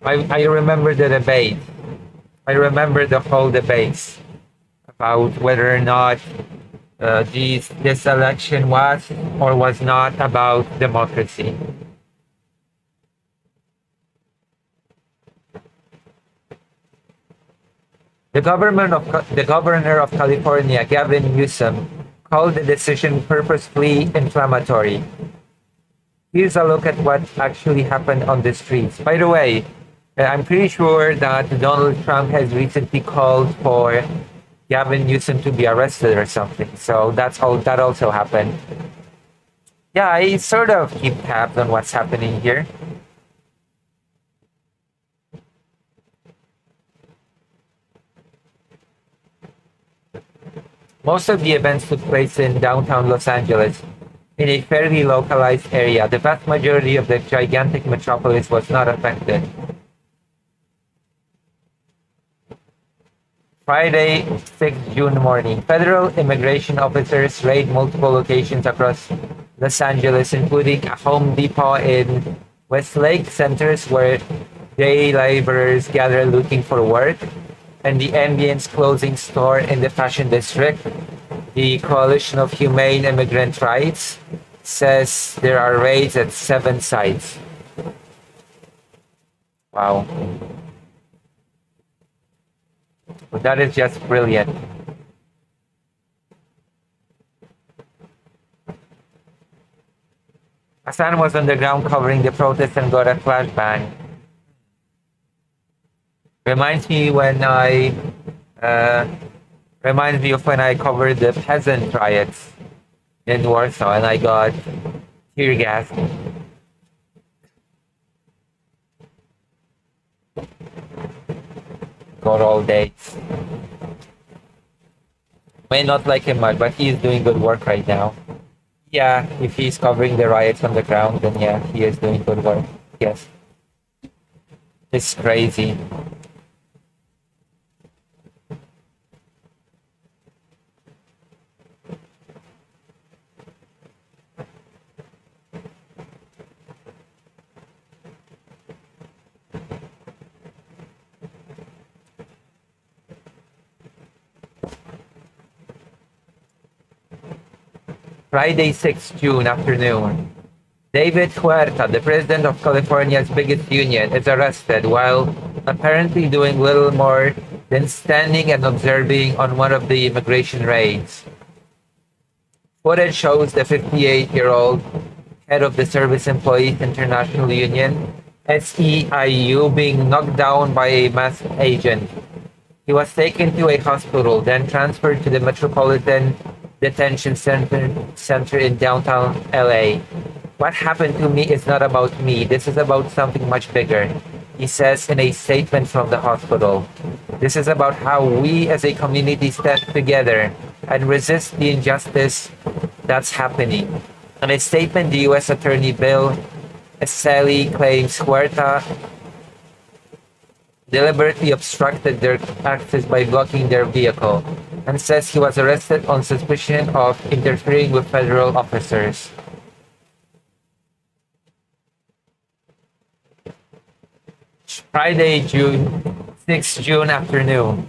I remember the debate. I remember the whole debates about whether or not this election was or was not about democracy. The governor of California, Gavin Newsom, called the decision purposefully inflammatory. Here's a look at what actually happened on the streets. By the way, I'm pretty sure that Donald Trump has recently called for Gavin Newsom to be arrested or something. So that also happened. Yeah, I sort of keep tabs on what's happening here. Most of the events took place in downtown Los Angeles, in a fairly localized area. The vast majority of the gigantic metropolis was not affected. Friday, 6th June morning, federal immigration officers raid multiple locations across Los Angeles, including a Home Depot in Westlake, centers where day laborers gather looking for work, and the Ambience clothing store in the Fashion District. The Coalition of Humane Immigrant Rights says there are raids at 7 sites. Wow. But that is just brilliant. Hassan was on the ground covering the protest and got a flashbang. Reminds me of when I covered the peasant riots in Warsaw and I got tear gas. Got all days. May not like him much, but he is doing good work right now. Yeah, if he's covering the riots on the ground, then yeah, he is doing good work. Yes. It's crazy. Friday, 6 June afternoon. David Huerta, the president of California's biggest union, is arrested while apparently doing little more than standing and observing on one of the immigration raids. Footage shows the 58-year-old head of the Service Employees International Union, SEIU, being knocked down by a masked agent. He was taken to a hospital, then transferred to the Metropolitan Detention Center in downtown LA. What happened to me is not about me. This is about something much bigger, he says in a statement from the hospital. This is about how we as a community stand together and resist the injustice that's happening. In a statement, the U.S. Attorney Bill Eseli claims Huerta deliberately obstructed their access by blocking their vehicle and says he was arrested on suspicion of interfering with federal officers. Friday, 6 June afternoon.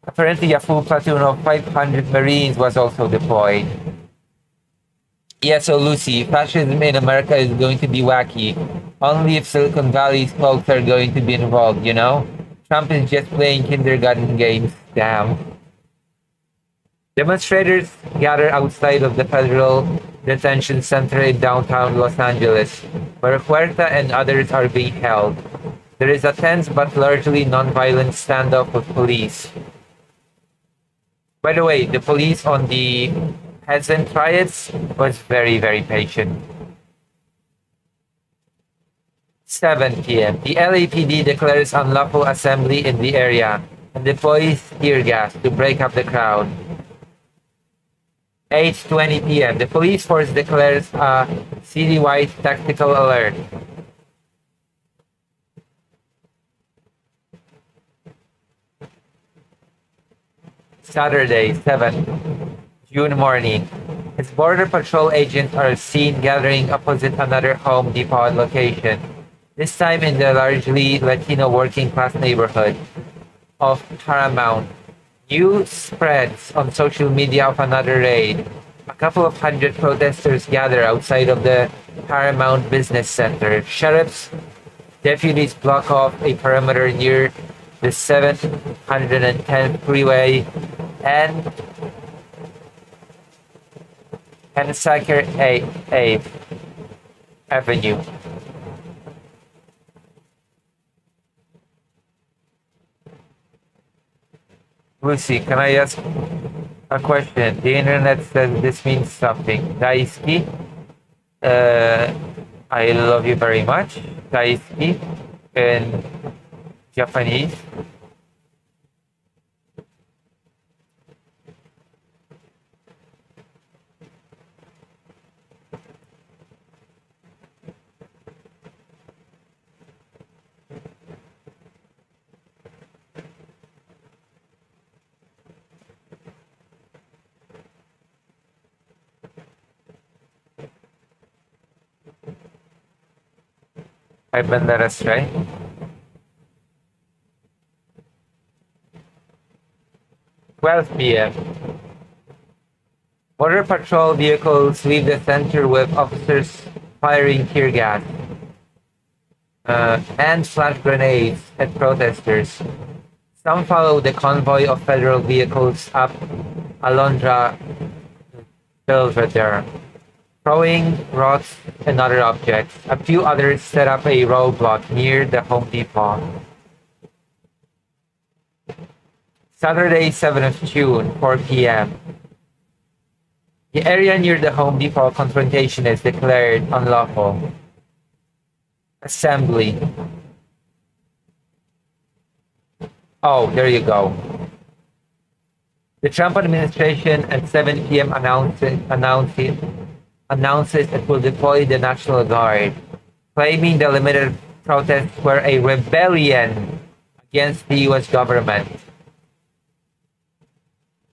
Apparently, a full platoon of 500 Marines was also deployed. Yeah, so Lucy, fascism in America is going to be wacky. Only if Silicon Valley's folks are going to be involved, you know? Trump is just playing kindergarten games. Damn. Demonstrators gather outside of the Federal Detention Center in downtown Los Angeles, where Huerta and others are being held. There is a tense but largely non-violent standoff with police. By the way, the police on the peasant riots was very, very patient. 7 p.m. The LAPD declares unlawful assembly in the area and deploys tear gas to break up the crowd. 8:20 p.m. The police force declares a citywide tactical alert. Saturday, 7 June morning. As Border Patrol agents are seen gathering opposite another Home Depot location, this time in the largely Latino working class neighborhood of Paramount. News spreads on social media of another raid. A couple of hundred protesters gather outside of the Paramount Business Center. Sheriff's deputies block off a perimeter near the 710th freeway and Pensacola Avenue. Lucy, can I ask a question? The internet says this means something. Daisuki, I love you very much. Daisuki in Japanese. I've been led astray. Twelve p.m. Border Patrol vehicles leave the center with officers firing tear gas and flash grenades at protesters. Some follow the convoy of federal vehicles up Alondra Belvedere, throwing rocks and other objects. A few others set up a roadblock near the Home Depot. Saturday, 7th June, 4 p.m. The area near the Home Depot confrontation is declared unlawful. Assembly. Oh, there you go. The Trump administration at 7 p.m. announces it will deploy the National Guard, claiming the limited protests were a rebellion against the U.S. government.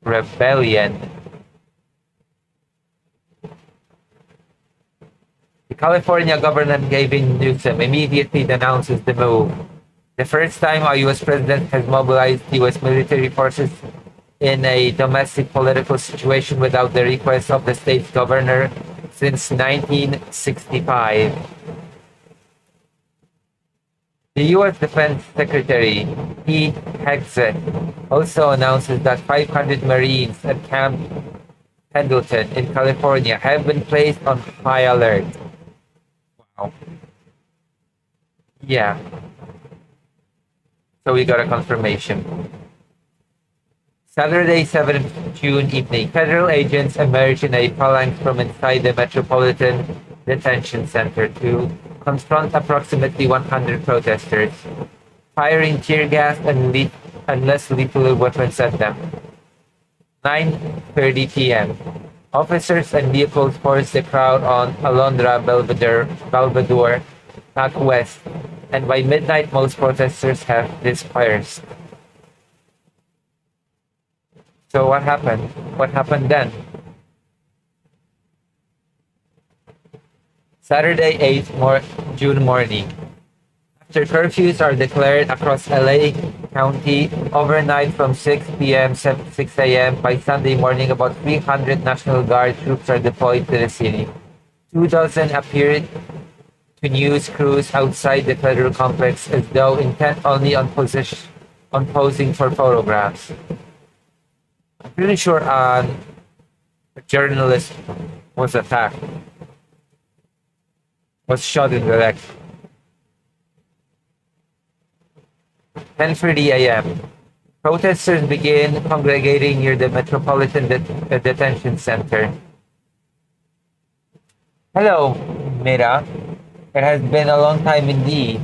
Rebellion. The California Governor Gavin Newsom immediately denounces the move. The first time a U.S. president has mobilized U.S. military forces in a domestic political situation without the request of the state's governor since 1965. The U.S. Defense Secretary Pete Hegseth also announces that 500 Marines at Camp Pendleton in California have been placed on high alert. Wow. Yeah. So we got a confirmation. Saturday, 7th June evening, federal agents emerged in a phalanx from inside the Metropolitan Detention Center to confront approximately 100 protesters, firing tear gas and less lethal weapons at them. 9:30 p.m. Officers and vehicles forced the crowd on Alondra Belvedere back west, and by midnight most protesters have dispersed. So what happened? What happened then? Saturday, 8th June morning. After curfews are declared across LA County overnight from 6 p.m. to 6 a.m. by Sunday morning, about 300 National Guard troops are deployed to the city. 24 appeared to news crews outside the federal complex as though intent only on posing for photographs. I'm pretty sure a journalist was attacked, was shot in the leg. 10:30 a.m. Protesters began congregating near the Metropolitan Detention Center. Hello, Mira. It has been a long time indeed.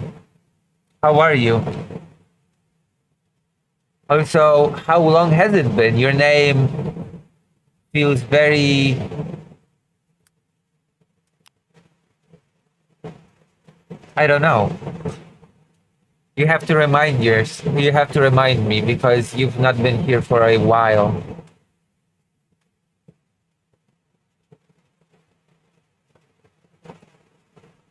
How are you? Also, how long has it been? Your name feels very... I don't know. You have to remind me because you've not been here for a while.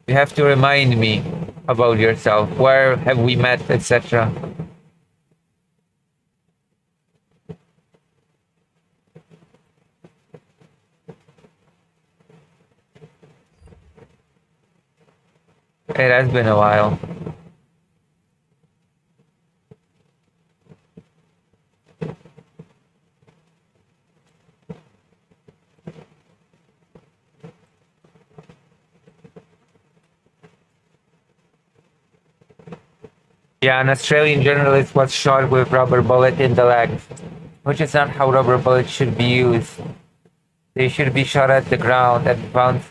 You have to remind me about yourself. Where have we met, etc. It has been a while. Yeah, an Australian journalist was shot with rubber bullet in the leg, which is not how rubber bullets should be used. They should be shot at the ground and bounce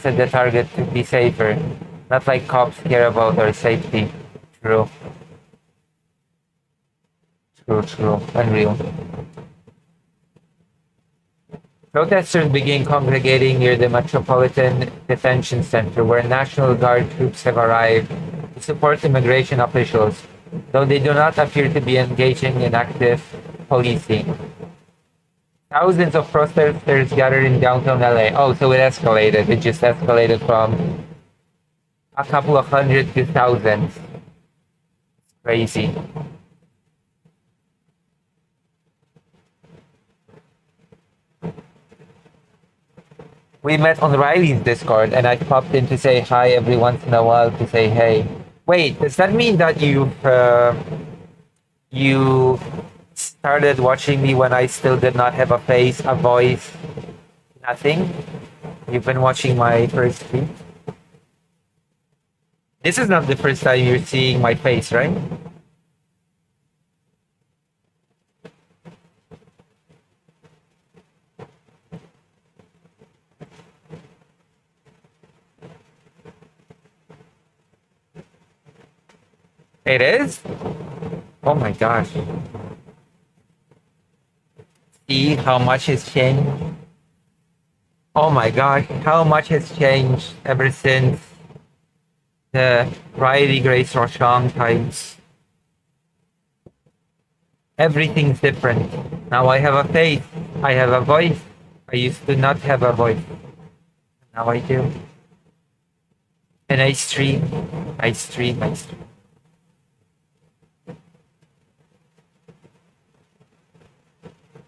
at the target to be safer, not like cops care about our safety. True. Unreal. Protesters began congregating near the Metropolitan Detention Center, where National Guard troops have arrived to support immigration officials, though they do not appear to be engaging in active policing. Thousands of protesters gathered in downtown LA. Oh, so it escalated. It just escalated from a couple of hundred to thousands. Crazy. We met on Riley's Discord, and I popped in to say hi every once in a while to say hey. Wait, does that mean that you started watching me when I still did not have a face, a voice, nothing? You've been watching my first stream? This is not the first time you're seeing my face, right? It is? Oh my gosh. See how much has changed? Oh my gosh, how much has changed ever since the Riley Grace Rochon times. Everything's different. Now I have a face. I have a voice. I used to not have a voice. Now I do. And I stream. I stream.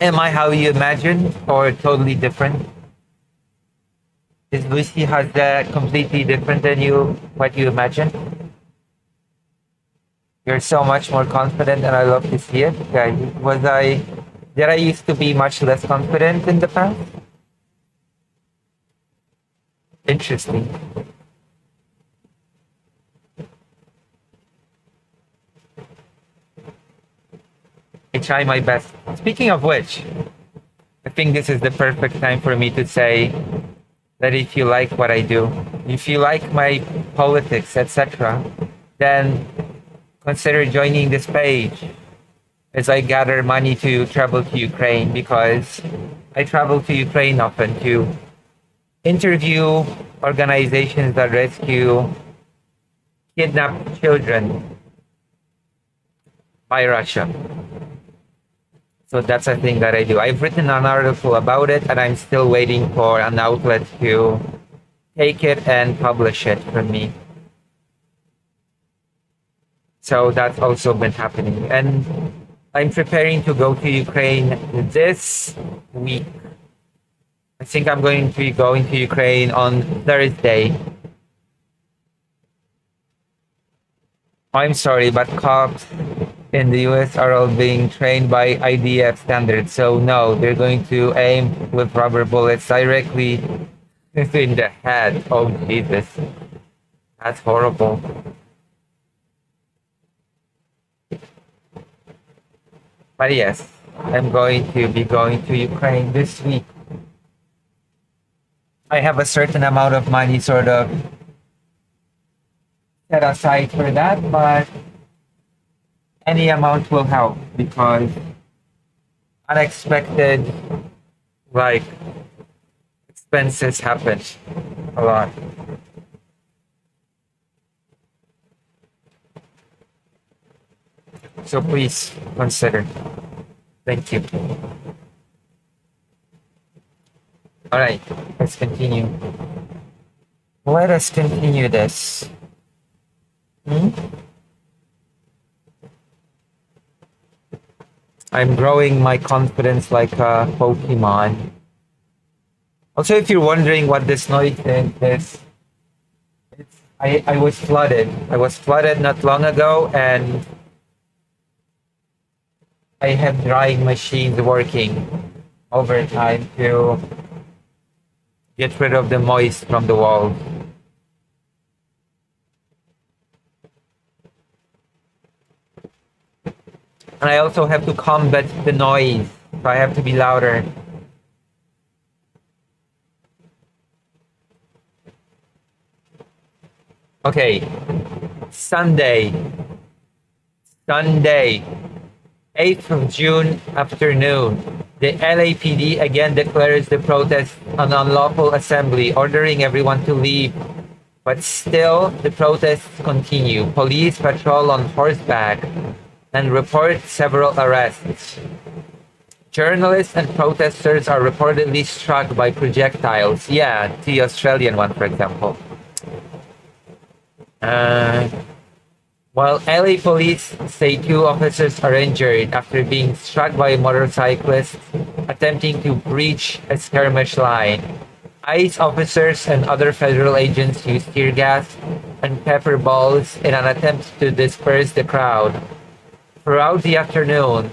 Am I how you imagine or totally different? Is Lucy has that completely different than you, what you imagine? You're so much more confident and I love to see it. Okay. Did I used to be much less confident in the past? Interesting. I try my best. Speaking of which, I think this is the perfect time for me to say that if you like what I do, if you like my politics, etc., then consider joining this page as I gather money to travel to Ukraine, because I travel to Ukraine often to interview organizations that rescue kidnapped children by Russia. So that's a thing that I do. I've written an article about it and I'm still waiting for an outlet to take it and publish it for me. So that's also been happening. And I'm preparing to go to Ukraine this week. I think I'm going to be going to Ukraine on Thursday. I'm sorry, but cops in the US are all being trained by IDF standards. So no, they're going to aim with rubber bullets directly in the head. Oh Jesus. That's horrible. But yes, I'm going to be going to Ukraine this week. I have a certain amount of money sort of set aside for that, but any amount will help because unexpected expenses happen a lot. So please consider. Thank you. All right, let's continue. Let us continue this. I'm growing my confidence like a Pokemon. Also, if you're wondering what this noise is, I was flooded. I was flooded not long ago, and I have drying machines working overtime to get rid of the moist from the walls. And I also have to combat the noise, so I have to be louder. Okay, Sunday, 8th of June afternoon, the LAPD again declares the protest an unlawful assembly, ordering everyone to leave. But still, the protests continue. Police patrol on horseback and report several arrests. Journalists and protesters are reportedly struck by projectiles. Yeah, the Australian one, for example. While LA police say 2 officers are injured after being struck by a motorcyclist attempting to breach a skirmish line. ICE officers and other federal agents used tear gas and pepper balls in an attempt to disperse the crowd. Throughout the afternoon,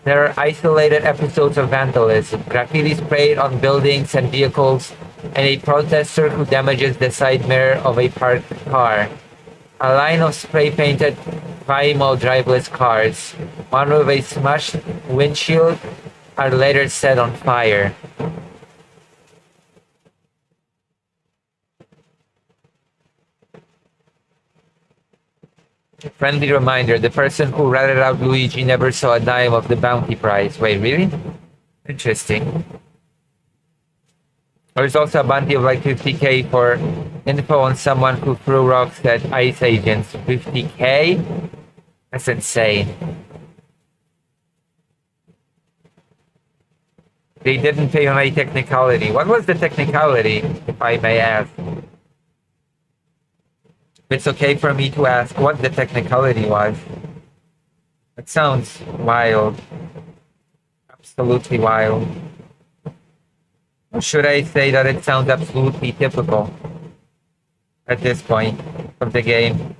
there are isolated episodes of vandalism, graffiti sprayed on buildings and vehicles, and a protester who damages the side mirror of a parked car. A line of spray-painted Waymo driveless cars, one with a smashed windshield, are later set on fire. Friendly reminder, the person who ratted out Luigi never saw a dime of the bounty prize. Wait, really? Interesting. There's also a bounty of like 50k for info on someone who threw rocks at ICE agents. 50k? That's insane. They didn't pay on a technicality. What was the technicality, if I may ask? It's okay for me to ask what the technicality was. It sounds wild. absolutely wild. Or should I say that it sounds absolutely typical at this point of the game?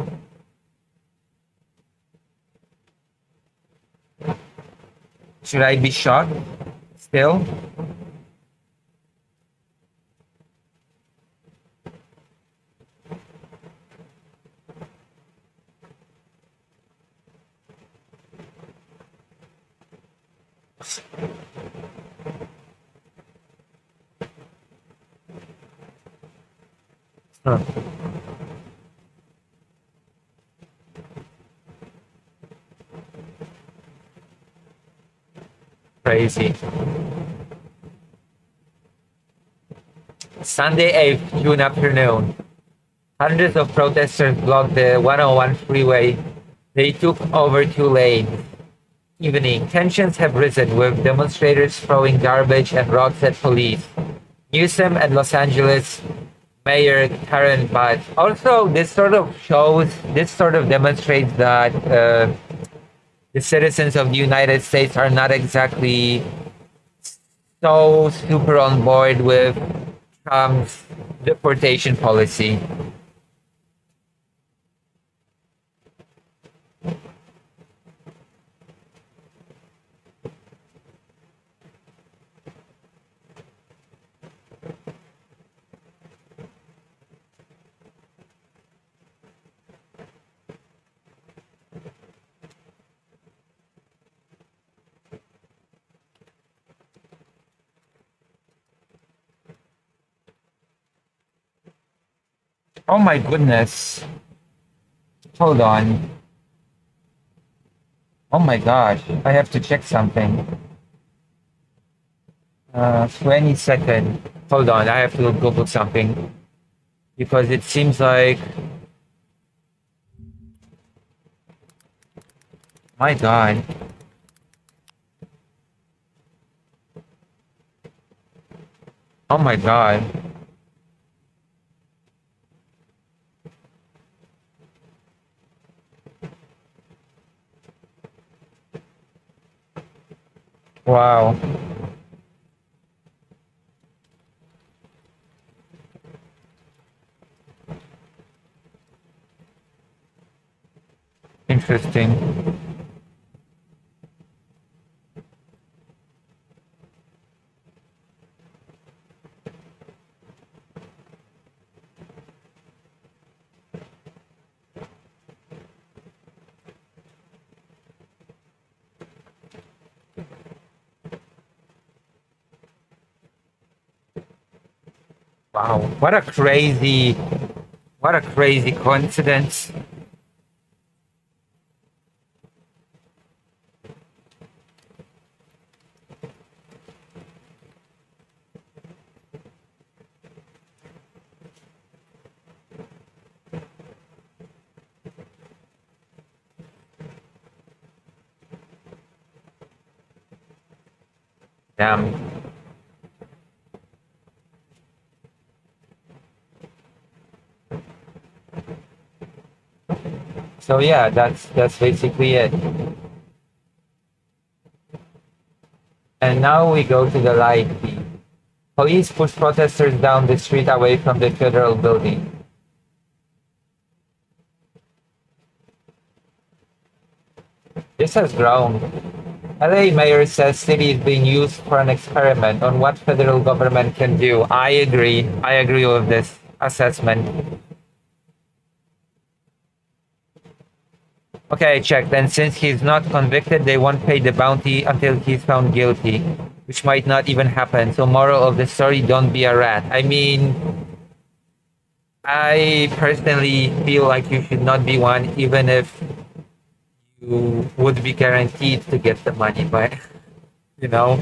Should I be shocked still? Huh. Crazy. Sunday 8th June afternoon. Hundreds of protesters blocked the 101 freeway. They took over 2 lanes. Evening. Tensions have risen with demonstrators throwing garbage and rocks at police. Newsom and Los Angeles Mayor Karen Bass. Also, this sort of demonstrates that the citizens of the United States are not exactly so super on board with Trump's deportation policy. Oh my goodness. Hold on. Oh my gosh. I have to check something. 20 seconds. Hold on. I have to Google something. Because it seems like... My God. Oh my God. Wow. Interesting. Wow. What a crazy coincidence. Damn. So yeah, that's basically it. And now we go to the live feed. Police push protesters down the street away from the federal building. This has grown. LA mayor says city is being used for an experiment on what federal government can do. I agree with this assessment. Okay, check. Then since he's not convicted, they won't pay the bounty until he's found guilty, which might not even happen. So moral of the story, don't be a rat. I mean, I personally feel like you should not be one, even if you would be guaranteed to get the money, but, you know?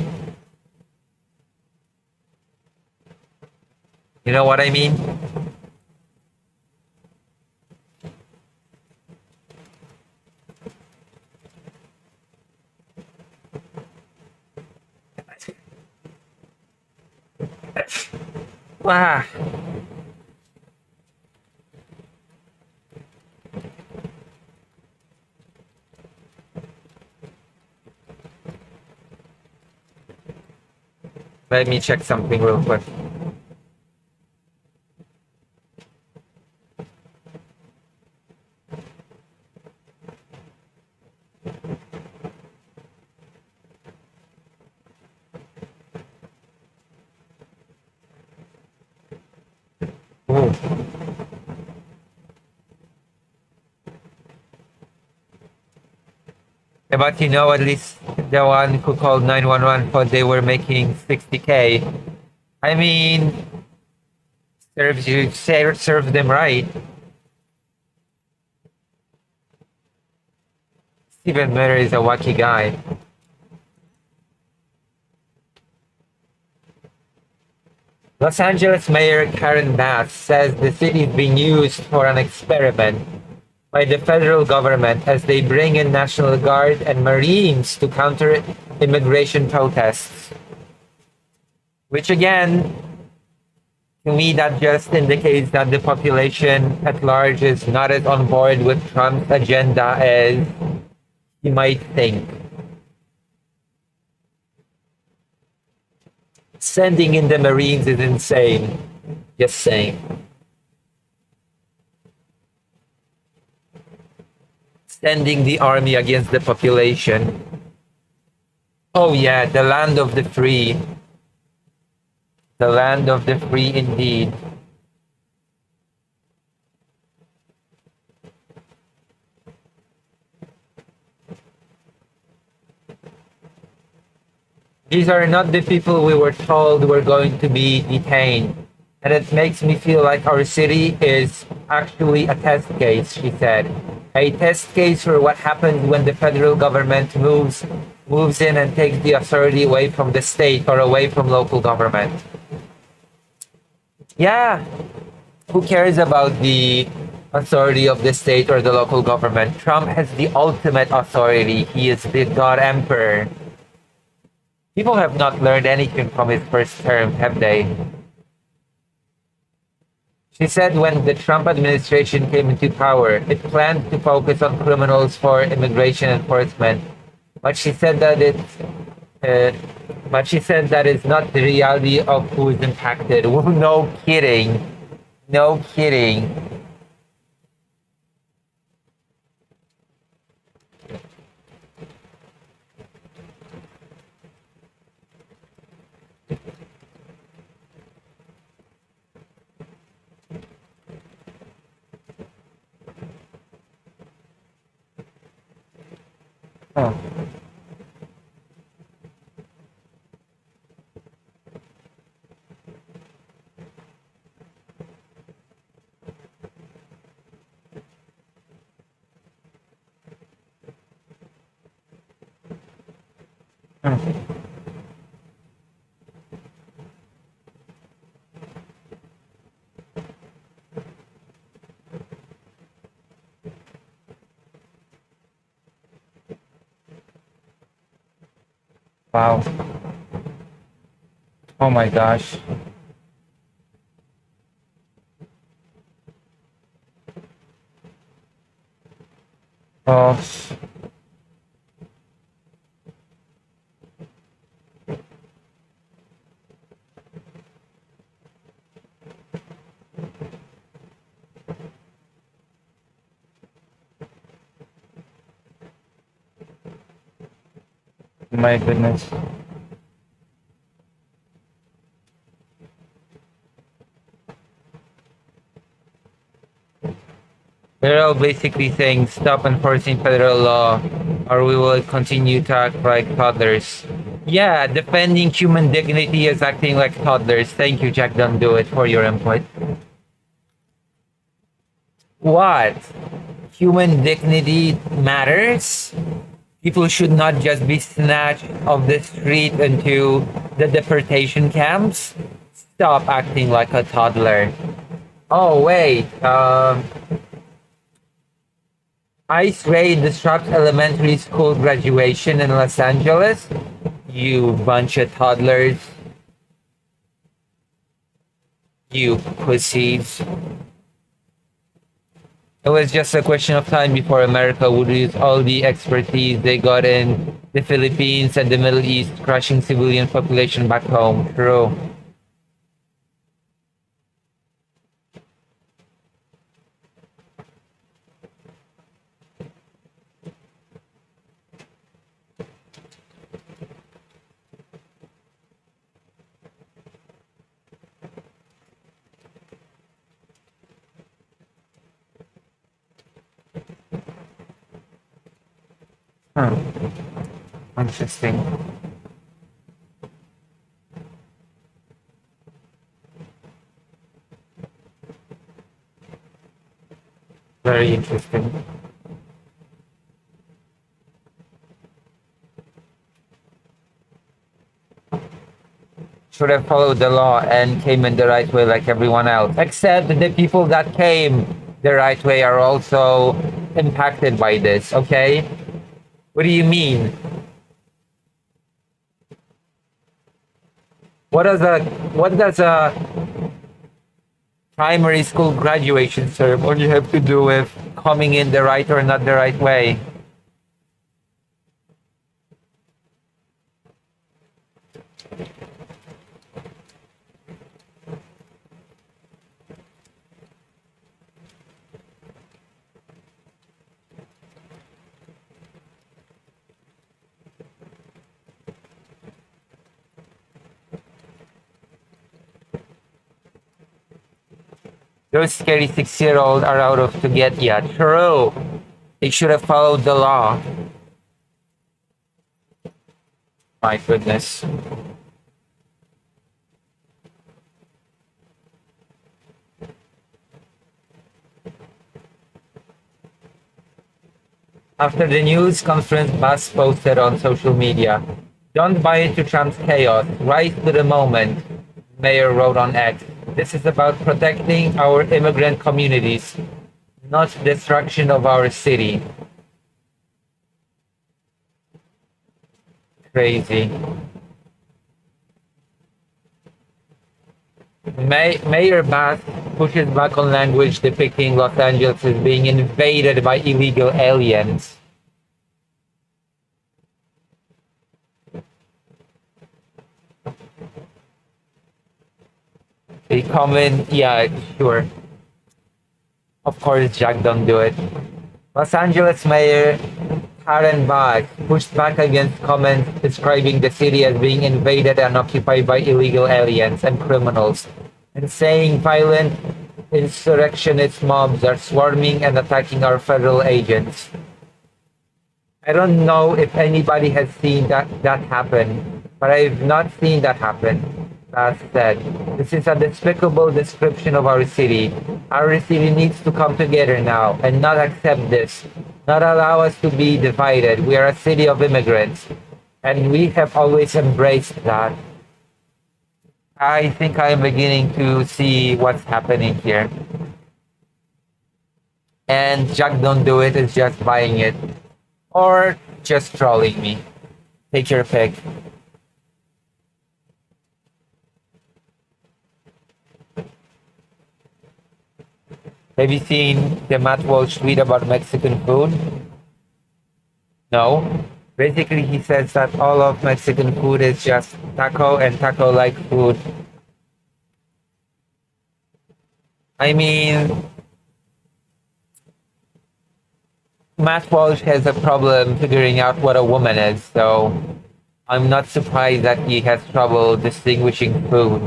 You know what I mean? Ah. Let me check something real quick. Ooh. Yeah, but you know, at least the one who called 911 thought they were making 60K. I mean, serve them right. Steven Miller is a wacky guy. Los Angeles Mayor Karen Bass says the city is being used for an experiment by the federal government as they bring in National Guard and Marines to counter immigration protests. Which again, to me, that just indicates that the population at large is not as on board with Trump's agenda as you might think. Sending in the Marines is insane. Just saying. Sending the army against the population. Oh yeah, the land of the free. The land of the free indeed. These are not the people we were told were going to be detained. And it makes me feel like our city is actually a test case, she said. A test case for what happens when the federal government moves in and takes the authority away from the state or away from local government. Yeah, who cares about the authority of the state or the local government? Trump has the ultimate authority. He is the God Emperor. People have not learned anything from his first term, have they? She said when the Trump administration came into power, it planned to focus on criminals for immigration enforcement. But she said that it's not the reality of who is impacted. No kidding. No kidding. Oh. Wow. Oh my gosh. Oh. My goodness. They're all basically saying stop enforcing federal law or we will continue to act like toddlers. Yeah, defending human dignity is acting like toddlers. Thank you, Jack Don't Do It, for your input. What? Human dignity matters? People should not just be snatched off the street into the deportation camps? Stop acting like a toddler. Oh, wait. ICE raid disrupts elementary school graduation in Los Angeles? You bunch of toddlers. You pussies. It was just a question of time before America would use all the expertise they got in the Philippines and the Middle East, crushing civilian population back home. True. Hmm. Interesting. Very interesting. Should have followed the law and came in the right way like everyone else. Except the people that came the right way are also impacted by this, okay? What do you mean? What does a primary school graduation ceremony have to do with coming in the right or not the right way? Those scary 6-year-olds are out of to get yet. True. They should have followed the law. My goodness. After the news conference, Buzz posted on social media, "Don't buy into Trump's chaos. Rise to the moment," Mayor wrote on X. "This is about protecting our immigrant communities, not destruction of our city." Crazy. Mayor Bass pushes back on language depicting Los Angeles as being invaded by illegal aliens. They comment, yeah, sure. Of course, Jack, don't do it. Los Angeles Mayor Karen Bass pushed back against comments describing the city as being invaded and occupied by illegal aliens and criminals, and saying violent insurrectionist mobs are swarming and attacking our federal agents. I don't know if anybody has seen that happen, but I've not seen that happen. Bass said, "This is a despicable description of our city. Our city needs to come together now and not accept this, not allow us to be divided. We are a city of immigrants, and we have always embraced that." I think I'm beginning to see what's happening here. And Jack Don't Do It is just buying it. Or just trolling me. Take your pick. Have you seen the Matt Walsh tweet about Mexican food? No. Basically, he says that all of Mexican food is just taco and taco-like food. I mean, Matt Walsh has a problem figuring out what a woman is, so I'm not surprised that he has trouble distinguishing food.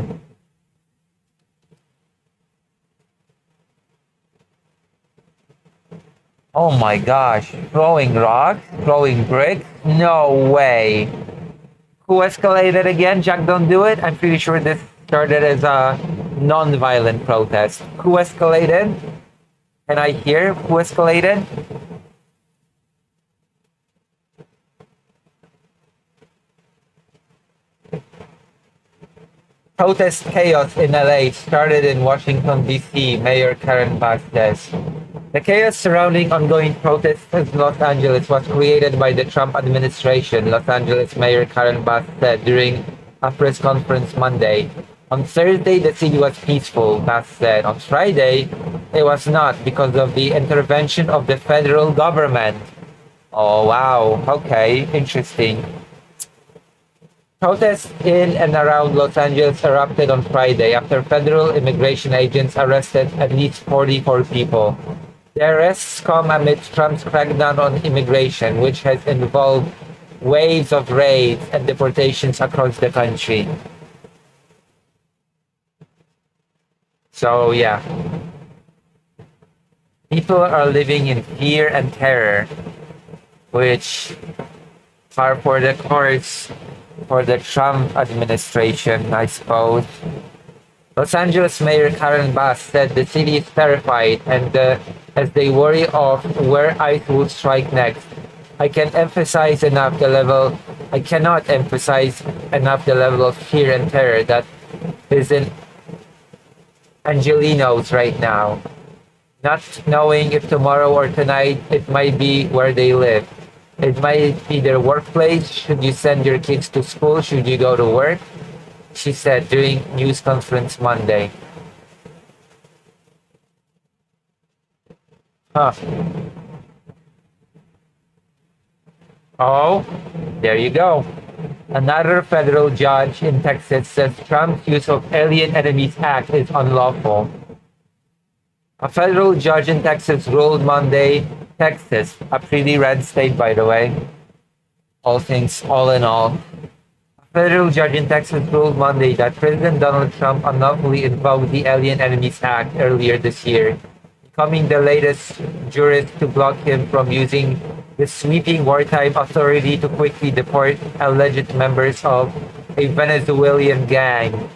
Oh my gosh, throwing rocks? Throwing bricks? No way. Who escalated again? Jack Don't Do It? I'm pretty sure this started as a non-violent protest. Who escalated? Can I hear who escalated? Protest chaos in LA started in Washington, D.C., Mayor Karen Bass says. The chaos surrounding ongoing protests in Los Angeles was created by the Trump administration, Los Angeles Mayor Karen Bass said during a press conference Monday. On Thursday, the city was peaceful, Bass said. On Friday, It was not because of the intervention of the federal government. Oh, wow. Okay, interesting. Protests in and around Los Angeles erupted on Friday after federal immigration agents arrested at least 44 people. The arrests come amid Trump's crackdown on immigration, which has involved waves of raids and deportations across the country. So, yeah. People are living in fear and terror, which are for the course for the Trump administration, I suppose. Los Angeles Mayor Karen Bass said the city is terrified and as they worry of where ICE will strike next. I cannot emphasize enough the level of fear and terror that is in Angelinos right now. Not knowing if tomorrow or tonight it might be where they live. It might be their workplace. Should you send your kids to school? Should you go to work? She said during news conference Monday. Huh. Oh, there you go. Another federal judge in Texas says Trump's use of Alien Enemies Act is unlawful. A federal judge in Texas ruled Monday, Texas, a pretty red state, by the way. All in all. A federal judge in Texas ruled Monday that President Donald Trump unlawfully invoked the Alien Enemies Act earlier this year, becoming the latest jurist to block him from using the sweeping wartime authority to quickly deport alleged members of a Venezuelan gang.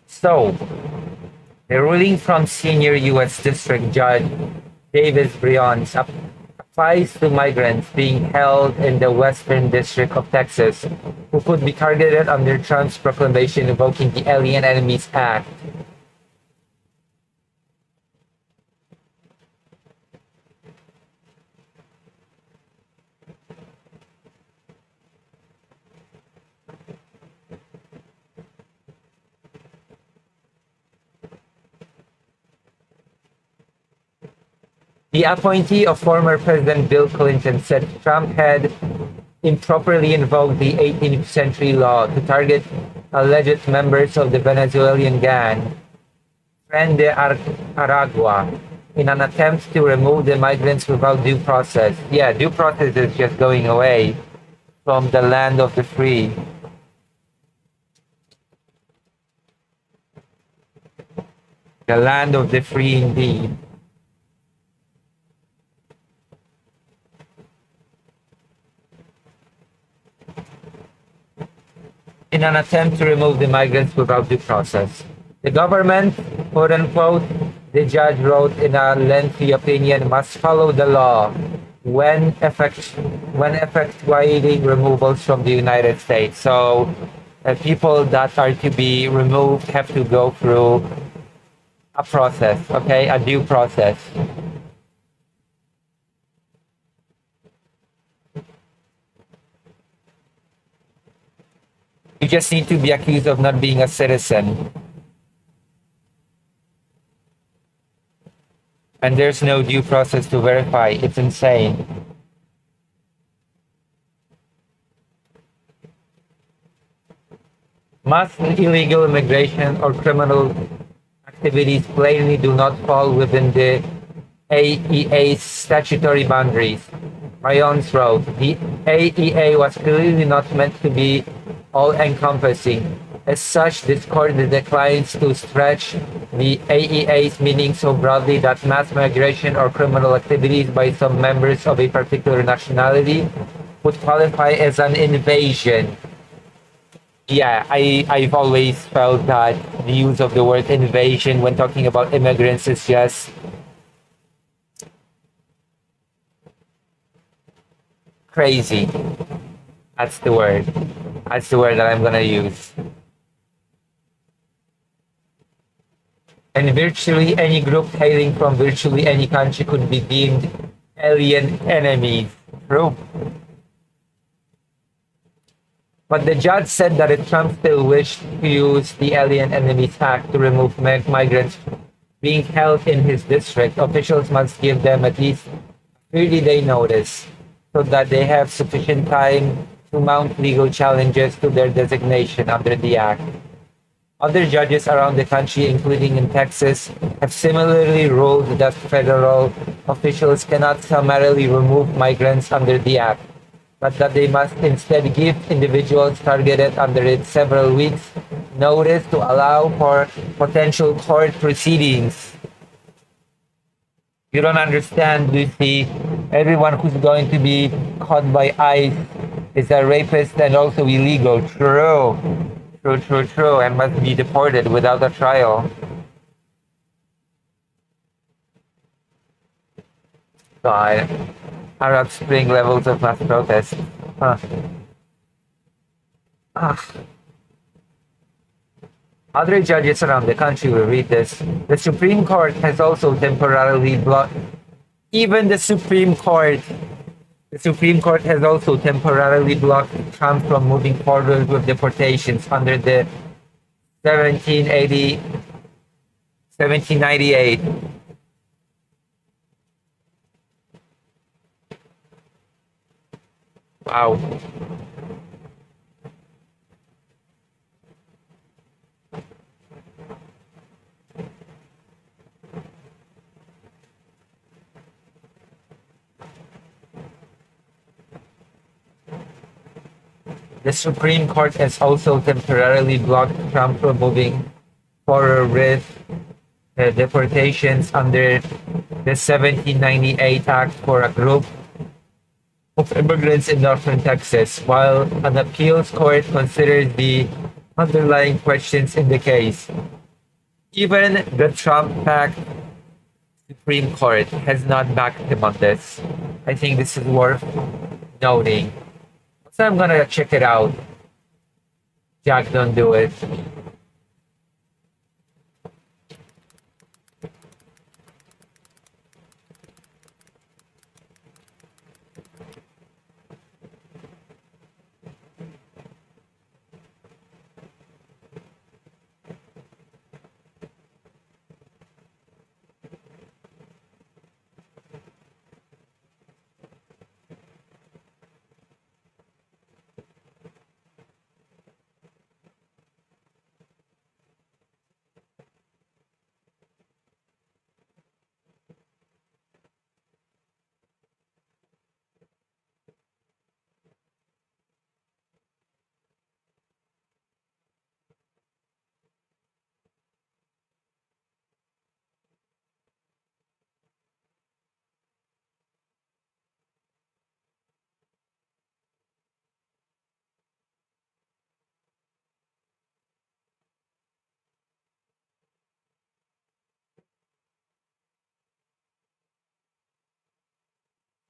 So, the ruling from senior U.S. District Judge Davis Briones applies to migrants being held in the Western District of Texas who could be targeted under Trump's proclamation invoking the Alien Enemies Act. The appointee of former President Bill Clinton said Trump had improperly invoked the 18th century law to target alleged members of the Venezuelan gang, Tren de Aragua, in an attempt to remove the migrants without due process. Yeah, due process is just going away from the land of the free. The land of the free indeed. In an attempt to remove the migrants without due process. The government, quote unquote, the judge wrote in a lengthy opinion, must follow the law when effectuating removals from the United States. So people that are to be removed have to go through a process, okay, a due process. You just need to be accused of not being a citizen. And there's no due process to verify. It's insane. Mass illegal immigration or criminal activities plainly do not fall within the AEA's statutory boundaries. Briones wrote, the AEA was clearly not meant to be all-encompassing. As such, this court declines to stretch the AEA's meaning so broadly that mass migration or criminal activities by some members of a particular nationality would qualify as an invasion. Yeah, I've always felt that the use of the word invasion when talking about immigrants is just crazy. That's the word. That's the word that I'm gonna use. And virtually any group hailing from virtually any country could be deemed alien enemies. True. But the judge said that if Trump still wished to use the Alien Enemies Act to remove migrants being held in his district, officials must give them at least 30-day notice so that they have sufficient time to mount legal challenges to their designation under the act. Other judges around the country, including in Texas, have similarly ruled that federal officials cannot summarily remove migrants under the act, but that they must instead give individuals targeted under it several weeks' notice to allow for potential court proceedings. You don't understand, Lucy. Everyone who's going to be caught by ICE is a rapist and also illegal. True. True, and must be deported without a trial. God. Arab Spring levels of mass protest. Huh. Other judges around the country will read this. The Supreme Court has also temporarily blocked. Even the Supreme Court has also temporarily blocked Trump from moving forward with deportations under the 1798. Wow. The Supreme Court has also temporarily blocked Trump from moving forward with deportations under the 1798 Act for a group of immigrants in northern Texas, while an appeals court considers the underlying questions in the case. Even the Trump-backed Supreme Court has not backed him on this. I think this is worth noting. So I'm gonna check it out. Jack, don't do it.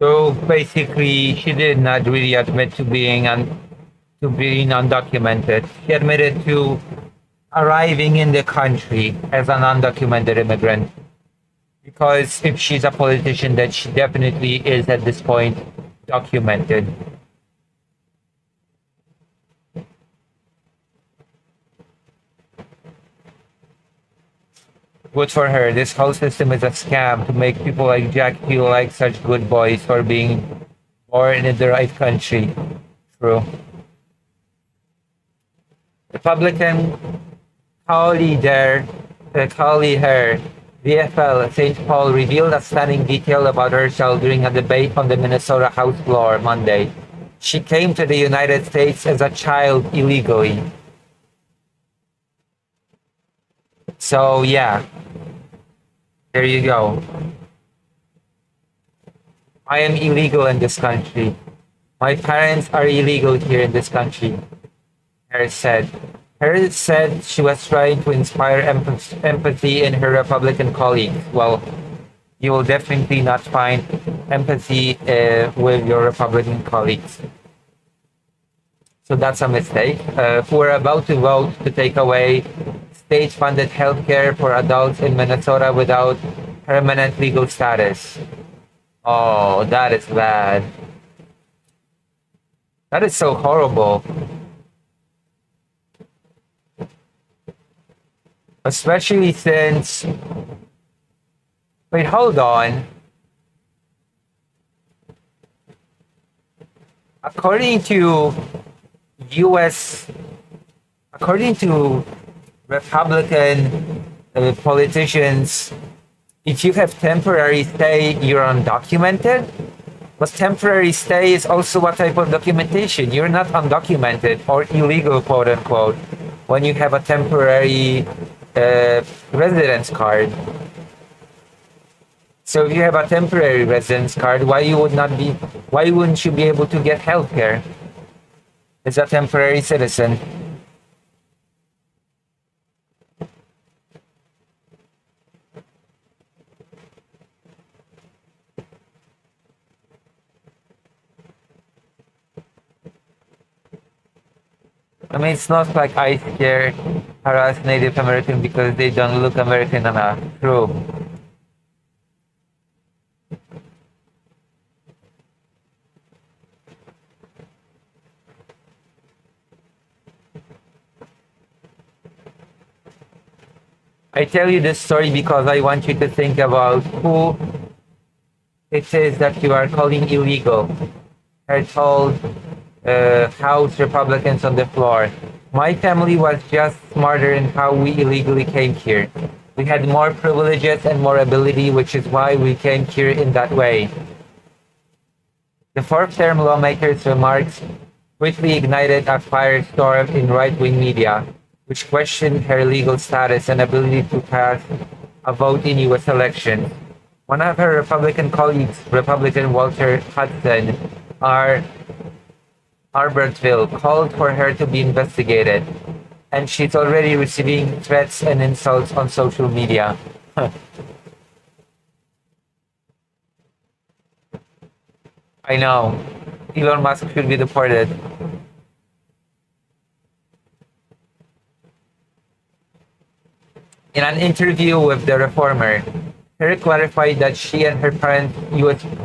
So basically, she did not really admit to being undocumented. She admitted to arriving in the country as an undocumented immigrant. Because if she's a politician, then she definitely is at this point documented. Good for her. This whole system is a scam to make people like Jack feel like such good boys for being born in the right country. True. Republican Carly Her, VFL St. Paul revealed a stunning detail about herself during a debate on the Minnesota House floor Monday. She came to the United States as a child illegally. So yeah, there you go. I am illegal in this country. My parents are illegal here in this country, Harris said. Harris said she was trying to inspire empathy in her Republican colleagues. Well, you will definitely not find empathy with your Republican colleagues. So that's a mistake. Who are about to vote to take away state-funded healthcare for adults in Minnesota without permanent legal status. Oh, that is bad. That is so horrible. Especially since... Wait, hold on. According to Republican politicians, if you have temporary stay, you're undocumented. But temporary stay is also what type of documentation? You're not undocumented or illegal, quote unquote, when you have a temporary residence card. So if you have a temporary residence card, why wouldn't you be able to get healthcare as a temporary citizen? I mean, it's not like I harass Native American because they don't look American enough. True. I tell you this story because I want you to think about who it is that you are calling illegal. I told House Republicans on the floor, my family was just smarter in how we illegally came here. We had more privileges and more ability, which is why we came here in that way. The fourth-term lawmaker's remarks quickly ignited a firestorm in right-wing media, which questioned her legal status and ability to pass a vote in U.S. elections. One of her Republican colleagues, Republican Walter Hudson, Albertville, called for her to be investigated, and she's already receiving threats and insults on social media. I know. Elon Musk should be deported. In an interview with The Reformer, Harry clarified that she and her parents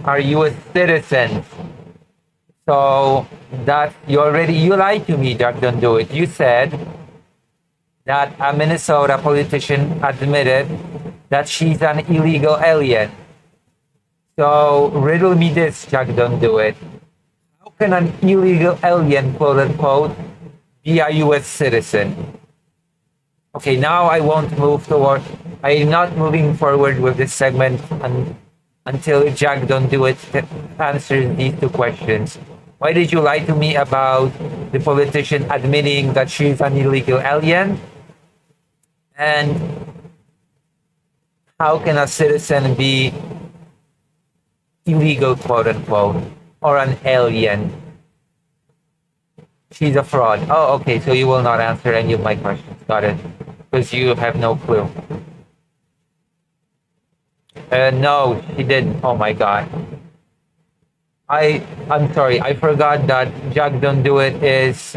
are U.S. citizens. So that you lied to me, Jack, don't do it. You said that a Minnesota politician admitted that she's an illegal alien. So riddle me this, Jack, don't do it. How can an illegal alien, quote unquote, be a U.S. citizen? Okay, now I'm not moving forward with this segment until Jack don't do it answers these two questions. Why did you lie to me about the politician admitting that she's an illegal alien? And how can a citizen be illegal, quote unquote, or an alien? She's a fraud. Oh, okay, so you will not answer any of my questions. Got it. Because you have no clue. No, she didn't. Oh my god. I'm sorry, I forgot that Jack Don't Do It is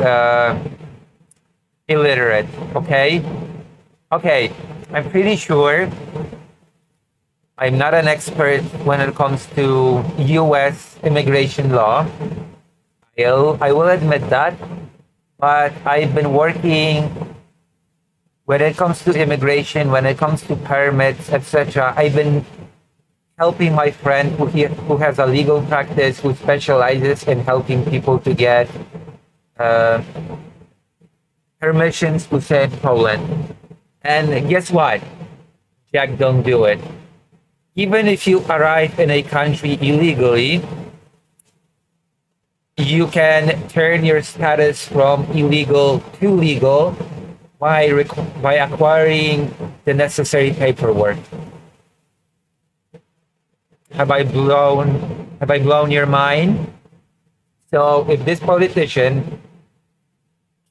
illiterate, okay? Okay, I'm pretty sure I'm not an expert when it comes to US immigration law. I will admit that, but I've been working when it comes to immigration, when it comes to permits, etc. I've been helping my friend who has a legal practice, who specializes in helping people to get permissions to stay in Poland. And guess what? Jack, don't do it. Even if you arrive in a country illegally, you can turn your status from illegal to legal by acquiring the necessary paperwork. Have I blown your mind? So if this politician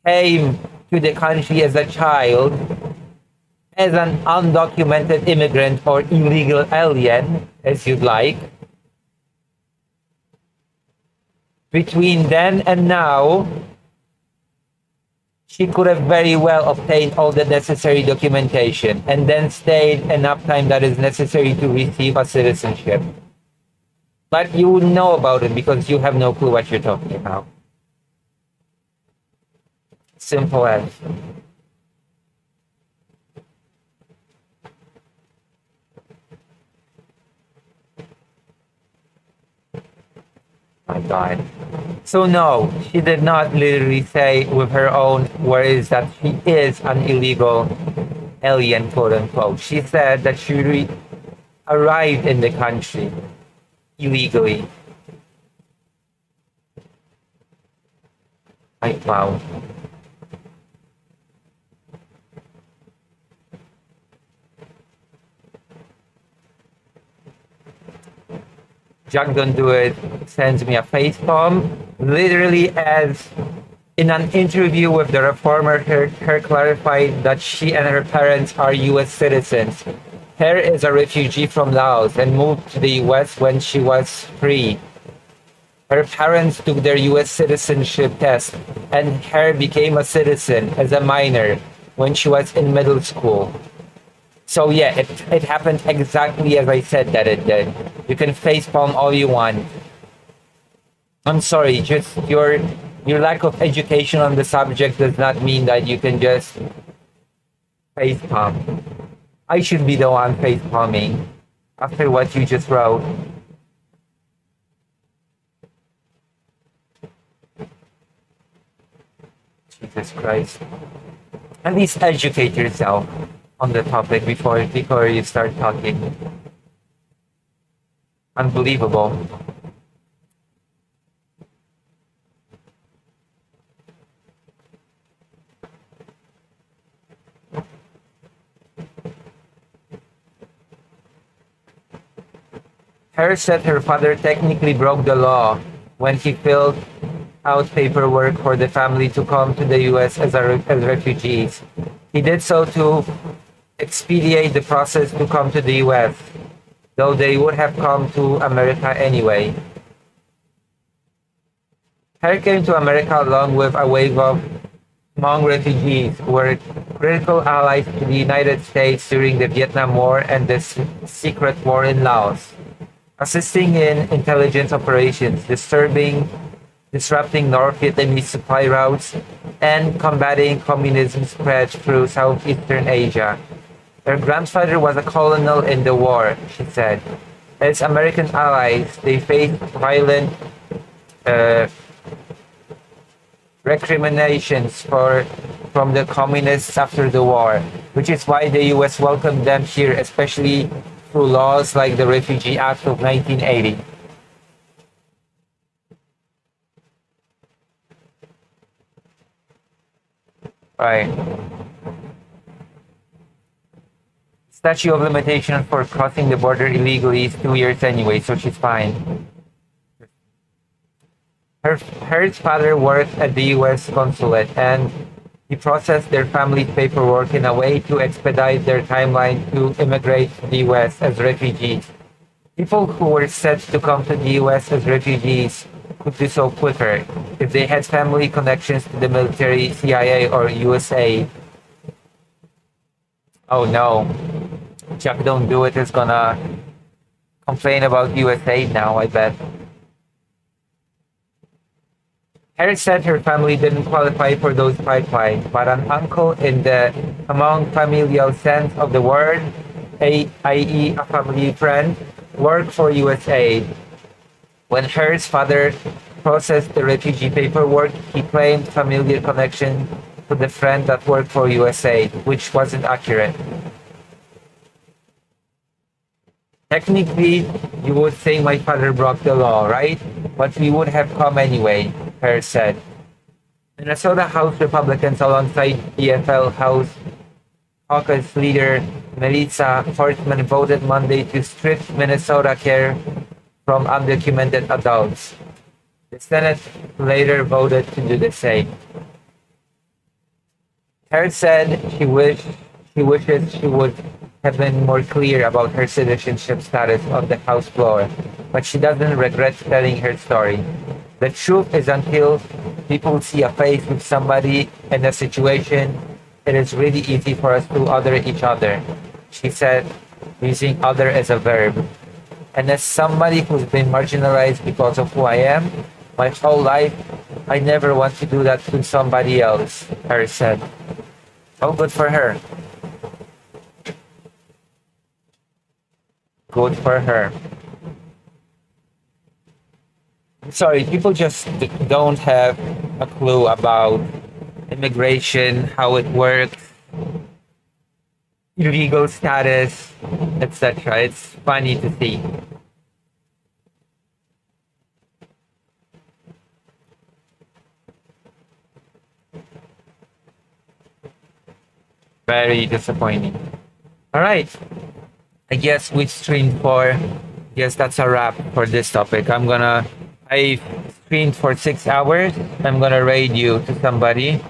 came to the country as a child, as an undocumented immigrant or illegal alien, as you'd like, between then and now, she could have very well obtained all the necessary documentation and then stayed enough time that is necessary to receive a citizenship. But you wouldn't know about it because you have no clue what you're talking about. Simple as. My God. So no, she did not literally say with her own words that she is an illegal alien, quote unquote. She said that she arrived in the country illegally. Like, wow. Jack Don't Do It sends me a facepalm, literally as in an interview with the Reformer, her clarified that she and her parents are US citizens. Her is a refugee from Laos and moved to the US when she was 3. Her parents took their US citizenship test and her became a citizen as a minor when she was in middle school. So yeah, it happened exactly as I said that it did. You can facepalm all you want. I'm sorry, just your lack of education on the subject does not mean that you can just facepalm. I should be the one facepalming after what you just wrote. Jesus Christ. At least educate yourself on the topic before you start talking. Unbelievable. Harris said her father technically broke the law when he filled out paperwork for the family to come to the US as refugees. He did so to expedite the process to come to the US, though they would have come to America anyway. Harris came to America along with a wave of Hmong refugees who were critical allies to the United States during the Vietnam War and the secret war in Laos, assisting in intelligence operations, disrupting North Vietnamese supply routes, and combating communism spread through Southeastern Asia. Her grandfather was a colonel in the war, she said. As American allies, they faced violent recriminations from the communists after the war, which is why the US welcomed them here, especially through laws like the Refugee Act of 1980. Right. Statute of limitation for crossing the border illegally is 2 years anyway, so she's fine. Her father worked at the US consulate and he processed their family's paperwork in a way to expedite their timeline to immigrate to the US as refugees. People who were set to come to the US as refugees could do so quicker if they had family connections to the military, CIA, or USA. Oh no. Jack Don't Do It is gonna complain about USA now, I bet. Harris said her family didn't qualify for those pipelines, but an uncle in the among familial sense of the word, i.e. a family friend, worked for USAID. When Harris' father processed the refugee paperwork, he claimed familiar connection to the friend that worked for USAID, which wasn't accurate. Technically, you would say my father broke the law, right? But we would have come anyway, Harris said. Minnesota House Republicans alongside EFL House Caucus leader Melissa Horstman voted Monday to strip Minnesota care from undocumented adults. The Senate later voted to do the same. Harris said she wishes she would have been more clear about her citizenship status on the House floor, but she doesn't regret telling her story. The truth is, until people see a face with somebody in a situation, it is really easy for us to other each other, she said, using other as a verb. And as somebody who's been marginalized because of who I am, my whole life, I never want to do that to somebody else, Harris said. Oh, good for her. Good for her. Sorry, people just don't have a clue about immigration, how it works, legal status, etc. It's funny to see. Very disappointing. All right. I guess we streamed for. Yes, that's a wrap for this topic. I streamed for 6 hours. I'm gonna raid you to somebody.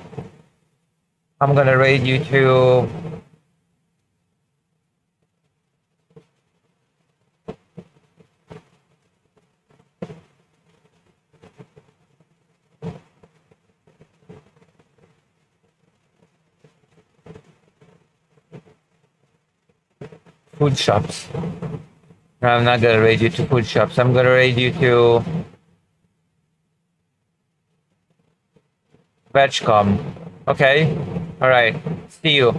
I'm gonna raid you to. Food shops. No, I'm not gonna raid you to food shops. I'm gonna raid you to Vegcom. Okay? Alright. See you.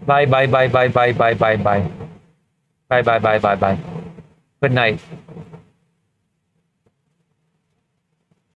Bye bye bye bye bye bye bye bye. Bye bye bye bye bye. Good night.